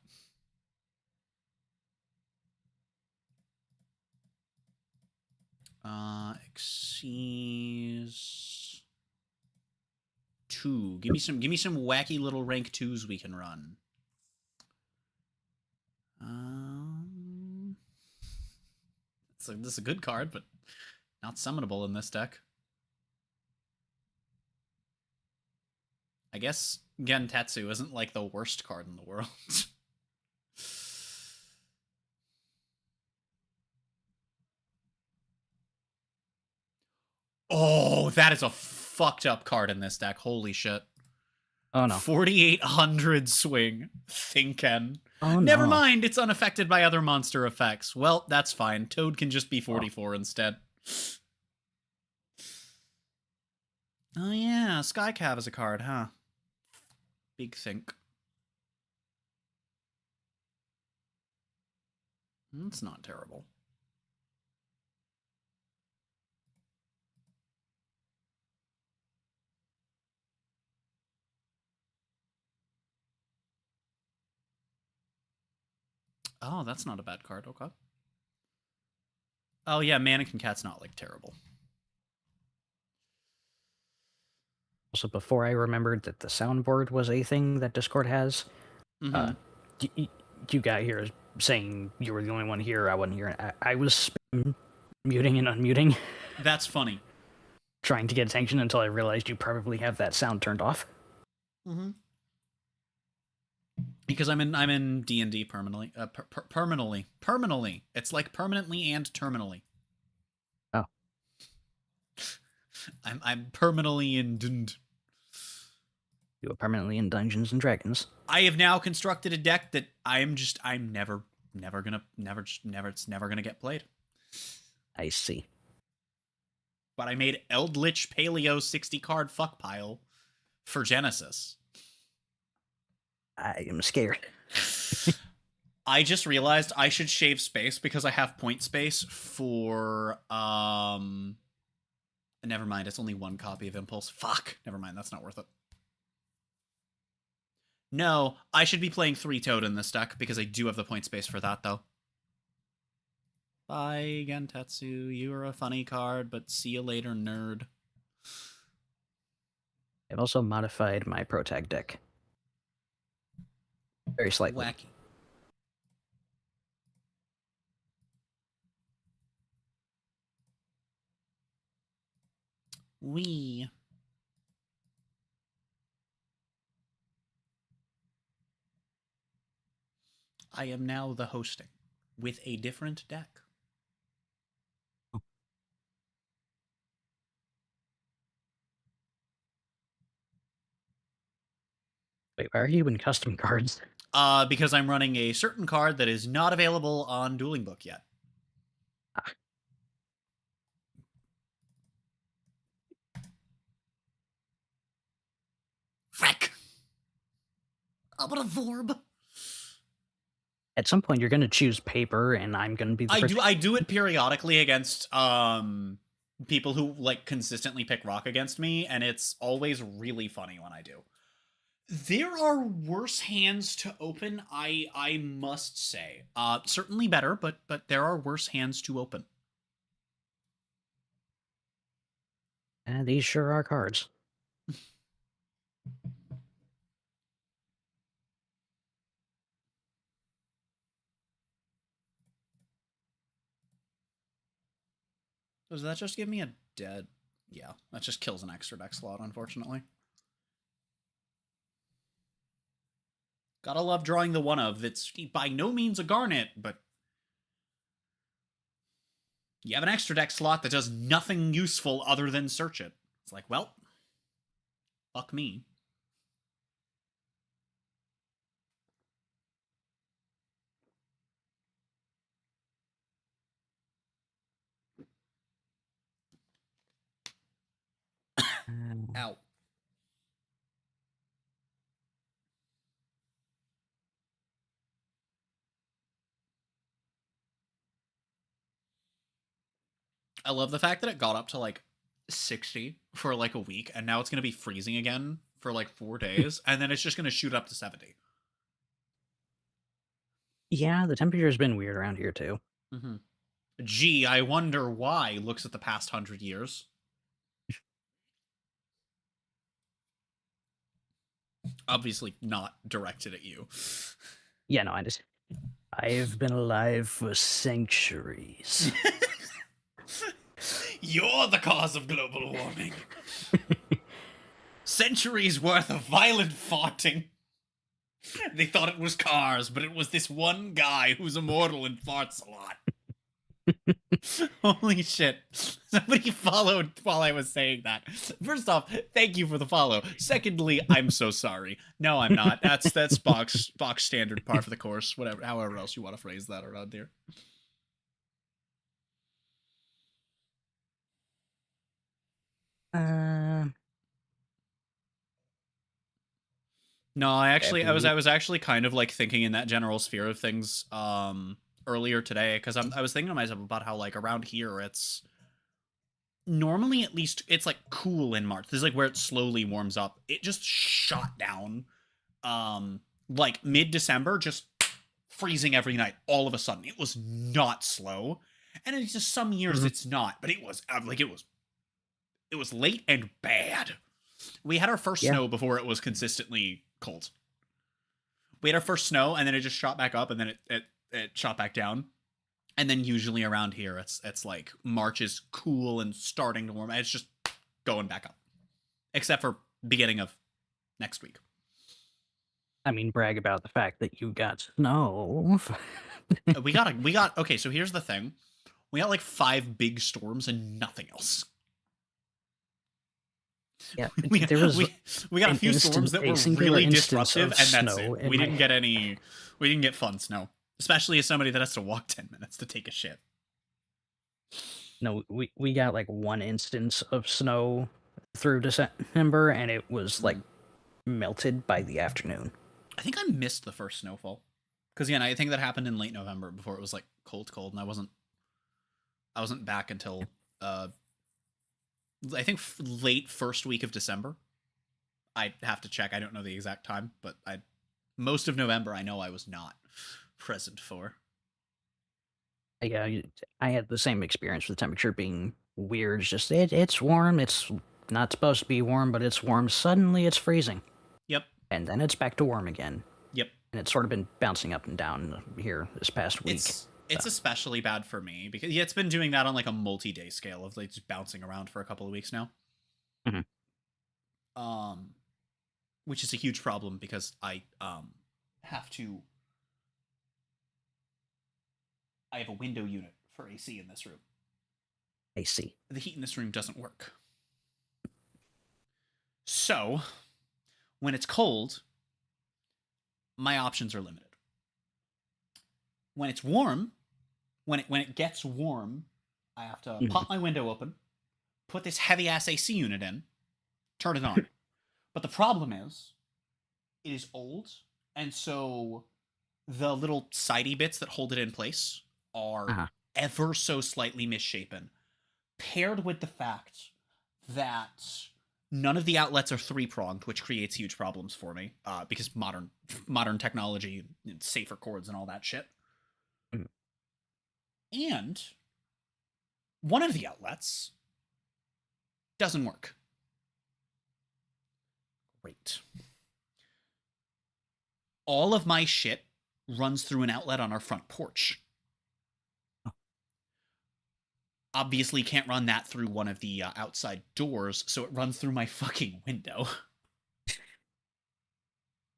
Xyz 2. Give me some wacky little rank 2s we can run. So this is a good card, but not summonable in this deck. I guess Gentetsu isn't like the worst card in the world. Oh, that is a fucked up card in this deck. Holy shit. Oh no. 4,800 swing. Thinken. Oh, Never no. mind, it's unaffected by other monster effects. Well, that's fine. Toad can just be 44 instead. Oh yeah, Skycav is a card, huh? Big think. That's not terrible. Oh, that's not a bad card. Okay. Oh yeah, Mannequin Cat's not like terrible. Also, before I remembered that the soundboard was a thing that Discord has, you got here saying you were the only one here. I wasn't here. I was muting and unmuting. That's funny. Trying to get attention until I realized you probably have that sound turned off. Mm-hmm. Because I'm in D&D permanently. Permanently. It's like permanently and terminally. Oh. I'm permanently in. You are permanently in Dungeons and Dragons. I have now constructed a deck that I'm never gonna get played. I see. But I made Eldritch Paleo 60 card fuck pile for Genesis. I am scared. I just realized I should shave space because I have point space for never mind, it's only one copy of Impulse. Fuck. Never mind, that's not worth it. No, I should be playing 3-Toad in this deck because I do have the point space for that though. Bye, Gentetsu. You are a funny card, but see you later, nerd. I've also modified my Protag deck. Very slightly. Wacky. I am now the hosting with a different deck. Wait, why are you in custom cards? Because I'm running a certain card that is not available on Dueling Book yet. Frick! I'm gonna Vorb. At some point, you're going to choose paper, and I'm going to be the I do it periodically against people who like consistently pick rock against me, and it's always really funny when I do. There are worse hands to open, I must say. Certainly better, but there are worse hands to open. These sure are cards. Does that just give me a dead? Yeah, that just kills an extra deck slot, unfortunately. Gotta love drawing the one of. It's by no means a Garnet, but you have an extra deck slot that does nothing useful other than search it. It's like, well, fuck me. Ow. I love the fact that it got up to like 60 for like a week, and now it's going to be freezing again for like 4 days, and then it's just going to shoot up to 70. Yeah, the temperature's been weird around here too. Mm-hmm. Gee, I wonder why. Looks at the past 100 years. Obviously not directed at you. Yeah, no, I've been alive for centuries. You're the cause of global warming. Centuries worth of violent farting. They thought it was cars, but it was this one guy who's immortal and farts a lot. Holy shit. Somebody followed while I was saying that. First off, thank you for the follow. Secondly, I'm so sorry. No, I'm not. That's box standard par for the course, whatever, however else you want to phrase that around here. No, I was actually kind of like thinking in that general sphere of things earlier today, because I was thinking to myself about how like around here it's normally, at least, it's like cool in March. This is like where it slowly warms up. It just shot down like mid-December, just freezing every night all of a sudden. It was not slow. And it's just some years it's not, but it was like it was late and bad. We had our first snow before it was consistently cold. We had our first snow and then it just shot back up and then it shot back down. And then usually around here it's like March is cool and starting to warm. It's just going back up. Except for beginning of next week. I mean, brag about the fact that you got snow. we got okay, so here's the thing. We got like 5 big storms and nothing else. Yeah, we there was got a few storms that were really disruptive, and that's it. We didn't get fun snow. Especially as somebody that has to walk 10 minutes to take a shit. No, we got like one instance of snow through December, and it was like melted by the afternoon. I think I missed the first snowfall. Because again, I think that happened in late November before it was like cold, and I wasn't back until I think late first week of December. I'd have to check. I don't know the exact time, but most of November I know I was not present for. Yeah, I had the same experience with the temperature being weird. It's just it's warm. It's not supposed to be warm, but it's warm. Suddenly it's freezing. Yep. And then it's back to warm again. Yep. And it's sort of been bouncing up and down here this past week. It's especially bad for me because it's been doing that on like a multi-day scale of like just bouncing around for a couple of weeks now. Which is a huge problem because I have a window unit for AC in this room. AC. The heat in this room doesn't work. So, when it's cold, my options are limited. When it's warm, when it gets warm, I have to pop my window open, put this heavy-ass AC unit in, turn it on. But the problem is, it is old, and so the little sidey bits that hold it in place are ever so slightly misshapen, paired with the fact that none of the outlets are 3-pronged, which creates huge problems for me, because modern technology, and safer cords and all that shit. And one of the outlets doesn't work. Great. All of my shit runs through an outlet on our front porch. Obviously can't run that through one of the outside doors, so it runs through my fucking window.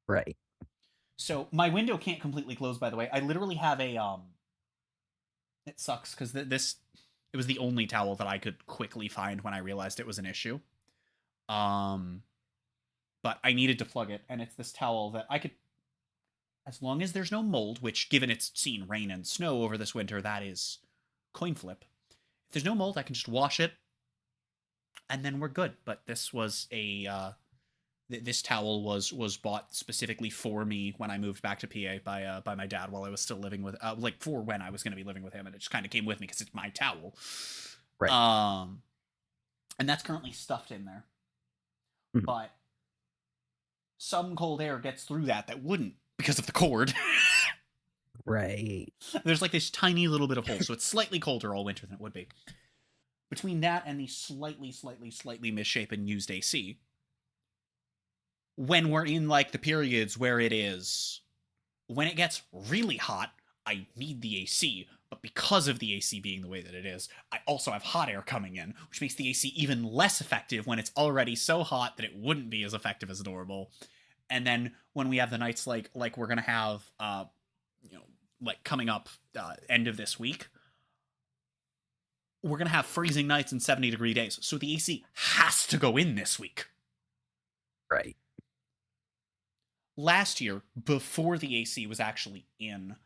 Right. So my window can't completely close, by the way. I literally have a it sucks because it was the only towel that I could quickly find when I realized it was an issue. But I needed to plug it, and it's this towel that I could, as long as there's no mold, which given it's seen rain and snow over this winter, that is coin flip. If there's no mold, I can just wash it, and then we're good. But this was this towel was bought specifically for me when I moved back to PA by my dad while I was still living with like for when I was going to be living with him, and it just kind of came with me because it's my towel. Right. And that's currently stuffed in there, but some cold air gets through that wouldn't because of the cord. Right. There's like this tiny little bit of hole, so it's slightly colder all winter than it would be. Between that and the slightly misshapen used AC, when we're in like the periods where it is, when it gets really hot, I need the AC, but because of the AC being the way that it is, I also have hot air coming in, which makes the AC even less effective when it's already so hot that it wouldn't be as effective as normal. And then when we have the nights like we're gonna have, like coming up end of this week, we're gonna have freezing nights and 70-degree days. So the AC has to go in this week. Right. Last year, before the AC was actually in,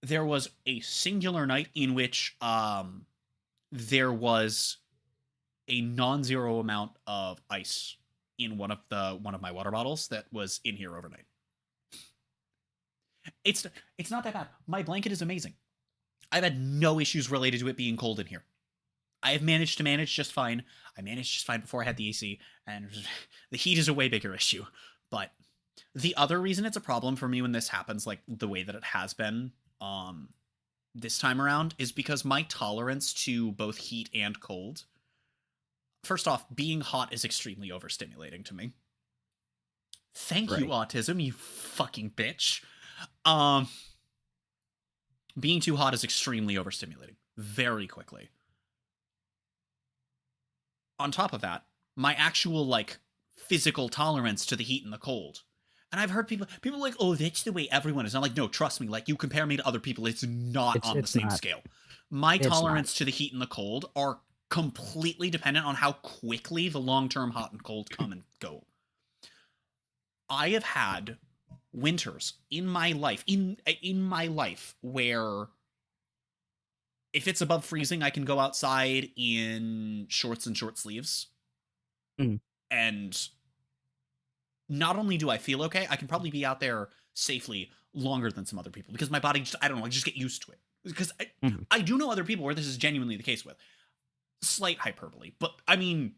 there was a singular night in which there was a non-zero amount of ice in one of my water bottles that was in here overnight. It's not that bad. My blanket is amazing. I've had no issues related to it being cold in here. I have managed to manage just fine. I managed just fine before I had the AC, and the heat is a way bigger issue. But The other reason it's a problem for me when this happens, like the way that it has been this time around, is because my tolerance to both heat and cold. First off, being hot is extremely overstimulating to me. Thank you, autism, you fucking bitch. Being too hot is extremely overstimulating very quickly. On top of that, my actual, like, physical tolerance to the heat and the cold. And I've heard people like, oh, that's the way everyone is. I'm like, no, trust me. Like, you compare me to other people, it's not on the same scale. My tolerance to the heat and the cold are completely dependent on how quickly the long-term hot and cold come and go. I have had winters in my life, in my life, where if it's above freezing, I can go outside in shorts and short sleeves. And not only do I feel okay, I can probably be out there safely longer than some other people because my body just, I don't know, I just get used to it. Because I do know other people where this is genuinely the case with. Slight hyperbole, but I mean,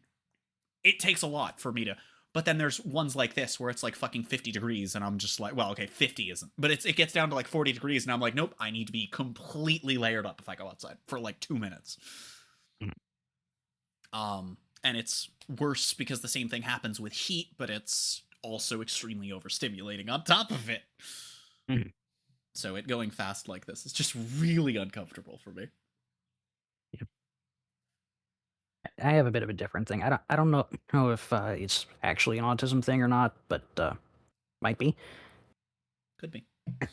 it takes a lot for me to. But then there's ones like this where it's like fucking 50 degrees and I'm just like, well, okay, 50 isn't. But it gets down to like 40 degrees and I'm like, nope, I need to be completely layered up if I go outside for like 2 minutes. And it's worse because the same thing happens with heat, but it's also extremely overstimulating on top of it. So it going fast like this is just really uncomfortable for me. I have a bit of a different thing. I don't know if it's actually an autism thing or not, but might be. Could be.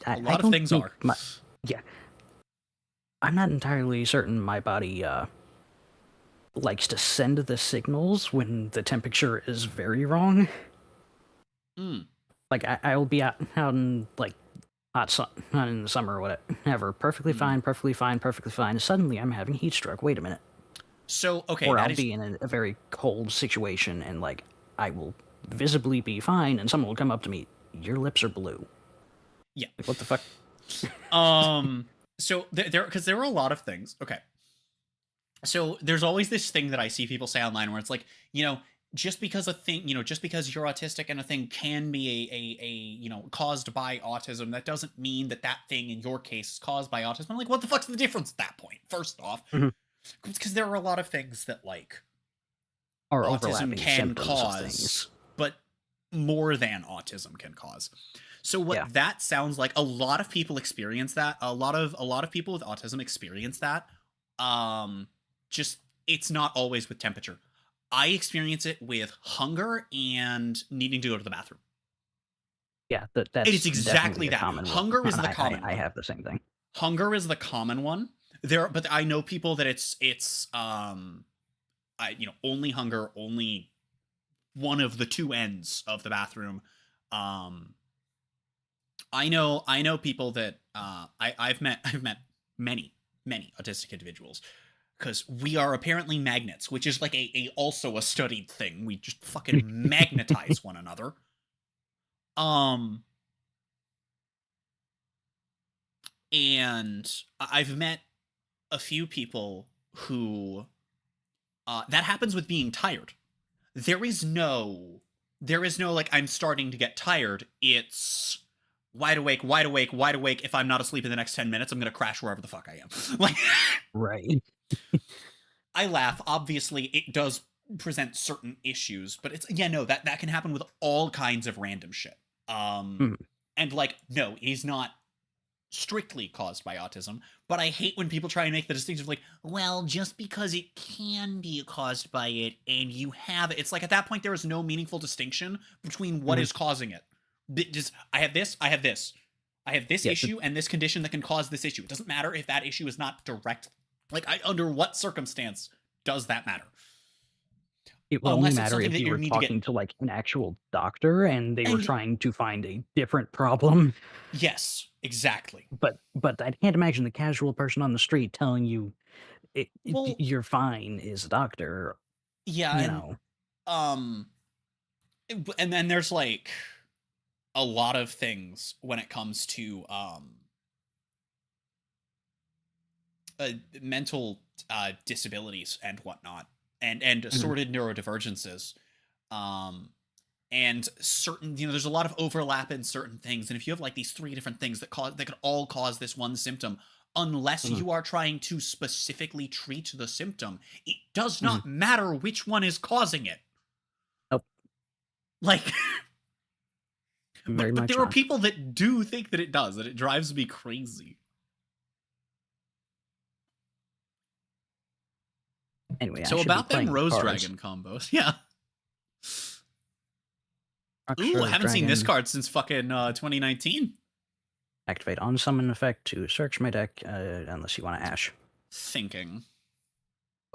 A lot of things are. Yeah. I'm not entirely certain my body likes to send the signals when the temperature is very wrong. Like I'll be out in like hot sun in the summer or whatever, perfectly fine, perfectly fine, perfectly fine. Suddenly I'm having heat stroke. Wait a minute. So, okay. Or I'll be in a very cold situation and, like, I will visibly be fine and someone will come up to me, your lips are blue. Yeah. Like, what the fuck? So, because there are a lot of things. Okay. So, there's always this thing that I see people say online where it's like, you know, just because a thing, you know, just because you're autistic and a thing can be a you know, caused by autism, that doesn't mean that that thing in your case is caused by autism. I'm like, what the fuck's the difference at that point? First off. Because there are a lot of things that, like, or autism can cause, but more than autism can cause. So what that sounds like, a lot of people experience that. A lot of people with autism experience that. Just, it's not always with temperature. I experience it with hunger and needing to go to the bathroom. Yeah, that's it is exactly that. Hunger is the common one. I have the same thing. Hunger is the common one. But I know people that it's you know, only hunger, only one of the two ends of the bathroom. I know people that I've met many autistic individuals because we are apparently magnets, which is like also a studied thing. We just fucking magnetize one another. And I've met a few people who that happens with being tired. There is no like, I'm starting to get tired. It's wide awake. If I'm not asleep in the next 10 minutes, I'm gonna crash wherever the fuck I am. Like, right. I laugh. Obviously, it does present certain issues, but it's that can happen with all kinds of random shit. And like, no, it is not strictly caused by autism, but I hate when people try and make the distinction of like, well, just because it can be caused by it and you have it, it's like at that point there is no meaningful distinction between what is causing it. Just, I have this issue and this condition that can cause this issue. It doesn't matter if that issue is not direct. Like, under what circumstance does that matter? It will only matter if you were talking to like an actual doctor and they were trying to find a different problem. Yes, exactly. But I can't imagine the casual person on the street telling you you're fine is a doctor. Yeah, and then there's like a lot of things when it comes to mental disabilities and whatnot, and assorted neurodivergences. and certain, there's a lot of overlap in certain things. And if you have like these 3 different things that could all cause this one symptom, unless you are trying to specifically treat the symptom, it does not matter which one is causing it. Nope. Like, but there are not. people that do think that it does, that it drives me crazy. Anyway, so about them Rose Dragon combos, yeah. Ooh, I haven't seen this card since fucking 2019. Activate on summon effect to search my deck, unless you want to Ash. Thinking.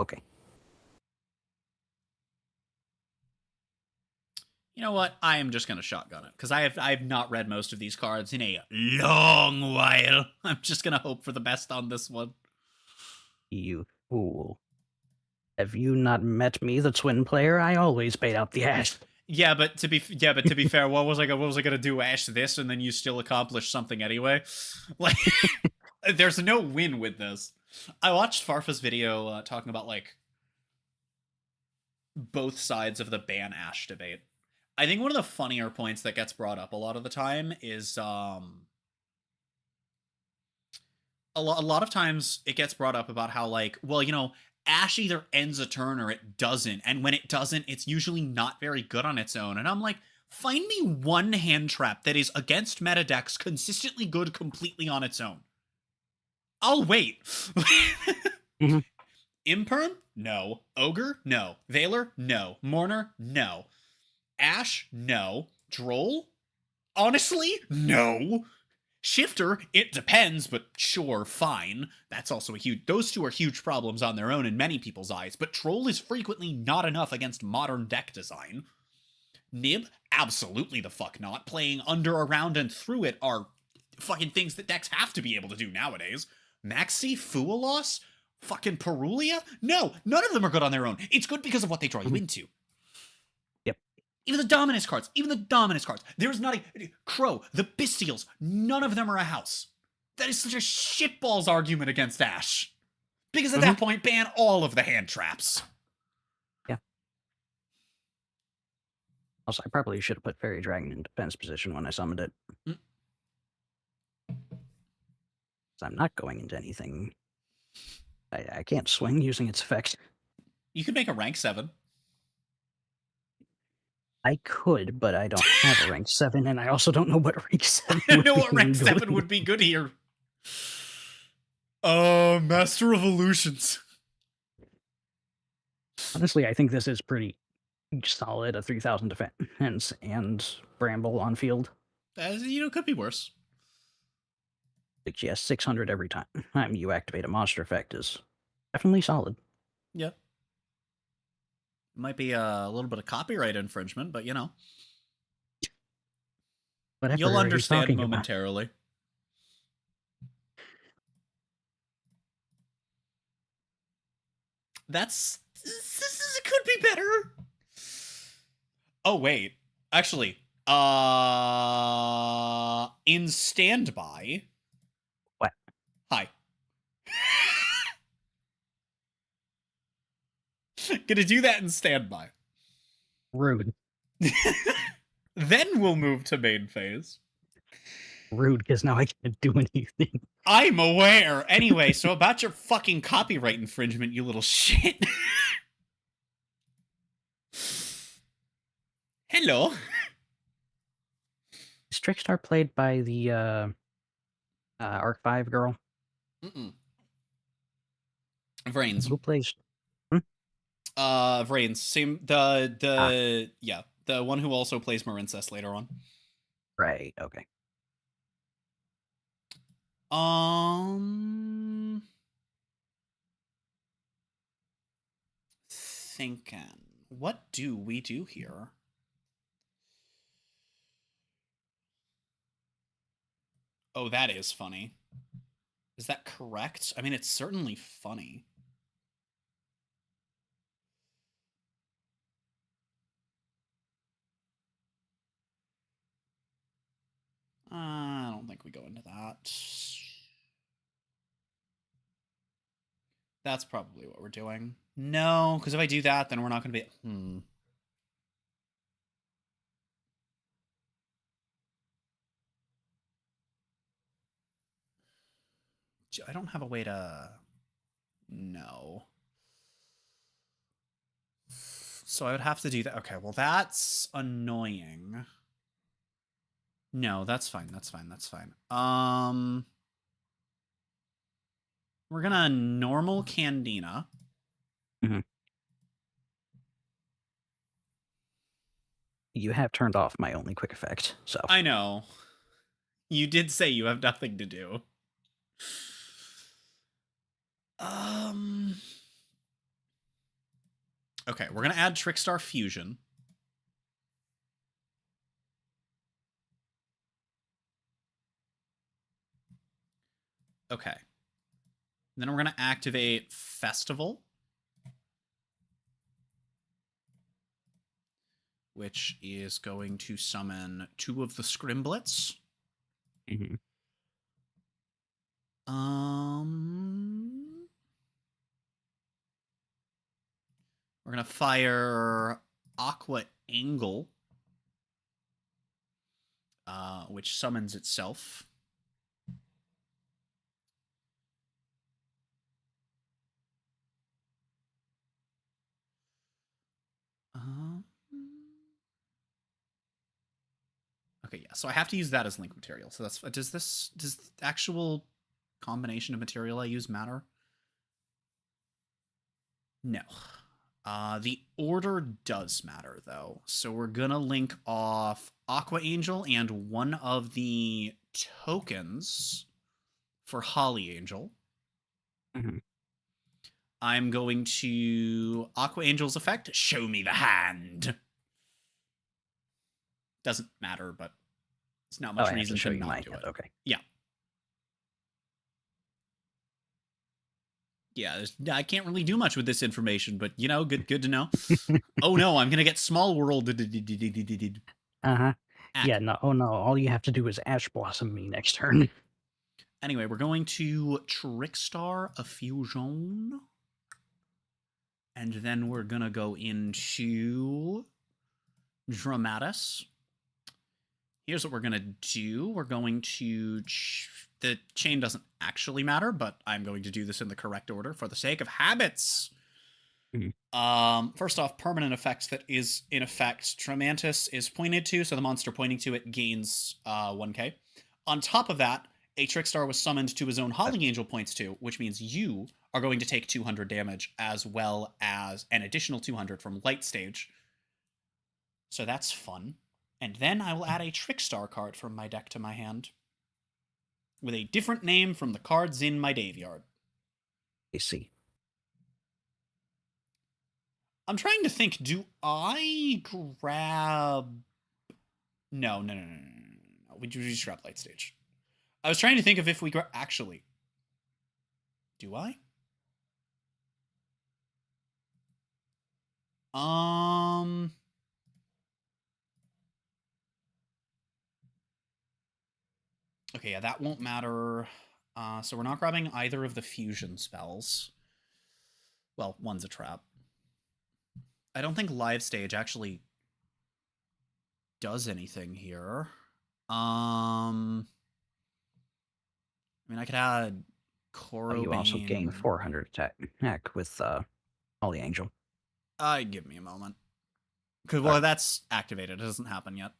Okay. You know what? I am just gonna shotgun it because I have not read most of these cards in a long while. I'm just gonna hope for the best on this one. You fool! Have you not met me, the twin player? I always paid out the Ash. Yeah, but to be fair, what was I gonna do? Ash this, and then you still accomplish something anyway. Like, there's no win with this. I watched Farfa's video talking about like both sides of the ban Ash debate. I think one of the funnier points that gets brought up a lot of the time is a lot of times it gets brought up about how like, well, Ash either ends a turn or it doesn't, and when it doesn't, it's usually not very good on its own. And I'm like, find me one hand trap that is against meta decks consistently good completely on its own. I'll wait. Imperm? No. Ogre? No. Veiler? No. Mourner? No. Ash? No. Droll? Honestly? No. Shifter, it depends, but sure, fine. That's also those 2 are huge problems on their own in many people's eyes, but Troll is frequently not enough against modern deck design. Nib? Absolutely the fuck not. Playing under, around, and through it are fucking things that decks have to be able to do nowadays. Maxi? Fualos? Fucking Perulia? No, none of them are good on their own. It's good because of what they draw you into. Even the Dominus cards. There's not a... Crow, the Bestials, none of them are a house. That is such a shitballs argument against Ash. Because at that point, ban all of the hand traps. Yeah. Also, I probably should have put Fairy Dragon in defense position when I summoned it. I'm not going into anything. I can't swing using its effect. You could make a rank 7. I could, but I don't have a rank 7, and I also don't know what rank 7 I don't know what rank 7 would be good here. Master of Illusions. Honestly, I think this is pretty solid, a 3,000 defense and Bramble on field. Could be worse. Like, yes, 600 every time you activate a monster effect is definitely solid. Yeah. Might be a little bit of copyright infringement, but Whatever you'll understand momentarily. About. This could be better. Oh wait, actually, in standby. What? Hi. Gonna do that in standby. Rude. Then we'll move to main phase. Rude, because now I can't do anything. I'm aware. Anyway, so about your fucking copyright infringement, you little shit. Hello. Is Trickstar played by the Arc 5 girl? Vrains. Who plays? Vrains. Same. The one who also plays Marincess later on. Right. Okay. Thinking. What do we do here? Oh, that is funny. Is that correct? I mean, it's certainly funny. I don't think we go into that. That's probably what we're doing. No, because if I do that, then we're not going to be... I don't have a way to... No. So I would have to do that. Okay, well, that's annoying. No, that's fine. That's fine. That's fine. We're gonna normal Candina. Mm-hmm. You have turned off my only quick effect, so... I know. You did say you have nothing to do. Okay, we're gonna add Trickstar Fusion. Okay. Then we're gonna activate Festival, which is going to summon 2 of the Scrimblets. Mm-hmm. We're gonna fire Aqua Angle, which summons itself. Okay, yeah, so I have to use that as link material. So that's... Does the actual combination of material I use matter? No. The order does matter, though. So we're gonna link off Aqua Angel and one of the tokens for Holly Angel. Mm-hmm. I'm going to Aqua Angel's effect, show me the hand. Doesn't matter, but it's not much reason to not do it. Okay. Yeah. Yeah, I can't really do much with this information, but, you know, good to know. Oh no, I'm gonna get Small World. Uh-huh. Yeah, no, oh no, all you have to do is Ash Blossom me next turn. Anyway, we're going to Trickstar a Fusion. And then we're gonna go into Dramatis. Here's what we're going to do. We're going to... the chain doesn't actually matter, but I'm going to do this in the correct order for the sake of habits. Mm-hmm. First off, permanent effects that is in effect. Tremantis is pointed to, so the monster pointing to it gains 1k. On top of that, a Trickstar was summoned to his own Holly Angel points to, which means you are going to take 200 damage, as well as an additional 200 from Light Stage. So that's fun. And then I will add a Trickstar card from my deck to my hand, with a different name from the cards in my Daveyard. I see. I'm trying to think, do I grab... No. We just grab Light Stage. I was trying to think of if we grab... Actually, do I? Okay, yeah, that won't matter. So we're not grabbing either of the fusion spells. Well, one's a trap. I don't think Live Stage actually does anything here. I mean, I could add Korobane. You also gain 400 attack with Holly Angel. Give me a moment. Well, that's activated. It doesn't happen yet.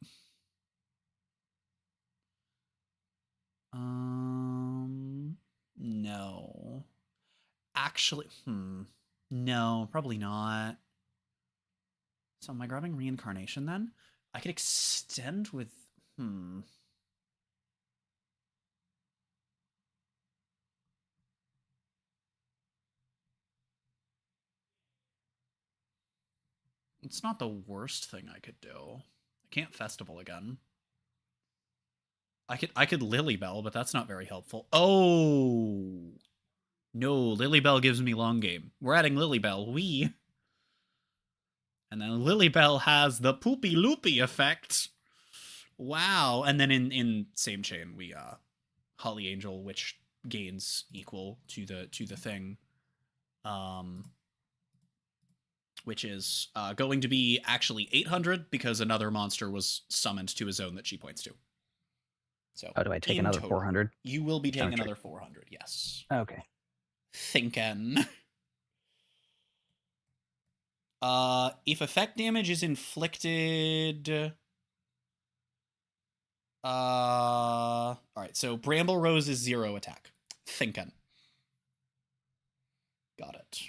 No. Actually, no, probably not. So am I grabbing Reincarnation then? I could extend with, It's not the worst thing I could do. I can't Festival again. I could Lilybell, but that's not very helpful. Oh! No, Lilybell gives me long game. We're adding Lilybell. And then Lilybell has the poopy loopy effect. Wow. And then in same chain, we Holly Angel, which gains equal to the thing. Which is going to be actually 800 because another monster was summoned to his own that she points to. So Oh, do I take in another total, 400? You will be taking Sound another 400, yes. Okay. Thinking. If effect damage is inflicted... Alright, so Bramble Rose is 0 attack. Thinking. Got it.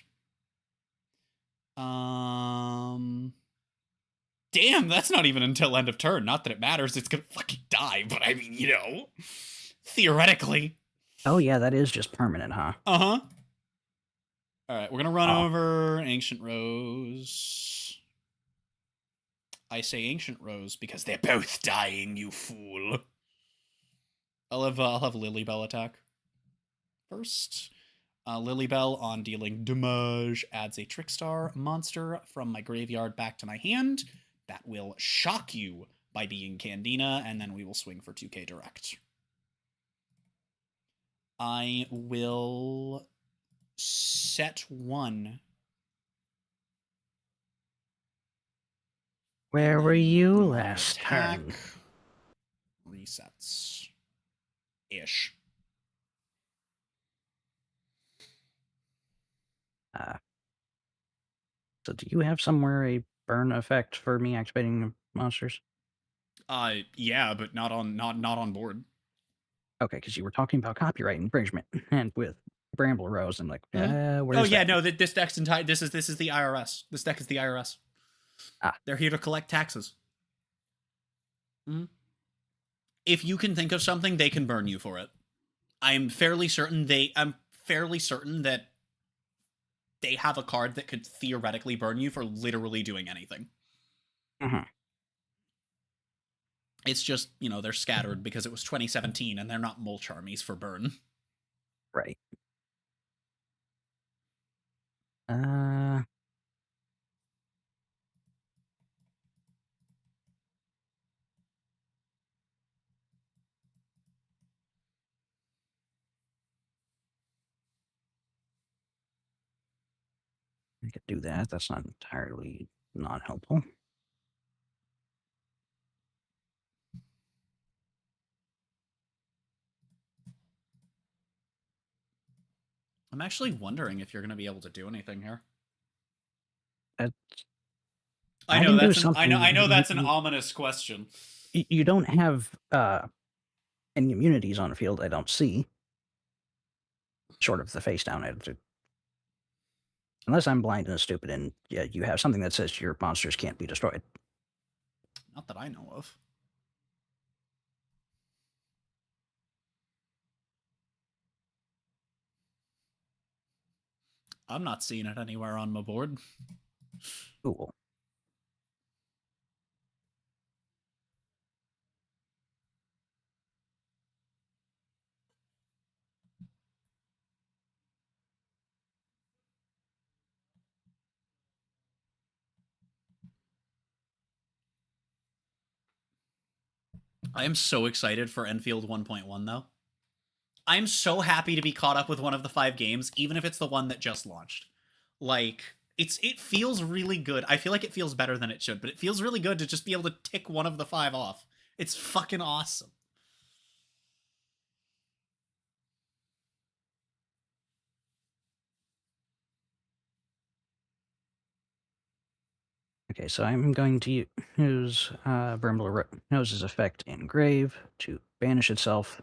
Damn, that's not even until end of turn. Not that it matters, it's gonna fucking die, but I mean, you know. Theoretically. Oh yeah, that is just permanent, huh? Uh-huh. Alright, we're gonna run over Ancient Rose. I say Ancient Rose because they're both dying, you fool. I'll have Lilybell attack first. Lilybell, on dealing damage, adds a Trickstar monster from my graveyard back to my hand. That will shock you by being Candina, and then we will swing for 2k direct. I will set 1. Where were you last Attack. turn? Resets. Ish. So do you have somewhere a burn effect for me activating monsters? Yeah, but not on board. Okay, because you were talking about copyright infringement, and with Bramble Rose, I'm like, where's Oh yeah, that? no, this deck's entire. This is the IRS. This deck is the IRS. Ah, they're here to collect taxes. Mm-hmm. If you can think of something, they can burn you for it. I'm fairly certain that they have a card that could theoretically burn you for literally doing anything. Mm-hmm. It's just, you know, they're scattered because it was 2017 and they're not mulch armies for burn. Right. I could do that. That's not entirely not helpful. I'm actually wondering if you're going to be able to do anything here. I know that's an ominous question. You don't have any immunities on the field. I don't see. Short of the face down attitude. Unless I'm blind and stupid, and yeah, you have something that says your monsters can't be destroyed. Not that I know of. I'm not seeing it anywhere on my board. Cool. I am so excited for Enfield 1.1, though. I'm so happy to be caught up with one of the 5 games, even if it's the one that just launched. Like, it feels really good. I feel like it feels better than it should, but it feels really good to just be able to tick one of the 5 off. It's fucking awesome. Okay, so I'm going to use Bramble Rose's effect in Grave to banish itself.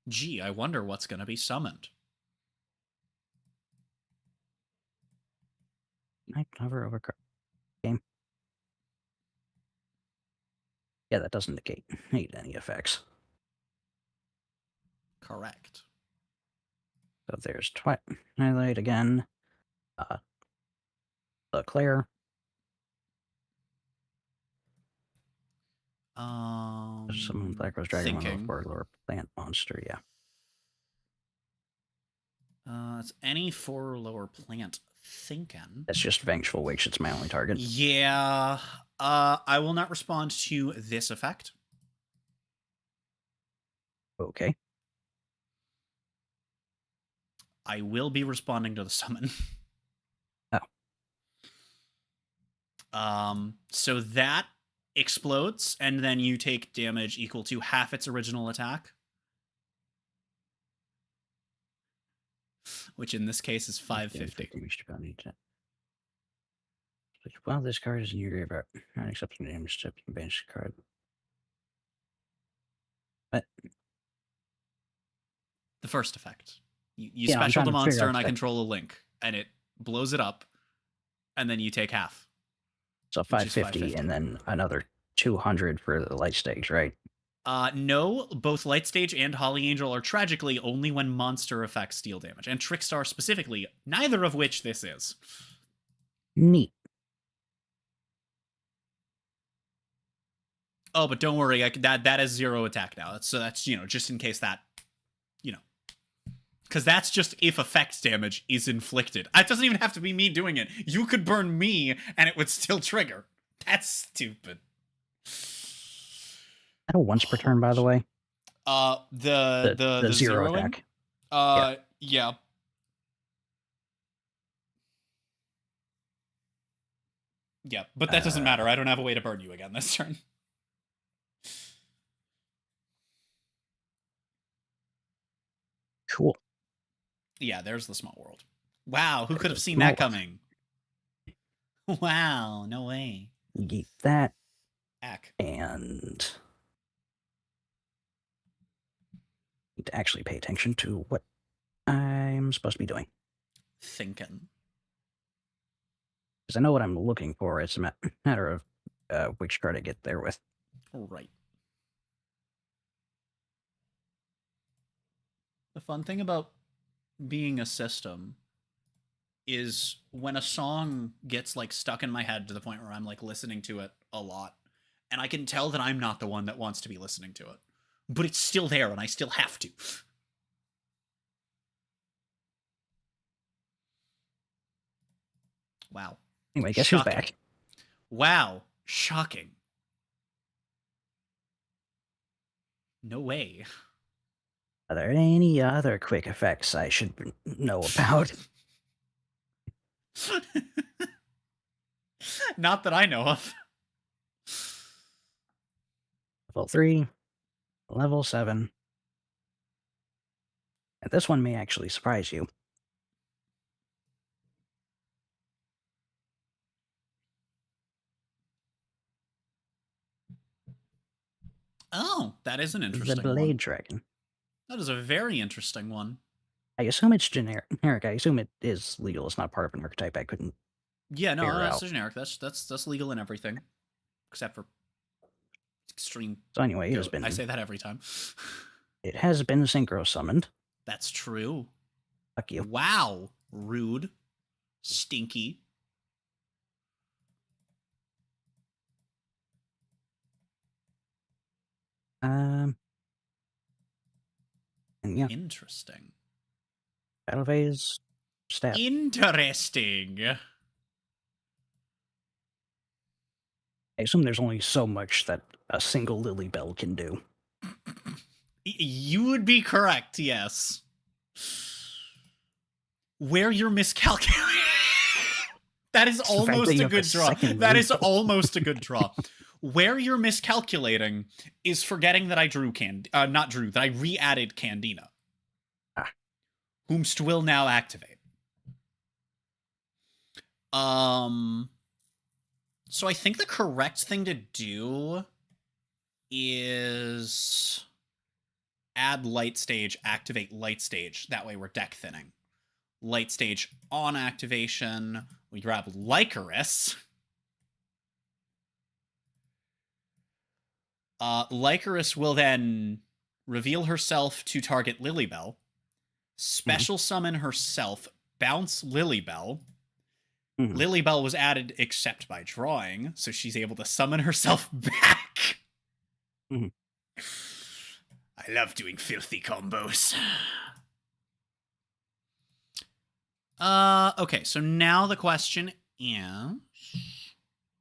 Gee, I wonder what's going to be summoned. I hover over game. Yeah, that doesn't negate any effects. Correct. So there's Twilight again. Claire. Some Black Rose Dragon, one or plant monster, yeah. It's any 4 or lower plant thinking. That's just Vengeful Wish, it's my only target. Yeah. I will not respond to this effect. Okay. I will be responding to the summon. Oh. So that explodes, and then you take damage equal to half its original attack. Which in this case is 550. Well, this card is in your graveyard. Not accepting damage to bench card. But The first effect. You Yeah, I'm special trying the to figure monster out and I that- control a link, and it blows it up, and then you take half. so Which is 550 and then another 200 for the light stage, right? No, both Light Stage and Holly Angel are tragically only when monster effects deal damage, and Trickstar specifically, neither of which this is. Neat. Oh, but don't worry, that is 0 attack now. So that's just in case that, because that's just if effect damage is inflicted. It doesn't even have to be me doing it. You could burn me and it would still trigger. That's stupid. That a once per turn, by the way. The zero zeroing? attack. Yeah. Yeah, but that doesn't matter. I don't have a way to burn you again this turn. Cool. Yeah, there's the small world. Wow, who could have seen Small that coming? Wow, no way. Negate that. Ack. And need to actually pay attention to what I'm supposed to be doing. Thinking. Because I know what I'm looking for. It's a matter of which card I get there with. Right. The fun thing about being a system is when a song gets like stuck in my head to the point where I'm like listening to it a lot, and I can tell that I'm not the one that wants to be listening to it, but it's still there and I still have to. Wow. Anyway, guess who's Shocking. back? Wow. Shocking. No way. Are there any other quick effects I should know about? Not that I know of. Level 3, level 7. And this one may actually surprise you. Oh, that is an The interesting Blade one. Dragon. That is a very interesting one. I assume it's generic. I assume it is legal. It's not part of an archetype. I couldn't. Yeah, no, figure that's out. generic. That's legal in everything, except for extreme. So anyway, it has goat. been. I say that every time. It has been synchro summoned. That's true. Fuck you. Wow, rude, stinky. And yeah, Interesting. battle phase, stat. Interesting. I assume there's only so much that a single Lily Bell can do. You would be correct, yes. Where you're miscalculating. That is It's the fact almost that you a have good a draw. second That is Lily Bell. almost a good draw. Where you're miscalculating is forgetting that I drew that I re-added Candina. Ah. Whomst will now activate. So I think the correct thing to do is add light stage, activate light stage. That way we're deck thinning. Light stage on activation. We grab Lycoris. Lycoris will then reveal herself to target Lilybell, special summon herself, bounce Lilybell. Lilybell was added except by drawing, so she's able to summon herself back. I love doing filthy combos. Okay, so now the question is,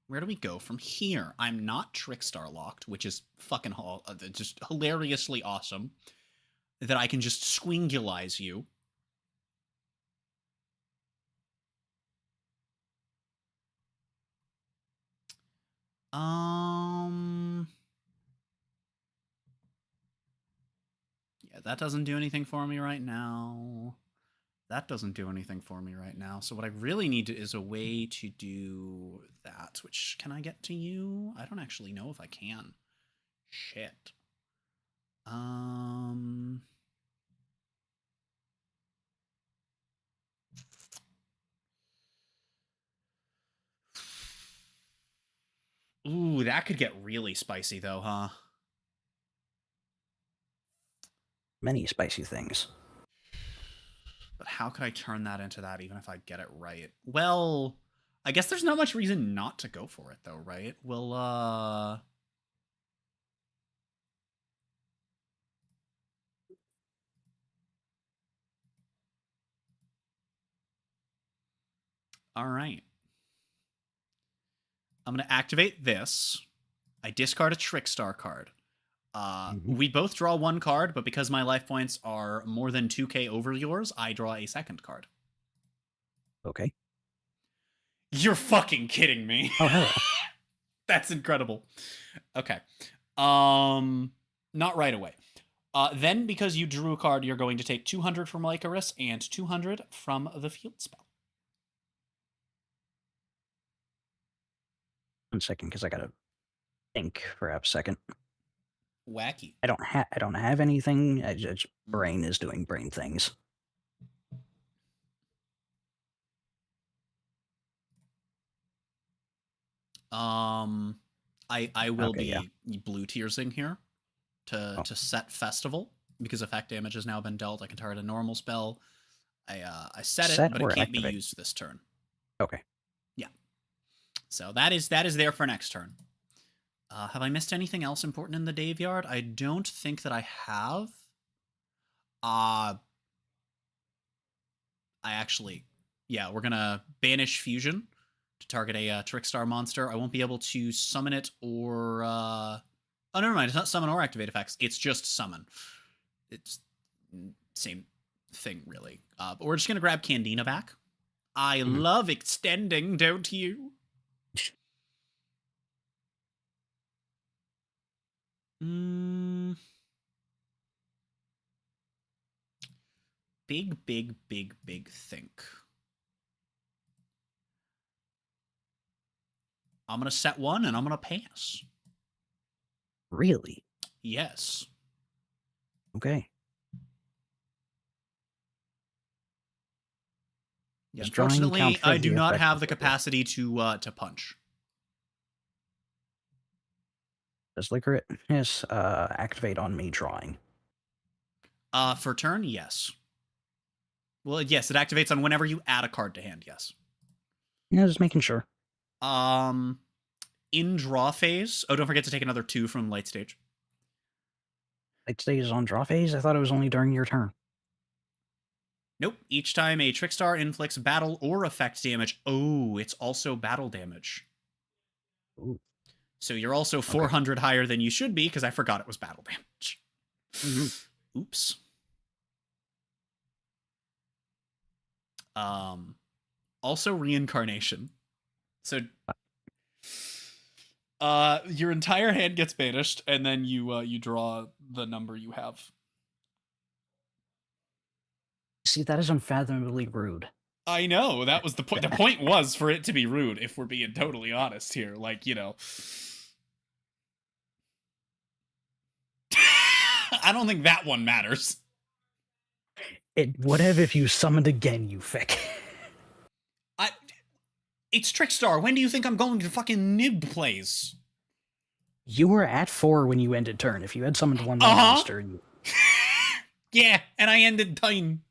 where do we go from here? I'm not Trickstar locked, which is fucking just hilariously awesome. That I can just squingulize you. Shit, that doesn't do anything for me right now. That doesn't do anything for me right now. So what I really need is a way to do that, which can I get to you? I don't actually know if I can. Shit. Ooh, that could get really spicy though, huh? Many spicy things. But how could I turn that into that even if I get it right? Well, I guess there's not much reason not to go for it though, right? Well, all right. I'm going to activate this. I discard a Trickstar card. We both draw one card, but because my life points are more than 2k over yours, I draw a second card. Okay. You're fucking kidding me. Oh, hell. That's incredible. Okay. Not right away. Then, because you drew a card, you're going to take 200 from Lycoris and 200 from the field spell. 1 second, because I gotta think for a second. Wacky. I don't have anything. I just brain is doing brain things. I will be blue tearsing here to set Festival because effect damage has now been dealt. I can target a normal spell. I set it, but it can't be used this turn. Okay. Yeah. So that is there for next turn. Have I missed anything else important in the Daveyard? I don't think that I have. I actually, yeah, we're gonna banish Fusion to target a Trickstar monster. I won't be able to summon it or oh, never mind. It's not summon or activate effects. It's just summon. It's same thing, really. But we're just gonna grab Candina back. I love extending, don't you? Big think. I'm going to set one and I'm going to pass. Really? Yes. Okay. Yeah, unfortunately, I do not have the capacity to punch. Does Lycoris activate on me drawing? For turn, yes. Well, yes, it activates on whenever you add a card to hand, yes. Yeah, just making sure. In draw phase... Oh, don't forget to take another 2 from light stage. Light stage is on draw phase? I thought it was only during your turn. Nope. Each time a Trickstar inflicts battle or effect damage... Oh, it's also battle damage. Ooh. So you're also 400 higher than you should be, because I forgot it was battle damage. Oops. Also reincarnation. So your entire hand gets banished, and then you draw the number you have. See, that is unfathomably rude. I know, that was the point. The point was for it to be rude, if we're being totally honest here. Like, you know. I don't think that one matters. It would have if you summoned again, you feck. It's Trickstar. When do you think I'm going to fucking nib plays? You were at 4 when you ended turn. If you had summoned one monster, you... Yeah, and I ended time.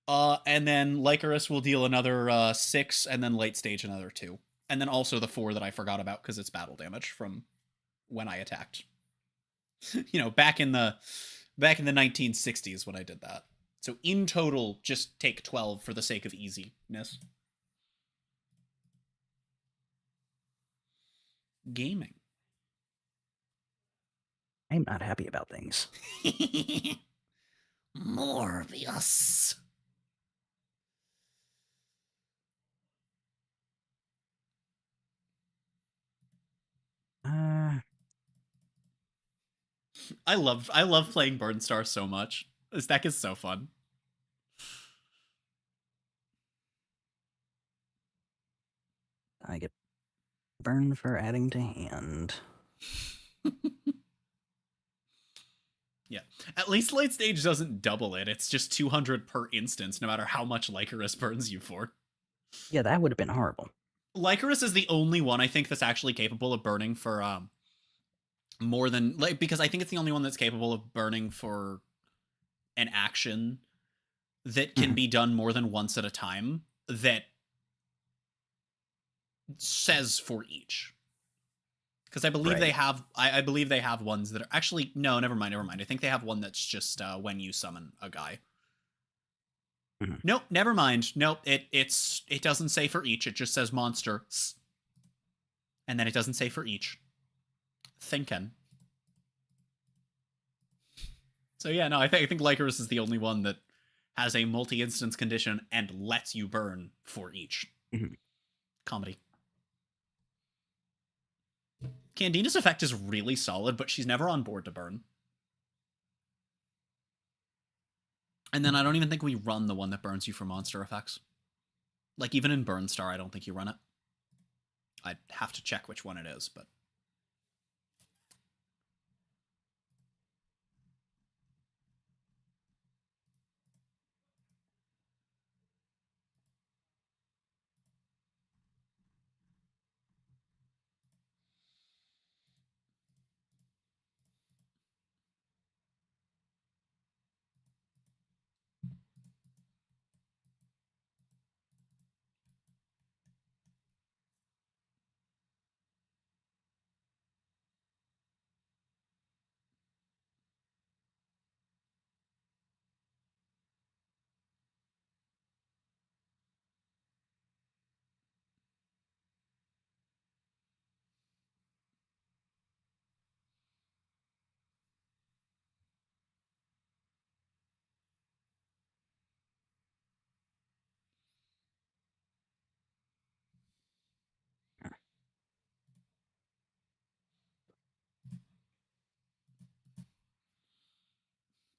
And then Lycoris will deal another 6, and then late stage another 2. And then also the 4 that I forgot about because it's battle damage from when I attacked. You know, back in the 1960s when I did that. So in total, just take 12 for the sake of easiness. Gaming. I'm not happy about things. Morbius. I love playing Burnstar so much. This deck is so fun. I get burned for adding to hand. Yeah. At least late stage doesn't double it. It's just 200 per instance, no matter how much Lycoris burns you for. Yeah, that would have been horrible. Lycoris is the only one I think that's actually capable of burning for more than because I think it's the only one that's capable of burning for an action that can be done more than once at a time that says for each. Because I believe they have I believe they have ones that are actually no, never mind. I think they have one that's just when you summon a guy. Nope, never mind. Nope, it doesn't say for each. It just says monster. And then it doesn't say for each. Thinking. So yeah, no, I think Lycoris is the only one that has a multi-instance condition and lets you burn for each. Comedy. Candina's effect is really solid, but she's never on board to burn. And then I don't even think we run the one that burns you for monster effects. Like, even in Burnstar, I don't think you run it. I'd have to check which one it is, but...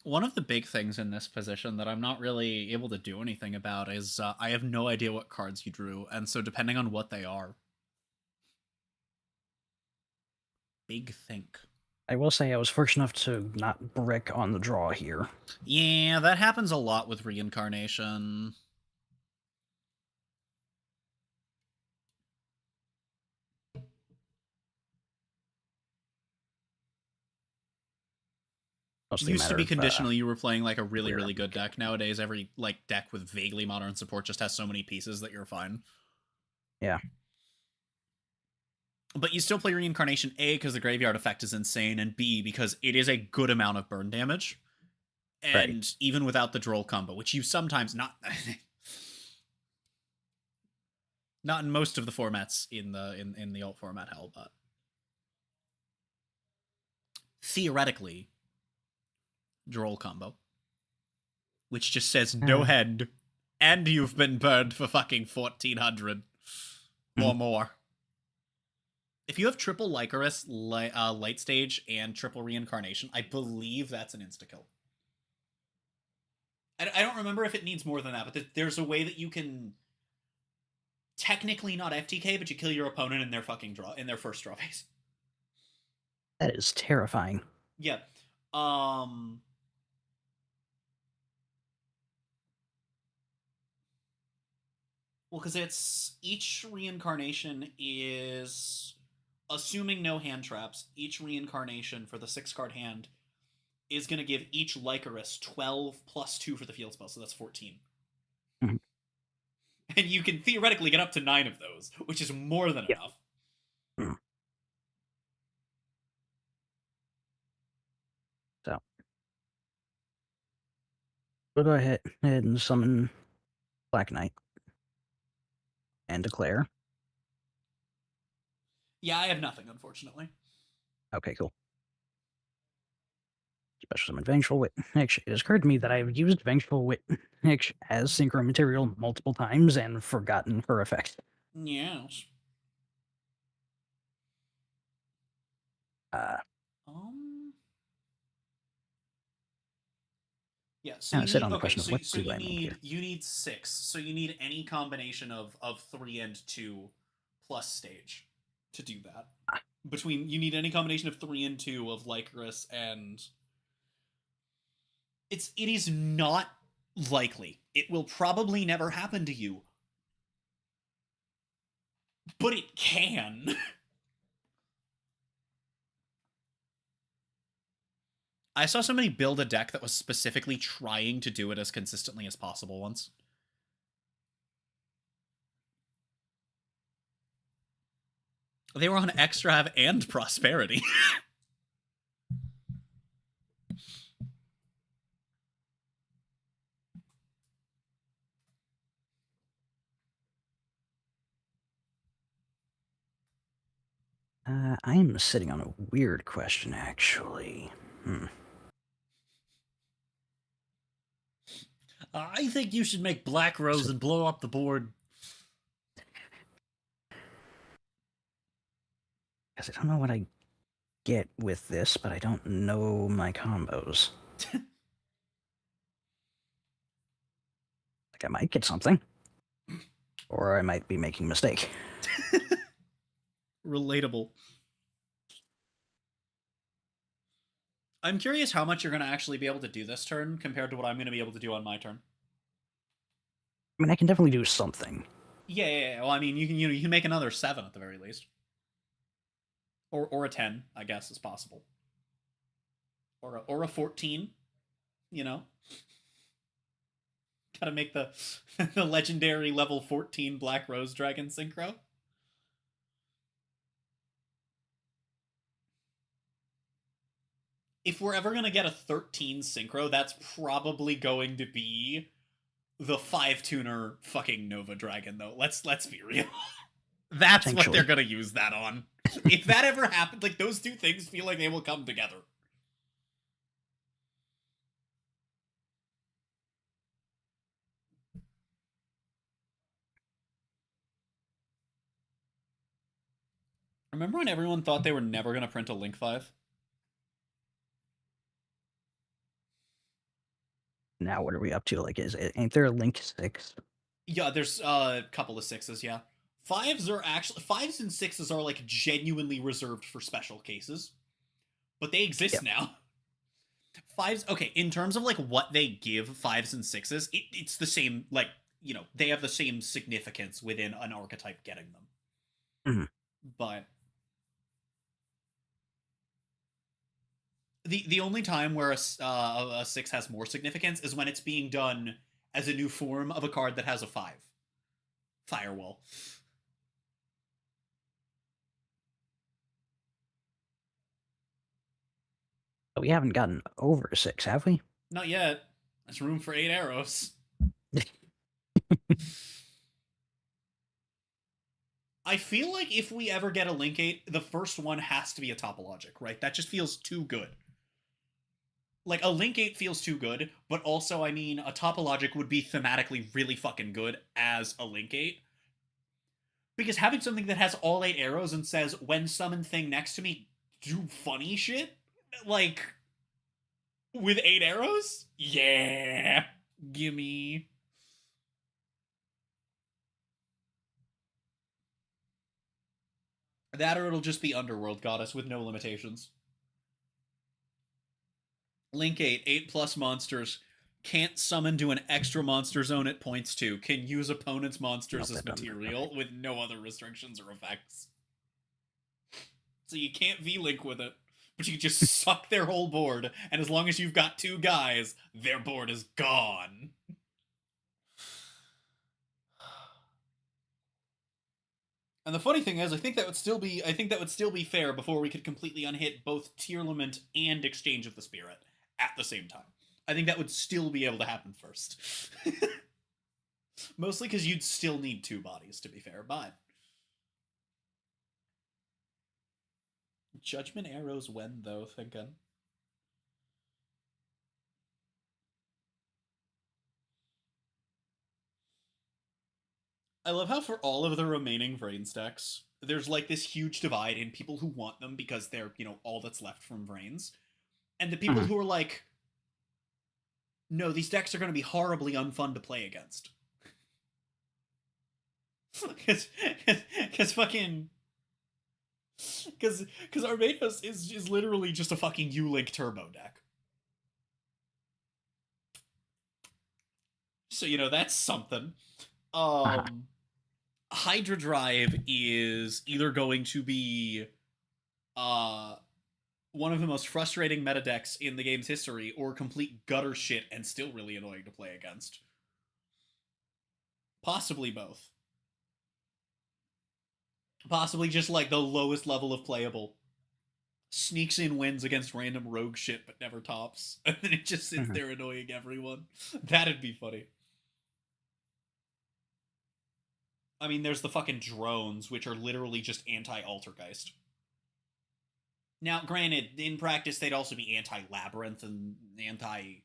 One of the big things in this position that I'm not really able to do anything about is I have no idea what cards you drew, and so depending on what they are... Big think. I will say I was fortunate enough to not brick on the draw here. Yeah, that happens a lot with Reincarnation. Used to be conditional, you were playing like a really good deck. Nowadays, every like deck with vaguely modern support just has so many pieces that you're fine. Yeah. But you still play Reincarnation, A, because the graveyard effect is insane, and B, because it is a good amount of burn damage. And even without the Droll combo, which you sometimes not not in most of the formats in the alt format hell, but theoretically Droll combo, which just says no head, and you've been burned for fucking 1400 or more. If you have triple Lycoris, Light Stage, and triple Reincarnation, I believe that's an insta-kill. I don't remember if it needs more than that, but there's a way that you can technically not FTK, but you kill your opponent in their fucking draw, in their first draw phase. That is terrifying. Yeah. Well, because it's each reincarnation is, assuming no hand traps, each reincarnation for the 6-card hand is going to give each Lycoris 12 plus 2 for the field spell, so that's 14. Mm-hmm. And you can theoretically get up to 9 of those, which is more than enough. Mm. So, we'll go ahead and summon Black Knight and declare. Yeah, I have nothing, unfortunately. Okay, cool. Special summon Vengeful Witch. It has occurred to me that I've used Vengeful Witch as synchro material multiple times and forgotten her effect. Yes. Yeah, so sit on the question of what do I make here. You need 6, so you need any combination of 3 and 2 plus stage to do that. You need any combination of 3 and 2 of Lycoris and... It is not likely. It will probably never happen to you. But it can. I saw somebody build a deck that was specifically trying to do it as consistently as possible once. They were on Extrav and Prosperity. I'm sitting on a weird question, actually. I think you should make Black Rose and blow up the board. Because I don't know what I get with this, but I don't know my combos. Like, I might get something. Or I might be making a mistake. Relatable. I'm curious how much you're going to actually be able to do this turn compared to what I'm going to be able to do on my turn. I mean, I can definitely do something. Yeah. Well, I mean, you can make another 7 at the very least. Or a 10, I guess, is possible. Or a 14, you know? Gotta make the the legendary level 14 Black Rose Dragon synchro. If we're ever gonna get a 13 synchro, that's probably going to be the 5-tuner fucking Nova Dragon, though. Let's be real. That's what they're gonna use that on. If that ever happened, like, those two things feel like they will come together. Remember when everyone thought they were never gonna print a Link 5? Now what are we up to? Like, ain't there a Link 6? Yeah, there's a couple of 6s, yeah. 5s and 6s are, like, genuinely reserved for special cases. But they exist now. 5s, okay, in terms of, like, what they give 5s and 6s, it's the same, like, you know, they have the same significance within an archetype getting them. But the only time where a 6 has more significance is when it's being done as a new form of a card that has a 5. Firewall. We haven't gotten over 6, have we? Not yet. There's room for 8 arrows. I feel like if we ever get a Link 8, the first one has to be a topologic, right? That just feels too good. Like, a Link 8 feels too good, but also, I mean, a topologic would be thematically really fucking good as a Link 8. Because having something that has all 8 arrows and says, when summon thing next to me, do funny shit? Like, with 8 arrows? Yeah! Gimme. That or it'll just be Underworld Goddess with no limitations. Link 8, 8+ monsters. Can't summon to an extra monster zone it points to. Can use opponent's monsters as material with no other restrictions or effects. So you can't V-Link with it, but you can just suck their whole board, and as long as you've got 2 guys, their board is gone. And the funny thing is, I think that would still be fair before we could completely unhit both Tearlament and Exchange of the Spirit at the same time. I think that would still be able to happen first. Mostly because you'd still need 2 bodies, to be fair, but... Judgment arrows when, though, thinking? I love how for all of the remaining Vrain stacks, there's like this huge divide in people who want them because they're, you know, all that's left from Vrains. And the people who are like, No, these decks are going to be horribly unfun to play against. Because fucking... Because Armados is literally just a fucking U-Link turbo deck. So, you know, that's something. Hydra Drive is either going to be one of the most frustrating meta decks in the game's history, or complete gutter shit and still really annoying to play against. Possibly both. Possibly just like the lowest level of playable. Sneaks in wins against random rogue shit but never tops. And then it just sits there annoying everyone. That'd be funny. I mean, there's the fucking drones, which are literally just anti-Altergeist. Now, granted, in practice, they'd also be anti-Labyrinth and anti-Paleo?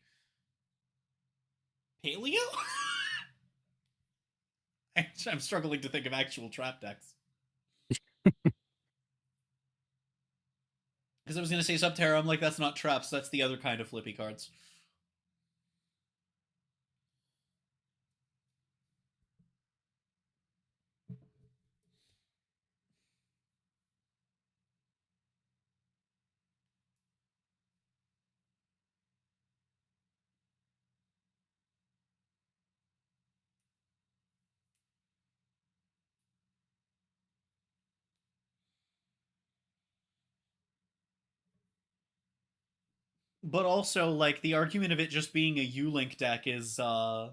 I'm struggling to think of actual trap decks. Because I was going to say Subterra, I'm like, that's not traps, that's the other kind of flippy cards. But also, like, the argument of it just being a U-Link deck is one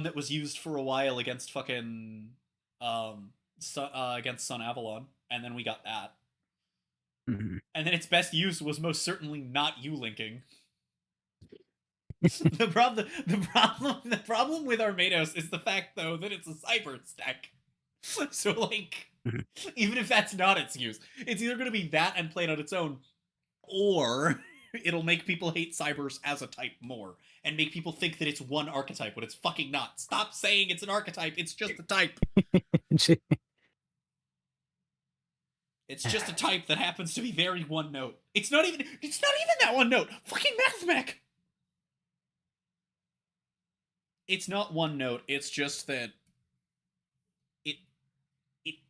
that was used for a while against fucking, against Sun Avalon, and then we got that. And then its best use was most certainly not U-Linking. the problem with Armados is the fact, though, that it's a Cybers deck. So, like, even if that's not its use, it's either going to be that and played on its own, or it'll make people hate Cybers as a type more, and make people think that it's one archetype when it's fucking not. Stop saying it's an archetype, it's just a type. It's just a type that happens to be very one note. It's not even that one note! Fucking Mathmech! It's not one note, it's just that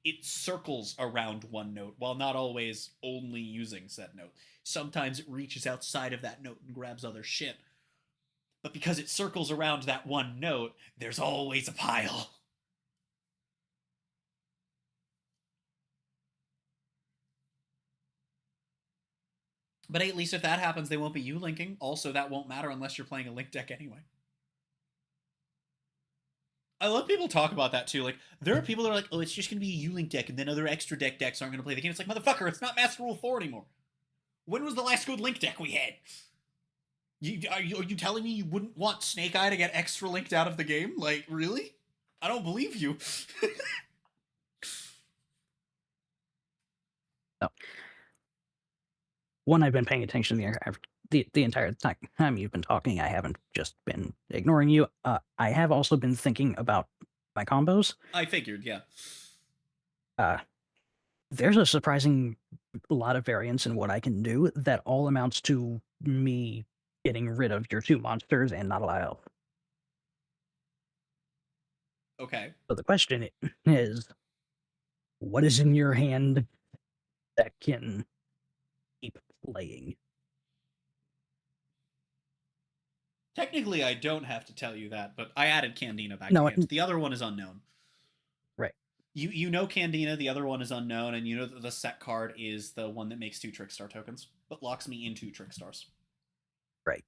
it circles around one note, while not always only using said note. Sometimes it reaches outside of that note and grabs other shit. But because it circles around that one note, there's always a pile. But hey, at least if that happens, they won't be U-Linking. Also, that won't matter unless you're playing a Link deck anyway. I love people talk about that too. Like, there are people that are like, oh, it's just going to be a U-Link deck, and then other extra decks aren't going to play the game. It's like, motherfucker, it's not Master Rule 4 anymore. When was the last good Link deck we had? Are you telling me you wouldn't want Snake Eye to get extra linked out of the game? Like, really? I don't believe you. No. One, I've been paying attention the entire time you've been talking. I haven't just been ignoring you. I have also been thinking about my combos. I figured, yeah. There's a surprising lot of variance in what I can do that all amounts to me getting rid of your 2 monsters and not allow health. Okay. So the question is, what is in your hand that can keep playing? Technically, I don't have to tell you that, but I added Candina back No, again. The other one is unknown. Right. You know Candina, the other one is unknown, and you know that the set card is the one that makes 2 Trickstar tokens, but locks me into Trickstars. Right.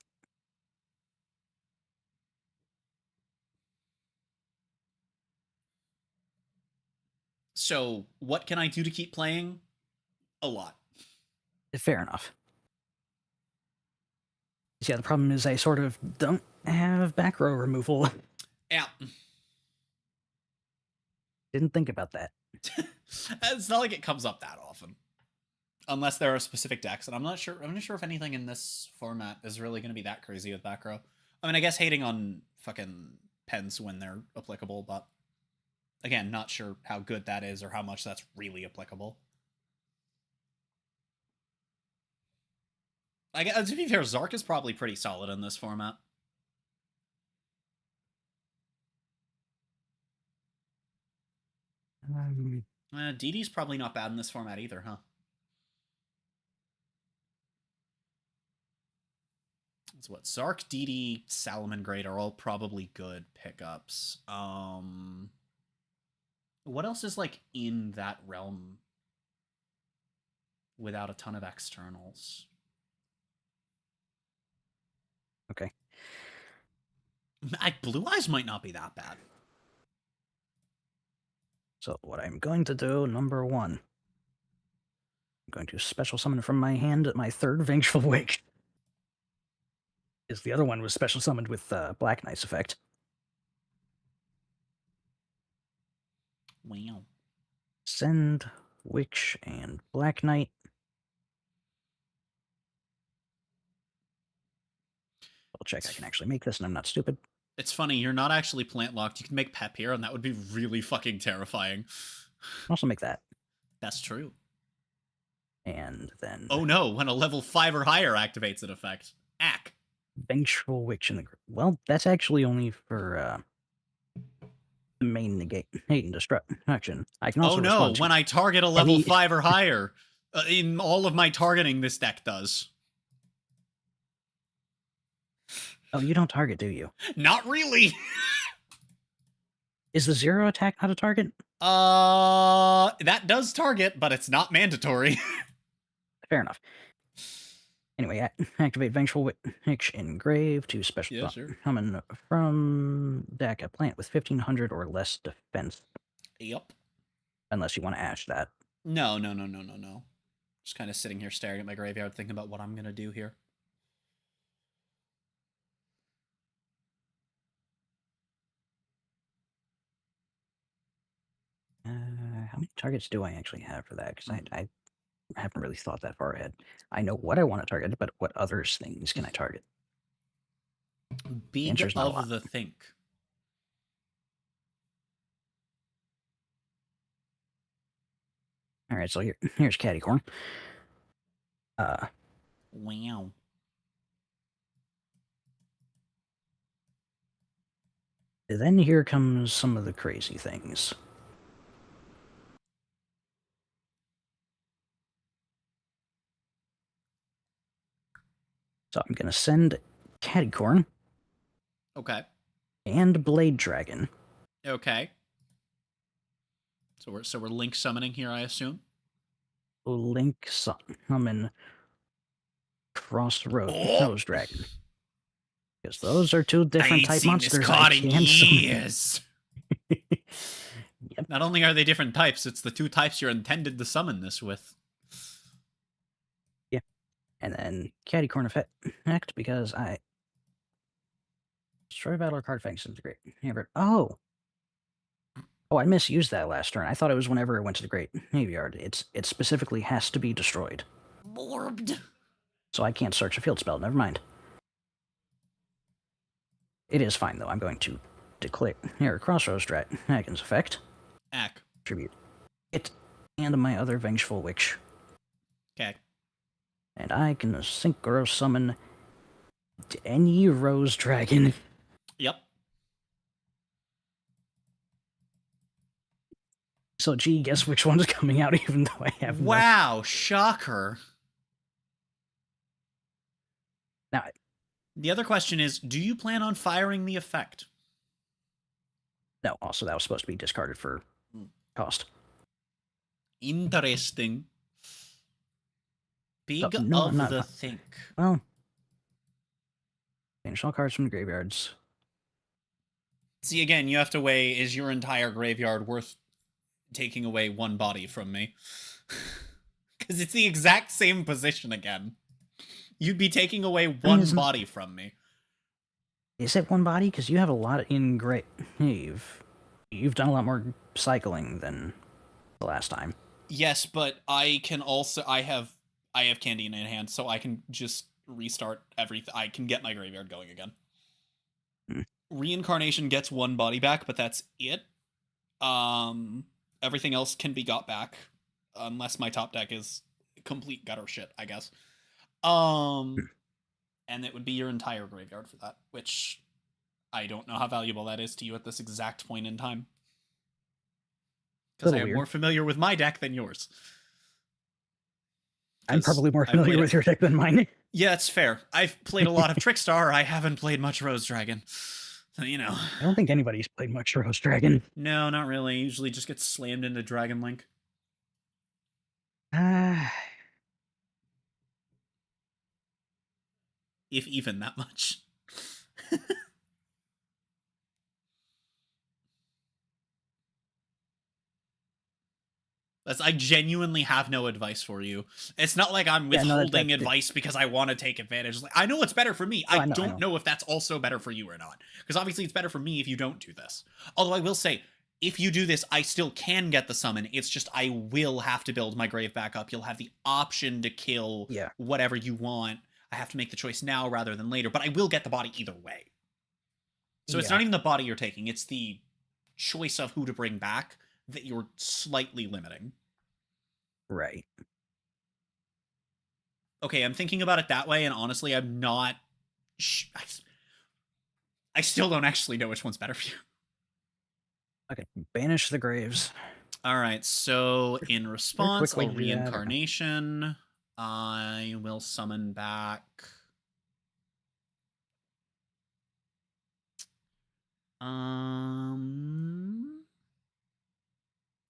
So, what can I do to keep playing? A lot. Fair enough. Yeah, the problem is I sort of don't have back row removal. Yeah. Didn't think about that. It's not like it comes up that often. Unless there are specific decks, and I'm not sure if anything in this format is really going to be that crazy with back row. I mean, I guess hating on fucking pens when they're applicable, but again, not sure how good that is or how much that's really applicable. I guess, to be fair, Zark is probably pretty solid in this format. DD's probably not bad in this format either, huh? That's what Zark, DD, Salamangreat are all probably good pickups. What else is like in that realm without a ton of externals? Okay. Blue Eyes might not be that bad. So what I'm going to do, number 1, I'm going to special summon from my hand my 3rd Vengeful Witch. Because the other one was special summoned with Black Knight's effect. Wow. Send Witch and Black Knight. I'll check I can actually make this and I'm not stupid. It's funny, you're not actually plant locked. You can make Pep here, and that would be really fucking terrifying. Also make that. That's true. And then... Oh no, when a level 5 or higher activates an effect. Ack. Vengeful Witch in the... Well, that's actually only for the main negate and destruction. I can also... Oh no, when I target a level 5 or higher. In all of my targeting, this deck does. Oh, you don't target, do you? Not really. Is the 0 attack not a target? That does target, but it's not mandatory. Fair enough. Anyway, activate Vengeful Witch Engrave to special summon from deck a plant with 1500 or less defense. Yep. Unless you want to ash that. No. Just kind of sitting here staring at my graveyard thinking about what I'm going to do here. How many targets do I actually have for that? Because I haven't really thought that far ahead. I know what I want to target, but what other things can I target? Big of the think. All right, so here's Cattycorn. Wow. Then here comes some of the crazy things. So I'm going to send Cattycorn. Okay. And Blade Dragon. Okay. So we're link summoning here, I assume? Link summon Crossroads Dragon. Because those are 2 different type monsters. This card in years. Yep. Not only are they different types, it's the 2 types you're intended to summon this with. Yeah. And then Cattycorn effect, because I destroy battle card fangs into the great. Oh, I misused that last turn. I thought it was whenever it went to the great graveyard. It specifically has to be destroyed. Morbed. So I can't search a field spell. Never mind. It is fine though. I'm going to declare here Crossroads Dragon's effect. Ack. Tribute it and my other Vengeful Witch. Okay. And I can synchro summon any Rose Dragon. Yep. So, gee, guess which one's coming out even though I have Wow, shocker. Now, the other question is, do you plan on firing the effect? No, also that was supposed to be discarded for cost. Interesting. Big no, of the think. Well, finish all cards from the graveyards. See, again, you have to weigh, is your entire graveyard worth taking away 1 body from me? Because it's the exact same position again. You'd be taking away 1 body from me. Is it 1 body? Because you have a lot in grave. You've done a lot more cycling than the last time. Yes, but I can also... I have Candy in hand, so I can just restart everything. I can get my graveyard going again. Reincarnation gets 1 body back, but that's it. Everything else can be got back, unless my top deck is complete gutter shit, I guess. And it would be your entire graveyard for that, which I don't know how valuable that is to you at this exact point in time. Because I am more familiar with my deck than yours. I'm probably more familiar with your deck than mine. Yeah, it's fair. I've played a lot of Trickstar. I haven't played much Rose Dragon. So, you know. I don't think anybody's played much Rose Dragon. No, not really. Usually just gets slammed into Dragon Link. If even that much. I genuinely have no advice for you. It's not like I'm withholding advice because I want to take advantage. Like, I know it's better for me. I don't know if that's also better for you or not. Because obviously it's better for me if you don't do this. Although I will say, if you do this, I still can get the summon. It's just I will have to build my grave back up. You'll have the option to kill whatever you want. I have to make the choice now rather than later. But I will get the body either way. So it's not even the body you're taking. It's the choice of who to bring back that you're slightly limiting. Right. Okay, I'm thinking about it that way, and honestly, I'm not... I still don't actually know which one's better for you. Okay, banish the graves. Alright, so in response, I'll reincarnation. I will summon back...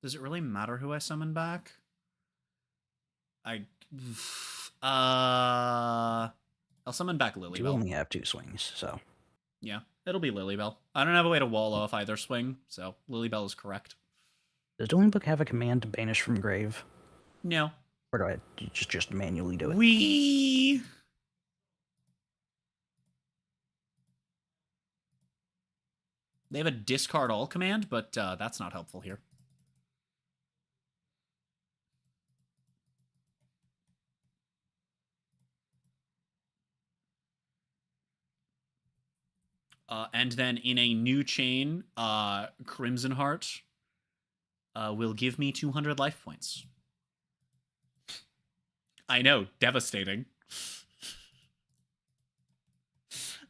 Does it really matter who I summon back? I'll summon back Lilybell. You only have 2 swings, so... Yeah, it'll be Lilybell. I don't have a way to wall off either swing, so Lilybell is correct. Does Dueling Book have a command to banish from grave? No. Or do I just manually do it? They have a discard all command, but that's not helpful here. And then in a new chain, Crimson Heart will give me 200 life points. I know, devastating.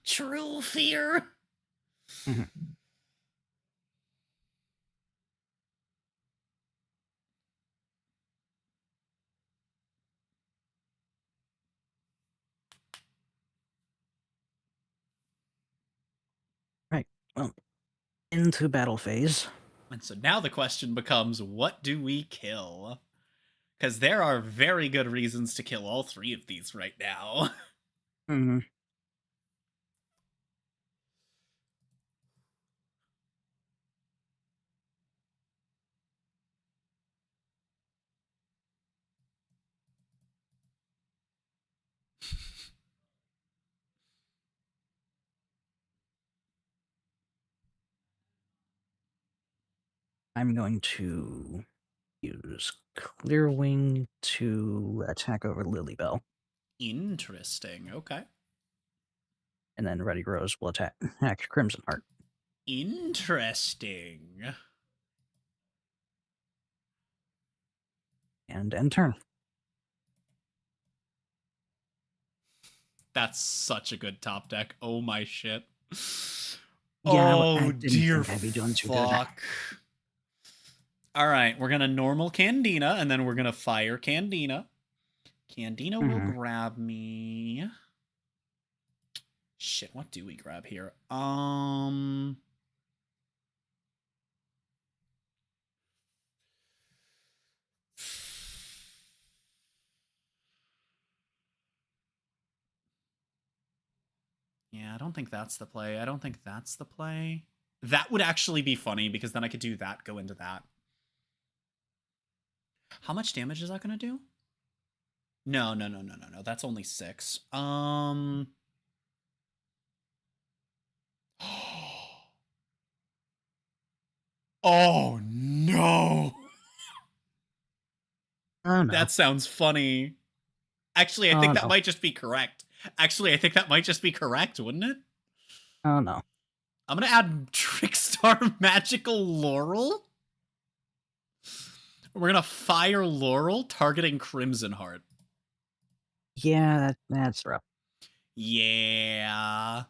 True fear. Right, well, into battle phase. And so now the question becomes, what do we kill? Because there are very good reasons to kill all 3 of these right now. I'm going to use Clearwing to attack over Lilybell. Interesting, okay. And then Ready Rose will attack Crimson Heart. Interesting. And end turn. That's such a good top deck. Oh my shit. Yeah, oh dear fuck. Alright, we're gonna normal Candina, and then we're gonna fire Candina. Candina will grab me. Shit, what do we grab here? Yeah, I don't think that's the play. I don't think that's the play. That would actually be funny, because then I could do that, go into that. How much damage is that going to do? No. That's only 6. Oh, no. Oh, no. That sounds funny. Actually, I think that might just be correct. Actually, I think that might just be correct, wouldn't it? Oh, no. I'm going to add Trickstar Magical Laurel. We're going to fire Laurel, targeting Crimson Heart. Yeah, that's rough. Yeah.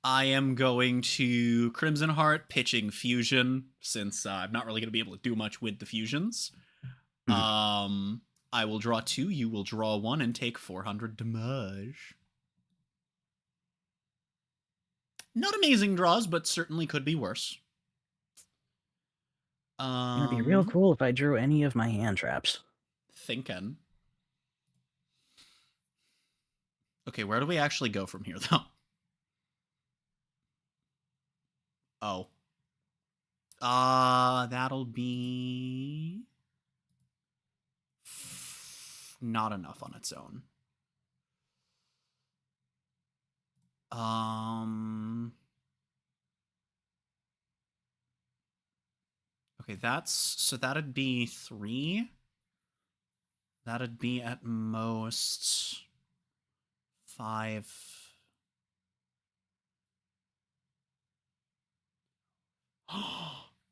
I am going to Crimson Heart, pitching Fusion, since I'm not really going to be able to do much with the fusions. I will draw 2, you will draw 1, and take 400 damage. Not amazing draws, but certainly could be worse. It'd be real cool if I drew any of my hand traps. Thinking. Okay, where do we actually go from here, though? Oh. That'll be... not enough on its own. Okay, so that'd be 3. That'd be at most 5.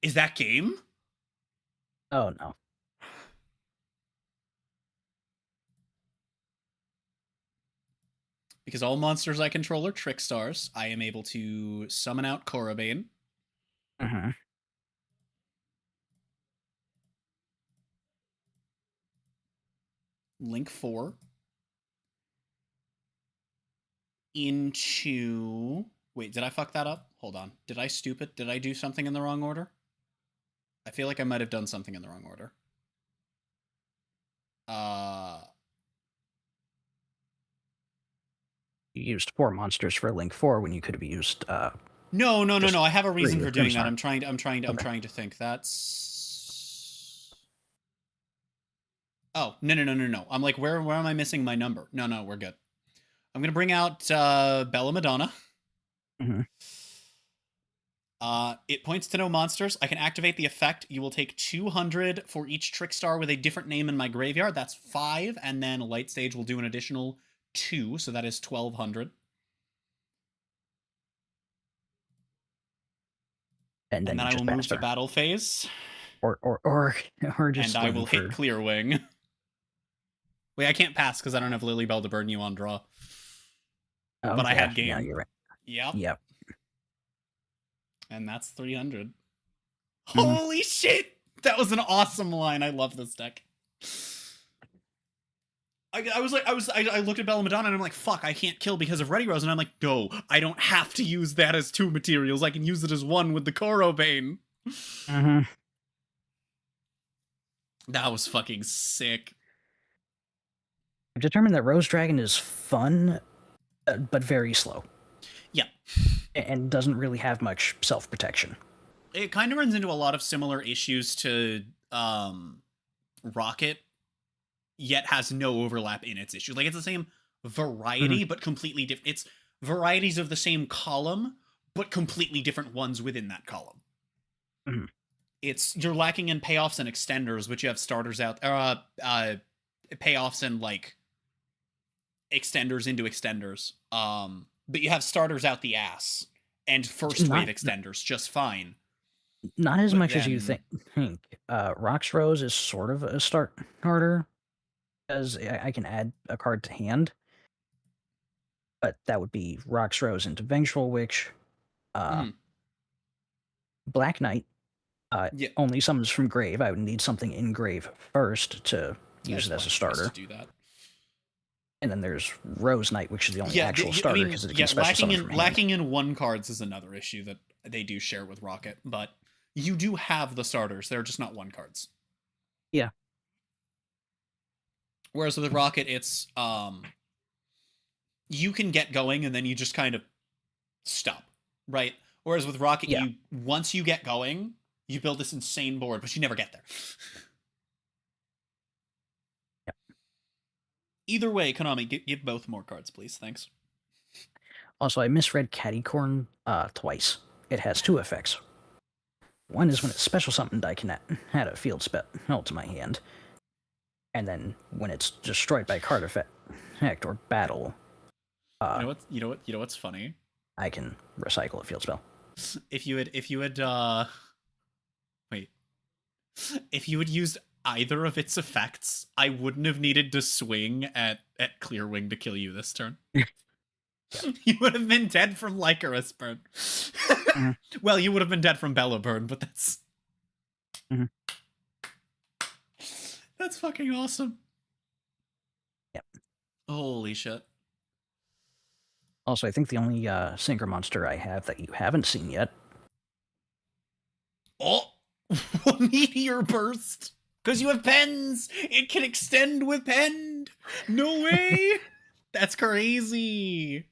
Is that game? Oh, no. Because all monsters I control are trick stars, I am able to summon out Korobane. Link 4. Into... Wait, did I fuck that up? Hold on. Did I stupid? Did I do something in the wrong order? I feel like I might have done something in the wrong order. You used 4 monsters for Link 4 when you could have used No. I have a reason 3 for doing that. Crimson. I'm trying Okay. to think. That's... Oh, no. I'm like, where am I missing my number? No, we're good. I'm gonna bring out Bella Madonna. It points to no monsters. I can activate the effect. You will take 200 for each trick star with a different name in my graveyard. That's 5, and then Light Stage will do an additional 2, so that is 1,200. And then I will move to battle phase. Or just. And I will hit Clear Wing. Wait, I can't pass because I don't have Lilybell to burn you on draw. Oh, but I had game. Yeah, you're right. Yep. And that's 300. Holy shit! That was an awesome line. I love this deck. I looked at Bella Madonna and I'm like, fuck, I can't kill because of Ready Rose. And I'm like, no, I don't have to use that as 2 materials. I can use it as 1 with the Korobane. That was fucking sick. I've determined that Rose Dragon is fun, but very slow. Yeah. And doesn't really have much self-protection. It kind of runs into a lot of similar issues to Rocket, yet has no overlap in its issues. Like, it's the same variety, but completely different. It's varieties of the same column, but completely different ones within that column. You're lacking in payoffs and extenders, which you have starters out, payoffs and, like, extenders into extenders. But you have starters out the ass, and first wave extenders just fine. Not as much as you think. Rox Rose is sort of a starter, because I can add a card to hand. But that would be Rox Rose into Vengeful Witch. Black Knight only summons from grave. I would need something in grave first to use it as a starter. Do that. And then there's Rose Knight, which is the only actual starter because it can special summon from hand. Lacking in 1 cards is another issue that they do share with Rocket, but you do have the starters. They're just not 1 cards. Yeah. Whereas with Rocket, it's you can get going and then you just kind of stop, right? Whereas with Rocket, once you get going, you build this insane board, but you never get there. Either way, Konami, give both more cards, please. Thanks. Also, I misread Cattycorn twice. It has 2 effects. One is when it's special summoned, I can add a field spell to my hand. And then when it's destroyed by card effect or battle. You know what's funny? I can recycle a field spell. If you had used either of its effects, I wouldn't have needed to swing at Clearwing to kill you this turn. You would have been dead from Lycaris burn. Well, you would have been dead from Bella burn, but that's... That's fucking awesome. Yep. Holy shit. Also, I think the only Synchro monster I have that you haven't seen yet. Oh! Meteor Burst! Because you have pens! It can extend with pen! No way! That's crazy!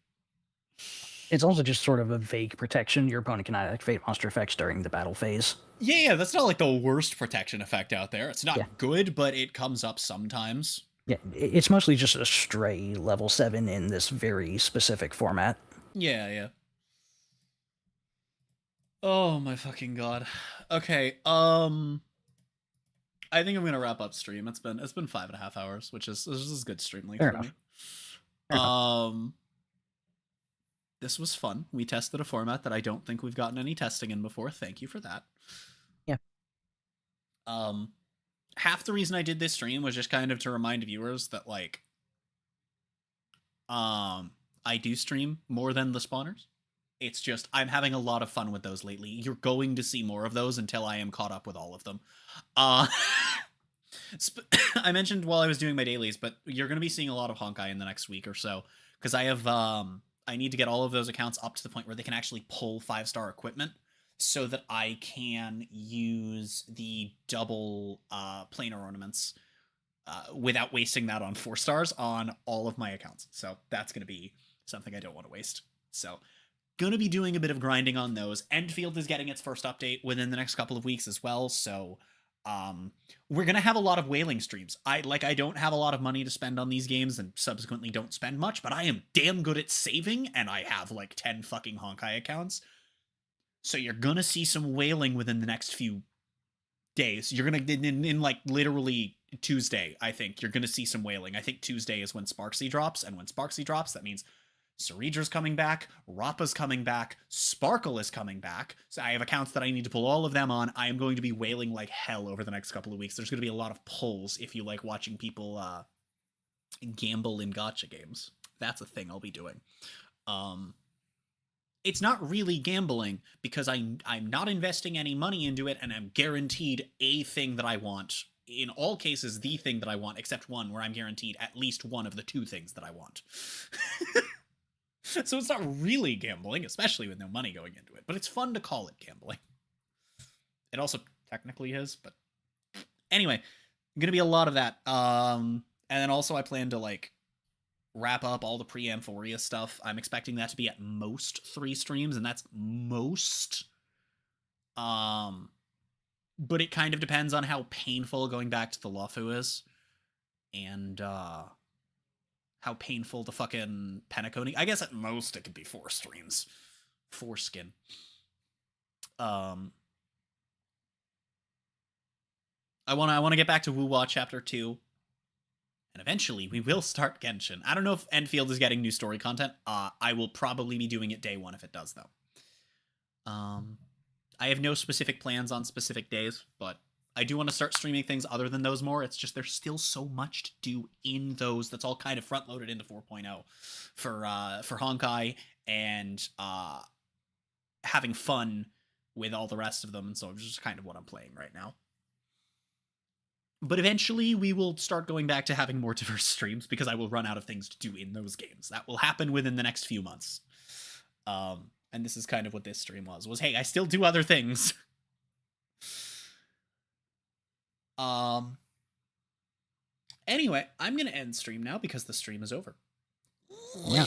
It's also just sort of a vague protection. Your opponent cannot activate monster effects during the battle phase. Yeah, that's not like the worst protection effect out there. It's not good, but it comes up sometimes. Yeah, it's mostly just a stray level 7 in this very specific format. Yeah. Oh my fucking god. Okay, I think I'm gonna wrap up stream. It's been 5.5 hours, which is a good stream length for me. This was fun. We tested a format that I don't think we've gotten any testing in before. Thank you for that. Yeah. Half the reason I did this stream was just kind of to remind viewers that, like, I do stream more than the spawners. It's just, I'm having a lot of fun with those lately. You're going to see more of those until I am caught up with all of them. I mentioned while I was doing my dailies, but you're going to be seeing a lot of Honkai in the next week or so, because I have, I need to get all of those accounts up to the point where they can actually pull 5-star equipment so that I can use the double planar ornaments without wasting that on 4 stars on all of my accounts. So that's going to be something I don't want to waste. So going to be doing a bit of grinding on those. Endfield is getting its first update within the next couple of weeks as well. So we're going to have a lot of whaling streams. I don't have a lot of money to spend on these games and subsequently don't spend much, but I am damn good at saving and I have like 10 fucking Honkai accounts. So you're going to see some whaling within the next few days. You're going to, in like literally Tuesday, I think you're going to see some whaling. I think Tuesday is when Sparksy drops, and when Sparksy drops, that means Ceredra's coming back, Rappa's coming back, Sparkle is coming back. So I have accounts that I need to pull all of them on. I am going to be whaling like hell over the next couple of weeks. There's going to be a lot of pulls if you like watching people gamble in gacha games. That's a thing I'll be doing. It's not really gambling because I'm not investing any money into it, and I'm guaranteed a thing that I want. In all cases, the thing that I want, except one where I'm guaranteed at least one of the 2 things that I want. So it's not really gambling, especially with no money going into it, but it's fun to call it gambling. It also technically is, but anyway, gonna be a lot of that. And then also I plan to like wrap up all the pre-Amphoria stuff. I'm expecting that to be at most 3 streams, and that's most. But it kind of depends on how painful going back to the Luofu is. And how painful the fucking Penacony. I guess at most it could be 4 streams. 4 skin. I want to get back to Wu-Wa Chapter 2. And eventually we will start Genshin. I don't know if Enfield is getting new story content. I will probably be doing it day 1 if it does, though. I have no specific plans on specific days, but I do want to start streaming things other than those more. It's just there's still so much to do in those that's all kind of front-loaded into 4.0 for Honkai and having fun with all the rest of them, and so it's just kind of what I'm playing right now. But eventually we will start going back to having more diverse streams because I will run out of things to do in those games. That will happen within the next few months. And this is kind of what this stream was, hey, I still do other things. Anyway, I'm going to end stream now because the stream is over. Yeah.